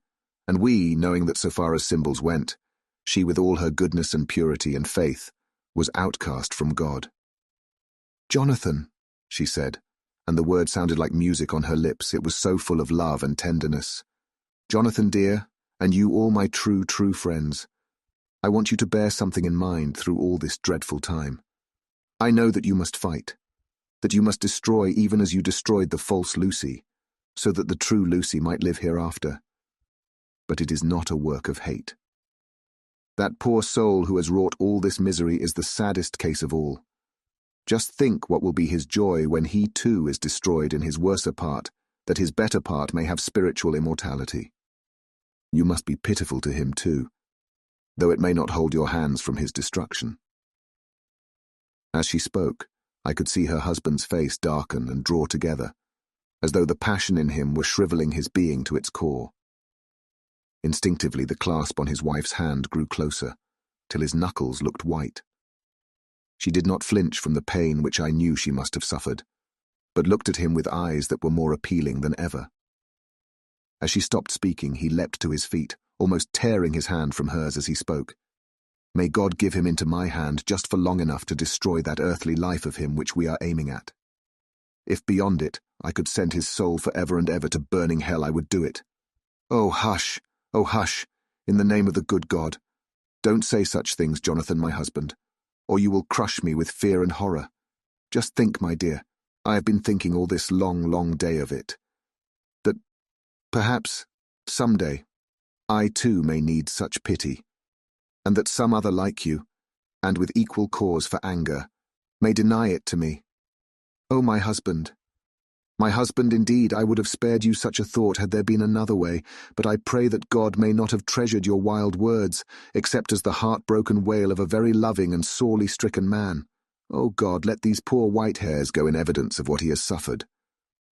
and we, knowing that so far as symbols went, she with all her goodness and purity and faith, was outcast from God. "Jonathan," she said, and the word sounded like music on her lips, it was so full of love and tenderness. "Jonathan, dear, and you all my true, true friends, I want you to bear something in mind through all this dreadful time. I know that you must fight, that you must destroy even as you destroyed the false Lucy, so that the true Lucy might live hereafter. But it is not a work of hate. That poor soul who has wrought all this misery is the saddest case of all. Just think what will be his joy when he too is destroyed in his worser part, that his better part may have spiritual immortality. You must be pitiful to him too, though it may not hold your hands from his destruction." As she spoke, I could see her husband's face darken and draw together, as though the passion in him were shriveling his being to its core. Instinctively, the clasp on his wife's hand grew closer, till his knuckles looked white. She did not flinch from the pain which I knew she must have suffered, but looked at him with eyes that were more appealing than ever. As she stopped speaking, he leapt to his feet, almost tearing his hand from hers as he spoke. May God give him into my hand just for long enough to destroy that earthly life of him which we are aiming at. If beyond it, I could send his soul for ever and ever to burning hell, I would do it. Oh, hush! Oh, hush! In the name of the good God. Don't say such things, Jonathan, my husband, or you will crush me with fear and horror. Just think, my dear, I have been thinking all this long, long day of it, that perhaps, some day, I too may need such pity, and that some other like you, and with equal cause for anger, may deny it to me. Oh, my husband, indeed, I would have spared you such a thought had there been another way, but I pray that God may not have treasured your wild words, except as the heartbroken wail of a very loving and sorely stricken man. Oh God, let these poor white hairs go in evidence of what he has suffered,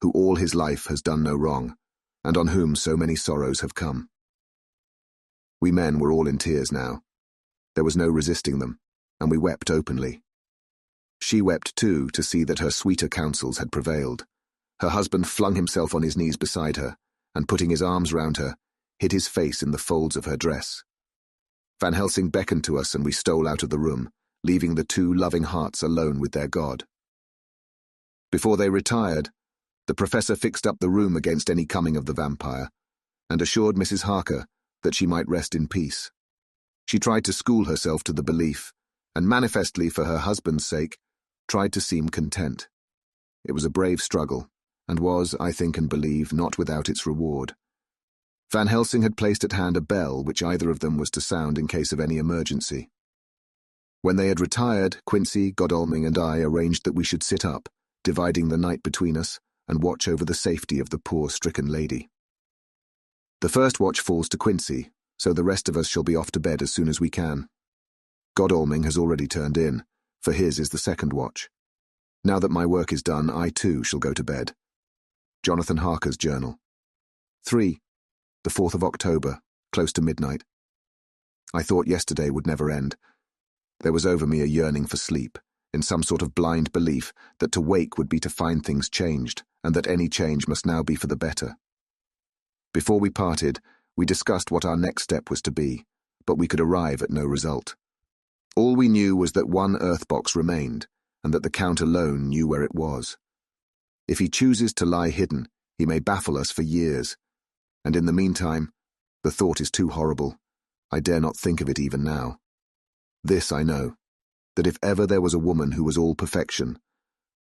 who all his life has done no wrong, and on whom so many sorrows have come. We men were all in tears now. There was no resisting them, and we wept openly. She wept too, to see that her sweeter counsels had prevailed. Her husband flung himself on his knees beside her, and putting his arms round her, hid his face in the folds of her dress. Van Helsing beckoned to us, and we stole out of the room, leaving the two loving hearts alone with their God. Before they retired, the professor fixed up the room against any coming of the vampire, and assured Mrs. Harker that she might rest in peace. She tried to school herself to the belief, and manifestly for her husband's sake, tried to seem content. It was a brave struggle, and was, I think and believe, not without its reward. Van Helsing had placed at hand a bell which either of them was to sound in case of any emergency. When they had retired, Quincey, Godalming, and I arranged that we should sit up, dividing the night between us, and watch over the safety of the poor stricken lady. The first watch falls to Quincey, so the rest of us shall be off to bed as soon as we can. Godalming has already turned in, for his is the second watch. Now that my work is done, I too shall go to bed. Jonathan Harker's journal. 3. The 4th of October, close to midnight. I thought yesterday would never end. There was over me a yearning for sleep, in some sort of blind belief that to wake would be to find things changed, and that any change must now be for the better. Before we parted, we discussed what our next step was to be, but we could arrive at no result. All we knew was that one earth box remained, and that the Count alone knew where it was. If he chooses to lie hidden, he may baffle us for years, and in the meantime, the thought is too horrible. I dare not think of it even now. This I know, that if ever there was a woman who was all perfection,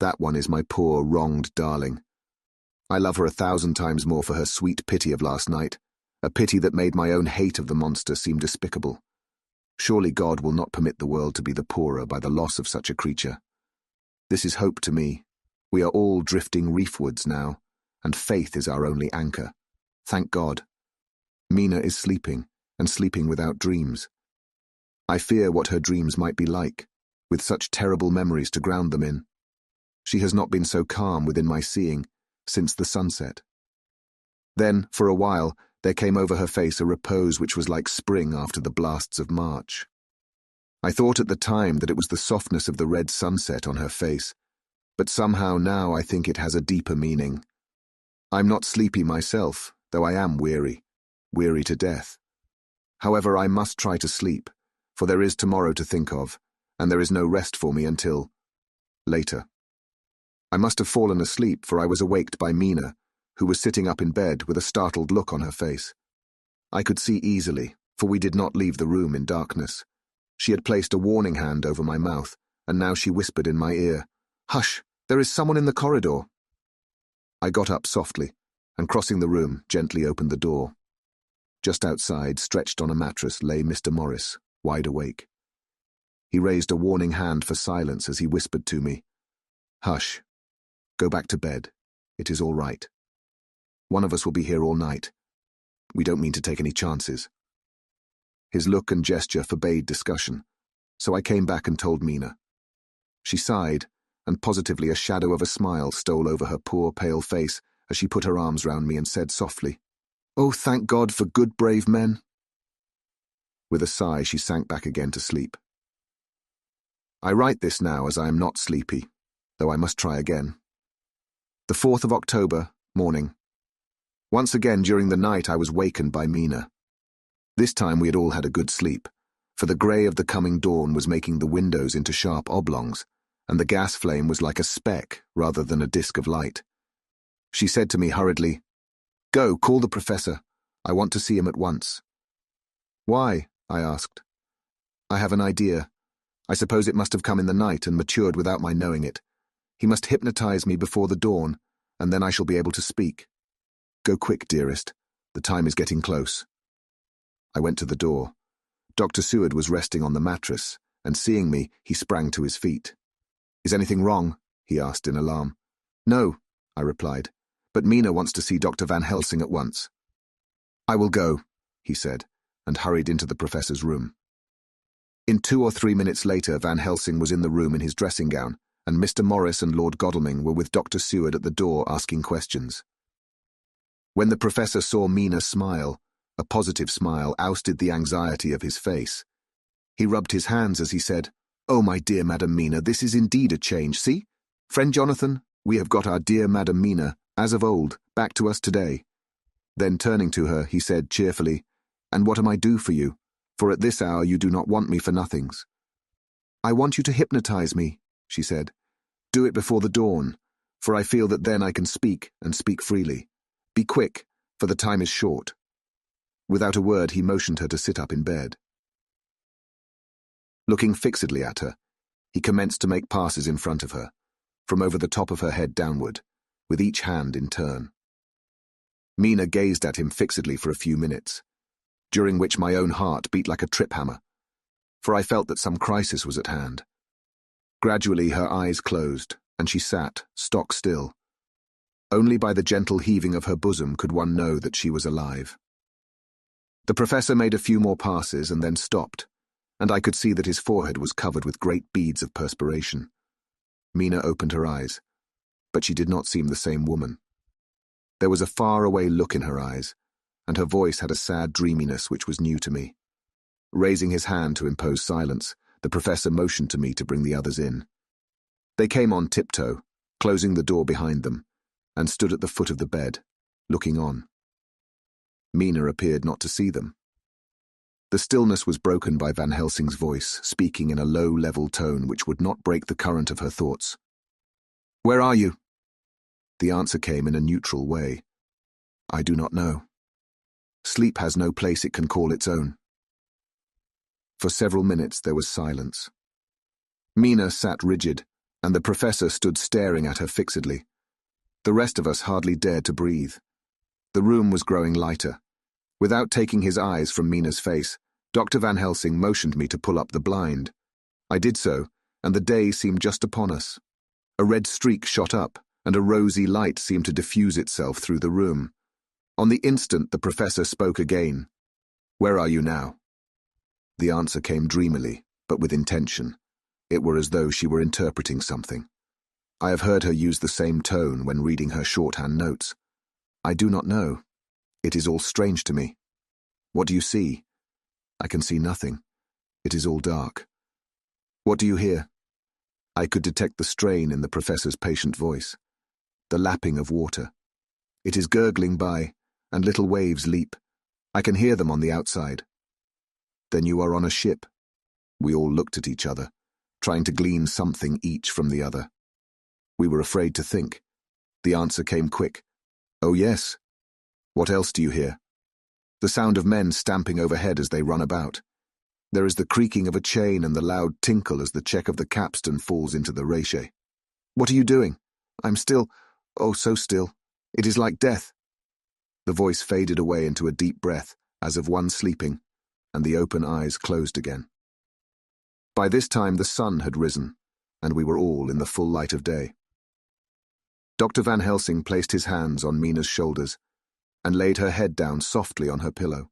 that one is my poor, wronged darling. I love her 1,000 times more for her sweet pity of last night, a pity that made my own hate of the monster seem despicable. Surely God will not permit the world to be the poorer by the loss of such a creature. This is hope to me. We are all drifting reefwards now, and faith is our only anchor. Thank God. Mina is sleeping, and sleeping without dreams. I fear what her dreams might be like, with such terrible memories to ground them in. She has not been so calm within my seeing since the sunset. Then, for a while, there came over her face a repose which was like spring after the blasts of March. I thought at the time that it was the softness of the red sunset on her face, but somehow now I think it has a deeper meaning. I'm not sleepy myself, though I am weary to death. However, I must try to sleep, for there is tomorrow to think of, and there is no rest for me until later. I must have fallen asleep, for I was awaked by Mina, who was sitting up in bed with a startled look on her face. I could see easily, for we did not leave the room in darkness. She had placed a warning hand over my mouth, and now she whispered in my ear, "Hush, there is someone in the corridor." I got up softly, and crossing the room, gently opened the door. Just outside, stretched on a mattress, lay Mr. Morris, wide awake. He raised a warning hand for silence as he whispered to me, "Hush. Go back to bed. It is all right. One of us will be here all night. We don't mean to take any chances." His look and gesture forbade discussion, so I came back and told Mina. She sighed, and positively a shadow of a smile stole over her poor, pale face as she put her arms round me and said softly, "Oh, thank God for good, brave men." With a sigh, she sank back again to sleep. I write this now as I am not sleepy, though I must try again. The 4th of October, morning. Once again during the night I was wakened by Mina. This time we had all had a good sleep, for the grey of the coming dawn was making the windows into sharp oblongs, and the gas flame was like a speck rather than a disk of light. She said to me hurriedly, "Go, call the professor. I want to see him at once." "Why?" I asked. "I have an idea. I suppose it must have come in the night and matured without my knowing it. He must hypnotize me before the dawn, and then I shall be able to speak. Go quick, dearest. The time is getting close." I went to the door. Dr. Seward was resting on the mattress, and seeing me, he sprang to his feet. "Is anything wrong?" he asked in alarm. "No," I replied, "but Mina wants to see Dr. Van Helsing at once." "I will go," he said, and hurried into the professor's room. In 2 or 3 minutes later, Van Helsing was in the room in his dressing gown, and Mr. Morris and Lord Godalming were with Dr. Seward at the door asking questions. When the professor saw Mina smile, a positive smile ousted the anxiety of his face. He rubbed his hands as he said, "Oh, my dear Madam Mina, this is indeed a change. See? Friend Jonathan, we have got our dear Madam Mina, as of old, back to us today." Then turning to her, he said cheerfully, "And what am I due for you? For at this hour you do not want me for nothings." "I want you to hypnotize me," she said. "Do it before the dawn, for I feel that then I can speak, and speak freely. Be quick, for the time is short." Without a word, he motioned her to sit up in bed. Looking fixedly at her, he commenced to make passes in front of her, from over the top of her head downward, with each hand in turn. Mina gazed at him fixedly for a few minutes, during which my own heart beat like a trip hammer, for I felt that some crisis was at hand. Gradually her eyes closed, and she sat, stock still. Only by the gentle heaving of her bosom could one know that she was alive. The professor made a few more passes and then stopped, and I could see that his forehead was covered with great beads of perspiration. Mina opened her eyes, but she did not seem the same woman. There was a far-away look in her eyes, and her voice had a sad dreaminess which was new to me. Raising his hand to impose silence, the professor motioned to me to bring the others in. They came on tiptoe, closing the door behind them, and stood at the foot of the bed, looking on. Mina appeared not to see them. The stillness was broken by Van Helsing's voice, speaking in a low, level tone which would not break the current of her thoughts. "Where are you?" The answer came in a neutral way. "I do not know. Sleep has no place it can call its own." For several minutes there was silence. Mina sat rigid, and the professor stood staring at her fixedly. The rest of us hardly dared to breathe. The room was growing lighter. Without taking his eyes from Mina's face, Dr. Van Helsing motioned me to pull up the blind. I did so, and the day seemed just upon us. A red streak shot up, and a rosy light seemed to diffuse itself through the room. On the instant the professor spoke again. "Where are you now?" The answer came dreamily, but with intention. It were as though she were interpreting something. I have heard her use the same tone when reading her shorthand notes. "I do not know. It is all strange to me." "What do you see?" "I can see nothing. It is all dark." "What do you hear?" I could detect the strain in the professor's patient voice. The lapping of water. "It is gurgling by, and little waves leap. I can hear them on the outside." "Then you are on a ship." We all looked at each other, trying to glean something each from the other. We were afraid to think. The answer came quick. "Oh, yes." "What else do you hear?" "The sound of men stamping overhead as they run about. There is the creaking of a chain and the loud tinkle as the check of the capstan falls into the rachet." "What are you doing?" "I'm still. Oh, so still. It is like death." The voice faded away into a deep breath, as of one sleeping, and the open eyes closed again. By this time the sun had risen, and we were all in the full light of day. Dr. Van Helsing placed his hands on Mina's shoulders and laid her head down softly on her pillow.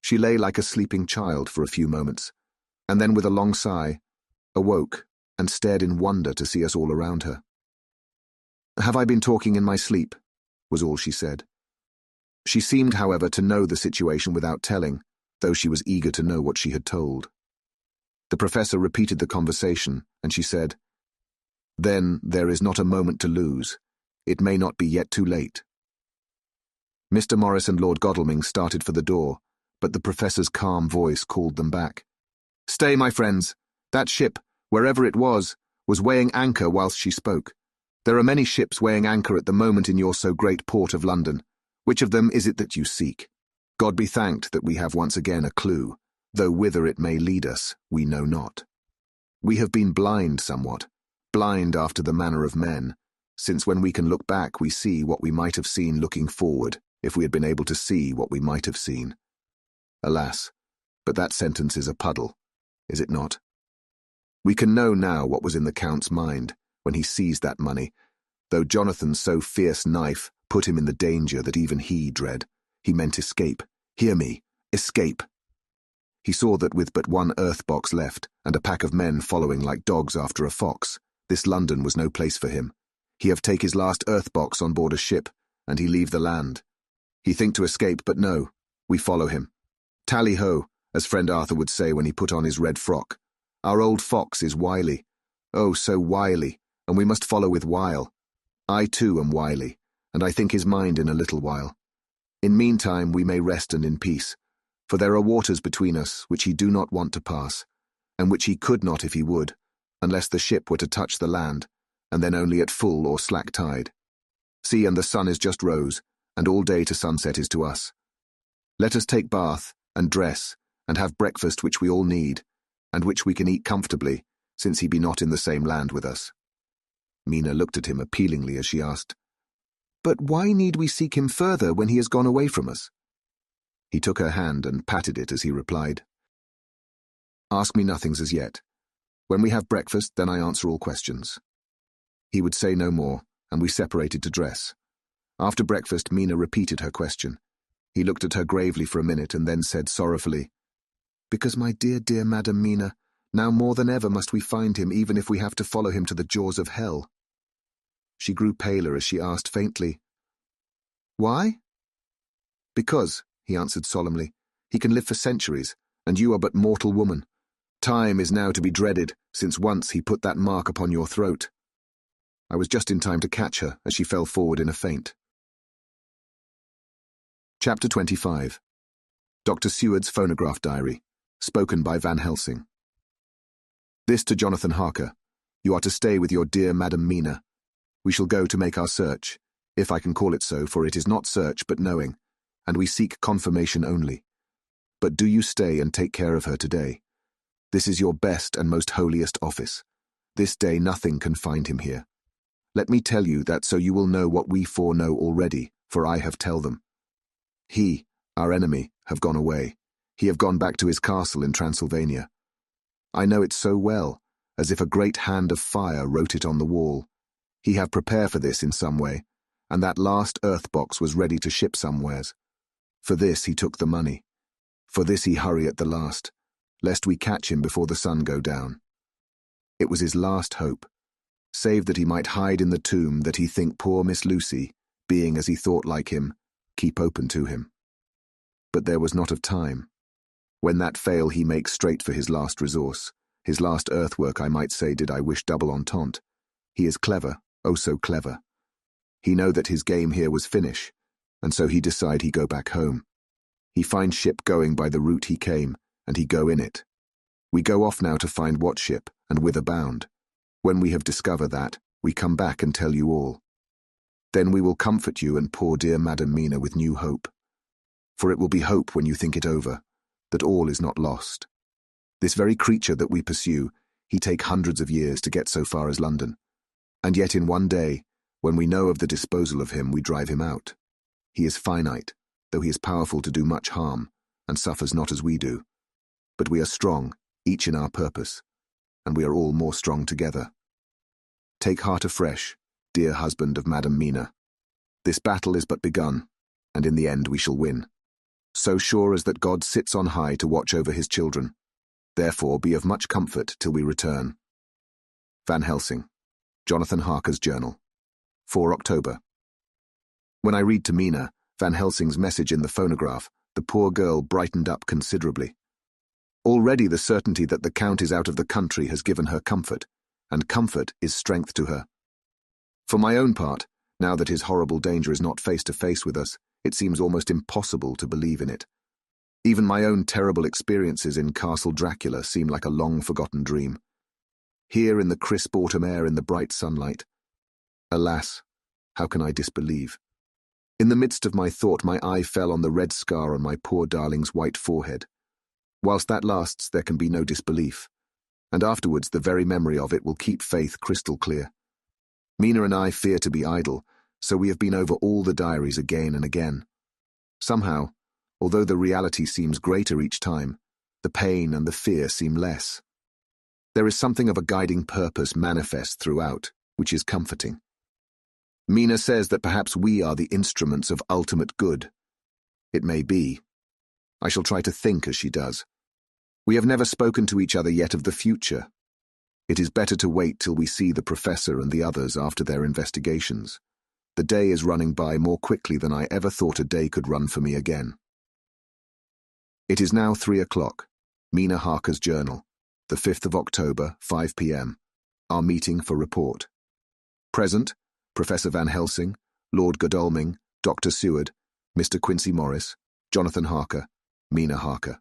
She lay like a sleeping child for a few moments, and then with a long sigh, awoke and stared in wonder to see us all around her. "Have I been talking in my sleep?" was all she said. She seemed, however, to know the situation without telling, though she was eager to know what she had told. The professor repeated the conversation, and she said, "Then there is not a moment to lose. It may not be yet too late." Mr. Morris and Lord Godalming started for the door, but the professor's calm voice called them back. "Stay, my friends. That ship, wherever it was weighing anchor whilst she spoke. There are many ships weighing anchor at the moment in your so great port of London. Which of them is it that you seek? God be thanked that we have once again a clue, though whither it may lead us, we know not. We have been blind somewhat, blind after the manner of men, since when we can look back we see what we might have seen looking forward, if we had been able to see what we might have seen. Alas, but that sentence is a puddle, is it not? We can know now what was in the Count's mind when he seized that money, though Jonathan's so fierce knife put him in the danger that even he dread. He meant escape. Hear me, escape. He saw that with but one earth box left, and a pack of men following like dogs after a fox, this London was no place for him. He have take his last earth box on board a ship, and he leave the land. He think to escape, but no, we follow him. Tally-ho, as friend Arthur would say when he put on his red frock. Our old fox is wily. Oh, so wily, and we must follow with wile. I too am wily, and I think his mind in a little while. In meantime we may rest and in peace, for there are waters between us which he do not want to pass, and which he could not if he would, unless the ship were to touch the land, and then only at full or slack tide. See, and the sun is just rose, and all day to sunset is to us. Let us take bath, and dress, and have breakfast which we all need, and which we can eat comfortably, since he be not in the same land with us." Mina looked at him appealingly as she asked, "But why need we seek him further when he has gone away from us?" He took her hand and patted it as he replied, "Ask me nothings as yet. When we have breakfast, then I answer all questions." He would say no more, and we separated to dress. After breakfast, Mina repeated her question. He looked at her gravely for a minute and then said sorrowfully, "Because, my dear, dear Madam Mina, now more than ever must we find him, even if we have to follow him to the jaws of hell." She grew paler as she asked faintly, "Why?" "Because," he answered solemnly, "he can live for centuries, and you are but mortal woman. Time is now to be dreaded, since once he put that mark upon your throat." I was just in time to catch her as she fell forward in a faint. Chapter 25. Dr. Seward's Phonograph Diary, spoken by Van Helsing. "This to Jonathan Harker. You are to stay with your dear Madam Mina. We shall go to make our search, if I can call it so, for it is not search but knowing, and we seek confirmation only. But do you stay and take care of her today. This is your best and most holiest office. This day nothing can find him here. Let me tell you that so you will know what we four know already, for I have tell them. He, our enemy, have gone away. He have gone back to his castle in Transylvania. I know it so well, as if a great hand of fire wrote it on the wall. He have prepared for this in some way, and that last earth box was ready to ship somewheres. For this he took the money. For this he hurry at the last, lest we catch him before the sun go down. It was his last hope, save that he might hide in the tomb that he think poor Miss Lucy, being as he thought like him, keep open to him. But there was not of time. When that fail he makes straight for his last resource, his last earthwork I might say did I wish double entente. He is clever, oh so clever. He know that his game here was finish, and so he decide he go back home. He find ship going by the route he came, and he go in it. We go off now to find what ship, and whither bound. When we have discovered that, we come back and tell you all. Then we will comfort you and poor dear Madam Mina with new hope. For it will be hope when you think it over, that all is not lost. This very creature that we pursue, he take hundreds of years to get so far as London. And yet in one day, when we know of the disposal of him, we drive him out. He is finite, though he is powerful to do much harm, and suffers not as we do. But we are strong, each in our purpose, and we are all more strong together. Take heart afresh, dear husband of Madam Mina. This battle is but begun, and in the end we shall win. So sure as that God sits on high to watch over his children. Therefore be of much comfort till we return. Van Helsing, Jonathan Harker's journal, 4 October. When I read to Mina Van Helsing's message in the phonograph, the poor girl brightened up considerably. Already the certainty that the Count is out of the country has given her comfort, and comfort is strength to her. For my own part, now that his horrible danger is not face to face with us, it seems almost impossible to believe in it. Even my own terrible experiences in Castle Dracula seem like a long-forgotten dream. Here in the crisp autumn air in the bright sunlight. Alas, how can I disbelieve? In the midst of my thought, my eye fell on the red scar on my poor darling's white forehead. Whilst that lasts, there can be no disbelief, and afterwards the very memory of it will keep faith crystal clear. Mina and I fear to be idle, so we have been over all the diaries again and again. Somehow, although the reality seems greater each time, the pain and the fear seem less. There is something of a guiding purpose manifest throughout, which is comforting. Mina says that perhaps we are the instruments of ultimate good. It may be. I shall try to think as she does. We have never spoken to each other yet of the future. It is better to wait till we see the professor and the others after their investigations. The day is running by more quickly than I ever thought a day could run for me again. It is now 3 o'clock. Mina Harker's journal, the 5th of October, 5 p.m. Our meeting for report. Present, Professor Van Helsing, Lord Godalming, Dr. Seward, Mr. Quincey Morris, Jonathan Harker, Mina Harker.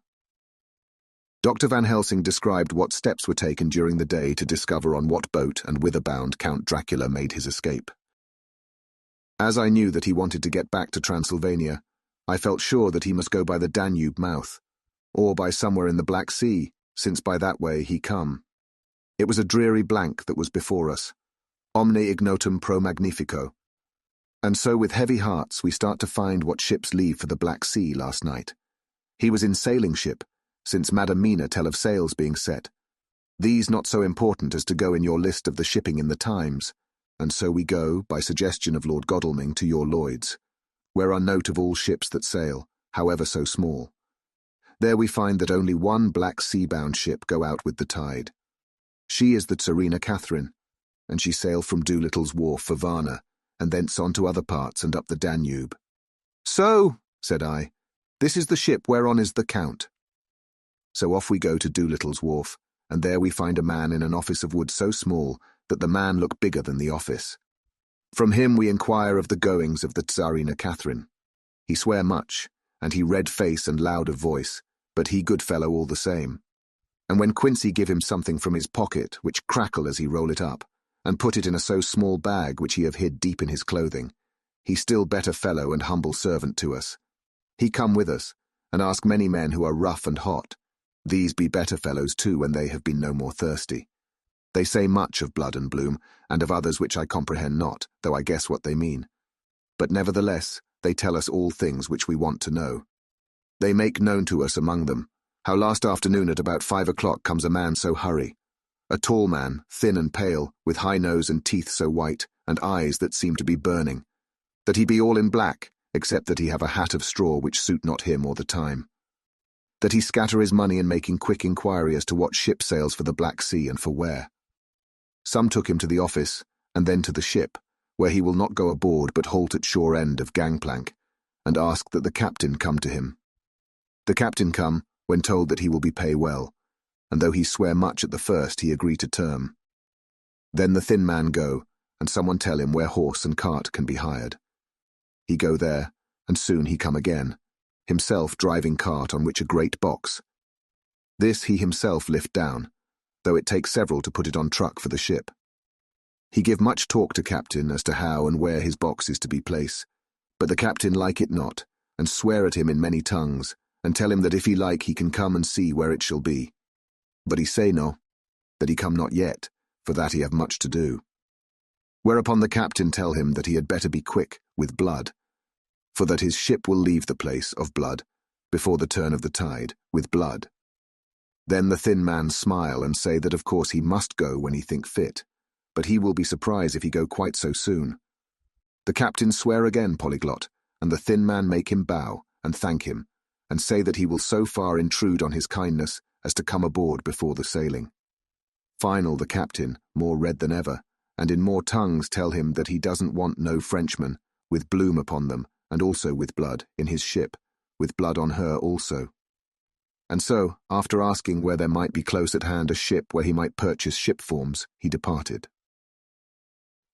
Dr. Van Helsing described what steps were taken during the day to discover on what boat and whither-bound Count Dracula made his escape. As I knew that he wanted to get back to Transylvania, I felt sure that he must go by the Danube mouth, or by somewhere in the Black Sea, since by that way he come. It was a dreary blank that was before us. Omne ignotum pro magnifico. And so with heavy hearts we start to find what ships leave for the Black Sea last night. He was in sailing ship, since Madam Mina tell of sails being set. These not so important as to go in your list of the shipping in the Times, and so we go, by suggestion of Lord Godalming, to your Lloyd's, where are note of all ships that sail, however so small. There we find that only one Black Sea-bound ship go out with the tide. She is the Tsarina Catherine, and she sailed from Doolittle's wharf for Varna, and thence on to other parts and up the Danube. "So," said I, "this is the ship whereon is the Count." So off we go to Doolittle's wharf, and there we find a man in an office of wood so small that the man looked bigger than the office. From him we inquire of the goings of the Tsarina Catherine. He swear much, and he red face and loud of voice, but he good fellow all the same. And when Quincey give him something from his pocket, which crackle as he roll it up, and put it in a so small bag which he have hid deep in his clothing, he still better fellow and humble servant to us. He come with us, and ask many men who are rough and hot. These be better fellows too when they have been no more thirsty. They say much of blood and bloom, and of others which I comprehend not, though I guess what they mean. But nevertheless, they tell us all things which we want to know. They make known to us among them, how last afternoon at about 5 o'clock comes a man so hurry. A tall man, thin and pale, with high nose and teeth so white, and eyes that seem to be burning, that he be all in black, except that he have a hat of straw which suit not him or the time. That he scatter his money in making quick inquiry as to what ship sails for the Black Sea and for where. Some took him to the office, and then to the ship, where he will not go aboard but halt at shore end of gangplank, and ask that the captain come to him. The captain come, when told that he will be pay well, and though he swear much at the first, he agree to term. Then the thin man go, and someone tell him where horse and cart can be hired. He go there, and soon he come again, himself driving cart on which a great box. This he himself lift down, though it takes several to put it on truck for the ship. He give much talk to captain as to how and where his box is to be placed, but the captain like it not, and swear at him in many tongues, and tell him that if he like he can come and see where it shall be. But he say no, that he come not yet, for that he have much to do. Whereupon the captain tell him that he had better be quick, with blood, for that his ship will leave the place of blood, before the turn of the tide, with blood. Then the thin man smile and say that of course he must go when he think fit, but he will be surprised if he go quite so soon. The captain swear again polyglot, and the thin man make him bow, and thank him, and say that he will so far intrude on his kindness as to come aboard before the sailing. Final the captain, more red than ever, and in more tongues tell him that he doesn't want no Frenchmen, with bloom upon them, and also with blood, in his ship, with blood on her also. And so, after asking where there might be close at hand a ship where he might purchase ship forms, he departed.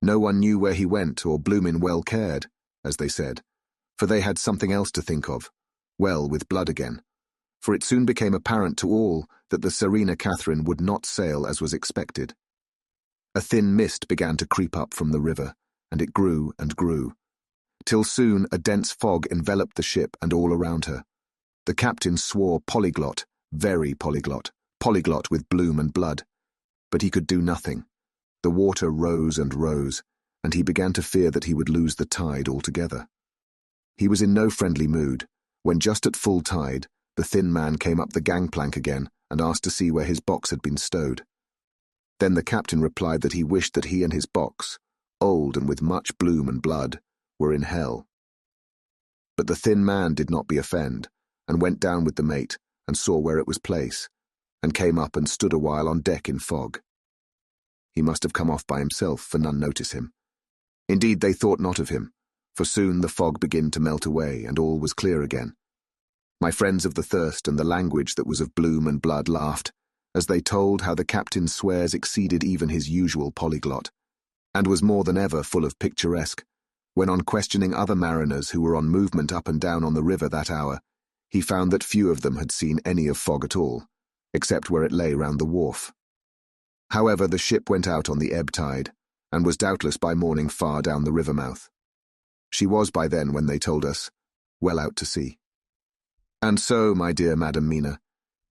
No one knew where he went, or bloomin' well cared, as they said, for they had something else to think of, well with blood again, for it soon became apparent to all that the Serena Catherine would not sail as was expected. A thin mist began to creep up from the river, and it grew and grew, till soon a dense fog enveloped the ship and all around her. The captain swore polyglot, very polyglot, polyglot with bloom and blood, but he could do nothing. The water rose and rose, and he began to fear that he would lose the tide altogether. He was in no friendly mood, when just at full tide, the thin man came up the gangplank again and asked to see where his box had been stowed. Then the captain replied that he wished that he and his box, old and with much bloom and blood, were in hell. But the thin man did not be offend, and went down with the mate, and saw where it was placed, and came up and stood a while on deck in fog. He must have come off by himself, for none notice him. Indeed, they thought not of him, for soon the fog began to melt away, and all was clear again. My friends of the thirst and the language that was of bloom and blood laughed, as they told how the captain's swears exceeded even his usual polyglot, and was more than ever full of picturesque, when on questioning other mariners who were on movement up and down on the river that hour, he found that few of them had seen any of fog at all, except where it lay round the wharf. However, the ship went out on the ebb tide, and was doubtless by morning far down the river mouth. She was by then, when they told us, well out to sea. And so, my dear Madam Mina,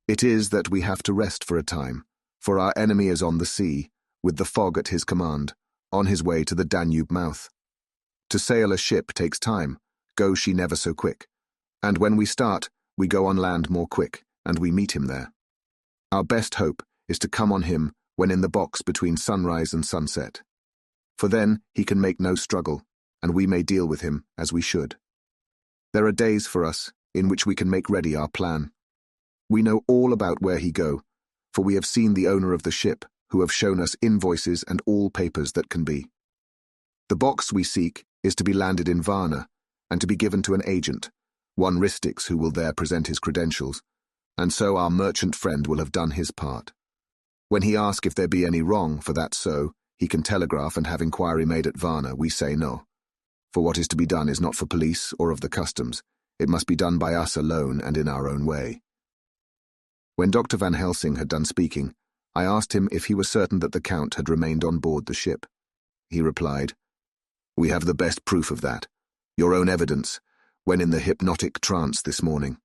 it is that we have to rest for a time, for our enemy is on the sea, with the fog at his command, on his way to the Danube mouth. To sail a ship takes time, go she never so quick, and when we start, we go on land more quick, and we meet him there. Our best hope is to come on him when in the box between sunrise and sunset, for then he can make no struggle, and we may deal with him as we should. There are days for us in which we can make ready our plan. We know all about where he go, for we have seen the owner of the ship, who have shown us invoices and all papers that can be. The box we seek is to be landed in Varna, and to be given to an agent, one Ristix, who will there present his credentials, and so our merchant friend will have done his part. When he asks if there be any wrong, for that so, he can telegraph and have inquiry made at Varna, we say no. For what is to be done is not for police or of the customs, it must be done by us alone and in our own way. When Dr. Van Helsing had done speaking, I asked him if he was certain that the Count had remained on board the ship. He replied, "We have the best proof of that, your own evidence, when in the hypnotic trance this morning."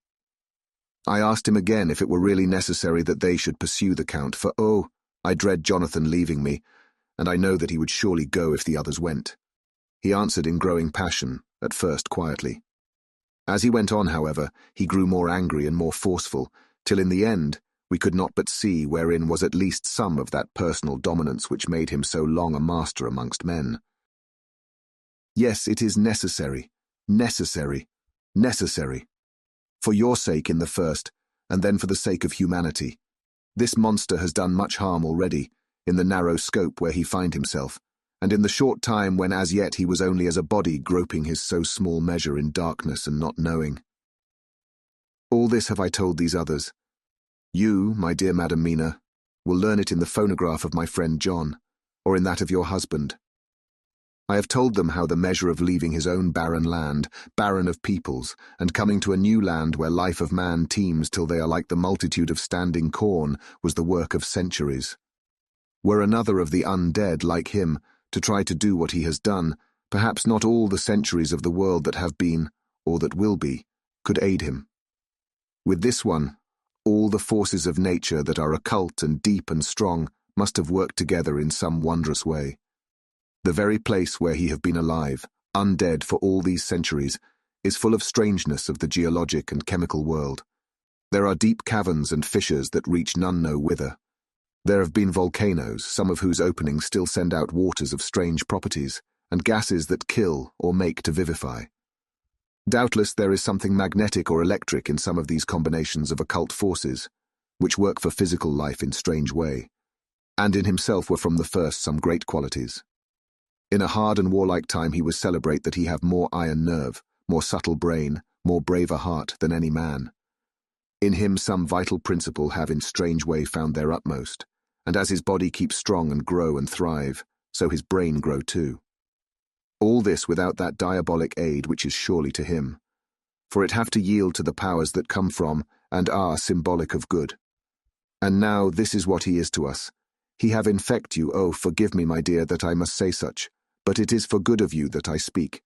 I asked him again if it were really necessary that they should pursue the Count, for I dread Jonathan leaving me, and I know that he would surely go if the others went. He answered in growing passion, at first quietly. As he went on, however, he grew more angry and more forceful, till in the end we could not but see wherein was at least some of that personal dominance which made him so long a master amongst men. Yes, it is necessary, necessary, necessary. For your sake in the first, and then for the sake of humanity. This monster has done much harm already, in the narrow scope where he find himself, and in the short time when as yet he was only as a body groping his so small measure in darkness and not knowing. All this have I told these others. You, my dear Madam Mina, will learn it in the phonograph of my friend John, or in that of your husband. I have told them how the measure of leaving his own barren land, barren of peoples, and coming to a new land where life of man teems till they are like the multitude of standing corn, was the work of centuries. Were another of the undead like him to try to do what he has done, perhaps not all the centuries of the world that have been, or that will be, could aid him. With this one, all the forces of nature that are occult and deep and strong must have worked together in some wondrous way. The very place where he have been alive, undead for all these centuries, is full of strangeness of the geologic and chemical world. There are deep caverns and fissures that reach none know whither. There have been volcanoes, some of whose openings still send out waters of strange properties, and gases that kill or make to vivify. Doubtless there is something magnetic or electric in some of these combinations of occult forces, which work for physical life in strange way. and in himself were from the first some great qualities. In a hard and warlike time he was celebrate that he have more iron nerve, more subtle brain, more braver heart than any man. In him some vital principle have in strange way found their utmost, and as his body keeps strong and grow and thrive, so his brain grow too. All this without that diabolic aid which is surely to him, for it have to yield to the powers that come from and are symbolic of good. And now this is what he is to us. He have infect you, oh, forgive me, my dear, that I must say such, but it is for good of you that I speak.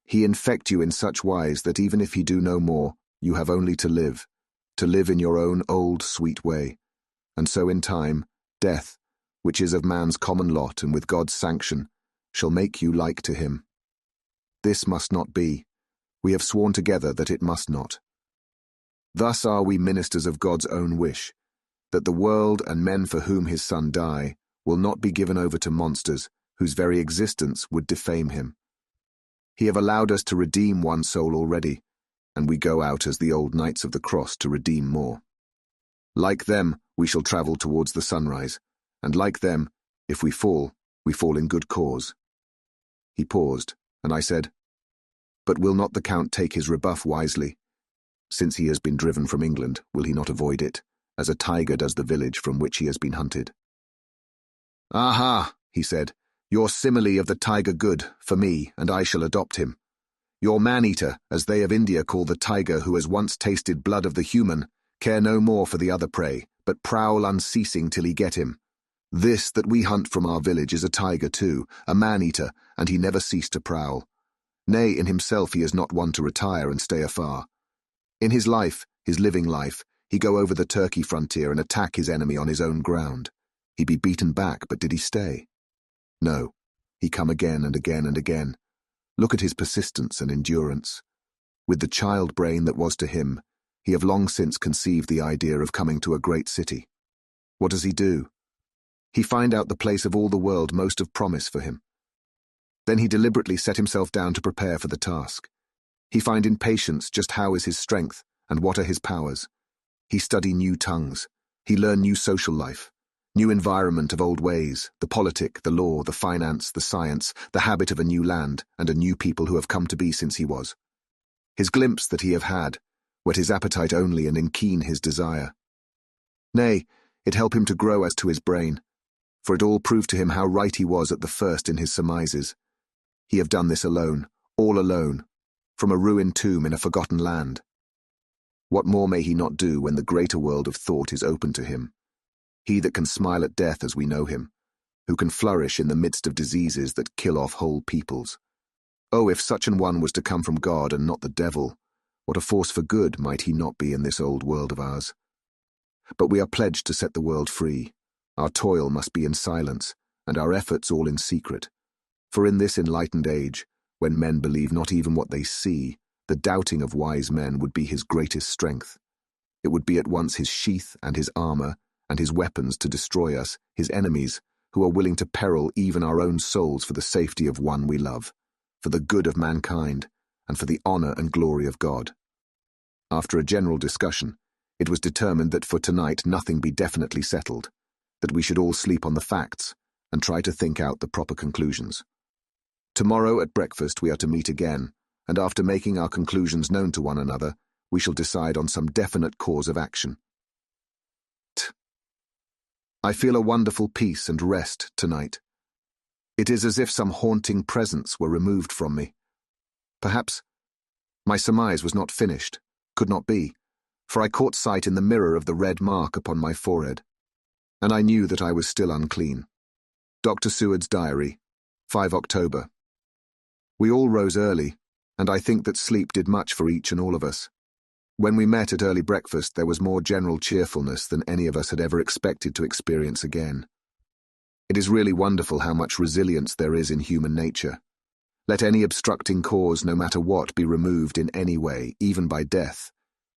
He infect you in such wise that even if he do no more, you have only to live in your own old sweet way, and so in time, death, which is of man's common lot and with God's sanction, shall make you like to him. This must not be. We have sworn together that it must not. Thus are we ministers of God's own wish, that the world and men for whom his Son die will not be given over to monsters whose very existence would defame him. He have allowed us to redeem one soul already, and we go out as the old knights of the cross to redeem more. Like them, we shall travel towards the sunrise, and like them, if we fall in good cause. He paused, and I said, But will not the Count take his rebuff wisely? Since he has been driven from England, will he not avoid it, as a tiger does the village from which he has been hunted? Aha, he said, your simile of the tiger good, for me, and I shall adopt him. Your man-eater, as they of India call the tiger who has once tasted blood of the human, care no more for the other prey, but prowl unceasing till he get him. This that we hunt from our village is a tiger too, a man-eater, and he never ceased to prowl. Nay, in himself he is not one to retire and stay afar. In his life, his living life, he go over the Turkey frontier and attack his enemy on his own ground. He be beaten back, but did he stay? No, he come again and again and again. Look at his persistence and endurance. With the child brain that was to him, he have long since conceived the idea of coming to a great city. What does he do? He find out the place of all the world most of promise for him. Then he deliberately set himself down to prepare for the task. He find in patience just how is his strength and what are his powers. He study new tongues. He learn new social life, new environment of old ways, the politic, the law, the finance, the science, the habit of a new land and a new people who have come to be since he was. His glimpse that he have had, whet his appetite only and enkeen his desire. Nay, it help him to grow as to his brain, for it all proved to him how right he was at the first in his surmises. He have done this alone, all alone, from a ruined tomb in a forgotten land. What more may he not do when the greater world of thought is open to him? He that can smile at death as we know him, who can flourish in the midst of diseases that kill off whole peoples. Oh, if such an one was to come from God and not the devil, what a force for good might he not be in this old world of ours? But we are pledged to set the world free. Our toil must be in silence, and our efforts all in secret. For in this enlightened age, when men believe not even what they see, the doubting of wise men would be his greatest strength. It would be at once his sheath and his armor, and his weapons to destroy us, his enemies, who are willing to peril even our own souls for the safety of one we love, for the good of mankind, and for the honor and glory of God. After a general discussion, it was determined that for tonight nothing be definitely settled, that we should all sleep on the facts, and try to think out the proper conclusions. Tomorrow at breakfast we are to meet again, and after making our conclusions known to one another, we shall decide on some definite course of action. I feel a wonderful peace and rest tonight. It is as if some haunting presence were removed from me. Perhaps my surmise was not finished, could not be, for I caught sight in the mirror of the red mark upon my forehead, and I knew that I was still unclean. Dr. Seward's diary, 5 October. We all rose early, and I think that sleep did much for each and all of us. When we met at early breakfast, there was more general cheerfulness than any of us had ever expected to experience again. It is really wonderful how much resilience there is in human nature. Let any obstructing cause, no matter what, be removed in any way, even by death,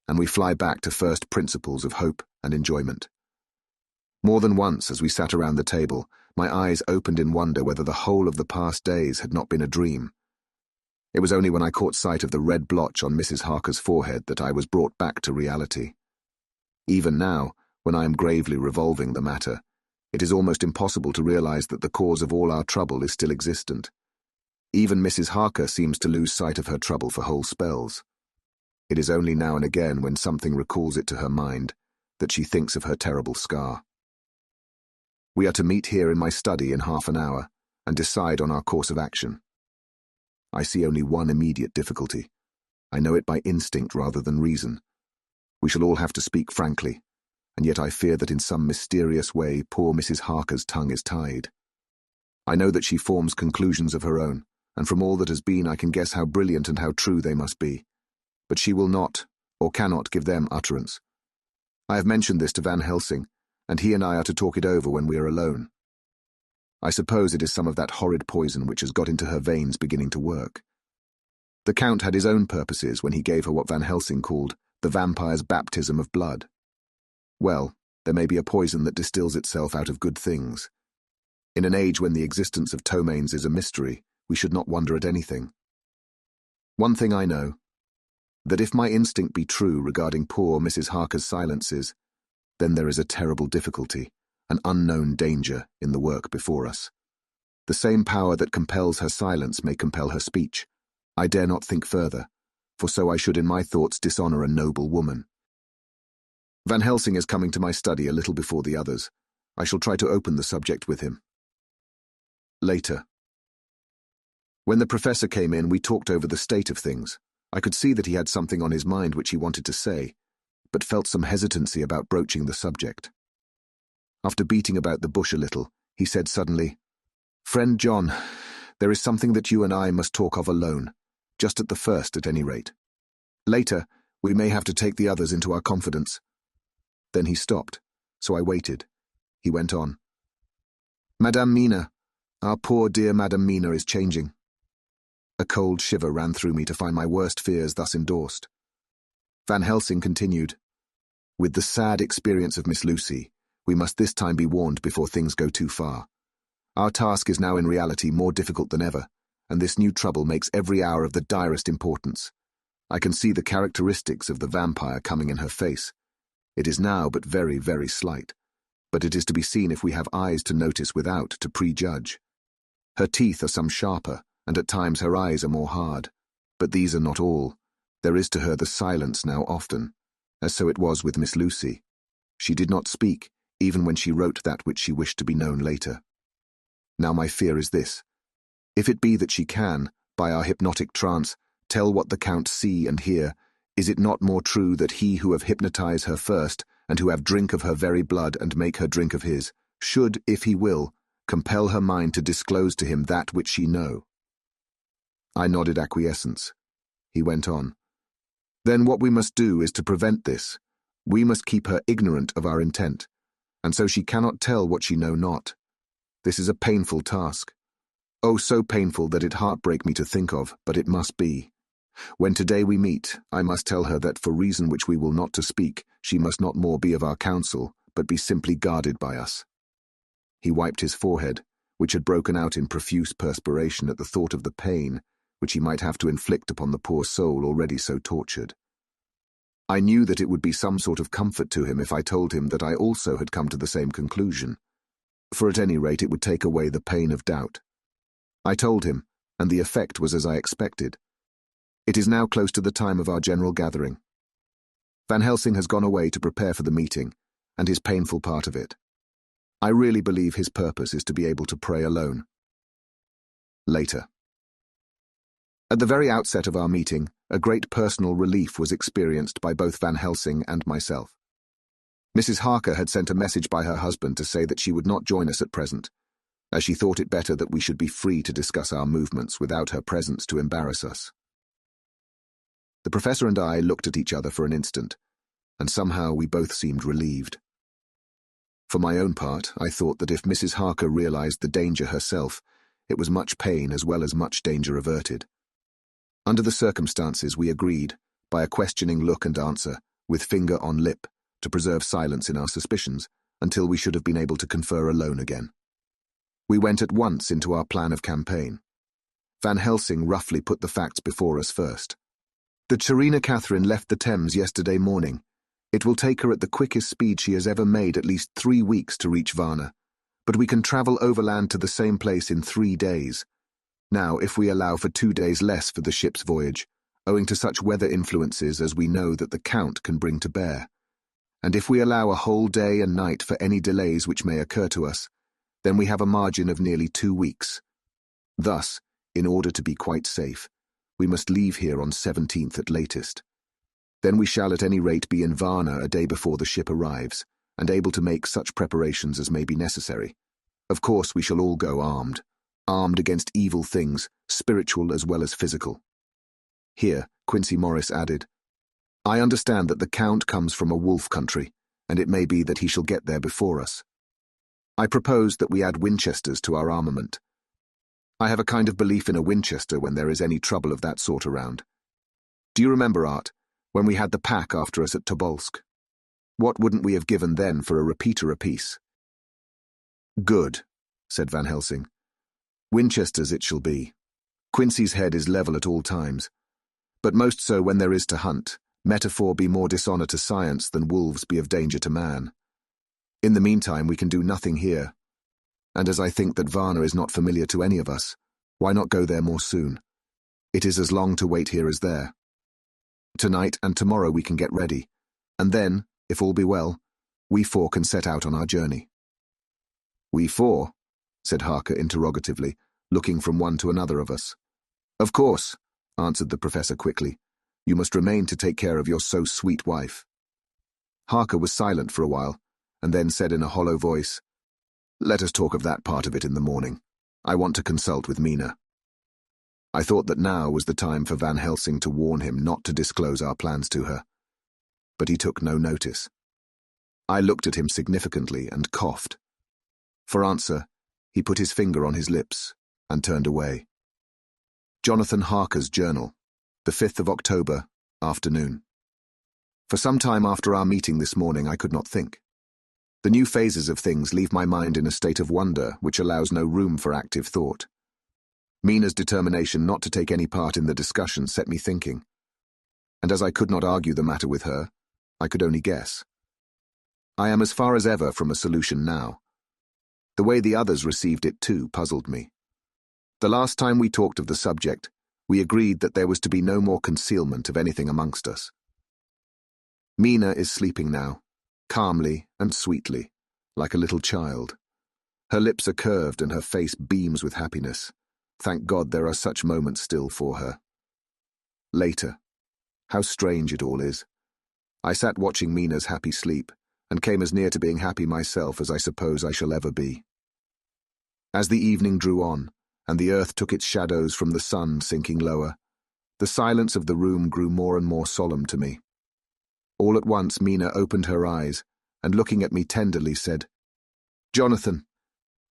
and we fly back to first principles of hope and enjoyment. More than once, as we sat around the table, my eyes opened in wonder whether the whole of the past days had not been a dream. It was only when I caught sight of the red blotch on Mrs. Harker's forehead that I was brought back to reality. Even now, when I am gravely revolving the matter, It is almost impossible to realize that the cause of all our trouble is still existent. Even Mrs. Harker seems to lose sight of her trouble for whole spells. It is only now and again, when something recalls it to her mind, that she thinks of her terrible scar. We are to meet here in my study in half an hour and decide on our course of action. I see only one immediate difficulty. I know it by instinct rather than reason. We shall all have to speak frankly, and yet I fear that in some mysterious way poor Mrs. Harker's tongue is tied. I know that she forms conclusions of her own, and from all that has been I can guess how brilliant and how true they must be. But she will not, or cannot, give them utterance. I have mentioned this to Van Helsing, and he and I are to talk it over when we are alone. I suppose it is some of that horrid poison which has got into her veins beginning to work. The Count had his own purposes when he gave her what Van Helsing called the vampire's baptism of blood. Well, there may be a poison that distills itself out of good things. In an age when the existence of ptomaines is a mystery, we should not wonder at anything. One thing I know, that if my instinct be true regarding poor Mrs. Harker's silences, then there is a terrible difficulty, an unknown danger in the work before us. The same power that compels her silence may compel her speech. I dare not think further, for so I should in my thoughts dishonor a noble woman. Van Helsing is coming to my study a little before the others. I shall try to open the subject with him. Later. When the professor came in, we talked over the state of things. I could see that he had something on his mind which he wanted to say, but felt some hesitancy about broaching the subject. After beating about the bush a little, he said suddenly, "Friend John, there is something that you and I must talk of alone, just at the first at any rate. Later, we may have to take the others into our confidence." Then he stopped, so I waited. He went on. "Madame Mina, our poor dear Madame Mina is changing." A cold shiver ran through me to find my worst fears thus endorsed. Van Helsing continued, "With the sad experience of Miss Lucy, we must this time be warned before things go too far. Our task is now in reality more difficult than ever, and this new trouble makes every hour of the direst importance. I can see the characteristics of the vampire coming in her face. It is now but very, very slight, but it is to be seen if we have eyes to notice without to prejudge. Her teeth are some sharper, and at times her eyes are more hard. But these are not all. There is to her the silence now often, as so it was with Miss Lucy. She did not speak, even when she wrote that which she wished to be known later. Now my fear is this. If it be that she can, by our hypnotic trance, tell what the Count see and hear, is it not more true that he who have hypnotized her first, and who have drink of her very blood and make her drink of his, should, if he will, compel her mind to disclose to him that which she know?" I nodded acquiescence. He went on. "Then what we must do is to prevent this. We must keep her ignorant of our intent, and so she cannot tell what she know not. This is a painful task. Oh, so painful that it heartbreak me to think of, but it must be. When today we meet, I must tell her that for reason which we will not to speak, she must not more be of our counsel, but be simply guarded by us." He wiped his forehead, which had broken out in profuse perspiration at the thought of the pain which he might have to inflict upon the poor soul already so tortured. I knew that it would be some sort of comfort to him if I told him that I also had come to the same conclusion, for at any rate it would take away the pain of doubt. I told him, and the effect was as I expected. It is now close to the time of our general gathering. Van Helsing has gone away to prepare for the meeting, and his painful part of it. I really believe his purpose is to be able to pray alone. Later. At the very outset of our meeting, a great personal relief was experienced by both Van Helsing and myself. Mrs. Harker had sent a message by her husband to say that she would not join us at present, as she thought it better that we should be free to discuss our movements without her presence to embarrass us. The professor and I looked at each other for an instant, and somehow we both seemed relieved. For my own part, I thought that if Mrs. Harker realized the danger herself, it was much pain as well as much danger averted. Under the circumstances, we agreed, by a questioning look and answer, with finger on lip, to preserve silence in our suspicions until we should have been able to confer alone again. We went at once into our plan of campaign. Van Helsing roughly put the facts before us first. "The Czarina Catherine left the Thames yesterday morning. It will take her at the quickest speed she has ever made at least 3 weeks to reach Varna, but we can travel overland to the same place in 3 days. Now, if we allow for 2 days less for the ship's voyage, owing to such weather influences as we know that the Count can bring to bear, and if we allow a whole day and night for any delays which may occur to us, then we have a margin of nearly 2 weeks. Thus, in order to be quite safe, we must leave here on 17th at latest. Then we shall at any rate be in Varna a day before the ship arrives, and able to make such preparations as may be necessary. Of course we shall all go armed against evil things, spiritual as well as physical. Here, Quincey Morris added, I understand that the Count comes from a wolf country, and it may be that he shall get there before us. I propose that we add Winchesters to our armament. I have a kind of belief in a Winchester when there is any trouble of that sort around. Do you remember, Art, when we had the pack after us at Tobolsk? What wouldn't we have given then for a repeater apiece? Good, said Van Helsing. Winchesters it shall be. Quincey's head is level at all times, but most so when there is to hunt, metaphor be more dishonour to science than wolves be of danger to man. In the meantime we can do nothing here, and as I think that Varna is not familiar to any of us, why not go there more soon? It is as long to wait here as there. Tonight and tomorrow we can get ready, and then, if all be well, we 4 can set out on our journey. We 4? Said Harker interrogatively, looking from one to another of us. Of course, answered the professor quickly. You must remain to take care of your so sweet wife. Harker was silent for a while, and then said in a hollow voice, Let us talk of that part of it in the morning. I want to consult with Mina. I thought that now was the time for Van Helsing to warn him not to disclose our plans to her. But he took no notice. I looked at him significantly and coughed. For answer, he put his finger on his lips and turned away. Jonathan Harker's Journal, the 5th of October, afternoon. For some time after our meeting this morning I could not think. The new phases of things leave my mind in a state of wonder which allows no room for active thought. Mina's determination not to take any part in the discussion set me thinking, and as I could not argue the matter with her, I could only guess. I am as far as ever from a solution now. The way the others received it too puzzled me. The last time we talked of the subject, we agreed that there was to be no more concealment of anything amongst us. Mina is sleeping now, calmly and sweetly, like a little child. Her lips are curved and her face beams with happiness. Thank God there are such moments still for her. Later. How strange it all is. I sat watching Mina's happy sleep, and came as near to being happy myself as I suppose I shall ever be. As the evening drew on, and the earth took its shadows from the sun sinking lower, the silence of the room grew more and more solemn to me. All at once Mina opened her eyes, and looking at me tenderly said, Jonathan,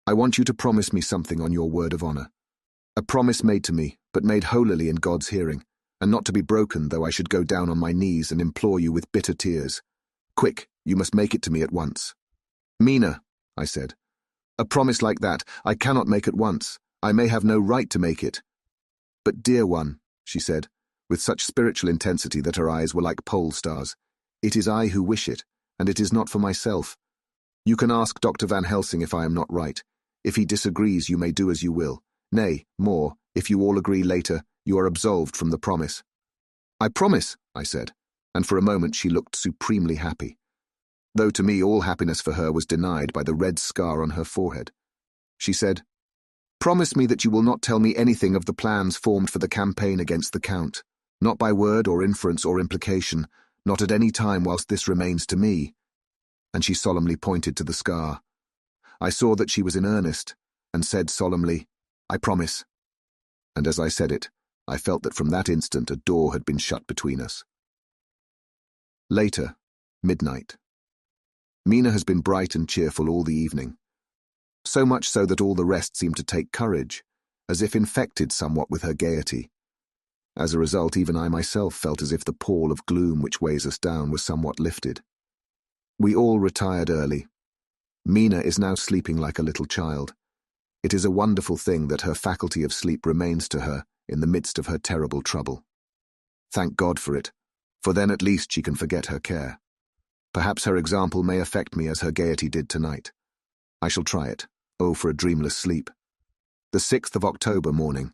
I want you to promise me something on your word of honour. A promise made to me, but made holily in God's hearing, and not to be broken though I should go down on my knees and implore you with bitter tears. Quick, you must make it to me at once. Mina, I said, a promise like that I cannot make at once. I may have no right to make it. But dear one, she said, with such spiritual intensity that her eyes were like pole stars, it is I who wish it, and it is not for myself. You can ask Dr. Van Helsing if I am not right. If he disagrees, you may do as you will. Nay, more, if you all agree later, you are absolved from the promise. I promise, I said, and for a moment she looked supremely happy, though to me all happiness for her was denied by the red scar on her forehead. She said, Promise me that you will not tell me anything of the plans formed for the campaign against the Count, not by word or inference or implication, not at any time whilst this remains to me. And she solemnly pointed to the scar. I saw that she was in earnest, and said solemnly, I promise. And as I said it, I felt that from that instant a door had been shut between us. Later, midnight. Mina has been bright and cheerful all the evening, so much so that all the rest seemed to take courage, as if infected somewhat with her gaiety. As a result, even I myself felt as if the pall of gloom which weighs us down was somewhat lifted. We all retired early. Mina is now sleeping like a little child. It is a wonderful thing that her faculty of sleep remains to her in the midst of her terrible trouble. Thank God for it, for then at least she can forget her care. Perhaps her example may affect me as her gaiety did tonight. I shall try it. Oh, for a dreamless sleep. The 6th of October morning.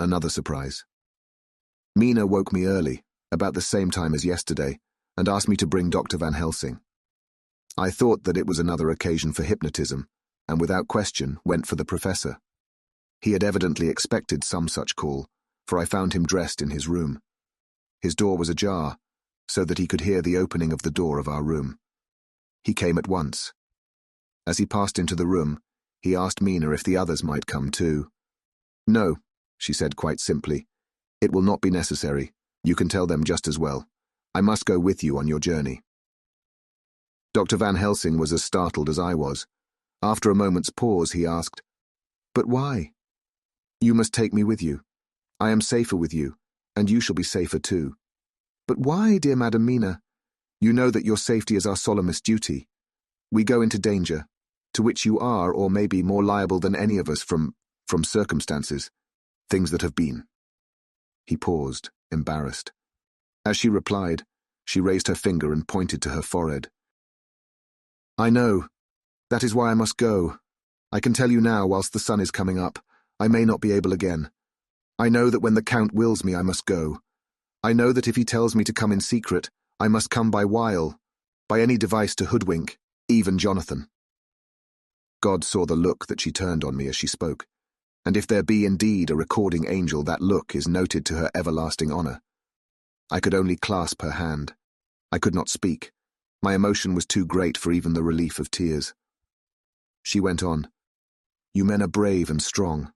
Another surprise. Mina woke me early, about the same time as yesterday, and asked me to bring Dr. Van Helsing. I thought that it was another occasion for hypnotism, and without question went for the professor. He had evidently expected some such call, for I found him dressed in his room. His door was ajar, so that he could hear the opening of the door of our room. He came at once. As he passed into the room, he asked Mina if the others might come too. "No," she said quite simply. "It will not be necessary. You can tell them just as well. I must go with you on your journey." Dr. Van Helsing was as startled as I was. After a moment's pause, he asked, "But why?" "You must take me with you. I am safer with you, and you shall be safer too." "But why, dear Madam Mina? You know that your safety is our solemnest duty. We go into danger, to which you are, or may be, more liable than any of us from circumstances, things that have been." He paused, embarrassed. As she replied, she raised her finger and pointed to her forehead. "I know. That is why I must go. I can tell you now, whilst the sun is coming up, I may not be able again. I know that when the Count wills me, I must go. I know that if he tells me to come in secret, I must come by wile, by any device to hoodwink, even Jonathan." God saw the look that she turned on me as she spoke, and if there be indeed a recording angel, that look is noted to her everlasting honour. I could only clasp her hand. I could not speak. My emotion was too great for even the relief of tears. She went on, "You men are brave and strong.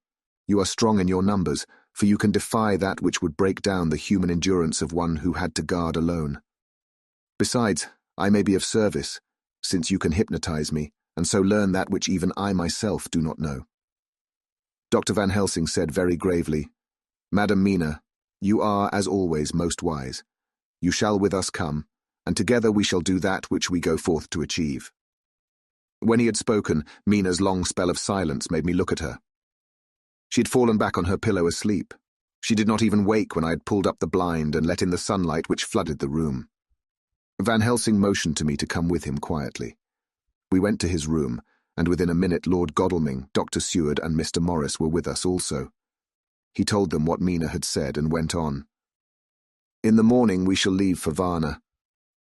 You are strong in your numbers, for you can defy that which would break down the human endurance of one who had to guard alone. Besides, I may be of service, since you can hypnotize me, and so learn that which even I myself do not know." Dr. Van Helsing said very gravely, "Madam Mina, you are, as always, most wise. You shall with us come, and together we shall do that which we go forth to achieve." When he had spoken, Mina's long spell of silence made me look at her. She had fallen back on her pillow asleep. She did not even wake when I had pulled up the blind and let in the sunlight which flooded the room. Van Helsing motioned to me to come with him quietly. We went to his room, and within a minute Lord Godalming, Dr. Seward, and Mr. Morris were with us also. He told them what Mina had said and went on. "In the morning we shall leave for Varna.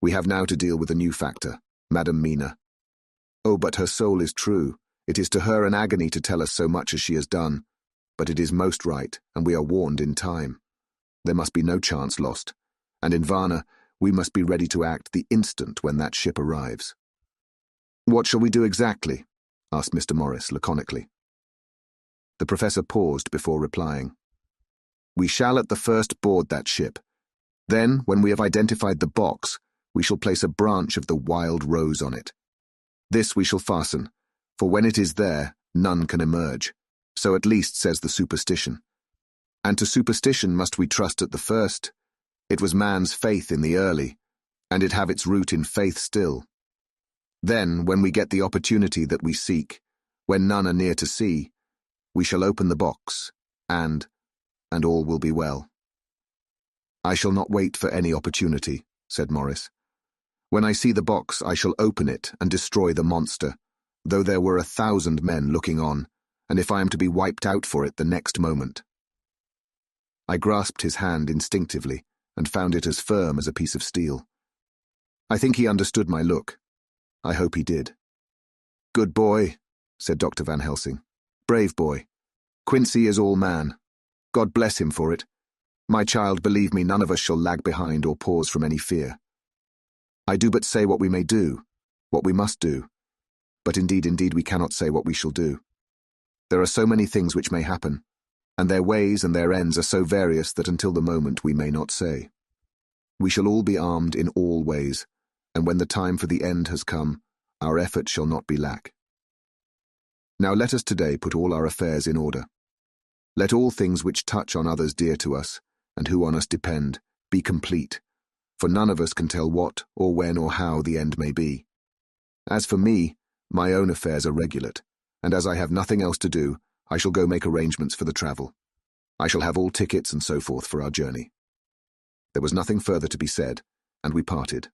We have now to deal with a new factor, Madam Mina. Oh, but her soul is true. It is to her an agony to tell us so much as she has done, but it is most right, and we are warned in time. There must be no chance lost, and in Varna we must be ready to act the instant when that ship arrives." "What shall we do exactly?" asked Mr. Morris laconically. The professor paused before replying. "We shall at the first board that ship. Then, when we have identified the box, we shall place a branch of the wild rose on it. This we shall fasten, for when it is there, none can emerge. So at least says the superstition. And to superstition must we trust at the first. It was man's faith in the early, and it have its root in faith still. Then, when we get the opportunity that we seek, when none are near to see, we shall open the box, and all will be well." "I shall not wait for any opportunity," said Morris. "When I see the box, I shall open it and destroy the monster, though there were 1,000 men looking on, and if I am to be wiped out for it the next moment." I grasped his hand instinctively and found it as firm as a piece of steel. I think he understood my look. I hope he did. "Good boy," said Dr. Van Helsing. "Brave boy. Quincey is all man. God bless him for it. My child, believe me, none of us shall lag behind or pause from any fear. I do but say what we may do, what we must do, but indeed we cannot say what we shall do. There are so many things which may happen, and their ways and their ends are so various that until the moment we may not say. We shall all be armed in all ways, and when the time for the end has come, our effort shall not be lack. Now let us today put all our affairs in order. Let all things which touch on others dear to us, and who on us depend, be complete, for none of us can tell what, or when, or how the end may be. As for me, my own affairs are regulate, and as I have nothing else to do, I shall go make arrangements for the travel. I shall have all tickets and so forth for our journey." There was nothing further to be said, and we parted.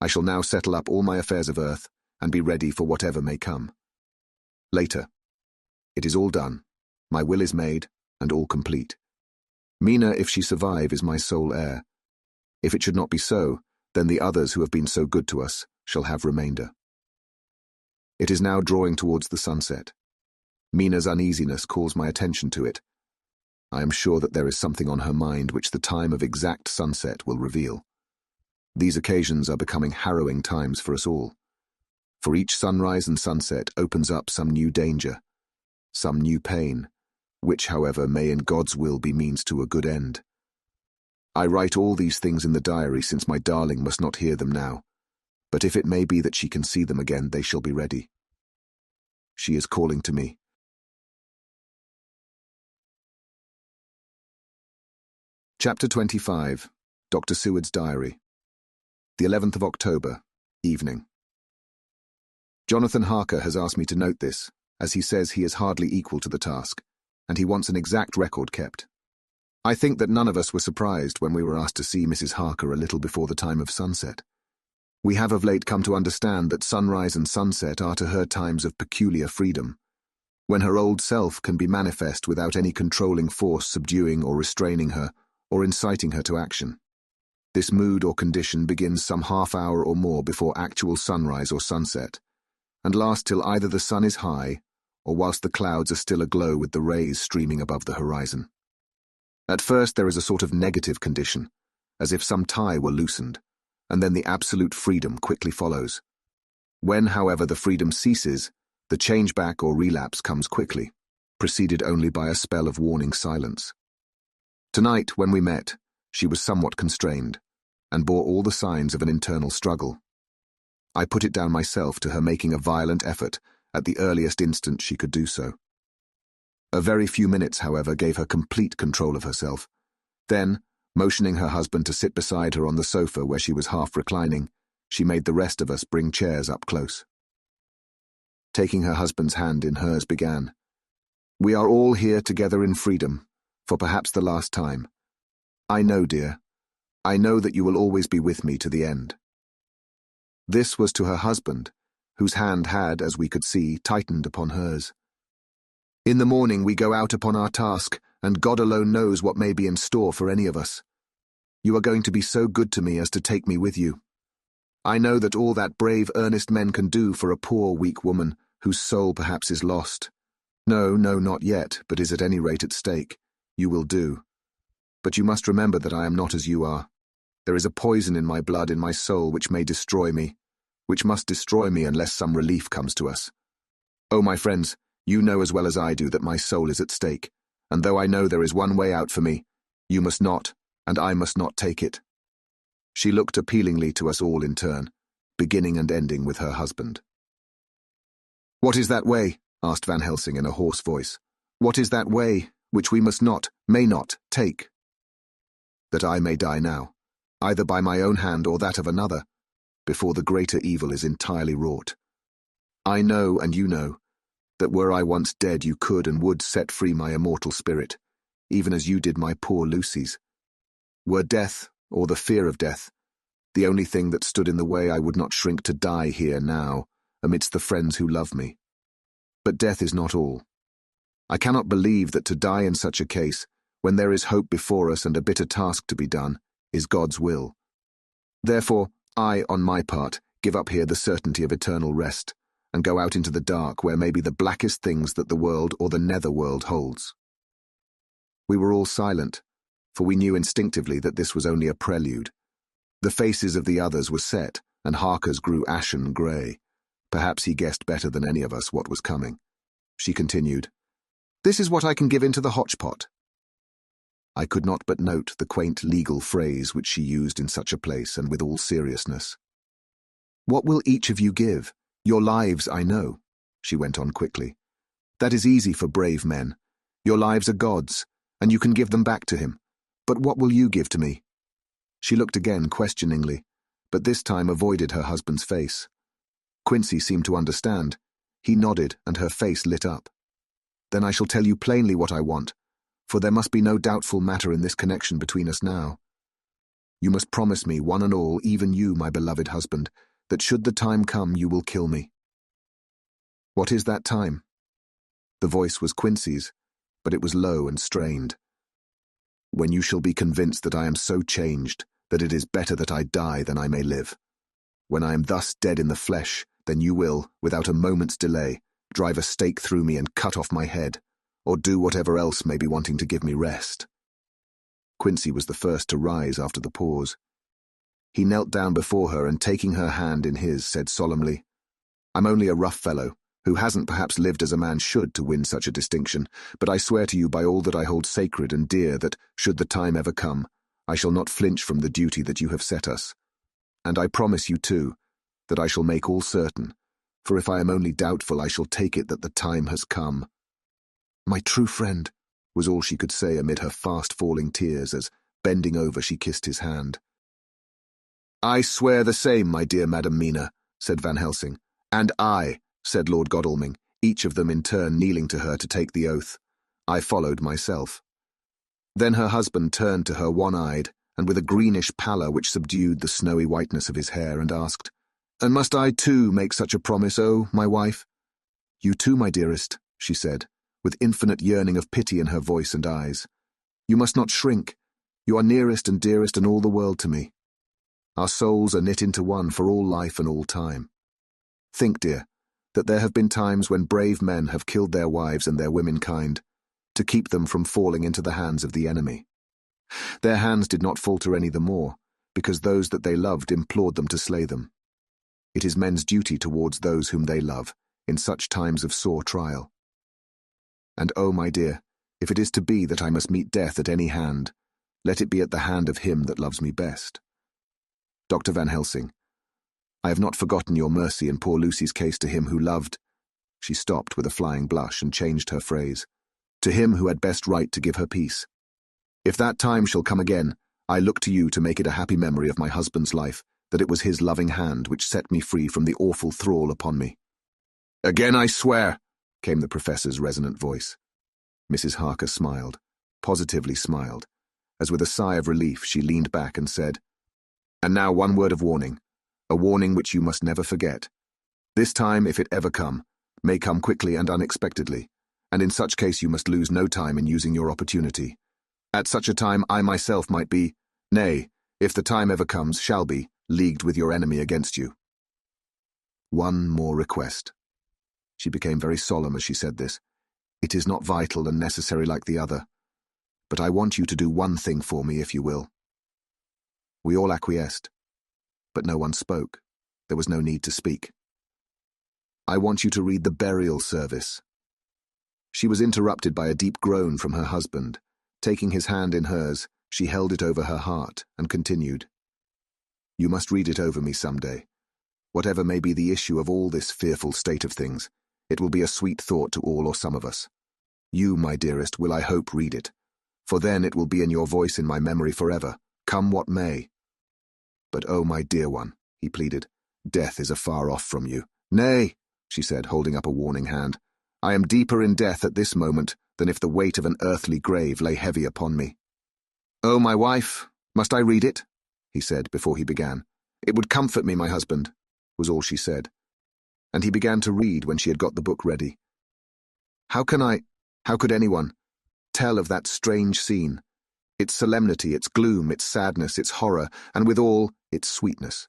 I shall now settle up all my affairs of earth, and be ready for whatever may come. Later, It is all done. My will is made, and all complete. Mina, if she survive, is my sole heir. If it should not be so, then the others who have been so good to us shall have remainder. It is now drawing towards the sunset. Mina's uneasiness calls my attention to it. I am sure that there is something on her mind which the time of exact sunset will reveal. These occasions are becoming harrowing times for us all. For each sunrise and sunset opens up some new danger, some new pain, which, however, may in God's will be means to a good end. I write all these things in the diary since my darling must not hear them now, but if it may be that she can see them again, they shall be ready. She is calling to me. Chapter 25. Dr. Seward's Diary. The 11th of October, evening. Jonathan Harker has asked me to note this, as he says he is hardly equal to the task, and he wants an exact record kept. I think that none of us were surprised when we were asked to see Mrs. Harker a little before the time of sunset. We have of late come to understand that sunrise and sunset are to her times of peculiar freedom, when her old self can be manifest without any controlling force subduing or restraining her, or inciting her to action. This mood or condition begins some half hour or more before actual sunrise or sunset, and lasts till either the sun is high, or whilst the clouds are still aglow with the rays streaming above the horizon. At first there is a sort of negative condition, as if some tie were loosened, and then the absolute freedom quickly follows. When, however, the freedom ceases, the change back or relapse comes quickly, preceded only by a spell of warning silence. Tonight, when we met, she was somewhat constrained, and bore all the signs of an internal struggle. I put it down myself to her making a violent effort at the earliest instant she could do so. A very few minutes, however, gave her complete control of herself. Then, motioning her husband to sit beside her on the sofa where she was half reclining, she made the rest of us bring chairs up close. Taking her husband's hand in hers, began, "We are all here together in freedom, for perhaps the last time. I know, dear, I know that you will always be with me to the end." This was to her husband, whose hand had, as we could see, tightened upon hers. "In the morning we go out upon our task, and God alone knows what may be in store for any of us. You are going to be so good to me as to take me with you. I know that all that brave, earnest men can do for a poor, weak woman, whose soul perhaps is lost. No, not yet, but is at any rate at stake. You will do. But you must remember that I am not as you are. There is a poison in my blood, in my soul, which may destroy me, which must destroy me unless some relief comes to us. Oh, my friends, you know as well as I do that my soul is at stake, and though I know there is one way out for me, you must not, and I must not take it." She looked appealingly to us all in turn, beginning and ending with her husband. "What is that way?" asked Van Helsing in a hoarse voice. "What is that way which we must not, may not, take?" "That I may die now, either by my own hand or that of another, before the greater evil is entirely wrought. I know, and you know, that were I once dead you could and would set free my immortal spirit, even as you did my poor Lucy's. Were death, or the fear of death, the only thing that stood in the way, I would not shrink to die here now, amidst the friends who love me. But death is not all. I cannot believe that to die in such a case, when there is hope before us and a bitter task to be done, is God's will. Therefore, I, on my part, give up here the certainty of eternal rest, and go out into the dark where may be the blackest things that the world or the nether world holds." We were all silent, for we knew instinctively that this was only a prelude. The faces of the others were set, and Harker's grew ashen grey. Perhaps he guessed better than any of us what was coming. She continued, "This is what I can give into the hotchpot." I could not but note the quaint legal phrase which she used in such a place and with all seriousness. "What will each of you give? Your lives, I know," she went on quickly. "That is easy for brave men. Your lives are God's, and you can give them back to him. But what will you give to me?" She looked again questioningly, but this time avoided her husband's face. Quincey seemed to understand. He nodded, and her face lit up. "Then I shall tell you plainly what I want, for there must be no doubtful matter in this connection between us now. You must promise me, one and all, even you, my beloved husband, that should the time come you will kill me." "What is that time?" The voice was Quincey's, but it was low and strained. "When you shall be convinced that I am so changed that it is better that I die than I may live. When I am thus dead in the flesh, then you will, without a moment's delay, drive a stake through me and cut off my head, or do whatever else may be wanting to give me rest." Quincey was the first to rise after the pause. He knelt down before her and, taking her hand in his, said solemnly, "I'm only a rough fellow, who hasn't perhaps lived as a man should to win such a distinction, but I swear to you by all that I hold sacred and dear that, should the time ever come, I shall not flinch from the duty that you have set us. And I promise you, too, that I shall make all certain, for if I am only doubtful I shall take it that the time has come." "My true friend," was all she could say amid her fast-falling tears as, bending over, she kissed his hand. "I swear the same, my dear Madam Mina," said Van Helsing. "And I," said Lord Godalming, each of them in turn kneeling to her to take the oath. I followed myself. Then her husband turned to her one-eyed, and with a greenish pallor which subdued the snowy whiteness of his hair, and asked, "And must I too make such a promise, oh, my wife?" "You too, my dearest," she said, with infinite yearning of pity in her voice and eyes. "You must not shrink. You are nearest and dearest and all the world to me. Our souls are knit into one for all life and all time. Think, dear, that there have been times when brave men have killed their wives and their womenkind, to keep them from falling into the hands of the enemy. Their hands did not falter any the more, because those that they loved implored them to slay them. It is men's duty towards those whom they love, in such times of sore trial. And oh, my dear, if it is to be that I must meet death at any hand, let it be at the hand of him that loves me best. Dr. Van Helsing, I have not forgotten your mercy in poor Lucy's case to him who loved—" She stopped with a flying blush and changed her phrase. "To him who had best right to give her peace. If that time shall come again, I look to you to make it a happy memory of my husband's life, that it was his loving hand which set me free from the awful thrall upon me." "Again I swear," came the professor's resonant voice. Mrs. Harker smiled, positively smiled, as with a sigh of relief she leaned back and said, "And now one word of warning, a warning which you must never forget. This time, if it ever come, may come quickly and unexpectedly, and in such case you must lose no time in using your opportunity. At such a time I myself might be, nay, if the time ever comes, shall be, leagued with your enemy against you. One more request." She became very solemn as she said this. "It is not vital and necessary like the other, but I want you to do one thing for me, if you will." We all acquiesced, but no one spoke. There was no need to speak. "I want you to read the burial service." She was interrupted by a deep groan from her husband. Taking his hand in hers, she held it over her heart and continued, "You must read it over me some day. Whatever may be the issue of all this fearful state of things, it will be a sweet thought to all or some of us. You, my dearest, will I hope read it, for then it will be in your voice in my memory forever, come what may. But oh, my dear one," he pleaded, "death is afar off from you." "Nay," she said, holding up a warning hand, "I am deeper in death at this moment than if the weight of an earthly grave lay heavy upon me." "Oh, my wife, must I read it?" he said before he began. "It would comfort me, my husband," was all she said. And he began to read when she had got the book ready. How could anyone, tell of that strange scene, its solemnity, its gloom, its sadness, its horror, and withal, its sweetness?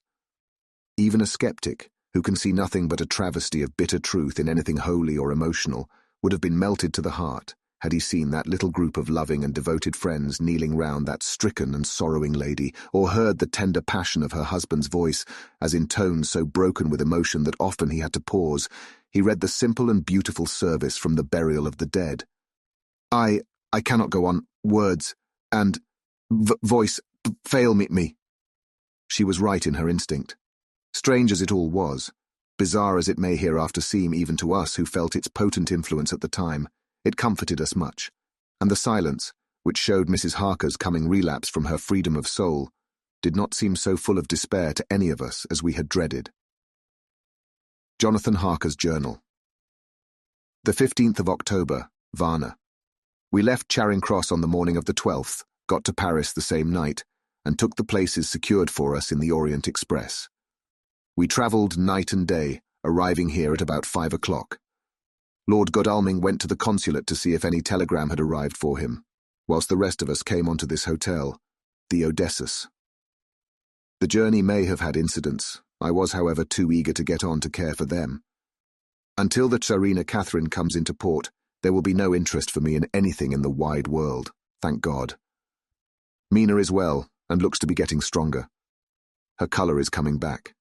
Even a skeptic, who can see nothing but a travesty of bitter truth in anything holy or emotional, would have been melted to the heart had he seen that little group of loving and devoted friends kneeling round that stricken and sorrowing lady, or heard the tender passion of her husband's voice, as in tones so broken with emotion that often he had to pause, he read the simple and beautiful service from the burial of the dead. I cannot go on. Words and voice fail me. She was right in her instinct. Strange as it all was, bizarre as it may hereafter seem even to us who felt its potent influence at the time, it comforted us much, and the silence, which showed Mrs. Harker's coming relapse from her freedom of soul, did not seem so full of despair to any of us as we had dreaded. Jonathan Harker's Journal. The 15th of October, Varna. We left Charing Cross on the morning of the 12th, got to Paris the same night, and took the places secured for us in the Orient Express. We travelled night and day, arriving here at about 5 o'clock. Lord Godalming went to the consulate to see if any telegram had arrived for him, whilst the rest of us came onto this hotel, the Odysseus. The journey may have had incidents. I was, however, too eager to get on to care for them. Until the Tsarina Catherine comes into port, there will be no interest for me in anything in the wide world, thank God. Mina is well and looks to be getting stronger. Her colour is coming back.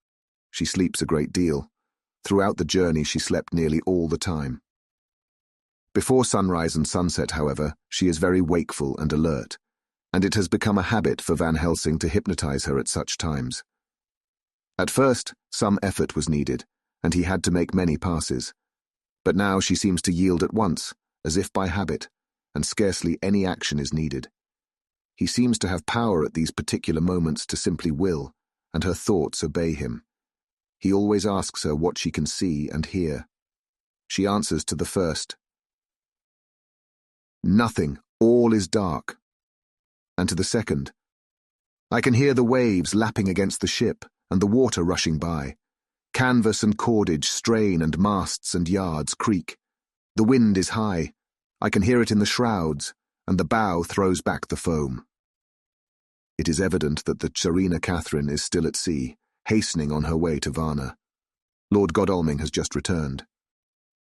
She sleeps a great deal. Throughout the journey she slept nearly all the time. Before sunrise and sunset, however, she is very wakeful and alert, and it has become a habit for Van Helsing to hypnotize her at such times. At first, some effort was needed, and he had to make many passes, but now she seems to yield at once, as if by habit, and scarcely any action is needed. He seems to have power at these particular moments to simply will, and her thoughts obey him. He always asks her what she can see and hear. She answers to the first, "Nothing, all is dark." And to the second, "I can hear the waves lapping against the ship and the water rushing by. Canvas and cordage strain and masts and yards creak. The wind is high. I can hear it in the shrouds, and the bow throws back the foam." It is evident that the Tsarina Catherine is still at sea, hastening on her way to Varna. Lord Godalming has just returned.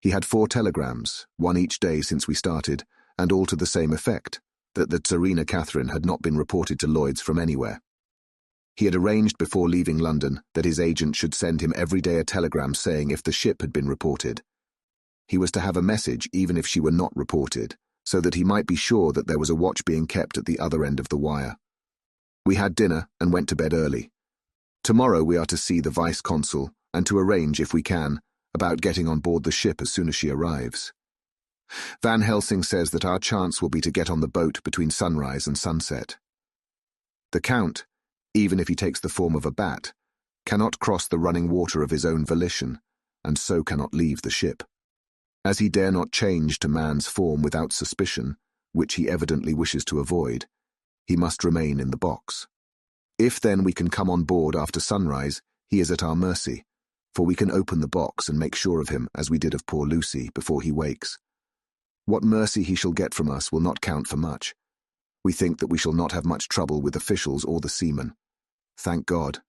He had 4 telegrams, one each day since we started, and all to the same effect, that the Tsarina Catherine had not been reported to Lloyd's from anywhere. He had arranged before leaving London that his agent should send him every day a telegram saying if the ship had been reported. He was to have a message even if she were not reported, so that he might be sure that there was a watch being kept at the other end of the wire. We had dinner and went to bed early. Tomorrow we are to see the vice-consul and to arrange, if we can, about getting on board the ship as soon as she arrives. Van Helsing says that our chance will be to get on the boat between sunrise and sunset. The Count, even if he takes the form of a bat, cannot cross the running water of his own volition, and so cannot leave the ship. As he dare not change to man's form without suspicion, which he evidently wishes to avoid, he must remain in the box. If then we can come on board after sunrise, he is at our mercy, for we can open the box and make sure of him as we did of poor Lucy before he wakes. What mercy he shall get from us will not count for much. We think that we shall not have much trouble with officials or the seamen. Thank God.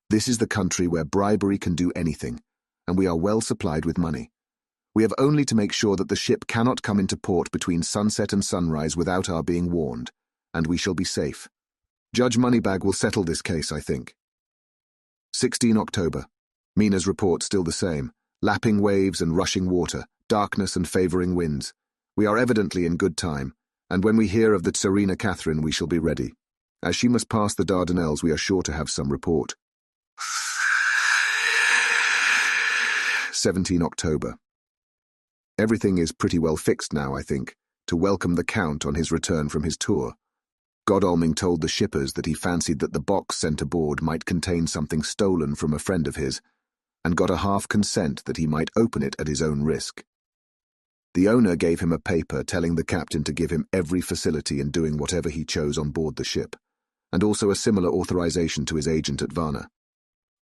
This is the country where bribery can do anything, and we are well supplied with money. We have only to make sure that the ship cannot come into port between sunset and sunrise without our being warned, and we shall be safe. Judge Moneybag will settle this case, I think. 16 October. Mina's report still the same. Lapping waves and rushing water, darkness and favouring winds. We are evidently in good time, and when we hear of the Tsarina Catherine we shall be ready. As she must pass the Dardanelles, we are sure to have some report. 17 October. Everything is pretty well fixed now, I think, to welcome the Count on his return from his tour. Godalming told the shippers that he fancied that the box sent aboard might contain something stolen from a friend of his, and got a half consent that he might open it at his own risk. The owner gave him a paper telling the captain to give him every facility in doing whatever he chose on board the ship, and also a similar authorization to his agent at Varna.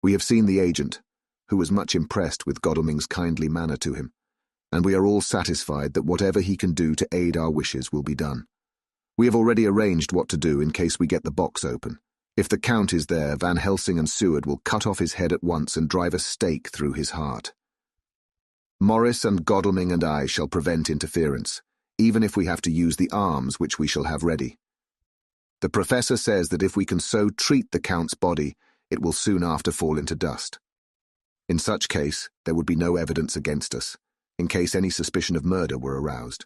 We have seen the agent, who was much impressed with Godalming's kindly manner to him, and we are all satisfied that whatever he can do to aid our wishes will be done. We have already arranged what to do in case we get the box open. If the Count is there, Van Helsing and Seward will cut off his head at once and drive a stake through his heart. Morris and Godalming and I shall prevent interference, even if we have to use the arms which we shall have ready. The Professor says that if we can so treat the Count's body, it will soon after fall into dust. In such case, there would be no evidence against us, in case any suspicion of murder were aroused.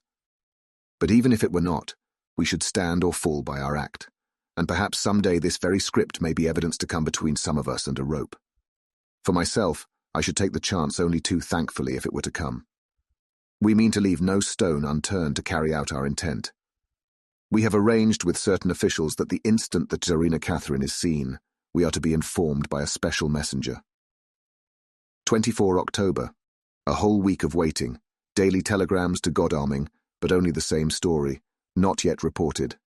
But even if it were not, we should stand or fall by our act, and perhaps some day this very script may be evidence to come between some of us and a rope. For myself, I should take the chance only too thankfully if it were to come. We mean to leave no stone unturned to carry out our intent. We have arranged with certain officials that the instant that Tsarina Catherine is seen, we are to be informed by a special messenger. 24 October. A whole week of waiting, daily telegrams to Godalming, but only the same story, not yet reported.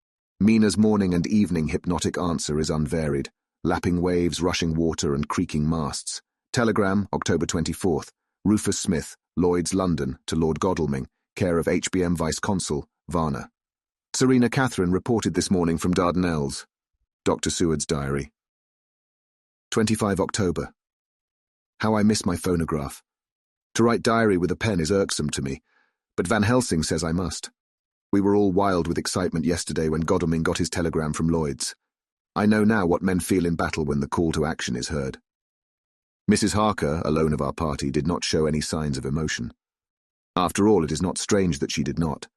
Mina's morning and evening hypnotic answer is unvaried, lapping waves, rushing water and creaking masts. Telegram, October 24th. Rufus Smith, Lloyd's, London, to Lord Godalming, care of HBM Vice-Consul, Varna. Serena Catherine reported this morning from Dardanelles. Dr. Seward's diary. 25 October. How I miss my phonograph. To write diary with a pen is irksome to me, but Van Helsing says I must. We were all wild with excitement yesterday when Godalming got his telegram from Lloyd's. I know now what men feel in battle when the call to action is heard. Mrs. Harker, alone of our party, did not show any signs of emotion. After all, it is not strange that she did not,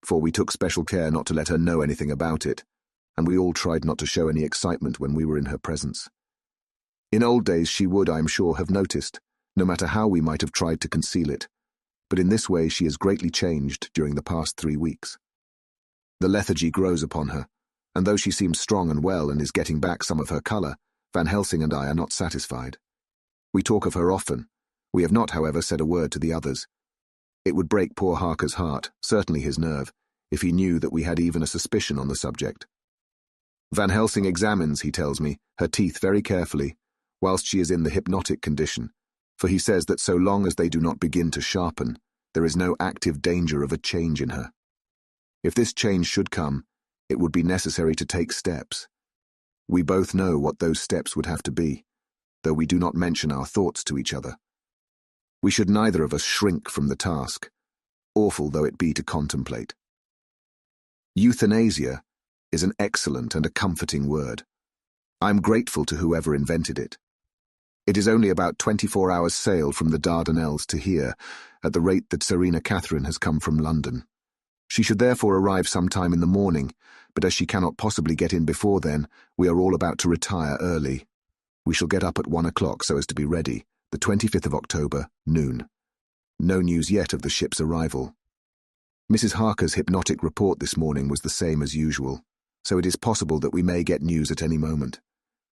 for we took special care not to let her know anything about it, and we all tried not to show any excitement when we were in her presence. In old days she would, I am sure, have noticed, no matter how we might have tried to conceal it, but in this way she has greatly changed during the past 3 weeks. The lethargy grows upon her, and though she seems strong and well and is getting back some of her colour, Van Helsing and I are not satisfied. We talk of her often. We have not, however, said a word to the others. It would break poor Harker's heart, certainly his nerve, if he knew that we had even a suspicion on the subject. Van Helsing examines, he tells me, her teeth very carefully, whilst she is in the hypnotic condition, for he says that so long as they do not begin to sharpen, there is no active danger of a change in her. If this change should come, it would be necessary to take steps. We both know what those steps would have to be, though we do not mention our thoughts to each other. We should neither of us shrink from the task, awful though it be to contemplate. Euthanasia is an excellent and a comforting word. I am grateful to whoever invented it. It is only about 24 hours' sail from the Dardanelles to here, at the rate that Serena Catherine has come from London. She should therefore arrive sometime in the morning, but as she cannot possibly get in before then, we are all about to retire early. We shall get up at 1 o'clock so as to be ready, the 25th of October, noon. No news yet of the ship's arrival. Mrs. Harker's hypnotic report this morning was the same as usual, so it is possible that we may get news at any moment.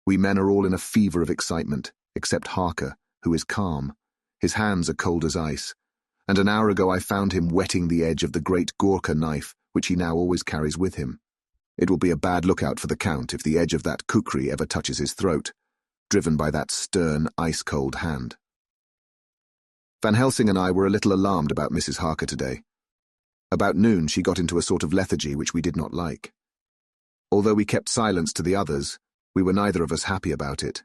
We men are all in a fever of excitement, except Harker, who is calm. His hands are cold as ice, and an hour ago I found him whetting the edge of the great Gurkha knife, which he now always carries with him. It will be a bad lookout for the Count if the edge of that kukri ever touches his throat, driven by that stern, ice-cold hand. Van Helsing and I were a little alarmed about Mrs. Harker today. About noon she got into a sort of lethargy which we did not like. Although we kept silence to the others, we were neither of us happy about it.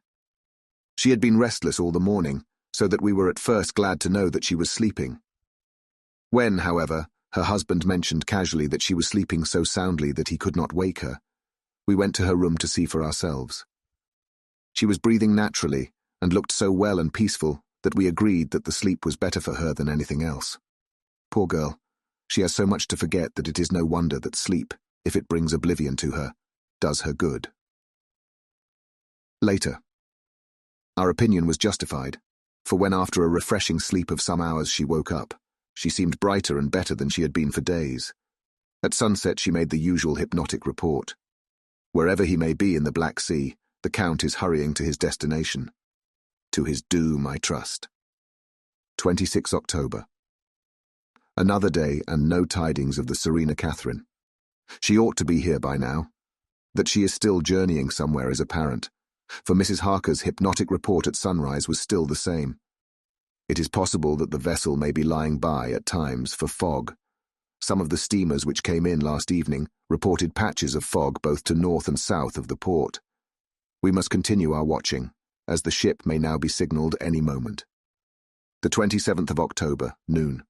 She had been restless all the morning, so that we were at first glad to know that she was sleeping. When, however, her husband mentioned casually that she was sleeping so soundly that he could not wake her, we went to her room to see for ourselves. She was breathing naturally and looked so well and peaceful that we agreed that the sleep was better for her than anything else. Poor girl, she has so much to forget that it is no wonder that sleep, if it brings oblivion to her, does her good. Later. Our opinion was justified, for when after a refreshing sleep of some hours she woke up, she seemed brighter and better than she had been for days. At sunset she made the usual hypnotic report. Wherever he may be in the Black Sea, the Count is hurrying to his destination. To his doom, I trust. 26 October. Another day and no tidings of the Serena Catherine. She ought to be here by now. That she is still journeying somewhere is apparent, for Mrs. Harker's hypnotic report at sunrise was still the same. It is possible that the vessel may be lying by at times for fog. Some of the steamers which came in last evening reported patches of fog both to north and south of the port. We must continue our watching, as the ship may now be signalled any moment. The 27th of October, noon.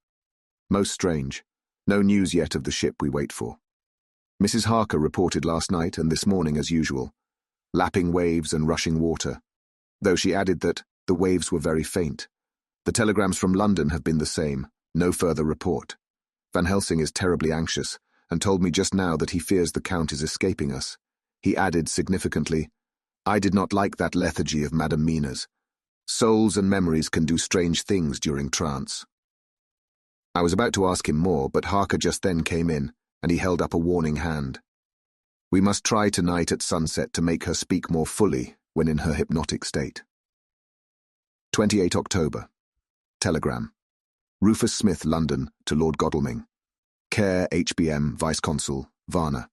Most strange. No news yet of the ship we wait for. Mrs. Harker reported last night and this morning as usual. Lapping waves and rushing water, though she added that the waves were very faint. The telegrams from London have been the same, no further report. Van Helsing is terribly anxious, and told me just now that he fears the Count is escaping us. He added significantly, I did not like that lethargy of Madame Mina's. Souls and memories can do strange things during trance. I was about to ask him more, but Harker just then came in, and he held up a warning hand. We must try tonight at sunset to make her speak more fully when in her hypnotic state. 28 October. Telegram. Rufus Smith, London, to Lord Godalming. Care HBM Vice-Consul, Varna.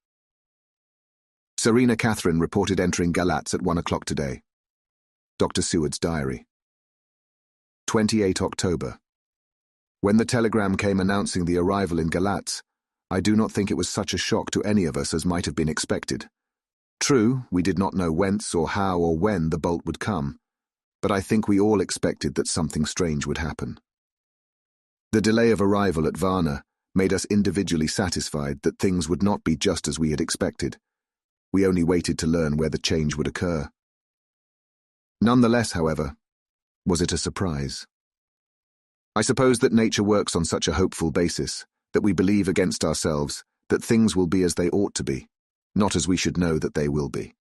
Serena Catherine reported entering Galatz at 1 o'clock today. Dr. Seward's diary. 28 October. When the telegram came announcing the arrival in Galatz, I do not think it was such a shock to any of us as might have been expected. True, we did not know whence or how or when the bolt would come, but I think we all expected that something strange would happen. The delay of arrival at Varna made us individually satisfied that things would not be just as we had expected. We only waited to learn where the change would occur. Nonetheless, however, was it a surprise? I suppose that nature works on such a hopeful basis that we believe against ourselves that things will be as they ought to be, not as we should know that they will be.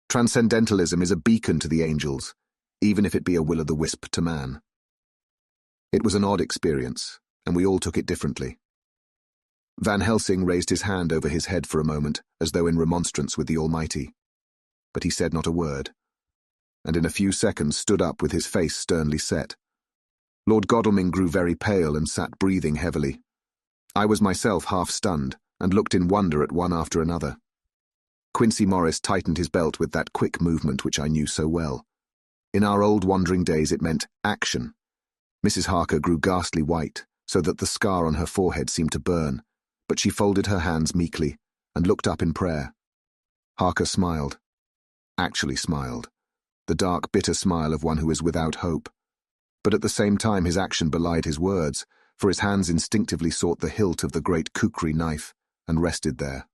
Transcendentalism is a beacon to the angels, even if it be a will-o'-the-wisp to man. It was an odd experience, and we all took it differently. Van Helsing raised his hand over his head for a moment, as though in remonstrance with the Almighty. But he said not a word, and in a few seconds stood up with his face sternly set. Lord Godalming grew very pale and sat breathing heavily. I was myself half stunned, and looked in wonder at one after another. Quincey Morris tightened his belt with that quick movement which I knew so well. In our old wandering days it meant action. Mrs. Harker grew ghastly white, so that the scar on her forehead seemed to burn, but she folded her hands meekly and looked up in prayer. Harker smiled. Actually smiled. The dark, bitter smile of one who is without hope. But at the same time his action belied his words, for his hands instinctively sought the hilt of the great kukri knife and rested there.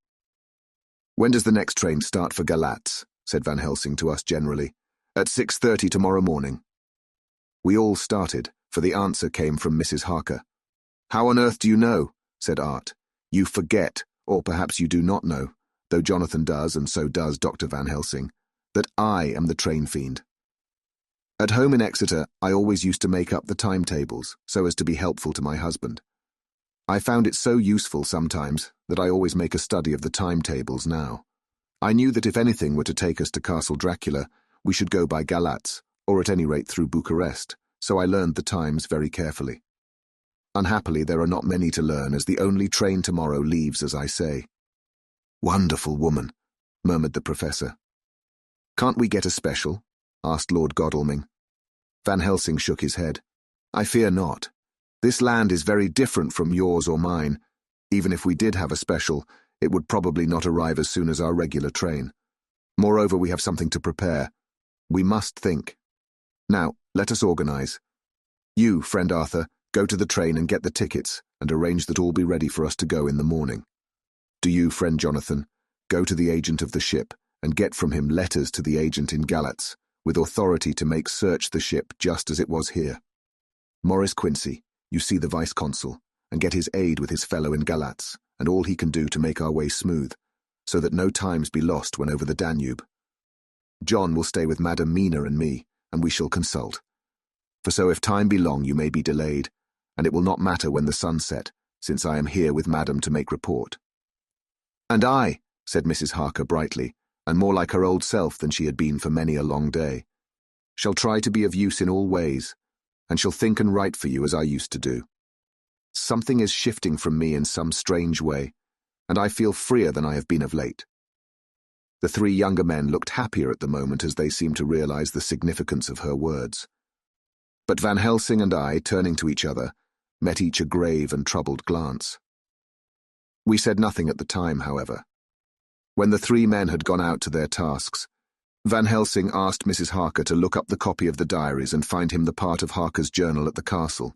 "When does the next train start for Galatz?" said Van Helsing to us generally. "At 6:30 tomorrow morning." We all started, for the answer came from Mrs. Harker. "How on earth do you know?" said Art. "You forget, or perhaps you do not know, though Jonathan does, and so does Dr. Van Helsing, that I am the train fiend. At home in Exeter, I always used to make up the timetables, so as to be helpful to my husband. I found it so useful sometimes that I always make a study of the timetables now. I knew that if anything were to take us to Castle Dracula, we should go by Galatz, or at any rate through Bucharest, so I learned the times very carefully. Unhappily, there are not many to learn, as the only train tomorrow leaves as I say." "Wonderful woman," murmured the professor. "Can't we get a special?" asked Lord Godalming. Van Helsing shook his head. "I fear not. This land is very different from yours or mine. Even if we did have a special, it would probably not arrive as soon as our regular train. Moreover, we have something to prepare. We must think. Now, let us organize. You, friend Arthur, go to the train and get the tickets, and arrange that all be ready for us to go in the morning. Do you, friend Jonathan, go to the agent of the ship, and get from him letters to the agent in Galatz, with authority to make search the ship just as it was here. Morris Quincey, you see the vice-consul, and get his aid with his fellow in Galatz, and all he can do to make our way smooth, so that no times be lost when over the Danube. John will stay with Madam Mina and me, and we shall consult. For so if time be long you may be delayed, and it will not matter when the sun set, since I am here with Madam to make report." "And I," said Mrs. Harker brightly, and more like her old self than she had been for many a long day, "shall try to be of use in all ways, and shall think and write for you as I used to do. Something is shifting from me in some strange way, and I feel freer than I have been of late." The three younger men looked happier at the moment as they seemed to realize the significance of her words. But Van Helsing and I, turning to each other, met each a grave and troubled glance. We said nothing at the time, however. When the three men had gone out to their tasks, Van Helsing asked Mrs. Harker to look up the copy of the diaries and find him the part of Harker's journal at the castle.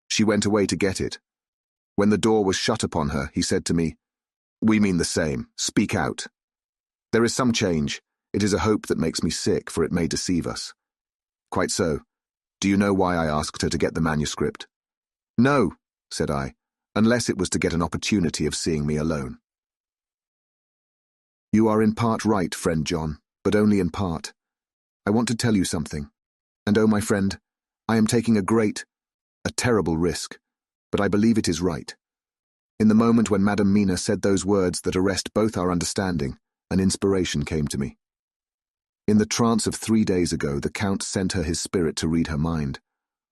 She went away to get it. When the door was shut upon her, he said to me, "We mean the same. Speak out. There is some change. It is a hope that makes me sick, for it may deceive us." "Quite so. Do you know why I asked her to get the manuscript?" "No," said I, "unless it was to get an opportunity of seeing me alone." "You are in part right, friend John, but only in part. I want to tell you something. And oh, my friend, I am taking a terrible risk, but I believe it is right. In the moment when Madam Mina said those words that arrest both our understanding, an inspiration came to me. In the trance of 3 days ago, the Count sent her his spirit to read her mind,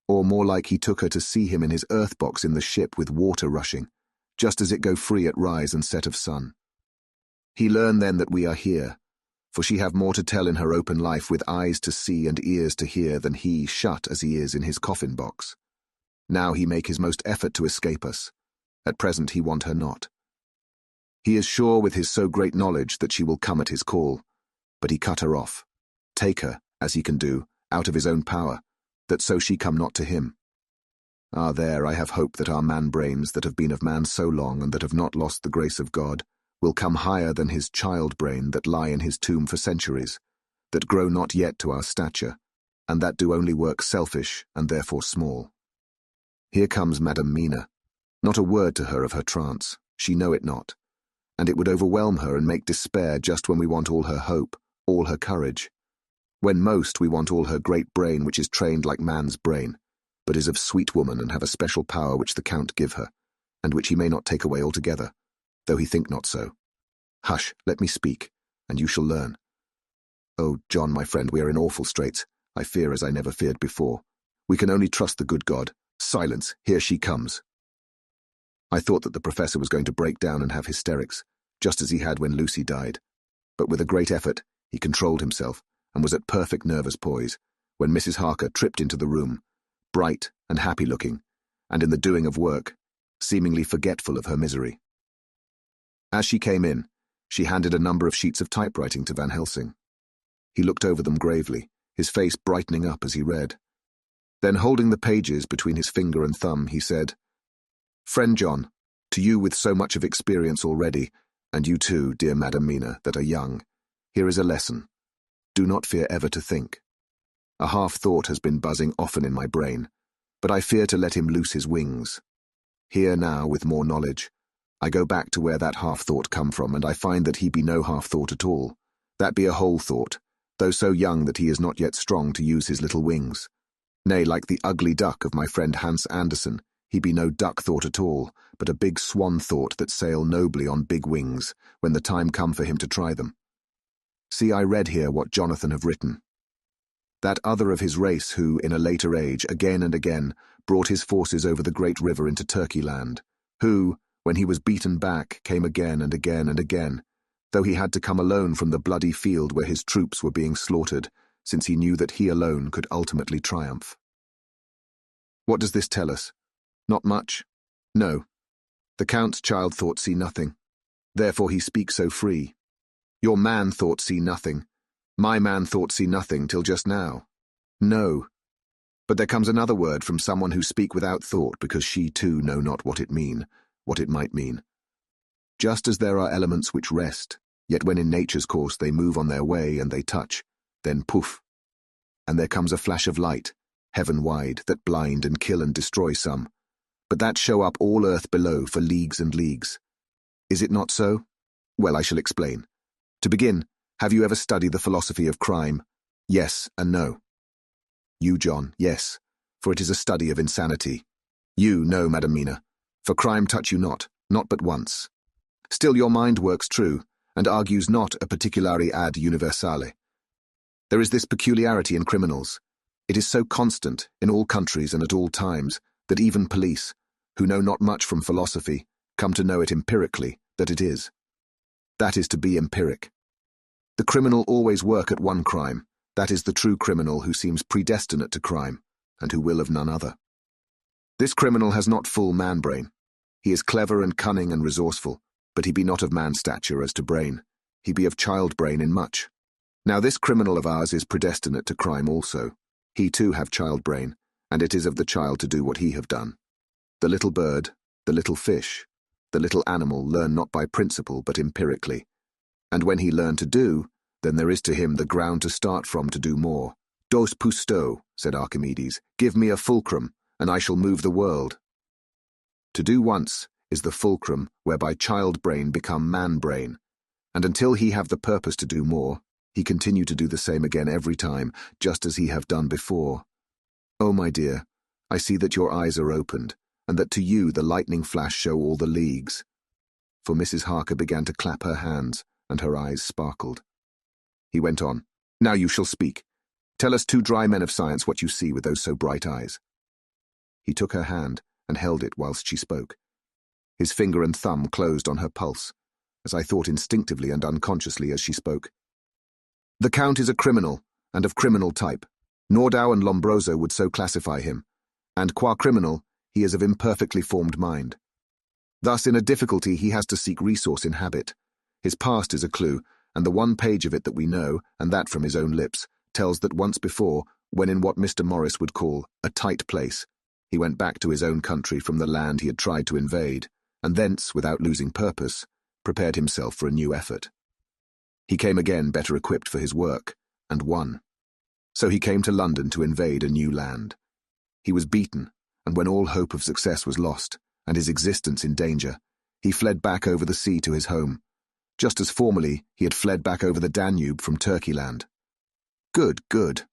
or more like he took her to see him in his earth box in the ship with water rushing, just as it go free at rise and set of sun. He learned then that we are here, for she have more to tell in her open life with eyes to see and ears to hear than he shut as he is in his coffin box. Now he make his most effort to escape us. At present he want her not. He is sure with his so great knowledge that she will come at his call, but he cut her off. Take her, as he can do, out of his own power, that so she come not to him. Ah, there I have hope that our man-brains that have been of man so long and that have not lost the grace of God will come higher than his child-brain that lie in his tomb for centuries, that grow not yet to our stature, and that do only work selfish and therefore small. Here comes Madam Mina. Not a word to her of her trance, she know it not, and it would overwhelm her and make despair just when we want all her hope, all her courage. When most we want all her great brain which is trained like man's brain, but is of sweet woman and have a special power which the Count give her, and which he may not take away altogether, though he think not so. Hush, let me speak, and you shall learn. Oh, John, my friend, we are in awful straits. I fear as I never feared before. We can only trust the good God. Silence, here she comes. I thought that the professor was going to break down and have hysterics, just as he had when Lucy died. But with a great effort, he controlled himself, and was at perfect nervous poise, when Mrs. Harker tripped into the room, bright and happy-looking, and in the doing of work, seemingly forgetful of her misery. As she came in, she handed a number of sheets of typewriting to Van Helsing. He looked over them gravely, his face brightening up as he read. Then, holding the pages between his finger and thumb, he said, "Friend John, to you with so much of experience already, and you too, dear Madam Mina, that are young, here is a lesson. Do not fear ever to think. A half-thought has been buzzing often in my brain, but I fear to let him loose his wings. Here now, with more knowledge, I go back to where that half-thought come from, and I find that he be no half-thought at all. That be a whole thought, though so young that he is not yet strong to use his little wings. Nay, like the ugly duck of my friend Hans Andersen, he be no duck-thought at all, but a big swan-thought that sail nobly on big wings, when the time come for him to try them. See, I read here what Jonathan have written. That other of his race who, in a later age, again and again, brought his forces over the great river into Turkey land, who, when he was beaten back, came again and again and again, though he had to come alone from the bloody field where his troops were being slaughtered, since he knew that he alone could ultimately triumph. What does this tell us? Not much. No. The Count's child thought see nothing. Therefore he speaks so free. Your man thought see nothing. My man thought see nothing till just now. No. But there comes another word from someone who speak without thought, because she too know not what it might mean. Just as there are elements which rest, yet when in nature's course they move on their way and they touch, then poof, and there comes a flash of light, heaven-wide, that blind and kill and destroy some, but that show up all earth below for leagues and leagues. Is it not so? Well, I shall explain. To begin, have you ever studied the philosophy of crime? Yes and no. You, John, yes, for it is a study of insanity. You, no, Madam Mina, for crime touch you not but once. Still your mind works true, and argues not a particulari ad universale. There is this peculiarity in criminals. It is so constant, in all countries and at all times, that even police, who know not much from philosophy, come to know it empirically, that it is. That is to be empiric. The criminal always work at one crime. That is the true criminal who seems predestinate to crime, and who will of none other. This criminal has not full man-brain. He is clever and cunning and resourceful, but he be not of man stature as to brain. He be of child-brain in much. Now this criminal of ours is predestinate to crime also. He too have child-brain, and it is of the child to do what he have done. The little bird, the little fish, the little animal learn not by principle but empirically. And when he learn to do, then there is to him the ground to start from to do more. Dos pusto, said Archimedes, give me a fulcrum, and I shall move the world. To do once is the fulcrum whereby child-brain become man-brain, and until he have the purpose to do more, he continue to do the same again every time, just as he have done before. Oh, my dear, I see that your eyes are opened, and that to you the lightning flash show all the leagues. For Mrs. Harker began to clap her hands, and her eyes sparkled. He went on, Now you shall speak. Tell us two dry men of science what you see with those so bright eyes. He took her hand, and held it whilst she spoke. His finger and thumb closed on her pulse, as I thought instinctively and unconsciously as she spoke. The Count is a criminal, and of criminal type. Nordau and Lombroso would so classify him, and qua criminal, he is of imperfectly formed mind. Thus, in a difficulty, he has to seek resource in habit. His past is a clue, and the one page of it that we know, and that from his own lips, tells that once before, when in what Mr. Morris would call a tight place, he went back to his own country from the land he had tried to invade, and thence, without losing purpose, prepared himself for a new effort. He came again better equipped for his work, and won. So he came to London to invade a new land. He was beaten, and when all hope of success was lost, and his existence in danger, he fled back over the sea to his home, just as formerly he had fled back over the Danube from Turkeyland. Good, good.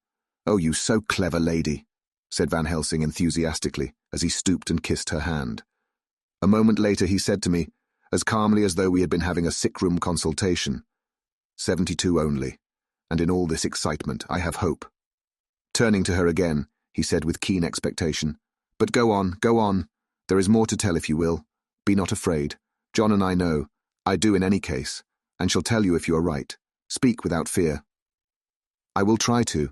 Oh, you so clever lady, said Van Helsing enthusiastically as he stooped and kissed her hand. A moment later he said to me, as calmly as though we had been having a sick-room consultation, 72 only, and in all this excitement I have hope. Turning to her again, he said with keen expectation, but go on, go on. There is more to tell if you will. Be not afraid. John and I know. I do in any case, and shall tell you if you are right. Speak without fear. I will try to,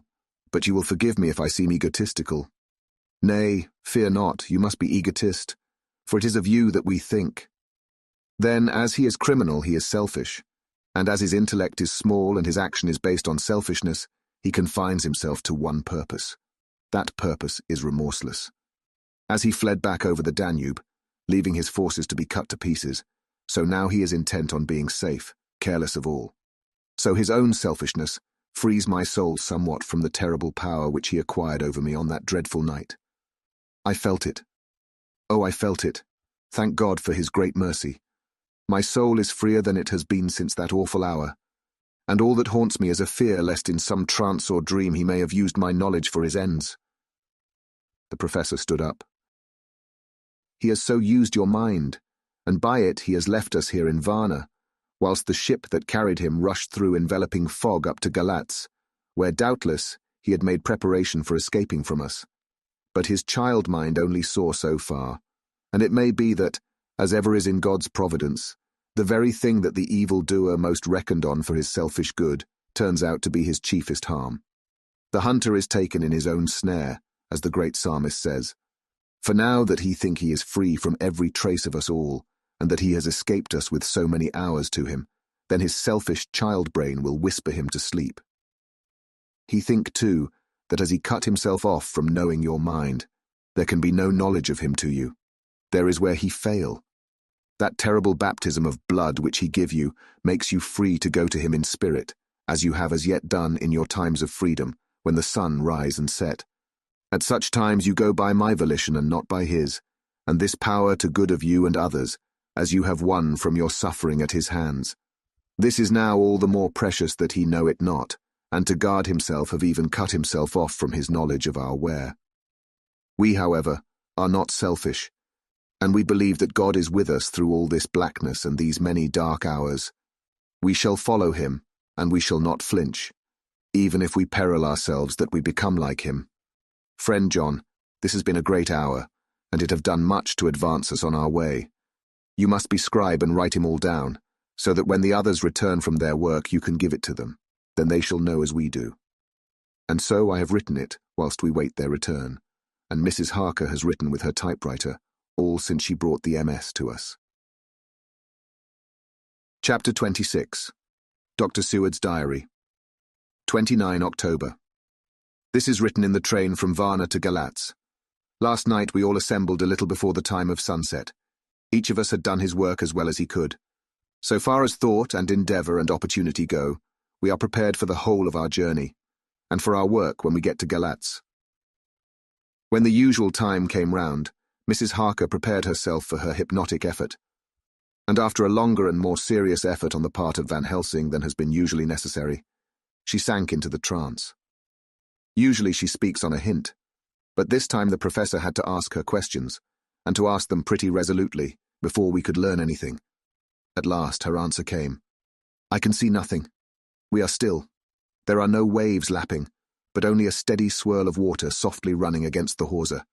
but you will forgive me if I seem egotistical. Nay, fear not, you must be egotist, for it is of you that we think. Then, as he is criminal, he is selfish, and as his intellect is small and his action is based on selfishness, he confines himself to one purpose. That purpose is remorseless. As he fled back over the Danube, leaving his forces to be cut to pieces, so now he is intent on being safe, careless of all. So his own selfishness frees my soul somewhat from the terrible power which he acquired over me on that dreadful night. I felt it. Oh, I felt it. Thank God for his great mercy. My soul is freer than it has been since that awful hour, and all that haunts me is a fear lest in some trance or dream he may have used my knowledge for his ends. The professor stood up. He has so used your mind, and by it he has left us here in Varna, whilst the ship that carried him rushed through enveloping fog up to Galatz, where doubtless he had made preparation for escaping from us. But his child mind only saw so far, and it may be that, as ever is in God's providence, the very thing that the evil-doer most reckoned on for his selfish good turns out to be his chiefest harm. The hunter is taken in his own snare, as the great psalmist says. For now that he think he is free from every trace of us all, and that he has escaped us with so many hours to him, then his selfish child brain will whisper him to sleep. He think, too, that as he cut himself off from knowing your mind, there can be no knowledge of him to you. There is where he fail. That terrible baptism of blood which he give you makes you free to go to him in spirit, as you have as yet done in your times of freedom, when the sun rise and set. At such times you go by my volition and not by his, and this power to good of you and others, as you have won from your suffering at his hands. This is now all the more precious that he know it not, and to guard himself have even cut himself off from his knowledge of our where. We, however, are not selfish, and we believe that God is with us through all this blackness and these many dark hours. We shall follow him, and we shall not flinch, even if we peril ourselves that we become like him. Friend John, this has been a great hour, and it have done much to advance us on our way. You must be scribe and write him all down, so that when the others return from their work you can give it to them. Then they shall know as we do. And so I have written it whilst we wait their return, and Mrs. Harker has written with her typewriter, all since she brought the MS to us. Chapter 26. Dr. Seward's Diary. 29 October. This is written in the train from Varna to Galatz. Last night we all assembled a little before the time of sunset. Each of us had done his work as well as he could. So far as thought and endeavour and opportunity go, we are prepared for the whole of our journey, and for our work when we get to Galatz. When the usual time came round, Mrs. Harker prepared herself for her hypnotic effort, and after a longer and more serious effort on the part of Van Helsing than has been usually necessary, she sank into the trance. Usually she speaks on a hint, but this time the professor had to ask her questions, and to ask them pretty resolutely, before we could learn anything. At last her answer came. I can see nothing. We are still. There are no waves lapping, but only a steady swirl of water softly running against the hawser.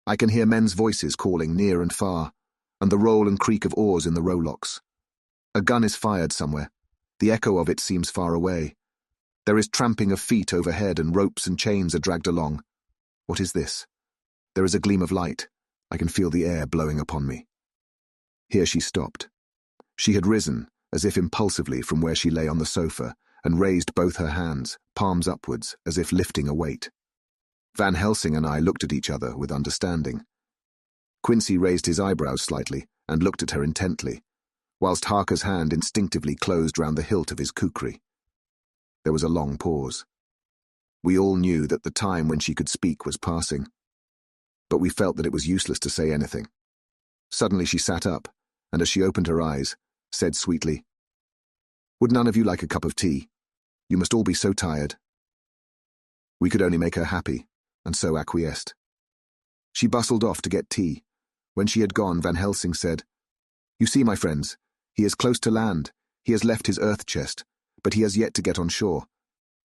I can hear men's voices calling near and far, and the roll and creak of oars in the rowlocks. A gun is fired somewhere. The echo of it seems far away. There is tramping of feet overhead, and ropes and chains are dragged along. What is this? There is a gleam of light, I can feel the air blowing upon me. Here she stopped. She had risen, as if impulsively from where she lay on the sofa, and raised both her hands, palms upwards, as if lifting a weight. Van Helsing and I looked at each other with understanding. Quincey raised his eyebrows slightly and looked at her intently, whilst Harker's hand instinctively closed round the hilt of his kukri. There was a long pause. We all knew that the time when she could speak was passing, but we felt that it was useless to say anything. Suddenly she sat up, and as she opened her eyes, said sweetly, "Would none of you like a cup of tea? You must all be so tired." We could only make her happy, and so acquiesced. She bustled off to get tea. When she had gone, Van Helsing said, "You see, my friends, he is close to land. He has left his earth chest, but he has yet to get on shore.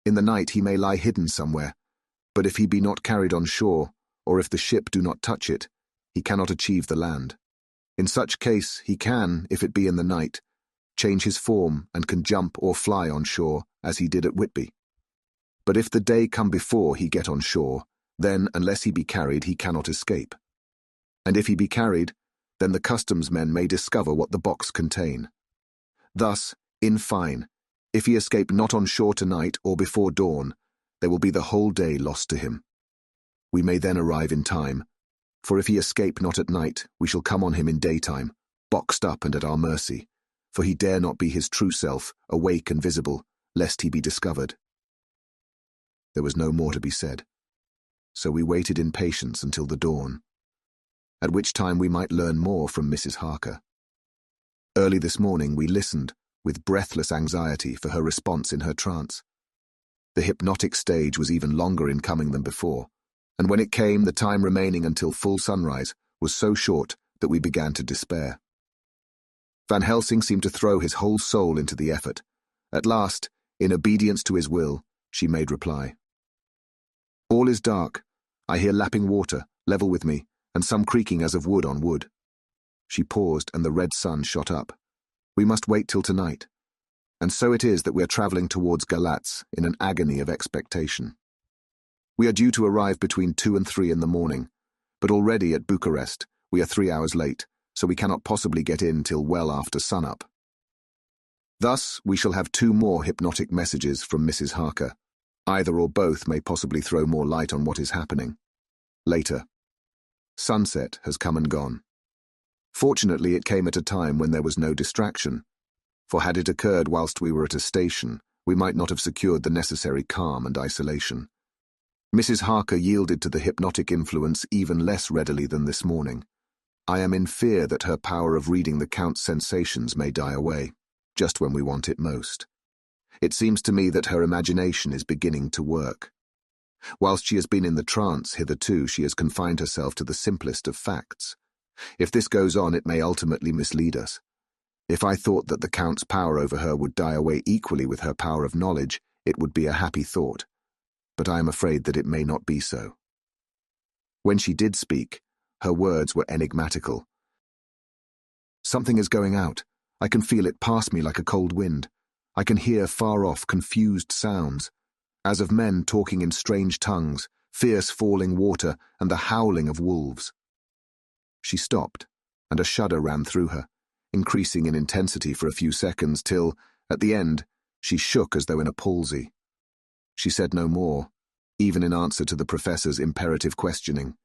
In the night he may lie hidden somewhere, but if he be not carried on shore, or if the ship do not touch it, he cannot achieve the land. In such case he can, if it be in the night, change his form and can jump or fly on shore, as he did at Whitby. But if the day come before he get on shore, then, unless he be carried, he cannot escape. And if he be carried, then the customs men may discover what the box contain. Thus, in fine, if he escape not on shore tonight or before dawn, there will be the whole day lost to him. We may then arrive in time, for if he escape not at night, we shall come on him in daytime, boxed up and at our mercy, for he dare not be his true self, awake and visible, lest he be discovered." There was no more to be said, so we waited in patience until the dawn, at which time we might learn more from Mrs. Harker. Early this morning we listened, with breathless anxiety, for her response in her trance. The hypnotic stage was even longer in coming than before, and when it came, the time remaining until full sunrise was so short that we began to despair. Van Helsing seemed to throw his whole soul into the effort. At last, in obedience to his will, she made reply. "All is dark. I hear lapping water, level with me, and some creaking as of wood on wood." She paused, and the red sun shot up. "We must wait till tonight. And so it is that we are travelling towards Galatz in an agony of expectation. We are due to arrive between 2 and 3 in the morning, but already at Bucharest we are 3 hours late, so we cannot possibly get in till well after sunup. Thus we shall have 2 more hypnotic messages from Mrs. Harker. Either or both may possibly throw more light on what is happening. Later. Sunset has come and gone. Fortunately, it came at a time when there was no distraction, for had it occurred whilst we were at a station, we might not have secured the necessary calm and isolation. Mrs. Harker yielded to the hypnotic influence even less readily than this morning. I am in fear that her power of reading the Count's sensations may die away, just when we want it most. It seems to me that her imagination is beginning to work. Whilst she has been in the trance hitherto, she has confined herself to the simplest of facts. If this goes on, it may ultimately mislead us. If I thought that the Count's power over her would die away equally with her power of knowledge, it would be a happy thought. But I am afraid that it may not be so. When she did speak, her words were enigmatical. "Something is going out. I can feel it pass me like a cold wind. I can hear far-off confused sounds, as of men talking in strange tongues, fierce falling water, and the howling of wolves." She stopped, and a shudder ran through her, increasing in intensity for a few seconds till, at the end, she shook as though in a palsy. She said no more, even in answer to the professor's imperative questioning.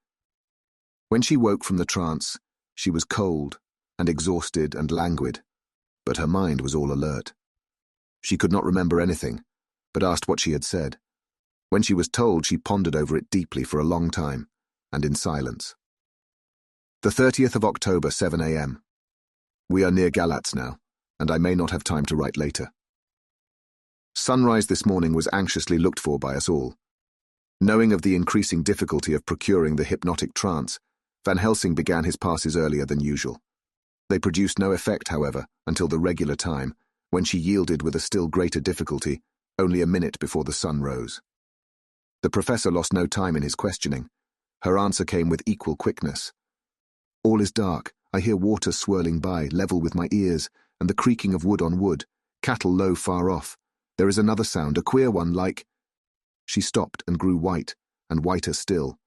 When she woke from the trance, she was cold and exhausted and languid, but her mind was all alert. She could not remember anything, but asked what she had said. When she was told, she pondered over it deeply for a long time, and in silence. The 30th of October, 7 a.m. We are near Galatz now, and I may not have time to write later. Sunrise this morning was anxiously looked for by us all. Knowing of the increasing difficulty of procuring the hypnotic trance, Van Helsing began his passes earlier than usual. They produced no effect, however, until the regular time, when she yielded with a still greater difficulty, only a minute before the sun rose. The professor lost no time in his questioning. Her answer came with equal quickness. "All is dark. I hear water swirling by, level with my ears, and the creaking of wood on wood, cattle low far off. There is another sound, a queer one, like—" She stopped and grew white, and whiter still.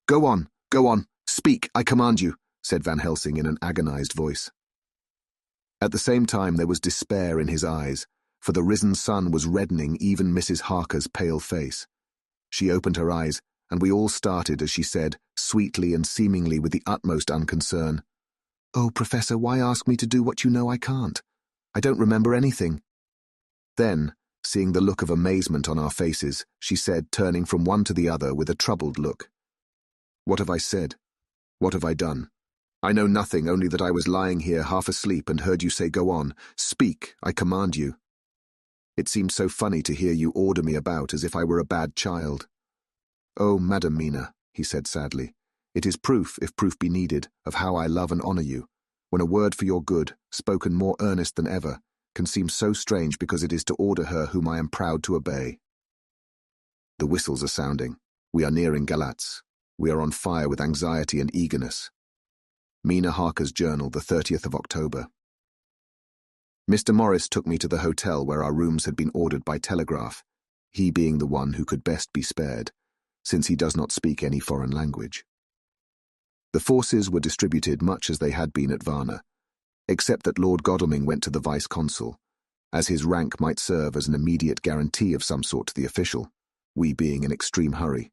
Go on, "Speak, I command you," said Van Helsing in an agonized voice. At the same time there was despair in his eyes, for the risen sun was reddening even Mrs. Harker's pale face. She opened her eyes, and we all started as she said, sweetly and seemingly with the utmost unconcern, "Oh, Professor, why ask me to do what you know I can't? I don't remember anything." Then, seeing the look of amazement on our faces, she said, turning from one to the other with a troubled look, "What have I said? What have I done? I know nothing, only that I was lying here half asleep and heard you say go on. Speak, I command you. It seems so funny to hear you order me about as if I were a bad child." "Oh, Madam Mina," he said sadly, "it is proof, if proof be needed, of how I love and honour you, when a word for your good, spoken more earnest than ever, can seem so strange because it is to order her whom I am proud to obey. The whistles are sounding. We are nearing Galatz. We are on fire with anxiety and eagerness. Mina Harker's journal, the 30th of October. Mr. Morris took me to the hotel where our rooms had been ordered by telegraph, he being the one who could best be spared, since he does not speak any foreign language. The forces were distributed much as they had been at Varna, except that Lord Godalming went to the vice-consul, as his rank might serve as an immediate guarantee of some sort to the official, we being in extreme hurry.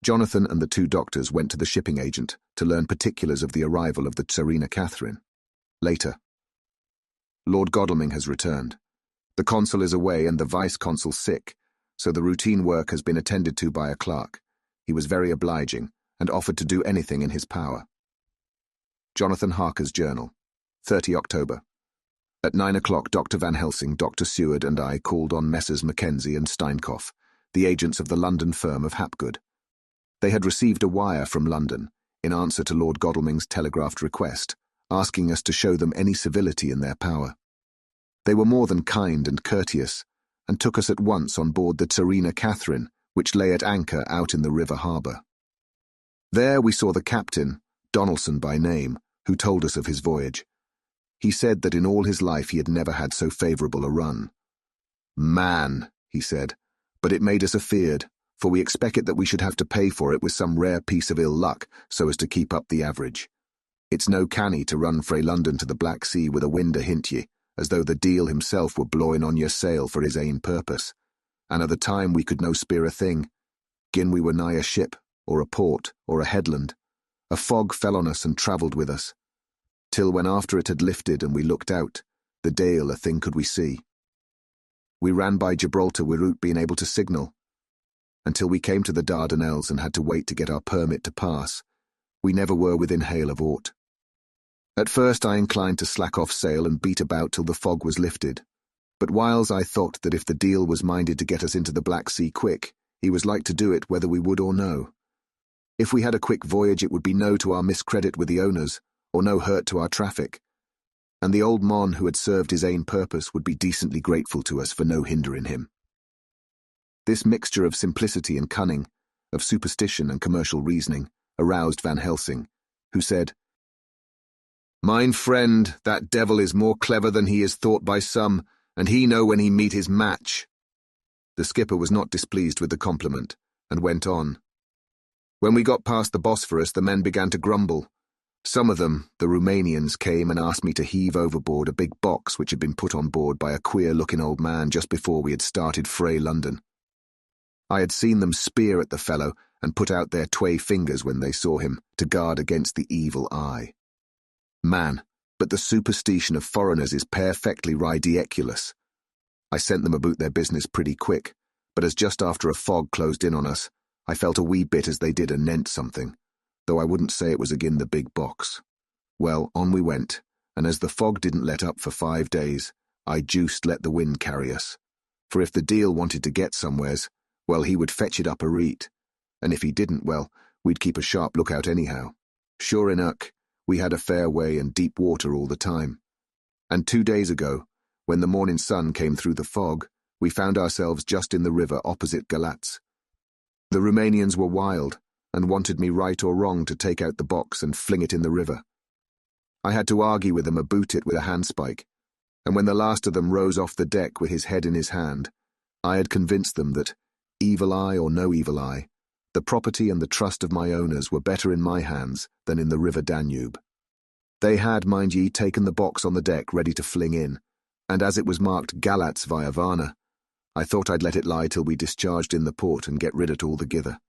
Jonathan and the two doctors went to the shipping agent to learn particulars of the arrival of the Tsarina Catherine. Later. Lord Godalming has returned. The consul is away and the vice-consul sick, so the routine work has been attended to by a clerk. He was very obliging and offered to do anything in his power. Jonathan Harker's journal, 30 October. At 9 o'clock, Dr. Van Helsing, Dr. Seward, and I called on Messrs. Mackenzie and Steinkopf, the agents of the London firm of Hapgood. They had received a wire from London, in answer to Lord Godalming's telegraphed request, asking us to show them any civility in their power. They were more than kind and courteous, and took us at once on board the Tsarina Catherine, which lay at anchor out in the river harbour. There we saw the captain, Donaldson by name, who told us of his voyage. He said that in all his life he had never had so favourable a run. "Man," he said, "but it made us afeard, for we expected that we should have to pay for it with some rare piece of ill luck so as to keep up the average. It's no canny to run frae London to the Black Sea with a wind ahint ye, as though the deil himself were blowing on your sail for his ain purpose, and at the time we could no speer a thing, gin we were nigh a ship, or a port, or a headland. A fog fell on us and travelled with us, till when after it had lifted and we looked out, the dale a thing could we see. We ran by Gibraltar without being able to signal, until we came to the Dardanelles and had to wait to get our permit to pass. We never were within hail of aught. At first I inclined to slack off sail and beat about till the fog was lifted, but whiles I thought that if the deal was minded to get us into the Black Sea quick, he was like to do it whether we would or no. If we had a quick voyage it would be no to our miscredit with the owners, or no hurt to our traffic, and the old mon who had served his ain purpose would be decently grateful to us for no hindering him. This mixture of simplicity and cunning, of superstition and commercial reasoning, aroused Van Helsing, who said, "Mine friend, that devil is more clever than he is thought by some, and he know when he meet his match." The skipper was not displeased with the compliment, and went on. "When we got past the Bosphorus, the men began to grumble. Some of them, the Romanians, came and asked me to heave overboard a big box which had been put on board by a queer-looking old man just before we had started frae London. I had seen them speer at the fellow and put out their twa fingers when they saw him, to guard against the evil eye. Man, but the superstition of foreigners is perfectly ridiculous. I sent them about their business pretty quick, but as just after a fog closed in on us, I felt a wee bit as they did anent something, though I wouldn't say it was agin the big box. Well, on we went, and as the fog didn't let up for 5 days, I juiced let the wind carry us. For if the deal wanted to get somewheres, well, he would fetch it up a reet, and if he didn't, well, we'd keep a sharp lookout anyhow. Sure enough, we had a fair way and deep water all the time. And 2 days ago, when the morning sun came through the fog, we found ourselves just in the river opposite Galatz. The Romanians were wild, and wanted me right or wrong to take out the box and fling it in the river. I had to argue with them about it with a handspike, and when the last of them rose off the deck with his head in his hand, I had convinced them that, evil eye or no evil eye, The property and the trust of my owners were better in my hands than in the river Danube. They had, mind ye, taken the box on the deck ready to fling in, and as it was marked Galatz via Varna, I thought I'd let it lie till we discharged in the port and get rid of it altogether.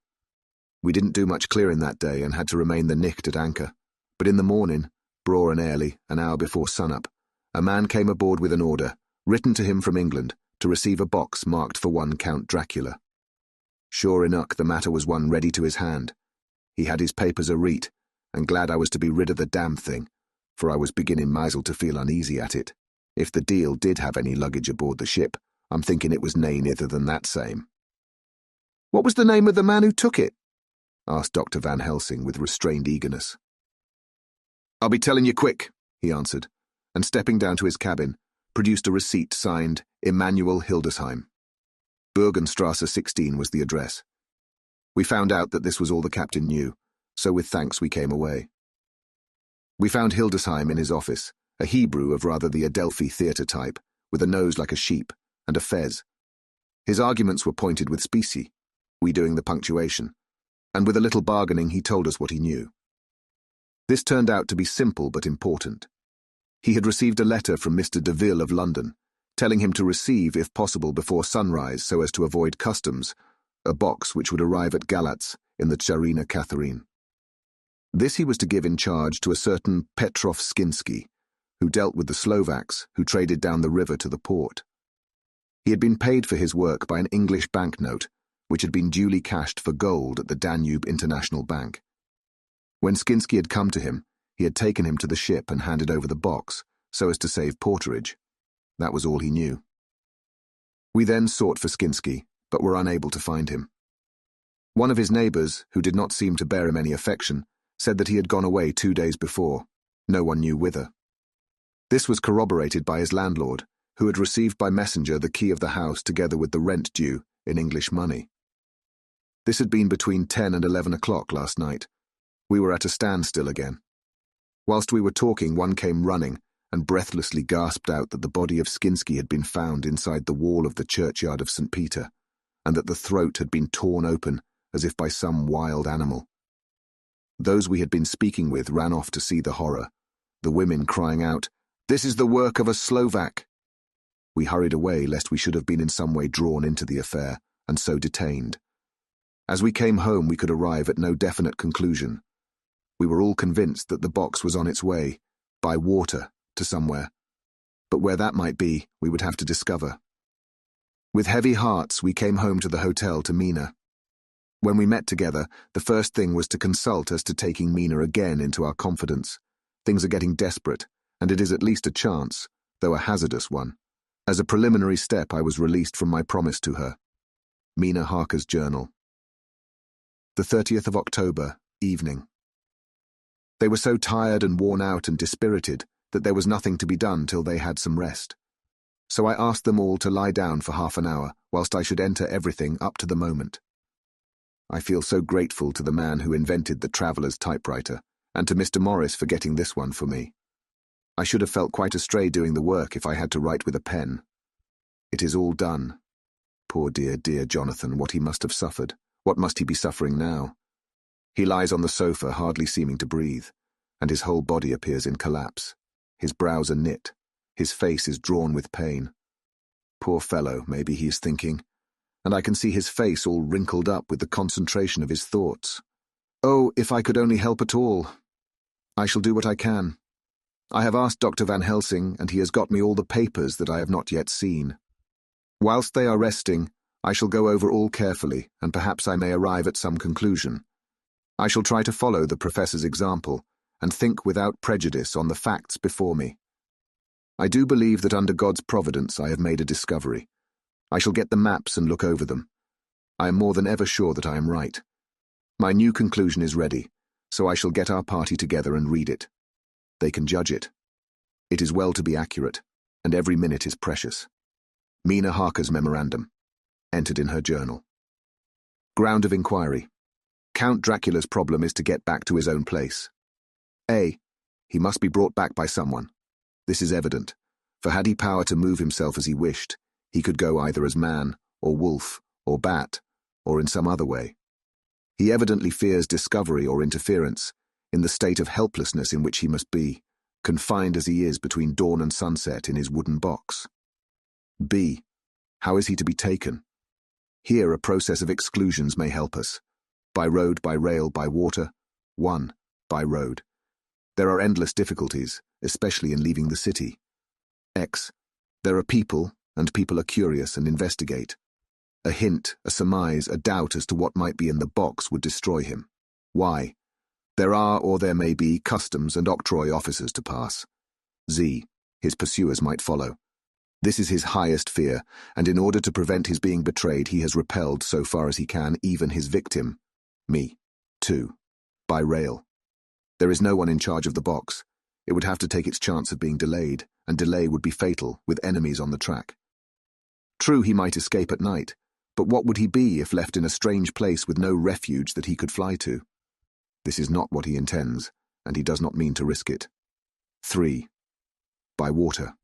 We didn't do much clearing that day and had to remain the nicht at anchor, but in the morning, braw and early, an hour before sunup, a man came aboard with an order, written to him from England, to receive a box marked for one Count Dracula. Sure enough, the matter was one ready to his hand. He had his papers a-reet, and glad I was to be rid of the damn thing, for I was beginning miserly to feel uneasy at it. If the deal did have any luggage aboard the ship, I'm thinking it was nay nither than that same. "What was the name of the man who took it?" asked Dr. Van Helsing with restrained eagerness. "I'll be telling you quick," he answered, and stepping down to his cabin, produced a receipt signed Emanuel Hildesheim. Bergenstrasse 16 was the address. We found out that this was all the captain knew, so with thanks we came away. We found Hildesheim in his office, a Hebrew of rather the Adelphi theatre type, with a nose like a sheep, and a fez. His arguments were pointed with specie, we doing the punctuation, and with a little bargaining he told us what he knew. This turned out to be simple but important. He had received a letter from Mr. de Ville of London, telling him to receive, if possible before sunrise so as to avoid customs, a box which would arrive at Galatz in the Tsarina Catherine. This he was to give in charge to a certain Petrov Skinsky, who dealt with the Slovaks who traded down the river to the port. He had been paid for his work by an English banknote, which had been duly cashed for gold at the Danube International Bank. When Skinsky had come to him, he had taken him to the ship and handed over the box, so as to save porterage. That was all he knew. We then sought for Skinsky, but were unable to find him. One of his neighbours, who did not seem to bear him any affection, said that he had gone away 2 days before, no one knew whither. This was corroborated by his landlord, who had received by messenger the key of the house together with the rent due in English money. This had been between 10 and 11 o'clock last night. We were at a standstill again. Whilst we were talking, one came running and breathlessly gasped out that the body of Skinsky had been found inside the wall of the churchyard of St. Peter, and that the throat had been torn open as if by some wild animal. Those we had been speaking with ran off to see the horror, the women crying out, "This is the work of a Slovak!" We hurried away lest we should have been in some way drawn into the affair, and so detained. As we came home we could arrive at no definite conclusion. We were all convinced that the box was on its way, by water, to somewhere, but where that might be we would have to discover. With heavy hearts we came home to the hotel to Mina. When we met together, the first thing was to consult as to taking Mina again into our confidence. Things are getting desperate, and it is at least a chance, though a hazardous one. As a preliminary step I was released from my promise to her. Mina Harker's journal. The 30th of October, evening. They were so tired and worn out and dispirited that there was nothing to be done till they had some rest. So I asked them all to lie down for half an hour, whilst I should enter everything up to the moment. I feel so grateful to the man who invented the traveller's typewriter, and to Mr. Morris for getting this one for me. I should have felt quite astray doing the work if I had to write with a pen. It is all done. Poor dear, dear Jonathan, what he must have suffered. What must he be suffering now? He lies on the sofa, hardly seeming to breathe, and his whole body appears in collapse. His brows are knit. His face is drawn with pain. Poor fellow, maybe he is thinking, and I can see his face all wrinkled up with the concentration of his thoughts. Oh, if I could only help at all! I shall do what I can. I have asked Dr. Van Helsing, and he has got me all the papers that I have not yet seen. Whilst they are resting, I shall go over all carefully, and perhaps I may arrive at some conclusion. I shall try to follow the professor's example, and think without prejudice on the facts before me. I do believe that under God's providence I have made a discovery. I shall get the maps and look over them. I am more than ever sure that I am right. My new conclusion is ready, so I shall get our party together and read it. They can judge it. It is well to be accurate, and every minute is precious. Mina Harker's memorandum, entered in her journal. Ground of inquiry. Count Dracula's problem is to get back to his own place. A. He must be brought back by someone. This is evident, for had he power to move himself as he wished, he could go either as man, or wolf, or bat, or in some other way. He evidently fears discovery or interference, in the state of helplessness in which he must be, confined as he is between dawn and sunset in his wooden box. B. How is he to be taken? Here a process of exclusions may help us. By road, by rail, by water. 1. By road. There are endless difficulties, especially in leaving the city. X. There are people, and people are curious and investigate. A hint, a surmise, a doubt as to what might be in the box would destroy him. Y. There are, or there may be, customs and octroi officers to pass. Z. His pursuers might follow. This is his highest fear, and in order to prevent his being betrayed, he has repelled, so far as he can, even his victim, me. 2. By rail. There is no one in charge of the box. It would have to take its chance of being delayed, and delay would be fatal, with enemies on the track. True, he might escape at night, but what would he be if left in a strange place with no refuge that he could fly to? This is not what he intends, and he does not mean to risk it. 3. By water.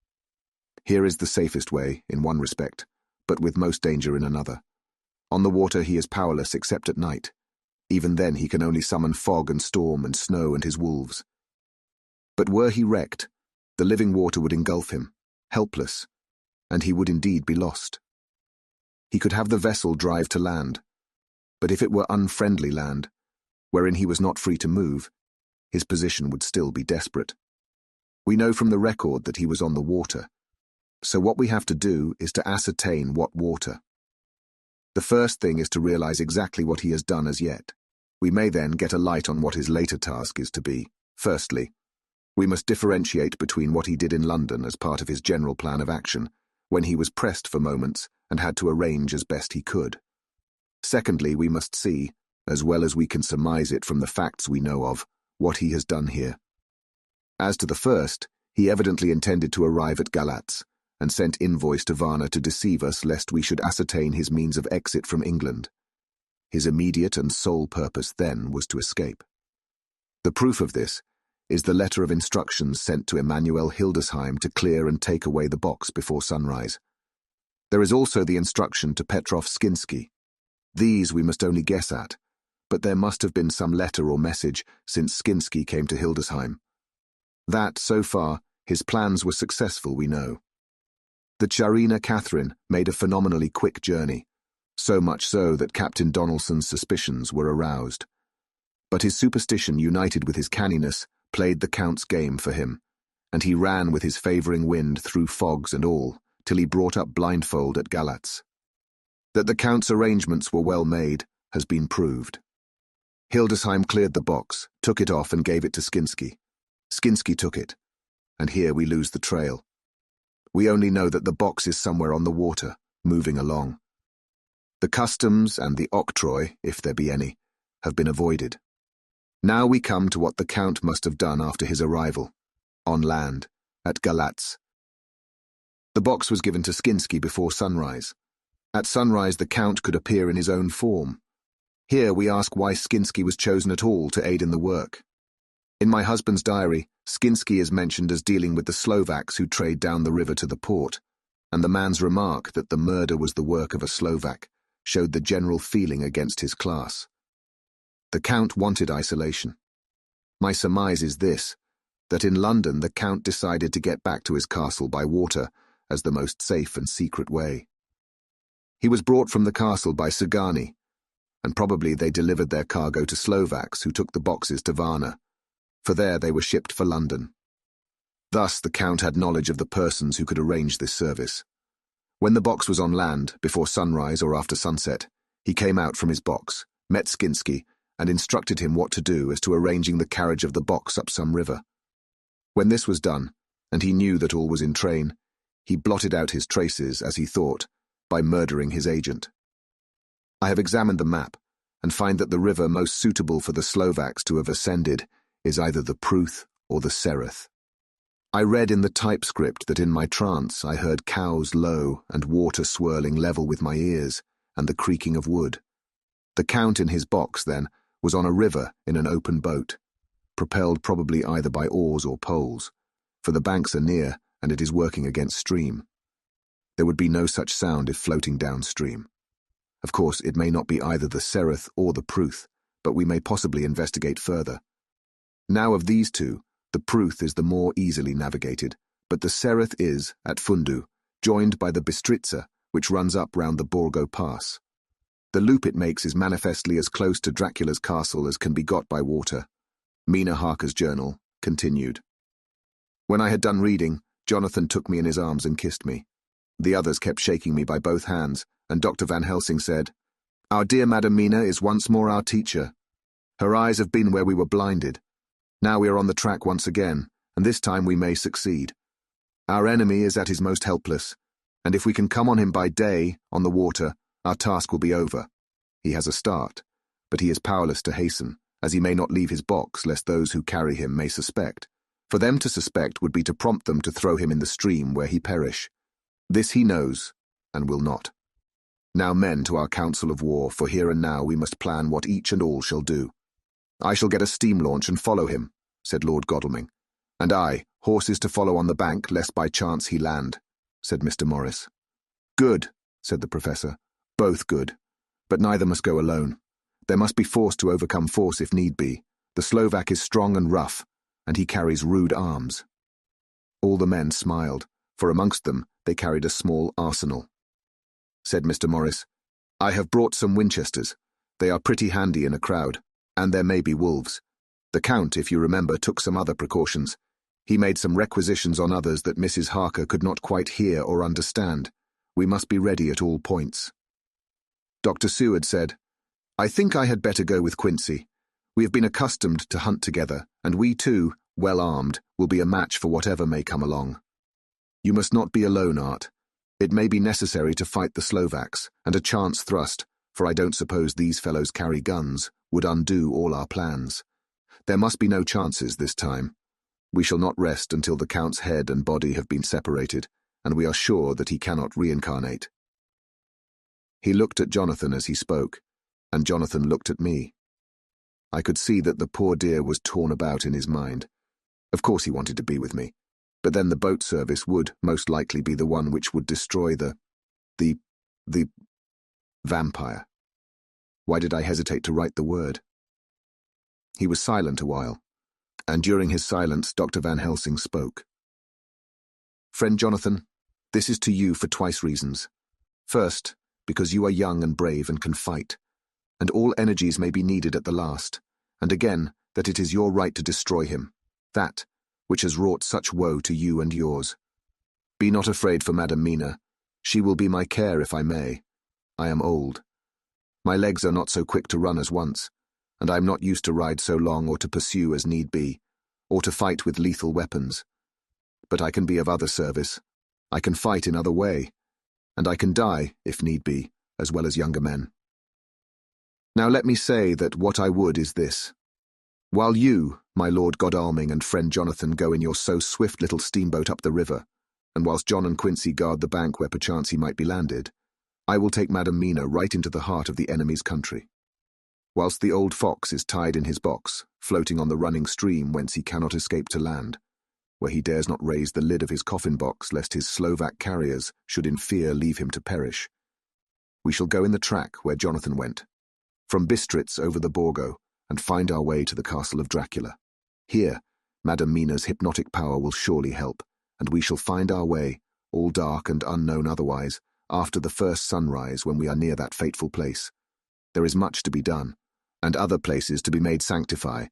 Here is the safest way, in one respect, but with most danger in another. On the water he is powerless except at night. Even then he can only summon fog and storm and snow and his wolves. But were he wrecked, the living water would engulf him, helpless, and he would indeed be lost. He could have the vessel drive to land, but if it were unfriendly land, wherein he was not free to move, his position would still be desperate. We know from the record that he was on the water, so what we have to do is to ascertain what water. The first thing is to realize exactly what he has done as yet. We may then get a light on what his later task is to be. Firstly, we must differentiate between what he did in London as part of his general plan of action, when he was pressed for moments and had to arrange as best he could. Secondly, we must see, as well as we can surmise it from the facts we know of, what he has done here. As to the first, he evidently intended to arrive at Galatz, and sent envoys to Varna to deceive us lest we should ascertain his means of exit from England. His immediate and sole purpose then was to escape. The proof of this is the letter of instructions sent to Emanuel Hildesheim to clear and take away the box before sunrise. There is also the instruction to Petrov Skinsky. These we must only guess at, but there must have been some letter or message since Skinsky came to Hildesheim. That, so far, his plans were successful, we know. The Tsarina Catherine made a phenomenally quick journey, so much so that Captain Donaldson's suspicions were aroused. But his superstition united with his canniness played the Count's game for him, and he ran with his favouring wind through fogs and all, till he brought up blindfold at Galatz. That the Count's arrangements were well made has been proved. Hildesheim cleared the box, took it off and gave it to Skinsky. Skinsky took it, and here we lose the trail. We only know that the box is somewhere on the water, moving along. The customs and the octroi, if there be any, have been avoided. Now we come to what the Count must have done after his arrival, on land, at Galatz. The box was given to Skinsky before sunrise. At sunrise the Count could appear in his own form. Here we ask why Skinsky was chosen at all to aid in the work. In my husband's diary, Skinsky is mentioned as dealing with the Slovaks who trade down the river to the port, and the man's remark that the murder was the work of a Slovak showed the general feeling against his class. The Count wanted isolation. My surmise is this, that in London the Count decided to get back to his castle by water as the most safe and secret way. He was brought from the castle by Sagani, and probably they delivered their cargo to Slovaks who took the boxes to Varna, for there they were shipped for London. Thus the Count had knowledge of the persons who could arrange this service. When the box was on land, before sunrise or after sunset, he came out from his box, met Skinsky, and instructed him what to do as to arranging the carriage of the box up some river. When this was done, and he knew that all was in train, he blotted out his traces, as he thought, by murdering his agent. I have examined the map, and find that the river most suitable for the Slovaks to have ascended is either the Pruth or the Sereth. I read in the typescript that in my trance I heard cows low and water swirling level with my ears, and the creaking of wood. The Count in his box, then, was on a river in an open boat, propelled probably either by oars or poles, for the banks are near and it is working against stream. There would be no such sound if floating downstream. Of course, it may not be either the Sereth or the Pruth, but we may possibly investigate further. Now of these two, the Pruth is the more easily navigated, but the Sereth is, at Fundu, joined by the Bistritza, which runs up round the Borgo Pass. The loop it makes is manifestly as close to Dracula's castle as can be got by water. Mina Harker's journal continued. When I had done reading, Jonathan took me in his arms and kissed me. The others kept shaking me by both hands, and Dr. Van Helsing said, "Our dear Madam Mina is once more our teacher. Her eyes have been where we were blinded. Now we are on the track once again, and this time we may succeed. Our enemy is at his most helpless, and if we can come on him by day, on the water, our task will be over. He has a start, but he is powerless to hasten, as he may not leave his box lest those who carry him may suspect. For them to suspect would be to prompt them to throw him in the stream where he perish. This he knows, and will not. Now men to our council of war, for here and now we must plan what each and all shall do. I shall get a steam launch and follow him," said Lord Godalming. "And I, horses to follow on the bank, lest by chance he land," said Mr. Morris. "Good," said the Professor. "Both good. But neither must go alone. There must be force to overcome force if need be. The Slovak is strong and rough, and he carries rude arms." All the men smiled, for amongst them they carried a small arsenal. Said Mr. Morris, "I have brought some Winchesters. They are pretty handy in a crowd, and there may be wolves. The Count, if you remember, took some other precautions. He made some requisitions on others that Mrs. Harker could not quite hear or understand. We must be ready at all points." Dr. Seward said, "I think I had better go with Quincey. We have been accustomed to hunt together, and we too, well armed, will be a match for whatever may come along. You must not be alone, Art. It may be necessary to fight the Slovaks, and a chance thrust, for I don't suppose these fellows carry guns, would undo all our plans. There must be no chances this time. We shall not rest until the Count's head and body have been separated, and we are sure that he cannot reincarnate." He looked at Jonathan as he spoke, and Jonathan looked at me. I could see that the poor dear was torn about in his mind. Of course he wanted to be with me, but then the boat service would most likely be the one which would destroy the vampire. Why did I hesitate to write the word? He was silent a while, and during his silence Dr. Van Helsing spoke. "Friend Jonathan, this is to you for twice reasons. First, because you are young and brave and can fight, and all energies may be needed at the last, and again, that it is your right to destroy him, that which has wrought such woe to you and yours. Be not afraid for Madam Mina. She will be my care if I may. I am old. My legs are not so quick to run as once, and I am not used to ride so long or to pursue as need be, or to fight with lethal weapons. But I can be of other service. I can fight in other way, and I can die, if need be, as well as younger men. Now let me say that what I would is this. While you, my Lord Godalming and friend Jonathan, go in your so swift little steamboat up the river, and whilst John and Quincey guard the bank where perchance he might be landed, I will take Madam Mina right into the heart of the enemy's country. Whilst the old fox is tied in his box, floating on the running stream whence he cannot escape to land, where he dares not raise the lid of his coffin box lest his Slovak carriers should in fear leave him to perish, we shall go in the track where Jonathan went, from Bistritz over the Borgo, and find our way to the castle of Dracula. Here, Madam Mina's hypnotic power will surely help, and we shall find our way, all dark and unknown otherwise, after the first sunrise when we are near that fateful place. There is much to be done, and other places to be made sanctify,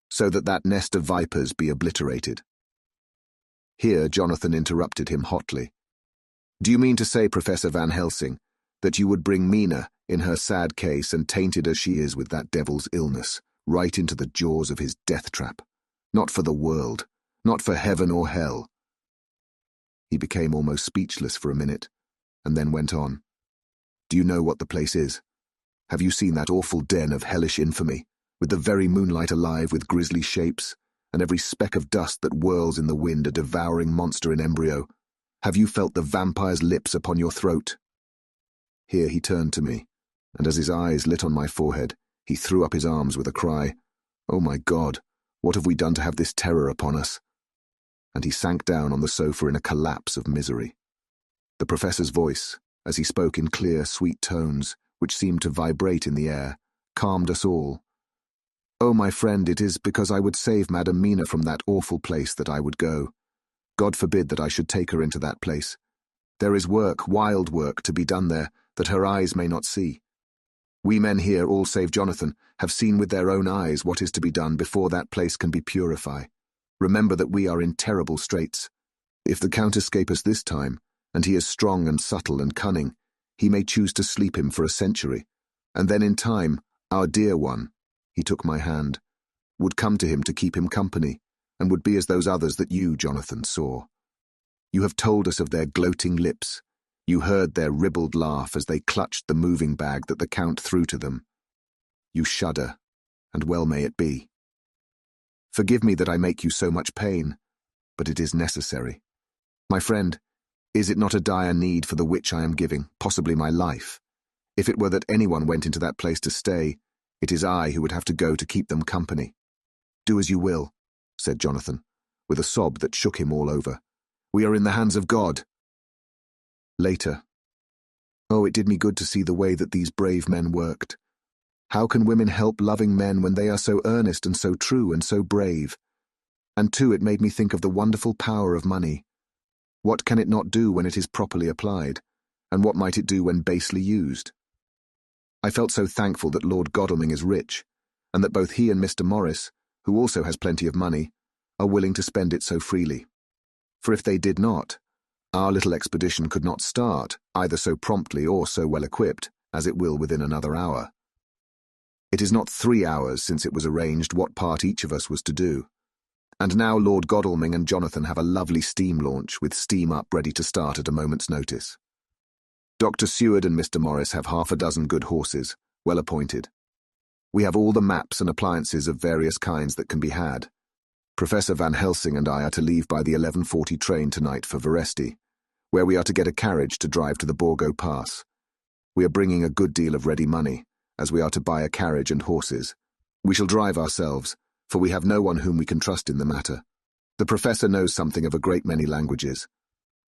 so that that nest of vipers be obliterated. Here Jonathan interrupted him hotly. Do you mean to say, Professor Van Helsing, that you would bring Mina, in her sad case and tainted as she is with that devil's illness, right into the jaws of his death trap? Not for the world, not for heaven or hell. He became almost speechless for a minute, and then went on. Do you know what the place is? Have you seen that awful den of hellish infamy, with the very moonlight alive with grisly shapes, and every speck of dust that whirls in the wind a devouring monster in embryo? Have you felt the vampire's lips upon your throat? Here he turned to me, and as his eyes lit on my forehead, he threw up his arms with a cry, Oh my God, what have we done to have this terror upon us? And he sank down on the sofa in a collapse of misery. The professor's voice, as he spoke in clear, sweet tones, which seemed to vibrate in the air, calmed us all, "Oh, my friend, it is because I would save Madam Mina from that awful place that I would go. God forbid that I should take her into that place. There is work, wild work, to be done there, that her eyes may not see. We men here, all save Jonathan, have seen with their own eyes what is to be done before that place can be purified. Remember that we are in terrible straits. If the Count escape us this time, and he is strong and subtle and cunning, he may choose to sleep him for a century, and then in time, our dear one," he took my hand, "would come to him to keep him company, and would be as those others that you, Jonathan, saw. You have told us of their gloating lips. You heard their ribald laugh as they clutched the moving bag that the Count threw to them. You shudder, and well may it be. Forgive me that I make you so much pain, but it is necessary. My friend, is it not a dire need for the which I am giving, possibly my life? If it were that anyone went into that place to stay, it is I who would have to go to keep them company." "Do as you will," said Jonathan, with a sob that shook him all over. "We are in the hands of God." Later. Oh, it did me good to see the way that these brave men worked. How can women help loving men when they are so earnest and so true and so brave? And too, it made me think of the wonderful power of money. What can it not do when it is properly applied, and what might it do when basely used? I felt so thankful that Lord Godalming is rich, and that both he and Mr. Morris, who also has plenty of money, are willing to spend it so freely. For if they did not, our little expedition could not start, either so promptly or so well equipped, as it will within another hour. It is not 3 hours since it was arranged what part each of us was to do. And now Lord Godalming and Jonathan have a lovely steam launch with steam up ready to start at a moment's notice. Dr. Seward and Mr. Morris have 6 good horses, well appointed. We have all the maps and appliances of various kinds that can be had. Professor Van Helsing and I are to leave by the 11:40 train tonight for Veresti, where we are to get a carriage to drive to the Borgo Pass. We are bringing a good deal of ready money, as we are to buy a carriage and horses. We shall drive ourselves, for we have no one whom we can trust in the matter. The professor knows something of a great many languages,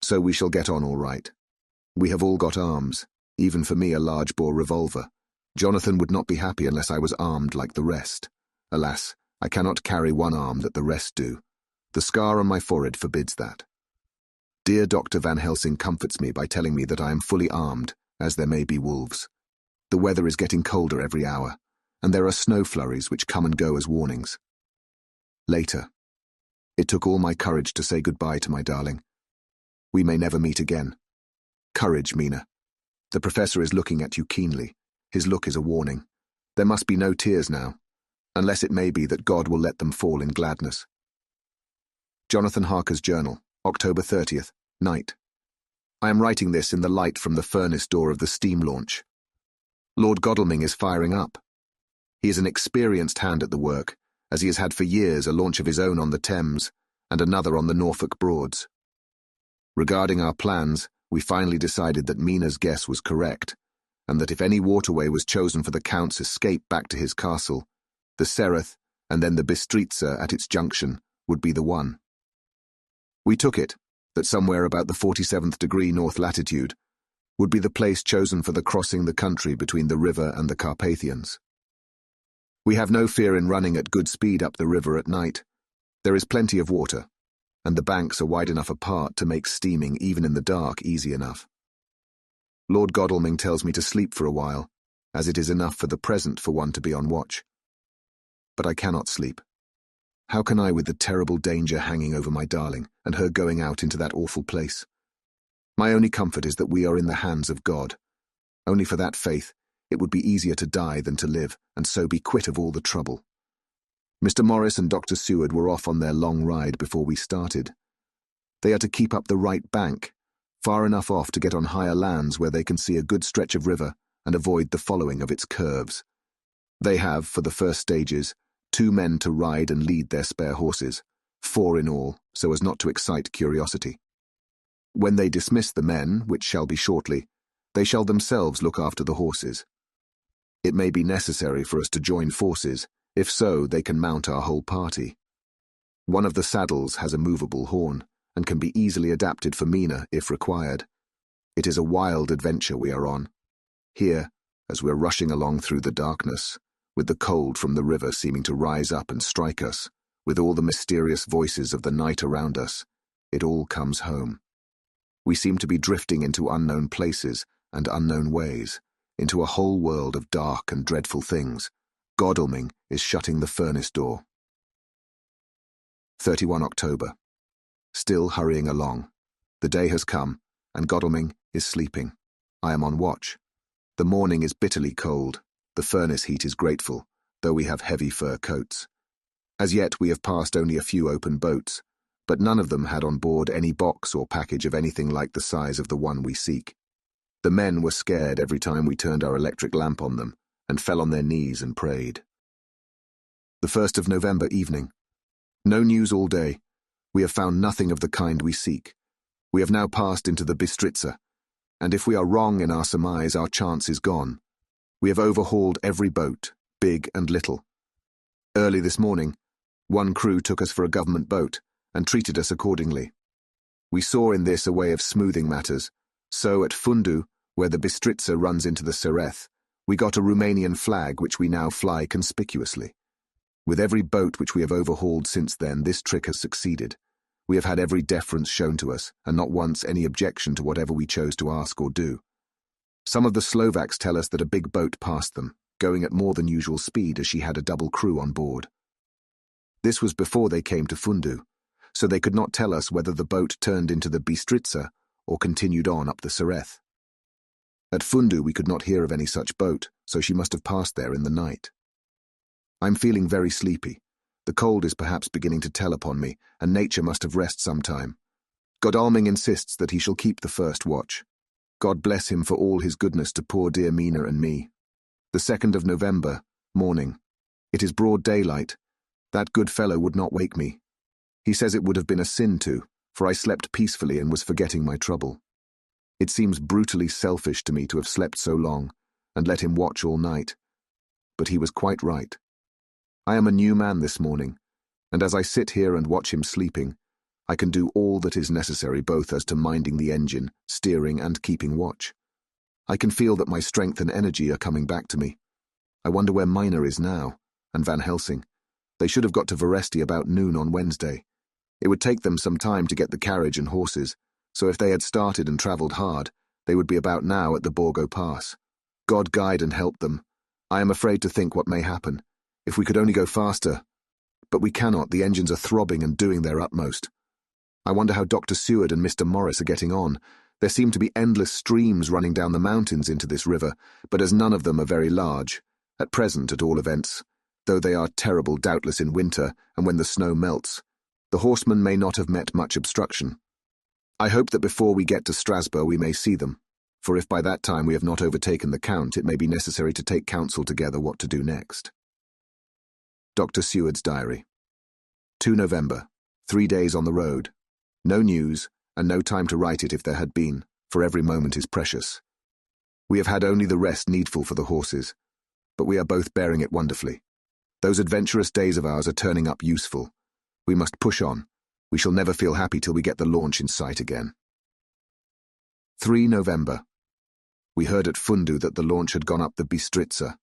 so we shall get on all right. We have all got arms, even for me a large-bore revolver. Jonathan would not be happy unless I was armed like the rest. Alas, I cannot carry one arm that the rest do. The scar on my forehead forbids that. Dear Dr. Van Helsing comforts me by telling me that I am fully armed, as there may be wolves. The weather is getting colder every hour, and there are snow flurries which come and go as warnings. Later. It took all my courage to say goodbye to my darling. We may never meet again. Courage, Mina. The professor is looking at you keenly. His look is a warning. There must be no tears now, unless it may be that God will let them fall in gladness. Jonathan Harker's Journal, October 30th, night. I am writing this in the light from the furnace door of the steam launch. Lord Godalming is firing up. He is an experienced hand at the work, as he has had for years a launch of his own on the Thames and another on the Norfolk Broads. Regarding our plans, we finally decided that Mina's guess was correct, and that if any waterway was chosen for the Count's escape back to his castle, the Sereth and then the Bistritza at its junction would be the one. We took it that somewhere about the 47th degree north latitude would be the place chosen for the crossing the country between the river and the Carpathians. We have no fear in running at good speed up the river at night. There is plenty of water, and the banks are wide enough apart to make steaming even in the dark easy enough. Lord Godalming tells me to sleep for a while, as it is enough for the present for one to be on watch. But I cannot sleep. How can I with the terrible danger hanging over my darling, and her going out into that awful place? My only comfort is that we are in the hands of God. Only for that faith, it would be easier to die than to live, and so be quit of all the trouble. Mr. Morris and Dr. Seward were off on their long ride before we started. They are to keep up the right bank, far enough off to get on higher lands where they can see a good stretch of river and avoid the following of its curves. They have, for the first stages, 2 men to ride and lead their spare horses, 4 in all, so as not to excite curiosity. When they dismiss the men, which shall be shortly, they shall themselves look after the horses. It may be necessary for us to join forces. If so, they can mount our whole party. One of the saddles has a movable horn, and can be easily adapted for Mina if required. It is a wild adventure we are on. Here, as we're rushing along through the darkness, with the cold from the river seeming to rise up and strike us, with all the mysterious voices of the night around us. It all comes home. We seem to be drifting into unknown places and unknown ways, into a whole world of dark and dreadful things. Godalming is shutting the furnace door. 31 October. Still hurrying along. The day has come, and Godalming is sleeping. I am on watch. The morning is bitterly cold. The furnace heat is grateful, though we have heavy fur coats. As yet we have passed only a few open boats, but none of them had on board any box or package of anything like the size of the one we seek. The men were scared every time we turned our electric lamp on them, and fell on their knees and prayed. The 1st of November evening. No news all day. We have found nothing of the kind we seek. We have now passed into the Bistritza, and if we are wrong in our surmise, our chance is gone. We have overhauled every boat, big and little. Early this morning, one crew took us for a government boat and treated us accordingly. We saw in this a way of smoothing matters, so at Fundu, where the Bistritza runs into the Sereth, we got a Romanian flag which we now fly conspicuously. With every boat which we have overhauled since then, this trick has succeeded. We have had every deference shown to us, and not once any objection to whatever we chose to ask or do. Some of the Slovaks tell us that a big boat passed them, going at more than usual speed as she had a double crew on board. This was before they came to Fundu, so they could not tell us whether the boat turned into the Bistritza or continued on up the Sereth. At Fundu we could not hear of any such boat, so she must have passed there in the night. I'm feeling very sleepy. The cold is perhaps beginning to tell upon me, and nature must have rest some time. Godalming insists that he shall keep the first watch. God bless him for all his goodness to poor dear Mina and me. The 2nd of November, morning. It is broad daylight. That good fellow would not wake me. He says it would have been a sin to, for I slept peacefully and was forgetting my trouble. It seems brutally selfish to me to have slept so long, and let him watch all night. But he was quite right. I am a new man this morning, and as I sit here and watch him sleeping, I can do all that is necessary both as to minding the engine, steering, and keeping watch. I can feel that my strength and energy are coming back to me. I wonder where Mina is now, and Van Helsing. They should have got to Veresti about noon on Wednesday. It would take them some time to get the carriage and horses, so if they had started and travelled hard, they would be about now at the Borgo Pass. God guide and help them. I am afraid to think what may happen. If we could only go faster. But we cannot, the engines are throbbing and doing their utmost. I wonder how Dr. Seward and Mr. Morris are getting on. There seem to be endless streams running down the mountains into this river, but as none of them are very large, at present at all events, though they are terrible doubtless in winter and when the snow melts, the horsemen may not have met much obstruction. I hope that before we get to Strasbourg we may see them, for if by that time we have not overtaken the Count, it may be necessary to take counsel together what to do next. Dr. Seward's diary. 2 November, 3 days on the road. No news, and no time to write it if there had been, for every moment is precious. We have had only the rest needful for the horses, but we are both bearing it wonderfully. Those adventurous days of ours are turning up useful. We must push on. We shall never feel happy till we get the launch in sight again. 3 November. We heard at Fundu that the launch had gone up the Bistritza.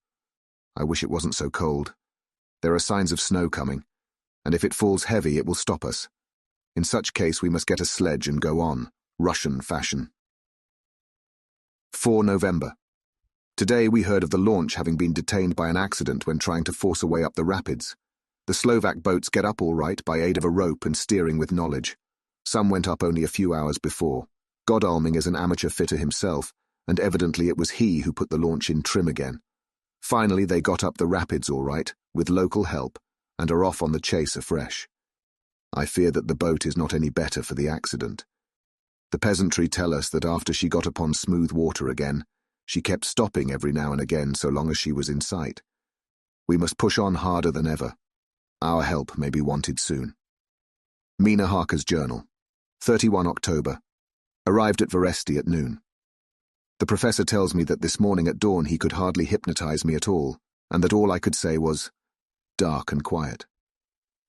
I wish it wasn't so cold. There are signs of snow coming, and if it falls heavy it will stop us. In such case we must get a sledge and go on, Russian fashion. 4 November. Today we heard of the launch having been detained by an accident when trying to force a way up the rapids. The Slovak boats get up all right by aid of a rope and steering with knowledge. Some went up only a few hours before. Godalming is an amateur fitter himself, and evidently it was he who put the launch in trim again. Finally they got up the rapids all right, with local help, and are off on the chase afresh. I fear that the boat is not any better for the accident. The peasantry tell us that after she got upon smooth water again, she kept stopping every now and again so long as she was in sight. We must push on harder than ever. Our help may be wanted soon. Mina Harker's journal. 31 October. Arrived at Veresti at noon. The professor tells me that this morning at dawn he could hardly hypnotize me at all, and that all I could say was, dark and quiet.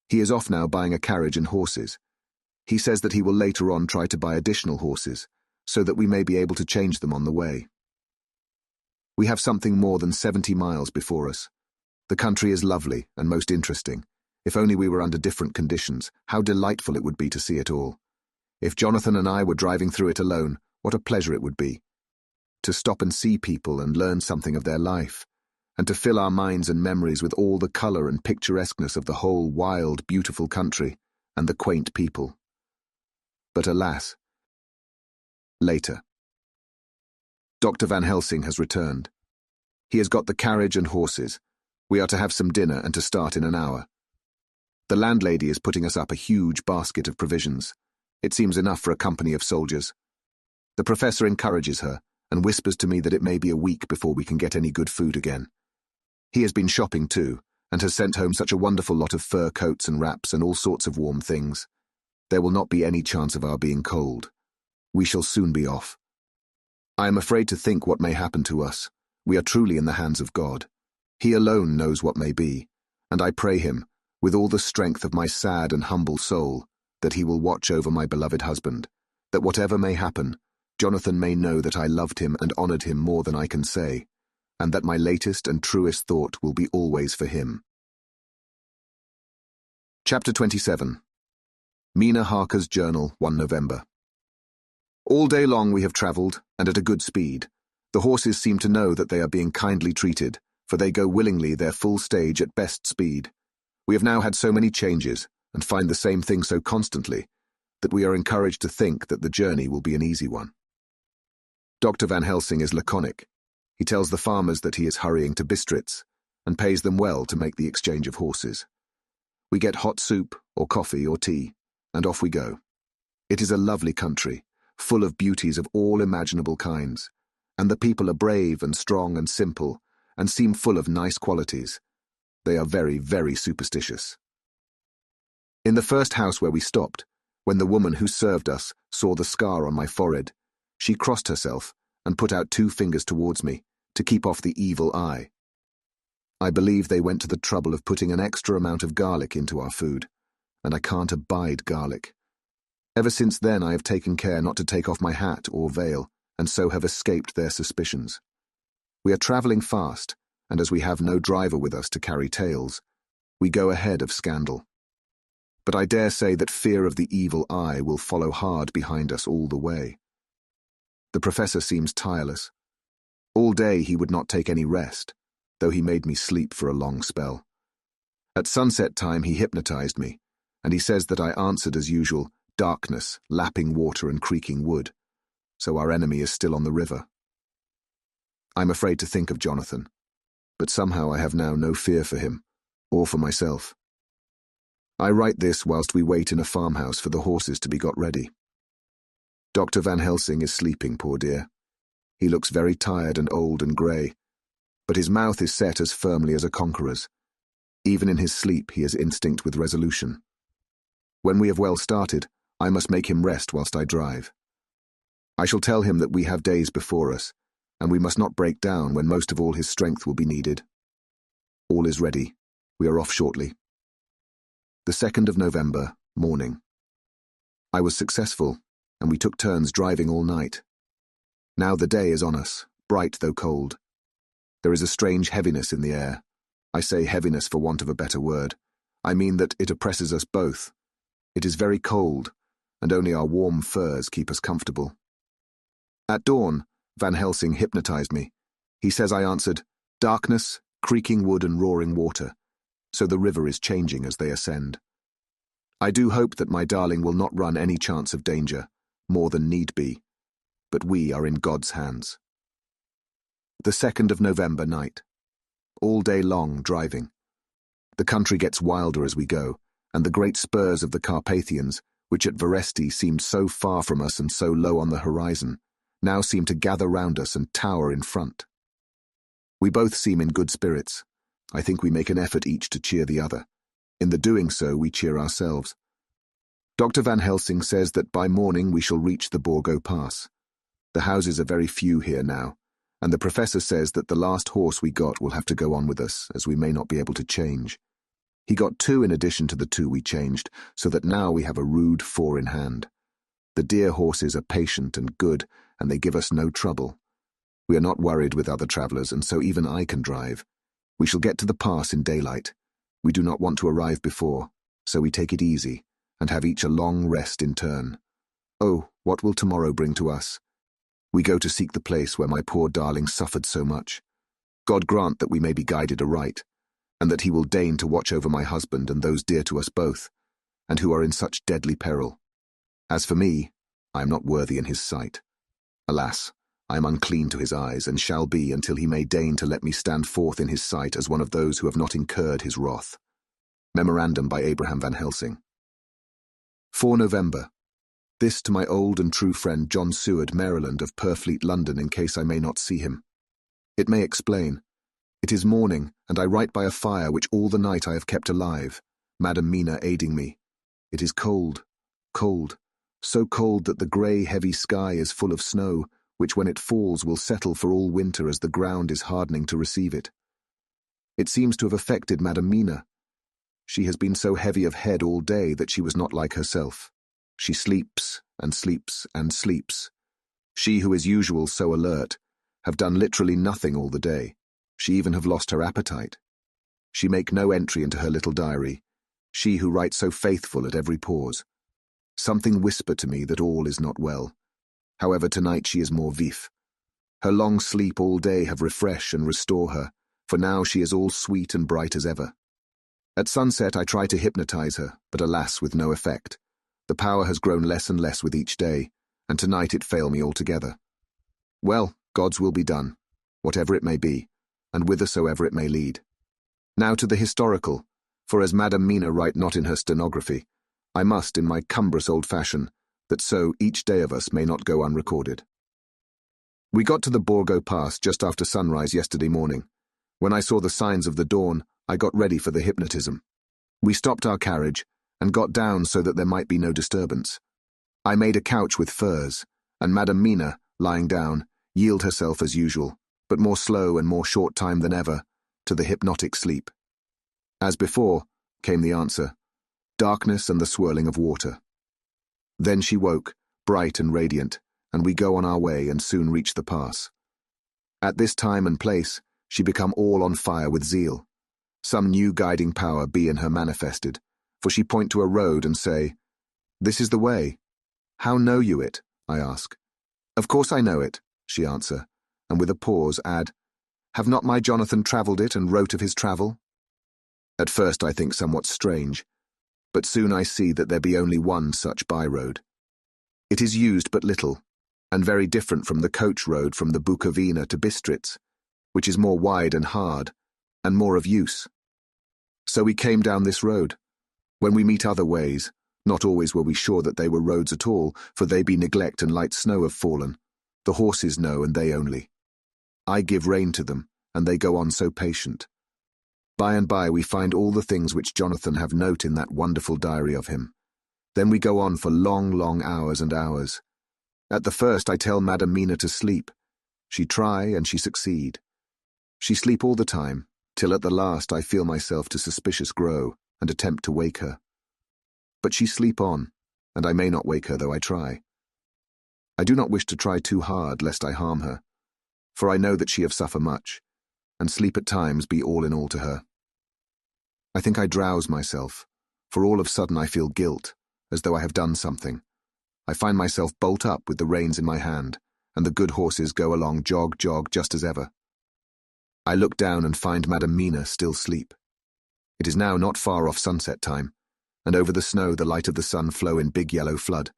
He is off now buying a carriage and horses. He says that he will later on try to buy additional horses, so that we may be able to change them on the way. We have something more than 70 miles before us. The country is lovely and most interesting. If only we were under different conditions, how delightful it would be to see it all. If Jonathan and I were driving through it alone, what a pleasure it would be. To stop and see people and learn something of their life, and to fill our minds and memories with all the colour and picturesqueness of the whole wild, beautiful country and the quaint people. But alas, later. Dr. Van Helsing has returned. He has got the carriage and horses. We are to have some dinner and to start in an hour. The landlady is putting us up a huge basket of provisions. It seems enough for a company of soldiers. The professor encourages her and whispers to me that it may be a week before we can get any good food again. He has been shopping too, and has sent home such a wonderful lot of fur coats and wraps and all sorts of warm things. There will not be any chance of our being cold. We shall soon be off. I am afraid to think what may happen to us. We are truly in the hands of God. He alone knows what may be, and I pray him, with all the strength of my sad and humble soul, that he will watch over my beloved husband, that whatever may happen, Jonathan may know that I loved him and honoured him more than I can say, and that my latest and truest thought will be always for him. Chapter 27. Mina Harker's Journal, 1 November. All day long we have travelled, and at a good speed. The horses seem to know that they are being kindly treated, for they go willingly their full stage at best speed. We have now had so many changes, and find the same thing so constantly, that we are encouraged to think that the journey will be an easy one. Dr. Van Helsing is laconic. He tells the farmers that he is hurrying to Bistritz, and pays them well to make the exchange of horses. We get hot soup, or coffee, or tea, and off we go. It is a lovely country, full of beauties of all imaginable kinds, and the people are brave and strong and simple, and seem full of nice qualities. They are very, very superstitious. In the first house where we stopped, when the woman who served us saw the scar on my forehead, she crossed herself and put out 2 fingers towards me to keep off the evil eye. I believe they went to the trouble of putting an extra amount of garlic into our food, and I can't abide garlic. Ever since then I have taken care not to take off my hat or veil, and so have escaped their suspicions. We are travelling fast, and as we have no driver with us to carry tales, we go ahead of scandal. But I dare say that fear of the evil eye will follow hard behind us all the way. The professor seems tireless. All day he would not take any rest, though he made me sleep for a long spell. At sunset time he hypnotized me, and he says that I answered as usual, darkness, lapping water and creaking wood, so our enemy is still on the river. I'm afraid to think of Jonathan, but somehow I have now no fear for him, or for myself. I write this whilst we wait in a farmhouse for the horses to be got ready. Dr. Van Helsing is sleeping, poor dear. He looks very tired and old and grey, but his mouth is set as firmly as a conqueror's. Even in his sleep he is instinct with resolution. When we have well started, I must make him rest whilst I drive. I shall tell him that we have days before us, and we must not break down when most of all his strength will be needed. All is ready. We are off shortly. The 2nd of November, morning. I was successful, and we took turns driving all night. Now the day is on us, bright though cold. There is a strange heaviness in the air. I say heaviness for want of a better word. I mean that it oppresses us both. It is very cold, and only our warm furs keep us comfortable. At dawn, Van Helsing hypnotized me. He says I answered, darkness, creaking wood and roaring water, so the river is changing as they ascend. I do hope that my darling will not run any chance of danger, more than need be, but we are in God's hands. The 2nd of November night. All day long driving. The country gets wilder as we go, and the great spurs of the Carpathians, which at Veresti seemed so far from us and so low on the horizon, now seem to gather round us and tower in front. We both seem in good spirits. I think we make an effort each to cheer the other. In the doing so, we cheer ourselves. Dr. Van Helsing says that by morning we shall reach the Borgo Pass. The houses are very few here now, and the professor says that the last horse we got will have to go on with us, as we may not be able to change. He got 2 in addition to the 2 we changed, so that now we have a rude 4 in hand. The dear horses are patient and good, and they give us no trouble. We are not worried with other travellers, and so even I can drive. We shall get to the pass in daylight. We do not want to arrive before, so we take it easy, and have each a long rest in turn. Oh, what will tomorrow bring to us? We go to seek the place where my poor darling suffered so much. God grant that we may be guided aright, and that he will deign to watch over my husband and those dear to us both, and who are in such deadly peril. As for me, I am not worthy in his sight. Alas, I am unclean to his eyes, and shall be until he may deign to let me stand forth in his sight as one of those who have not incurred his wrath. Memorandum by Abraham van Helsing. 4 November. This to my old and true friend John Seward, Maryland, of Purfleet, London, in case I may not see him. It may explain. It is morning, and I write by a fire which all the night I have kept alive, Madam Mina aiding me. It is cold, cold, so cold that the grey, heavy sky is full of snow, which when it falls will settle for all winter as the ground is hardening to receive it. It seems to have affected Madam Mina. She has been so heavy of head all day that she was not like herself. She sleeps and sleeps and sleeps. She who is usual so alert, have done literally nothing all the day. She even have lost her appetite. She make no entry into her little diary, she who writes so faithful at every pause. Something whisper to me that all is not well. However, tonight she is more vif. Her long sleep all day have refresh and restore her, for now she is all sweet and bright as ever. At sunset I try to hypnotize her, but alas, with no effect. The power has grown less and less with each day, and tonight it failed me altogether. Well, God's will be done, whatever it may be, and whithersoever it may lead. Now to the historical, for as Madam Mina write not in her stenography, I must, in my cumbrous old fashion, that so each day of us may not go unrecorded. We got to the Borgo Pass just after sunrise yesterday morning. When I saw the signs of the dawn, I got ready for the hypnotism. We stopped our carriage, and got down so that there might be no disturbance. I made a couch with furs, and Madam Mina, lying down, yield herself as usual, but more slow and more short time than ever, to the hypnotic sleep. As before, came the answer, darkness and the swirling of water. Then she woke, bright and radiant, and we go on our way and soon reach the pass. At this time and place, she become all on fire with zeal. Some new guiding power be in her manifested, for she point to a road and say, "This is the way." "How know you it?" I ask. "Of course I know it," she answer, and with a pause add, "Have not my Jonathan travelled it and wrote of his travel?" At first I think somewhat strange, but soon I see that there be only one such by-road. It is used but little, and very different from the coach road from the Bukovina to Bistritz, which is more wide and hard, and more of use. So we came down this road. When we meet other ways, not always were we sure that they were roads at all, for they be neglect and light snow have fallen. The horses know, and they only. I give rein to them, and they go on so patient. By and by we find all the things which Jonathan have note in that wonderful diary of him. Then we go on for long, long hours and hours. At the first I tell Madam Mina to sleep. She try, and she succeed. She sleep all the time, till at the last I feel myself to suspicious grow, and attempt to wake her. But she sleep on, and I may not wake her though I try. I do not wish to try too hard, lest I harm her, for I know that she have suffer much, and sleep at times be all in all to her. I think I drowse myself, for all of sudden I feel guilt, as though I have done something. I find myself bolt up with the reins in my hand, and the good horses go along jog, jog, just as ever. I look down and find Madam Mina still sleep. It is now not far off sunset time, and over the snow the light of the sun flow in big yellow flood,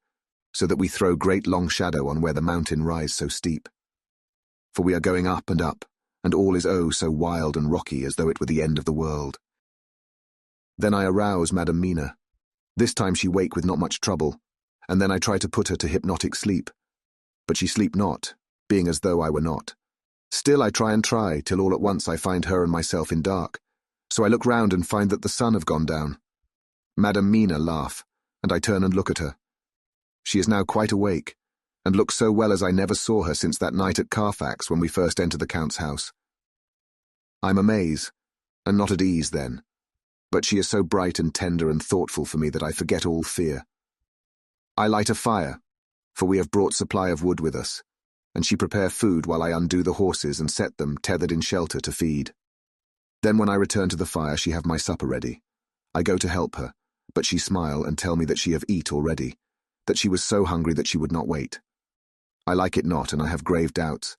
so that we throw great long shadow on where the mountain rise so steep. For we are going up, and all is oh so wild and rocky as though it were the end of the world. Then I arouse Madam Mina. This time she wake with not much trouble, and then I try to put her to hypnotic sleep. But she sleep not, being as though I were not. Still I try, till all at once I find her and myself in dark. So I look round and find that the sun have gone down. Madam Mina laugh, and I turn and look at her. She is now quite awake, and looks so well as I never saw her since that night at Carfax when we first entered the Count's house. I'm amazed, and not at ease then, but she is so bright and tender and thoughtful for me that I forget all fear. I light a fire, for we have brought supply of wood with us, and she prepare food while I undo the horses and set them, tethered in shelter, to feed. Then when I return to the fire, she have my supper ready. I go to help her, but she smile and tell me that she have eat already, that she was so hungry that she would not wait. I like it not, and I have grave doubts,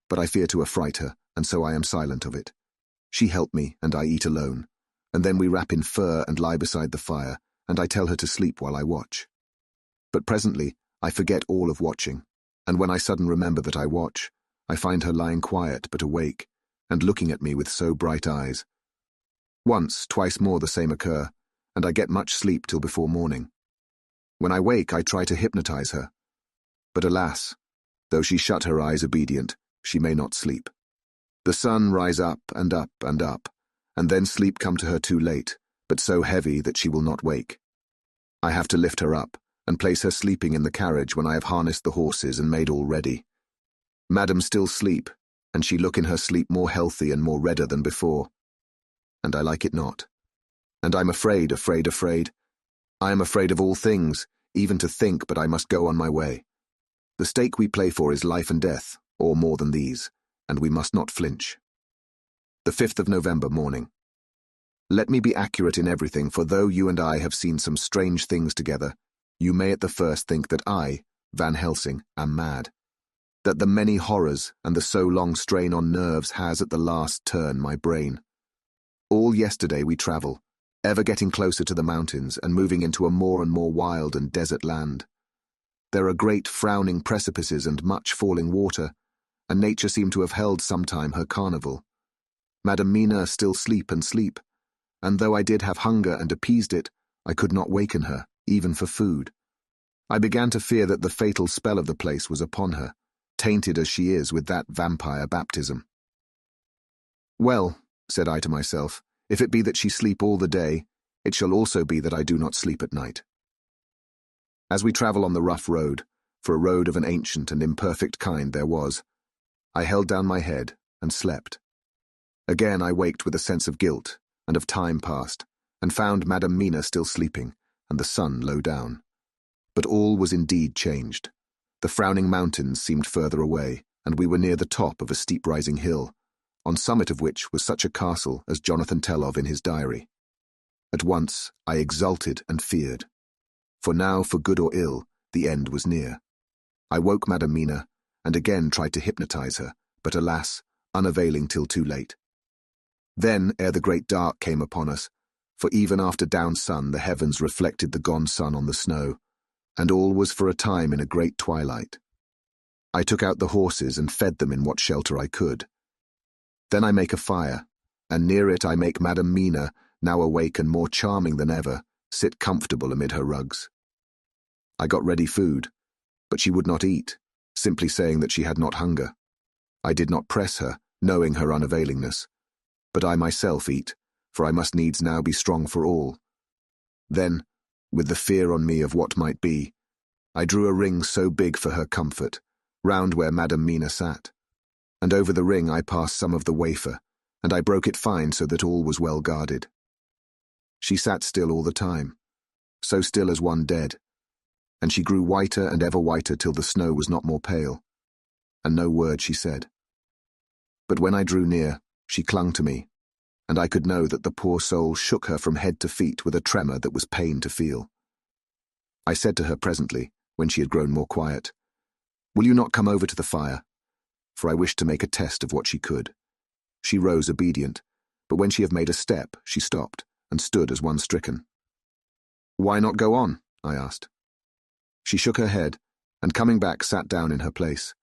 but I fear to affright her, and so I am silent of it. She help me, and I eat alone, and then we wrap in fur and lie beside the fire, and I tell her to sleep while I watch. But presently I forget all of watching, and when I sudden remember that I watch, I find her lying quiet but awake, and looking at me with so bright eyes. Once, twice more the same occur, and I get much sleep till before morning. When I wake, I try to hypnotize her. But alas, though she shut her eyes obedient, she may not sleep. The sun rise up and up and up, and then sleep come to her too late, but so heavy that she will not wake. I have to lift her up, and place her sleeping in the carriage when I have harnessed the horses and made all ready. Madam still sleep, and she look in her sleep more healthy and more redder than before. And I like it not. And I'm afraid. I am afraid of all things, even to think, but I must go on my way. The stake we play for is life and death, or more than these, and we must not flinch. The 5th of November morning. Let me be accurate in everything, for though you and I have seen some strange things together, you may at the first think that I, Van Helsing, am mad. That the many horrors and the so long strain on nerves has at the last turn my brain. All yesterday we travel, ever getting closer to the mountains and moving into a more and more wild and desert land. There are great frowning precipices and much falling water, and nature seemed to have held sometime her carnival. Madam Mina still sleep, and though I did have hunger and appeased it, I could not waken her, even for food. I began to fear that the fatal spell of the place was upon her, tainted as she is with that vampire baptism. Well, said I to myself, if it be that she sleep all the day, it shall also be that I do not sleep at night. As we travel on the rough road, for a road of an ancient and imperfect kind there was, I held down my head and slept. Again I waked with a sense of guilt and of time past, and found Madam Mina still sleeping, and the sun low down. But all was indeed changed. The frowning mountains seemed further away, and we were near the top of a steep rising hill, on summit of which was such a castle as Jonathan tell of in his diary. At once I exulted and feared. For now, for good or ill, the end was near. I woke Madam Mina, and again tried to hypnotize her, but alas, unavailing till too late. Then, ere the great dark came upon us, for even after down sun the heavens reflected the gone sun on the snow, and all was for a time in a great twilight. I took out the horses and fed them in what shelter I could. Then I make a fire, and near it I make Madam Mina, now awake and more charming than ever, sit comfortable amid her rugs. I got ready food, but she would not eat, simply saying that she had not hunger. I did not press her, knowing her unavailingness, but I myself eat, for I must needs now be strong for all. Then, with the fear on me of what might be, I drew a ring so big for her comfort, round where Madam Mina sat, and over the ring I passed some of the wafer, and I broke it fine so that all was well guarded. She sat still all the time, so still as one dead, and she grew whiter and ever whiter till the snow was not more pale, and no word she said. But when I drew near, she clung to me, and I could know that the poor soul shook her from head to feet with a tremor that was pain to feel. I said to her presently, when she had grown more quiet, "Will you not come over to the fire?" For I wished to make a test of what she could. She rose obedient, but when she had made a step, she stopped, and stood as one stricken. "Why not go on?" I asked. She shook her head, and coming back sat down in her place.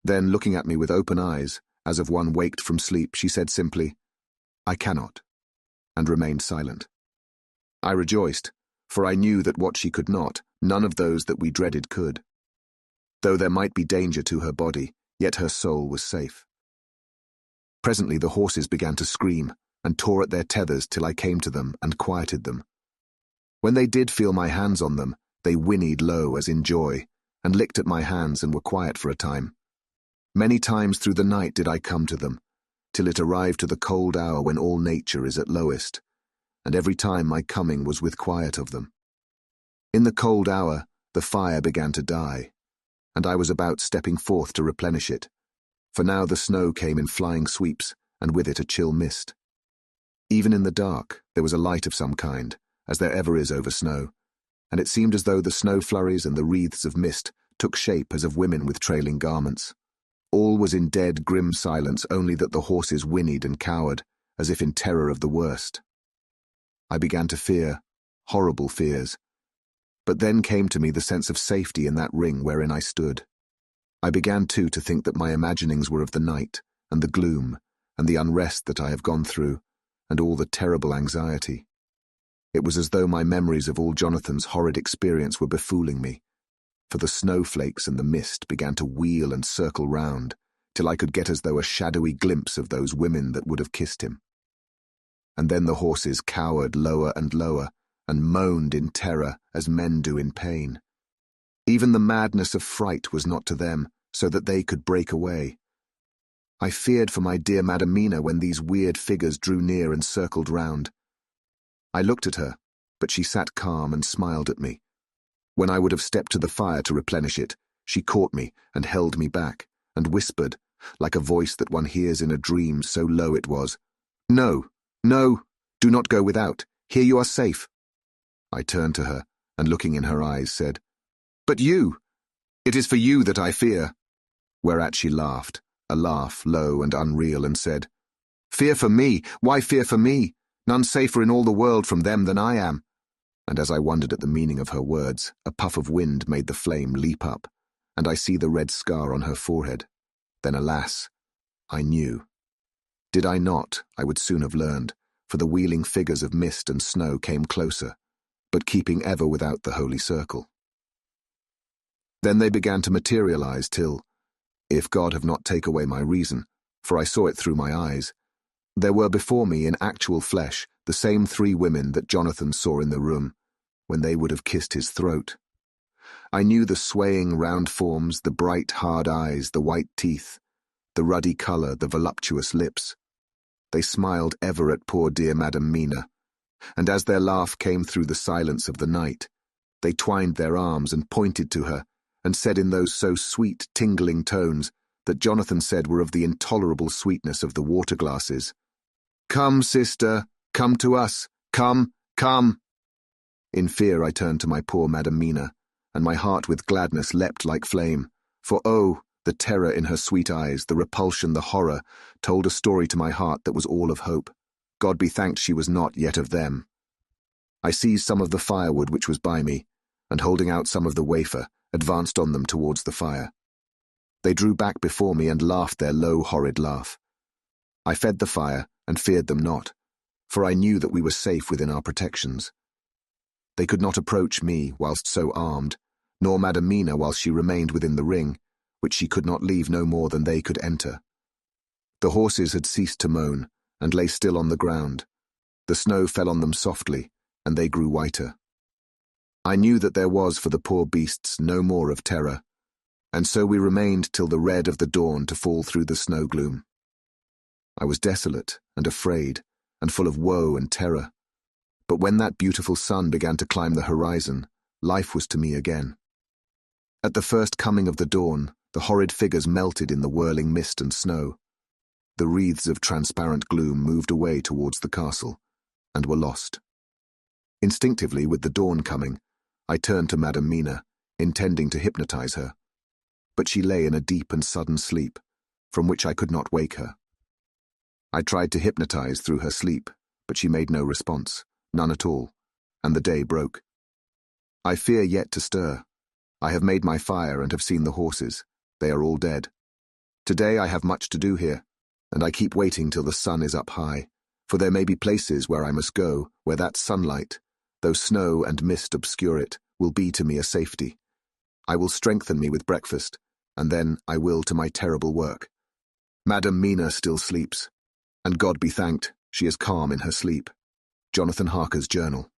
Then, looking at me with open eyes, as of one waked from sleep, she said simply, "I cannot," and remained silent. I rejoiced, for I knew that what she could not, none of those that we dreaded could. Though there might be danger to her body, yet her soul was safe. Presently the horses began to scream, and tore at their tethers till I came to them and quieted them. When they did feel my hands on them, they whinnied low as in joy, and licked at my hands and were quiet for a time. Many times through the night did I come to them, till it arrived to the cold hour when all nature is at lowest, and every time my coming was with quiet of them. In the cold hour the fire began to die, and I was about stepping forth to replenish it, for now the snow came in flying sweeps, and with it a chill mist. Even in the dark, there was a light of some kind, as there ever is over snow, and it seemed as though the snow flurries and the wreaths of mist took shape as of women with trailing garments. All was in dead, grim silence, only that the horses whinnied and cowered, as if in terror of the worst. I began to fear, horrible fears. But then came to me the sense of safety in that ring wherein I stood. I began too to think that my imaginings were of the night, and the gloom, and the unrest that I have gone through, and all the terrible anxiety. It was as though my memories of all Jonathan's horrid experience were befooling me, for the snowflakes and the mist began to wheel and circle round, till I could get as though a shadowy glimpse of those women that would have kissed him. And then the horses cowered lower and lower, and moaned in terror as men do in pain. Even the madness of fright was not to them, so that they could break away. I feared for my dear Madam Mina when these weird figures drew near and circled round. I looked at her, but she sat calm and smiled at me. When I would have stepped to the fire to replenish it, she caught me and held me back, and whispered, like a voice that one hears in a dream, so low it was, "No, no, do not go without. Here you are safe." I turned to her, and looking in her eyes, said, "But you! It is for you that I fear." Whereat she laughed, a laugh low and unreal, and said, "Fear for me? Why fear for me? None safer in all the world from them than I am." And as I wondered at the meaning of her words, a puff of wind made the flame leap up, and I see the red scar on her forehead. Then, alas, I knew. Did I not, I would soon have learned, for the wheeling figures of mist and snow came closer, but keeping ever without the holy circle. Then they began to materialize till, if God have not taken away my reason, for I saw it through my eyes, there were before me in actual flesh the same 3 women that Jonathan saw in the room, when they would have kissed his throat. I knew the swaying round forms, the bright hard eyes, the white teeth, the ruddy colour, the voluptuous lips. They smiled ever at poor dear Madam Mina, and as their laugh came through the silence of the night, they twined their arms and pointed to her, and said in those so sweet, tingling tones that Jonathan said were of the intolerable sweetness of the water glasses, "Come, sister, come to us, come, come." In fear I turned to my poor Madam Mina, and my heart with gladness leapt like flame, for oh, the terror in her sweet eyes, the repulsion, the horror, told a story to my heart that was all of hope. God be thanked she was not yet of them. I seized some of the firewood which was by me, and holding out some of the wafer, advanced on them towards the fire. They drew back before me and laughed their low, horrid laugh. I fed the fire and feared them not, for I knew that we were safe within our protections. They could not approach me whilst so armed, nor Madam Mina whilst she remained within the ring, which she could not leave no more than they could enter. The horses had ceased to moan, and lay still on the ground. The snow fell on them softly, and they grew whiter. I knew that there was for the poor beasts no more of terror, and so we remained till the red of the dawn to fall through the snow gloom. I was desolate and afraid, and full of woe and terror. But when that beautiful sun began to climb the horizon, life was to me again. At the first coming of the dawn, the horrid figures melted in the whirling mist and snow. The wreaths of transparent gloom moved away towards the castle, and were lost. Instinctively, with the dawn coming, I turned to Madam Mina, intending to hypnotize her. But she lay in a deep and sudden sleep, from which I could not wake her. I tried to hypnotize through her sleep, but she made no response, none at all, and the day broke. I fear yet to stir. I have made my fire and have seen the horses. They are all dead. Today I have much to do here, and I keep waiting till the sun is up high, for there may be places where I must go, where that sunlight, though snow and mist obscure it, will be to me a safety. I will strengthen me with breakfast, and then I will to my terrible work. Madam Mina still sleeps, and God be thanked, she is calm in her sleep. Jonathan Harker's Journal.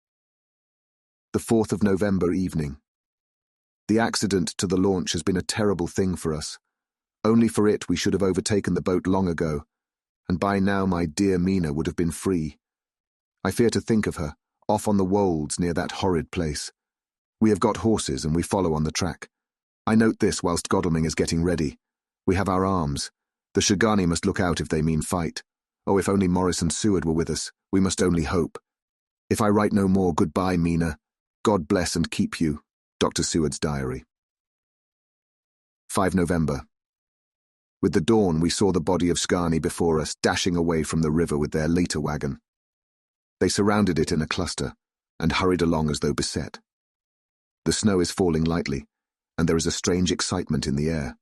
The 4th of November evening. The accident to the launch has been a terrible thing for us. Only for it we should have overtaken the boat long ago, and by now my dear Mina would have been free. I fear to think of her, off on the wolds near that horrid place. We have got horses and we follow on the track. I note this whilst Godalming is getting ready. We have our arms. The Shogani must look out if they mean fight. Oh, if only Morris and Seward were with us. We must only hope. If I write no more, goodbye, Mina. God bless and keep you. Dr. Seward's diary. 5 November. With the dawn, we saw the body of Scarni before us, dashing away from the river with their leiter wagon. They surrounded it in a cluster and hurried along as though beset. The snow is falling lightly, and there is a strange excitement in the air.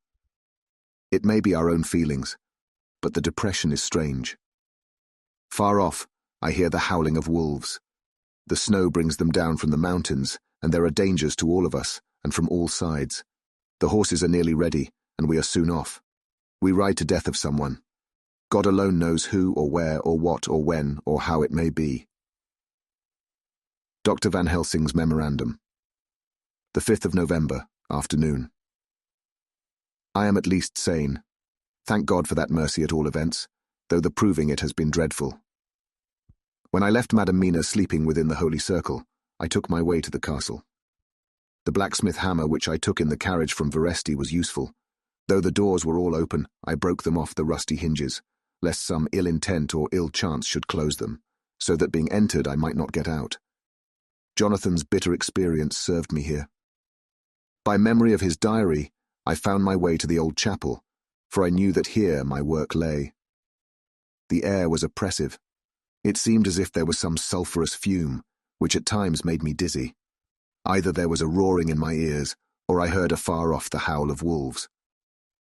It may be our own feelings, but the depression is strange. Far off, I hear the howling of wolves. The snow brings them down from the mountains, and there are dangers to all of us, and from all sides. The horses are nearly ready, and we are soon off. We ride to death of someone. God alone knows who or where or what or when or how it may be. Dr. Van Helsing's memorandum. The 5th of November, afternoon. I am at least sane. Thank God for that mercy at all events, though the proving it has been dreadful. When I left Madam Mina sleeping within the holy circle, I took my way to the castle. The blacksmith hammer which I took in the carriage from Veresti was useful. Though the doors were all open, I broke them off the rusty hinges, lest some ill intent or ill chance should close them, so that being entered I might not get out. Jonathan's bitter experience served me here. By memory of his diary, I found my way to the old chapel, for I knew that here my work lay. The air was oppressive. It seemed as if there was some sulphurous fume, which at times made me dizzy. Either there was a roaring in my ears, or I heard afar off the howl of wolves.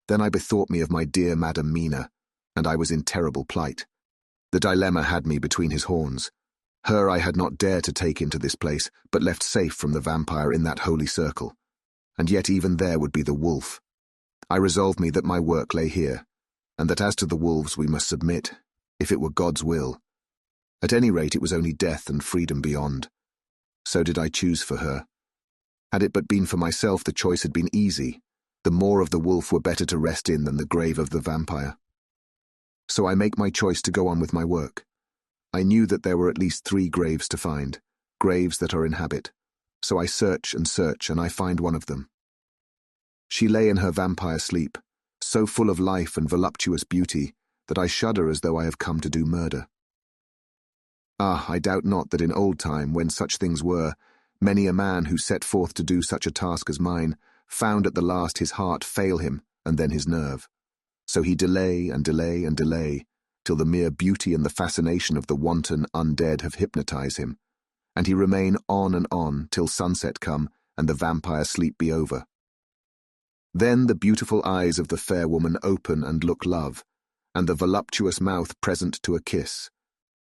Then I bethought me of my dear Madam Mina, and I was in terrible plight. The dilemma had me between his horns. Her I had not dared to take into this place, but left safe from the vampire in that holy circle. And yet even there would be the wolf. I resolved me that my work lay here, and that as to the wolves we must submit, if it were God's will. At any rate, it was only death and freedom beyond. So did I choose for her. Had it but been for myself, the choice had been easy. The maw of the wolf were better to rest in than the grave of the vampire. So I make my choice to go on with my work. I knew that there were at least 3 graves to find, graves that are in habit. So I search, and I find one of them. She lay in her vampire sleep, so full of life and voluptuous beauty that I shudder as though I have come to do murder. Ah, I doubt not that in old time, when such things were, many a man who set forth to do such a task as mine found at the last his heart fail him and then his nerve. So he delay and delay and delay, till the mere beauty and the fascination of the wanton undead have hypnotized him, and he remain on and on till sunset come and the vampire sleep be over. Then the beautiful eyes of the fair woman open and look love, and the voluptuous mouth present to a kiss,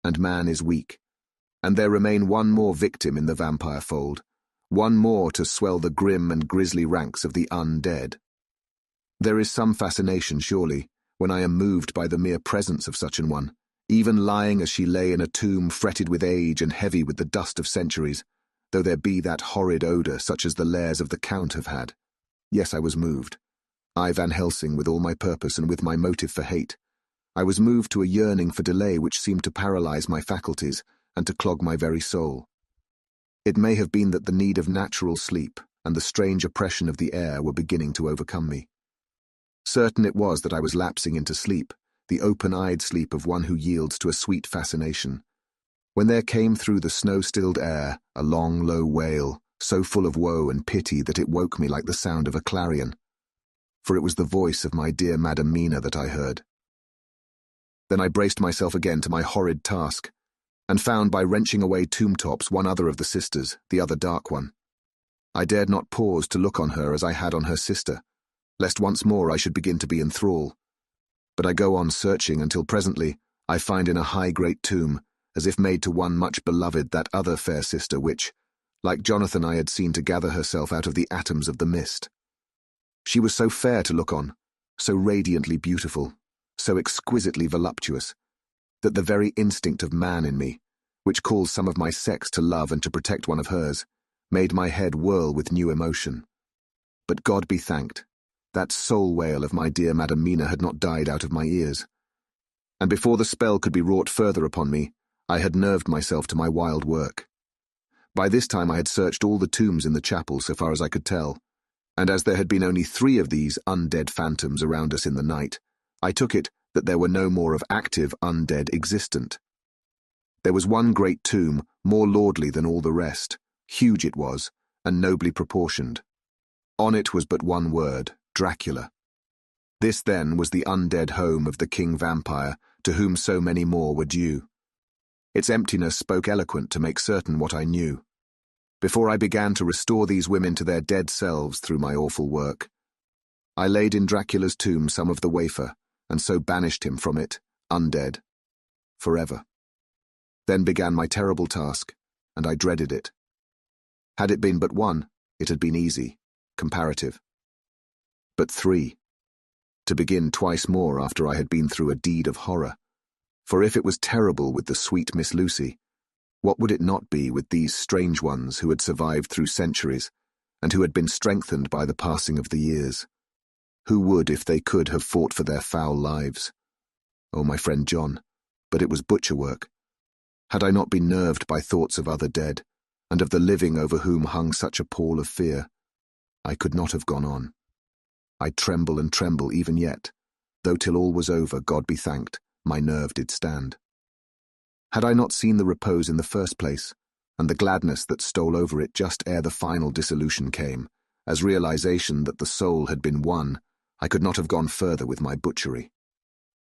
and man is weak, and there remain one more victim in the vampire fold, one more to swell the grim and grisly ranks of the undead. There is some fascination, surely, when I am moved by the mere presence of such an one, even lying as she lay in a tomb fretted with age and heavy with the dust of centuries, though there be that horrid odour such as the lairs of the Count have had. Yes, I was moved. I, Van Helsing, with all my purpose and with my motive for hate. I was moved to a yearning for delay which seemed to paralyse my faculties and to clog my very soul. It may have been that the need of natural sleep and the strange oppression of the air were beginning to overcome me. Certain it was that I was lapsing into sleep, the open-eyed sleep of one who yields to a sweet fascination, when there came through the snow-stilled air a long, low wail, so full of woe and pity that it woke me like the sound of a clarion. For it was the voice of my dear Madam Mina that I heard. Then I braced myself again to my horrid task, and found by wrenching away tomb-tops one other of the sisters, the other dark one. I dared not pause to look on her as I had on her sister, lest once more I should begin to be in thrall. But I go on searching until presently I find in a high great tomb, as if made to one much beloved, that other fair sister which, like Jonathan, I had seen to gather herself out of the atoms of the mist. She was so fair to look on, so radiantly beautiful, so exquisitely voluptuous, that the very instinct of man in me, which calls some of my sex to love and to protect one of hers, made my head whirl with new emotion. But God be thanked, that soul wail of my dear Madam Mina had not died out of my ears. And before the spell could be wrought further upon me, I had nerved myself to my wild work. By this time I had searched all the tombs in the chapel so far as I could tell, and as there had been only 3 of these undead phantoms around us in the night, I took it that there were no more of active undead existent. There was one great tomb, more lordly than all the rest. Huge it was, and nobly proportioned. On it was but one word, Dracula. This, then, was the undead home of the king vampire, to whom so many more were due. Its emptiness spoke eloquent to make certain what I knew. Before I began to restore these women to their dead selves through my awful work, I laid in Dracula's tomb some of the wafer, and so banished him from it, undead, forever. Then began my terrible task, and I dreaded it. Had it been but one, it had been easy, comparative. But three. To begin twice more after I had been through a deed of horror. For if it was terrible with the sweet Miss Lucy, what would it not be with these strange ones who had survived through centuries, and who had been strengthened by the passing of the years? Who would, if they could, have fought for their foul lives? Oh, my friend John, but it was butcher work. Had I not been nerved by thoughts of other dead, and of the living over whom hung such a pall of fear, I could not have gone on. I tremble and tremble even yet, though till all was over, God be thanked, my nerve did stand. Had I not seen the repose in the first place, and the gladness that stole over it just ere the final dissolution came, as realization that the soul had been won, I could not have gone further with my butchery.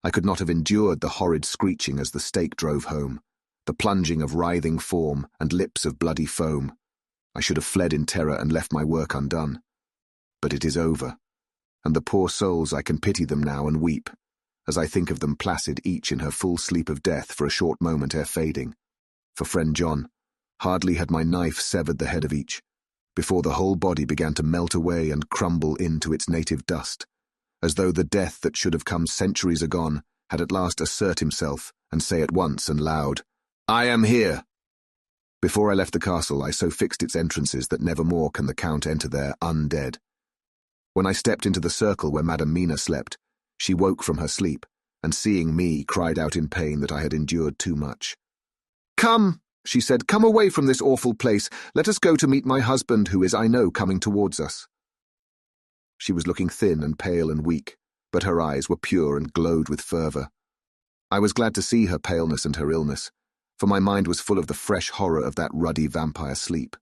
I could not have endured the horrid screeching as the stake drove home, the plunging of writhing form and lips of bloody foam. I should have fled in terror and left my work undone. But it is over, and the poor souls, I can pity them now and weep, as I think of them placid each in her full sleep of death for a short moment ere fading. For friend John, hardly had my knife severed the head of each, before the whole body began to melt away and crumble into its native dust, as though the death that should have come centuries agone had at last assert himself and say at once and loud, "I am here!" Before I left the castle, I so fixed its entrances that never more can the Count enter there undead. When I stepped into the circle where Madame Mina slept, she woke from her sleep, and seeing me, cried out in pain that I had endured too much. "Come," she said, "come away from this awful place. Let us go to meet my husband, who is, I know, coming towards us." She was looking thin and pale and weak, but her eyes were pure and glowed with fervour. I was glad to see her paleness and her illness, for my mind was full of the fresh horror of that ruddy vampire sleep.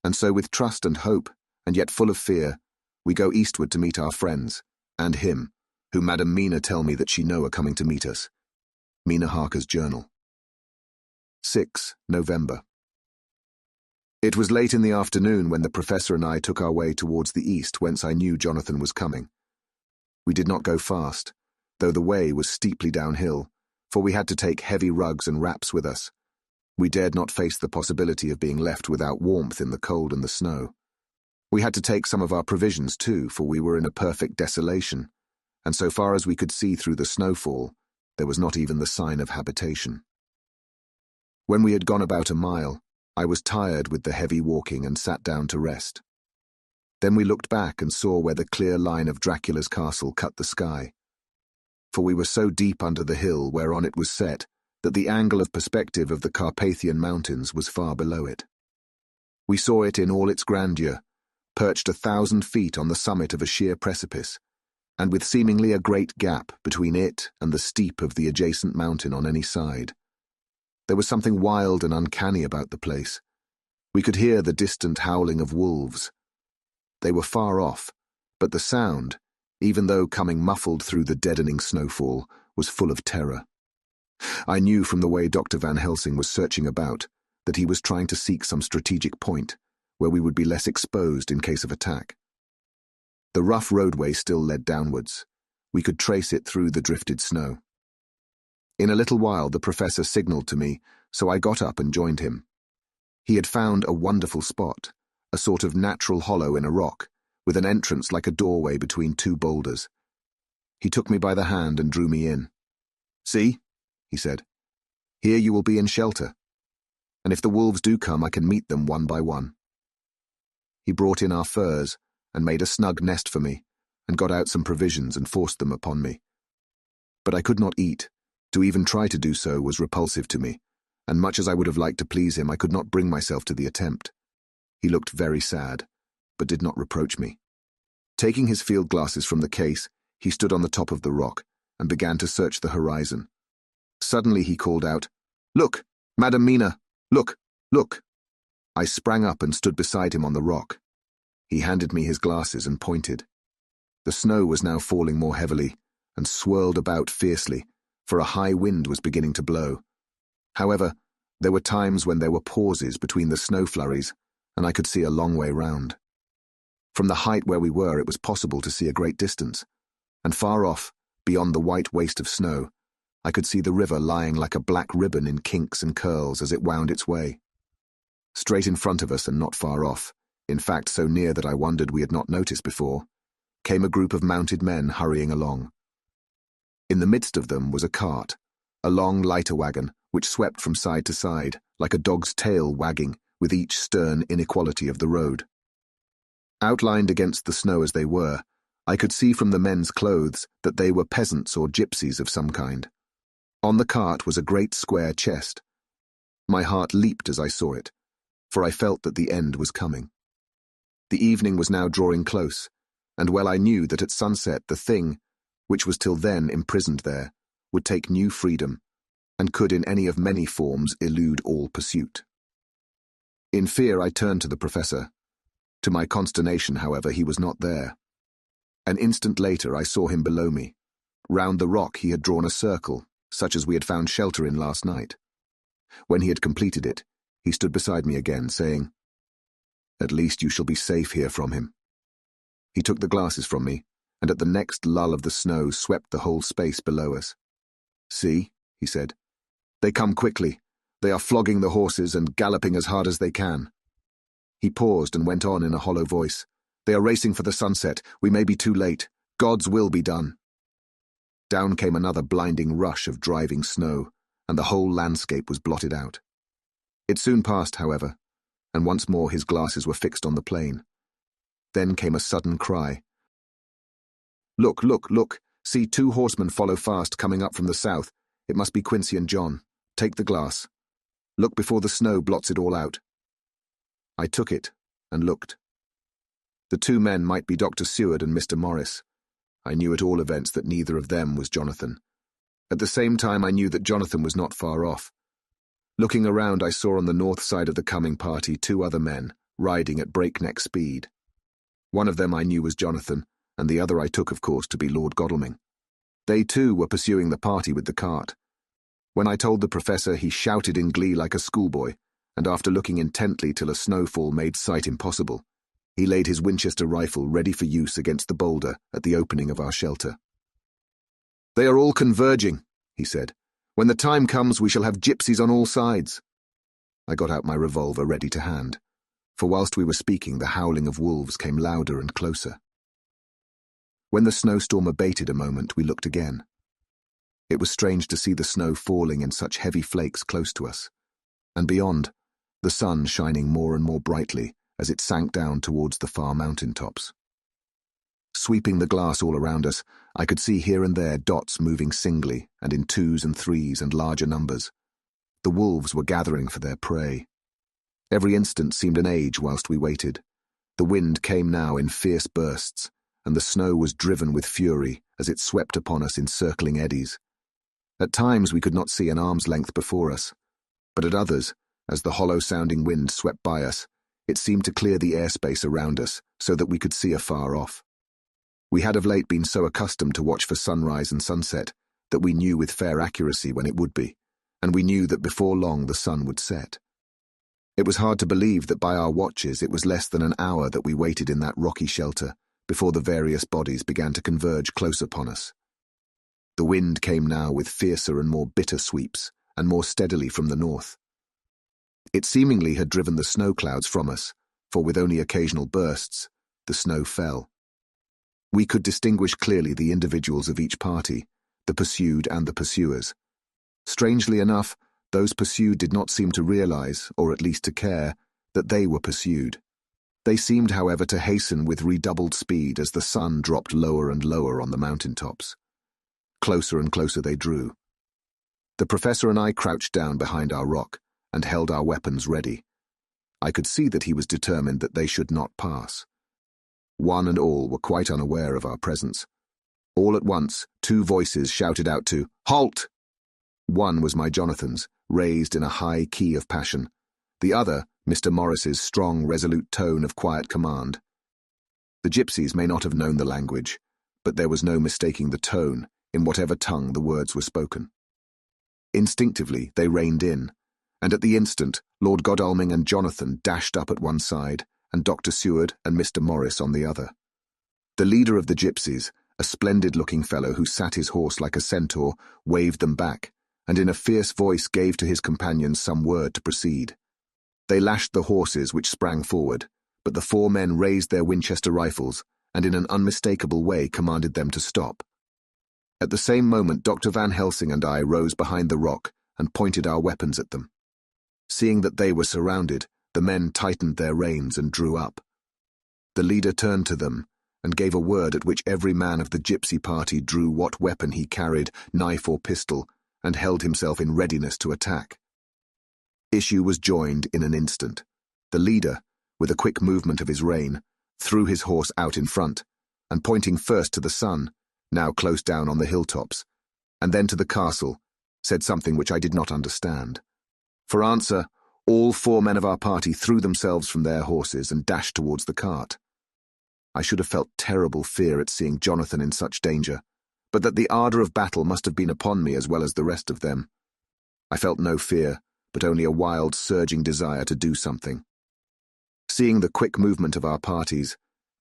And so with trust and hope, and yet full of fear, we go eastward to meet our friends, and him, who Madame Mina tell me that she know are coming to meet us. Mina Harker's journal. 6 November. It was late in the afternoon when the professor and I took our way towards the east, whence I knew Jonathan was coming. We did not go fast, though the way was steeply downhill, for we had to take heavy rugs and wraps with us. We dared not face the possibility of being left without warmth in the cold and the snow. We had to take some of our provisions too, for we were in a perfect desolation, and so far as we could see through the snowfall, there was not even the sign of habitation. When we had gone about a mile, I was tired with the heavy walking and sat down to rest. Then we looked back and saw where the clear line of Dracula's castle cut the sky. For we were so deep under the hill whereon it was set that the angle of perspective of the Carpathian mountains was far below it. We saw it in all its grandeur, perched 1,000 feet on the summit of a sheer precipice, and with seemingly a great gap between it and the steep of the adjacent mountain on any side. There was something wild and uncanny about the place. We could hear the distant howling of wolves. They were far off, but the sound, even though coming muffled through the deadening snowfall, was full of terror. I knew from the way Dr. Van Helsing was searching about that he was trying to seek some strategic point where we would be less exposed in case of attack. The rough roadway still led downwards. We could trace it through the drifted snow. In a little while the professor signalled to me, so I got up and joined him. He had found a wonderful spot, a sort of natural hollow in a rock, with an entrance like a doorway between two boulders. He took me by the hand and drew me in. "See," he said, "here you will be in shelter, and if the wolves do come I can meet them one by one." He brought in our furs and made a snug nest for me, and got out some provisions and forced them upon me. But I could not eat. To even try to do so was repulsive to me, and much as I would have liked to please him, I could not bring myself to the attempt. He looked very sad, but did not reproach me. Taking his field glasses from the case, he stood on the top of the rock, and began to search the horizon. Suddenly he called out, "Look, Madam Mina, look, look!" I sprang up and stood beside him on the rock. He handed me his glasses and pointed. The snow was now falling more heavily and swirled about fiercely, for a high wind was beginning to blow. However, there were times when there were pauses between the snow flurries, and I could see a long way round. From the height where we were, it was possible to see a great distance, and far off, beyond the white waste of snow, I could see the river lying like a black ribbon in kinks and curls as it wound its way. Straight in front of us and not far off, in fact so near that I wondered we had not noticed before, came a group of mounted men hurrying along. In the midst of them was a cart, a long lighter wagon, which swept from side to side, like a dog's tail wagging with each stern inequality of the road. Outlined against the snow as they were, I could see from the men's clothes that they were peasants or gypsies of some kind. On the cart was a great square chest. My heart leaped as I saw it, for I felt that the end was coming. The evening was now drawing close, and well I knew that at sunset the thing, which was till then imprisoned there, would take new freedom, and could in any of many forms elude all pursuit. In fear I turned to the professor. To my consternation, however, he was not there. An instant later I saw him below me. Round the rock he had drawn a circle, such as we had found shelter in last night. When he had completed it, he stood beside me again, saying, "At least you shall be safe here from him." He took the glasses from me, and at the next lull of the snow swept the whole space below us. "See," he said, "they come quickly. They are flogging the horses and galloping as hard as they can." He paused and went on in a hollow voice, "They are racing for the sunset. We may be too late. God's will be done." Down came another blinding rush of driving snow, and the whole landscape was blotted out. It soon passed, however, and once more his glasses were fixed on the plain. Then came a sudden cry. "Look, look, look! See, 2 horsemen follow fast, coming up from the south. It must be Quincey and John. Take the glass. Look before the snow blots it all out." I took it and looked. The 2 men might be Dr. Seward and Mr. Morris. I knew at all events that neither of them was Jonathan. At the same time I knew that Jonathan was not far off. Looking around, I saw on the north side of the coming party 2 other men, riding at breakneck speed. One of them I knew was Jonathan, and the other I took, of course, to be Lord Godalming. They too were pursuing the party with the cart. When I told the professor, he shouted in glee like a schoolboy, and after looking intently till a snowfall made sight impossible, he laid his Winchester rifle ready for use against the boulder at the opening of our shelter. "They are all converging," he said. "When the time comes, we shall have gypsies on all sides." I got out my revolver ready to hand, for whilst we were speaking, the howling of wolves came louder and closer. When the snowstorm abated a moment, we looked again. It was strange to see the snow falling in such heavy flakes close to us, and beyond, the sun shining more and more brightly as it sank down towards the far mountain tops. Sweeping the glass all around us, I could see here and there dots moving singly and in 2s and 3s and larger numbers. The wolves were gathering for their prey. Every instant seemed an age whilst we waited. The wind came now in fierce bursts, and the snow was driven with fury as it swept upon us in circling eddies. At times we could not see an arm's length before us, but at others, as the hollow-sounding wind swept by us, it seemed to clear the airspace around us so that we could see afar off. We had of late been so accustomed to watch for sunrise and sunset that we knew with fair accuracy when it would be, and we knew that before long the sun would set. It was hard to believe that by our watches it was less than an hour that we waited in that rocky shelter before the various bodies began to converge close upon us. The wind came now with fiercer and more bitter sweeps, and more steadily from the north. It seemingly had driven the snow clouds from us, for with only occasional bursts, the snow fell. We could distinguish clearly the individuals of each party, the pursued and the pursuers. Strangely enough, those pursued did not seem to realize, or at least to care, that they were pursued. They seemed, however, to hasten with redoubled speed as the sun dropped lower and lower on the mountain tops. Closer and closer they drew. The professor and I crouched down behind our rock and held our weapons ready. I could see that he was determined that they should not pass. One and all were quite unaware of our presence. All at once, two voices shouted out to "Halt!" One was my Jonathan's, raised in a high key of passion. The other, Mr. Morris's strong, resolute tone of quiet command. The gypsies may not have known the language, but there was no mistaking the tone, in whatever tongue the words were spoken. Instinctively, they reined in, and at the instant, Lord Godalming and Jonathan dashed up at one side, and Dr. Seward and Mr. Morris on the other. The leader of the gypsies, a splendid-looking fellow who sat his horse like a centaur, waved them back, and in a fierce voice gave to his companions some word to proceed. They lashed the horses, which sprang forward, but the four men raised their Winchester rifles, and in an unmistakable way commanded them to stop. At the same moment Dr. Van Helsing and I rose behind the rock and pointed our weapons at them. Seeing that they were surrounded, the men tightened their reins and drew up. The leader turned to them and gave a word at which every man of the gypsy party drew what weapon he carried, knife or pistol, and held himself in readiness to attack. Issue was joined in an instant. The leader, with a quick movement of his rein, threw his horse out in front, and pointing first to the sun, now close down on the hilltops, and then to the castle, said something which I did not understand. For answer, all four men of our party threw themselves from their horses and dashed towards the cart. I should have felt terrible fear at seeing Jonathan in such danger, but that the ardour of battle must have been upon me as well as the rest of them. I felt no fear, but only a wild, surging desire to do something. Seeing the quick movement of our parties,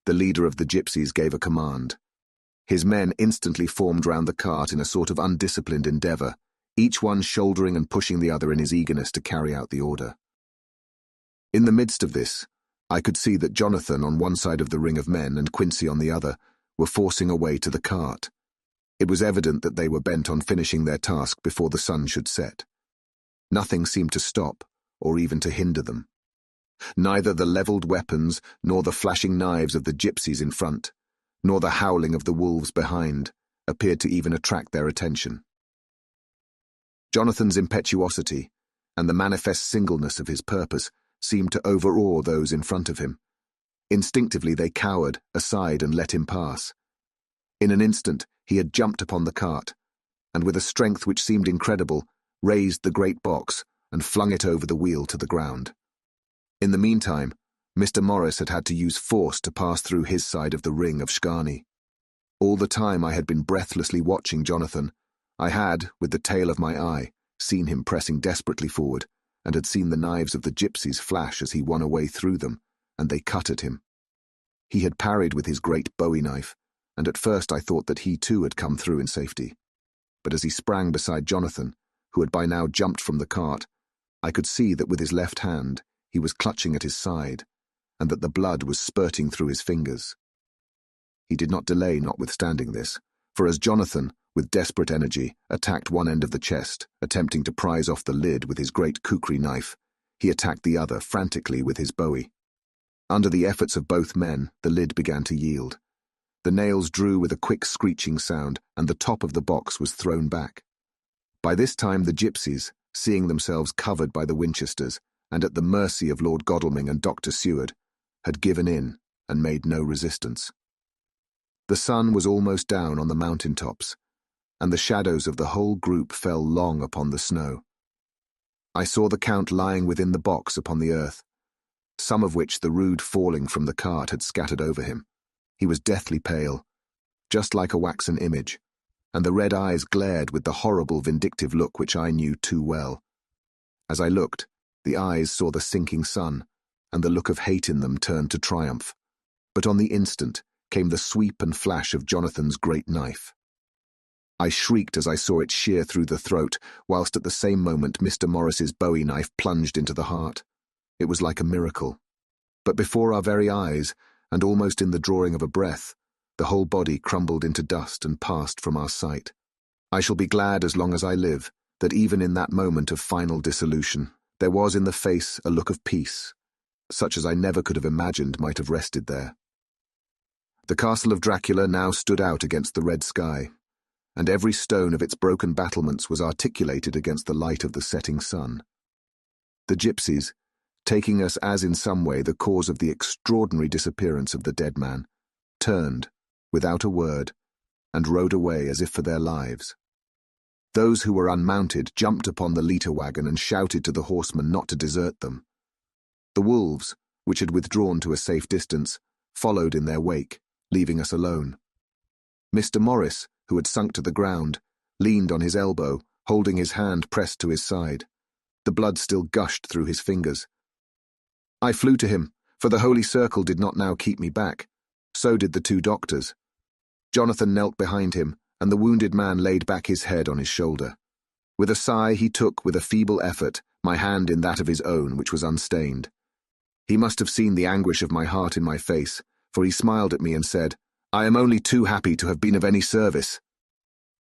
the leader of the gypsies gave a command. His men instantly formed round the cart in a sort of undisciplined endeavour, each one shouldering and pushing the other in his eagerness to carry out the order. In the midst of this, I could see that Jonathan on one side of the ring of men and Quincey on the other were forcing a way to the cart. It was evident that they were bent on finishing their task before the sun should set. Nothing seemed to stop, or even to hinder them. Neither the levelled weapons, nor the flashing knives of the gypsies in front, nor the howling of the wolves behind, appeared to even attract their attention. Jonathan's impetuosity, and the manifest singleness of his purpose, seemed to overawe those in front of him. Instinctively they cowered aside and let him pass. In an instant he had jumped upon the cart, and with a strength which seemed incredible, raised the great box and flung it over the wheel to the ground. In the meantime, Mr. Morris had had to use force to pass through his side of the ring of Shkarni. All the time I had been breathlessly watching Jonathan. I had, with the tail of my eye, seen him pressing desperately forward, and had seen the knives of the gypsies flash as he won a way through them, and they cut at him. He had parried with his great bowie knife, and at first I thought that he too had come through in safety. But as he sprang beside Jonathan, who had by now jumped from the cart, I could see that with his left hand he was clutching at his side, and that the blood was spurting through his fingers. He did not delay notwithstanding this, for as Jonathan, with desperate energy, attacked one end of the chest, attempting to prise off the lid with his great kukri knife, he attacked the other frantically with his bowie. Under the efforts of both men, the lid began to yield. The nails drew with a quick screeching sound, and the top of the box was thrown back. By this time the gypsies, seeing themselves covered by the Winchesters, and at the mercy of Lord Godalming and Dr. Seward, had given in and made no resistance. The sun was almost down on the mountain tops, and the shadows of the whole group fell long upon the snow. I saw the Count lying within the box upon the earth, some of which the rude falling from the cart had scattered over him. He was deathly pale, just like a waxen image, and the red eyes glared with the horrible vindictive look which I knew too well. As I looked, the eyes saw the sinking sun, and the look of hate in them turned to triumph. But on the instant came the sweep and flash of Jonathan's great knife. I shrieked as I saw it shear through the throat, whilst at the same moment Mr. Morris's bowie knife plunged into the heart. It was like a miracle. But before our very eyes, and almost in the drawing of a breath, the whole body crumbled into dust and passed from our sight. I shall be glad as long as I live that even in that moment of final dissolution, there was in the face a look of peace, such as I never could have imagined might have rested there. The castle of Dracula now stood out against the red sky, and every stone of its broken battlements was articulated against the light of the setting sun. The gypsies, taking us as in some way the cause of the extraordinary disappearance of the dead man, turned, without a word, and rode away as if for their lives. Those who were unmounted jumped upon the litter wagon and shouted to the horsemen not to desert them. The wolves, which had withdrawn to a safe distance, followed in their wake, leaving us alone. Mr. Morris, who had sunk to the ground, leaned on his elbow, holding his hand pressed to his side. The blood still gushed through his fingers. I flew to him, for the holy circle did not now keep me back. So did the two doctors. Jonathan knelt behind him, and the wounded man laid back his head on his shoulder. With a sigh he took, with a feeble effort, my hand in that of his own, which was unstained. He must have seen the anguish of my heart in my face, for he smiled at me and said, "I am only too happy to have been of any service."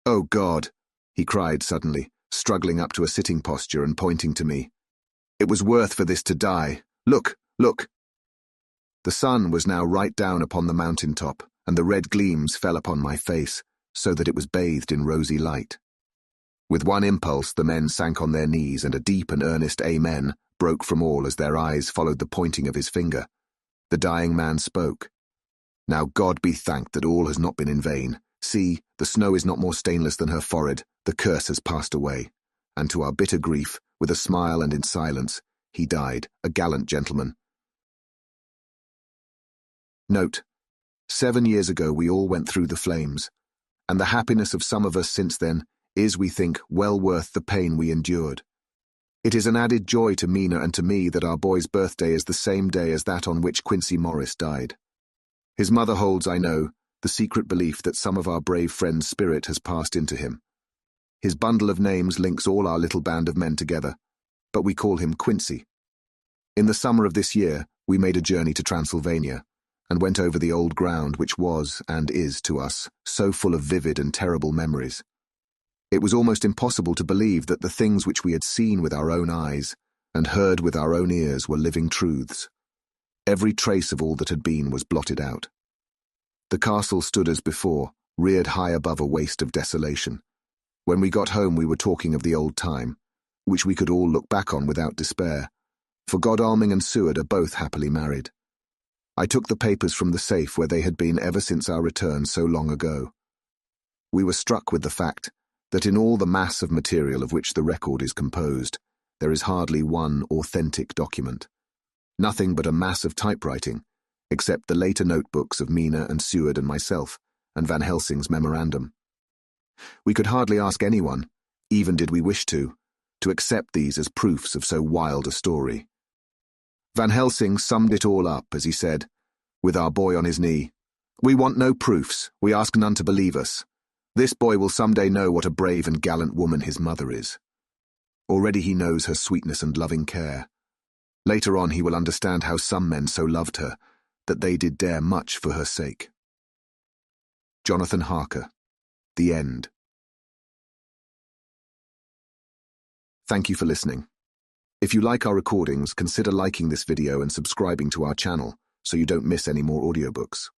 "Oh God!" he cried suddenly, struggling up to a sitting posture and pointing to me. "It was worth for this to die. Look, look!" The sun was now right down upon the mountain top, and the red gleams fell upon my face, so that it was bathed in rosy light. With one impulse the men sank on their knees, and a deep and earnest amen broke from all as their eyes followed the pointing of his finger. The dying man spoke. "Now God be thanked that all has not been in vain. See, the snow is not more stainless than her forehead, the curse has passed away." And to our bitter grief, with a smile and in silence, he died, a gallant gentleman. Note: 7 years ago we all went through the flames, and the happiness of some of us since then is, we think, well worth the pain we endured. It is an added joy to Mina and to me that our boy's birthday is the same day as that on which Quincey Morris died. His mother holds, I know, the secret belief that some of our brave friend's spirit has passed into him. His bundle of names links all our little band of men together, but we call him Quincey. In the summer of this year, we made a journey to Transylvania, and went over the old ground which was, and is to us, so full of vivid and terrible memories. It was almost impossible to believe that the things which we had seen with our own eyes and heard with our own ears were living truths. Every trace of all that had been was blotted out. The castle stood as before, reared high above a waste of desolation. When we got home we were talking of the old time, which we could all look back on without despair, for Godalming and Seward are both happily married. I took the papers from the safe where they had been ever since our return so long ago. We were struck with the fact that in all the mass of material of which the record is composed, there is hardly one authentic document. Nothing but a mass of typewriting, except the later notebooks of Mina and Seward and myself, and Van Helsing's memorandum. We could hardly ask anyone, even did we wish to accept these as proofs of so wild a story. Van Helsing summed it all up as he said, with our boy on his knee, "We want no proofs, we ask none to believe us. This boy will someday know what a brave and gallant woman his mother is. Already he knows her sweetness and loving care. Later on he will understand how some men so loved her, that they did dare much for her sake." Jonathan Harker. The End. Thank you for listening. If you like our recordings, consider liking this video and subscribing to our channel so you don't miss any more audiobooks.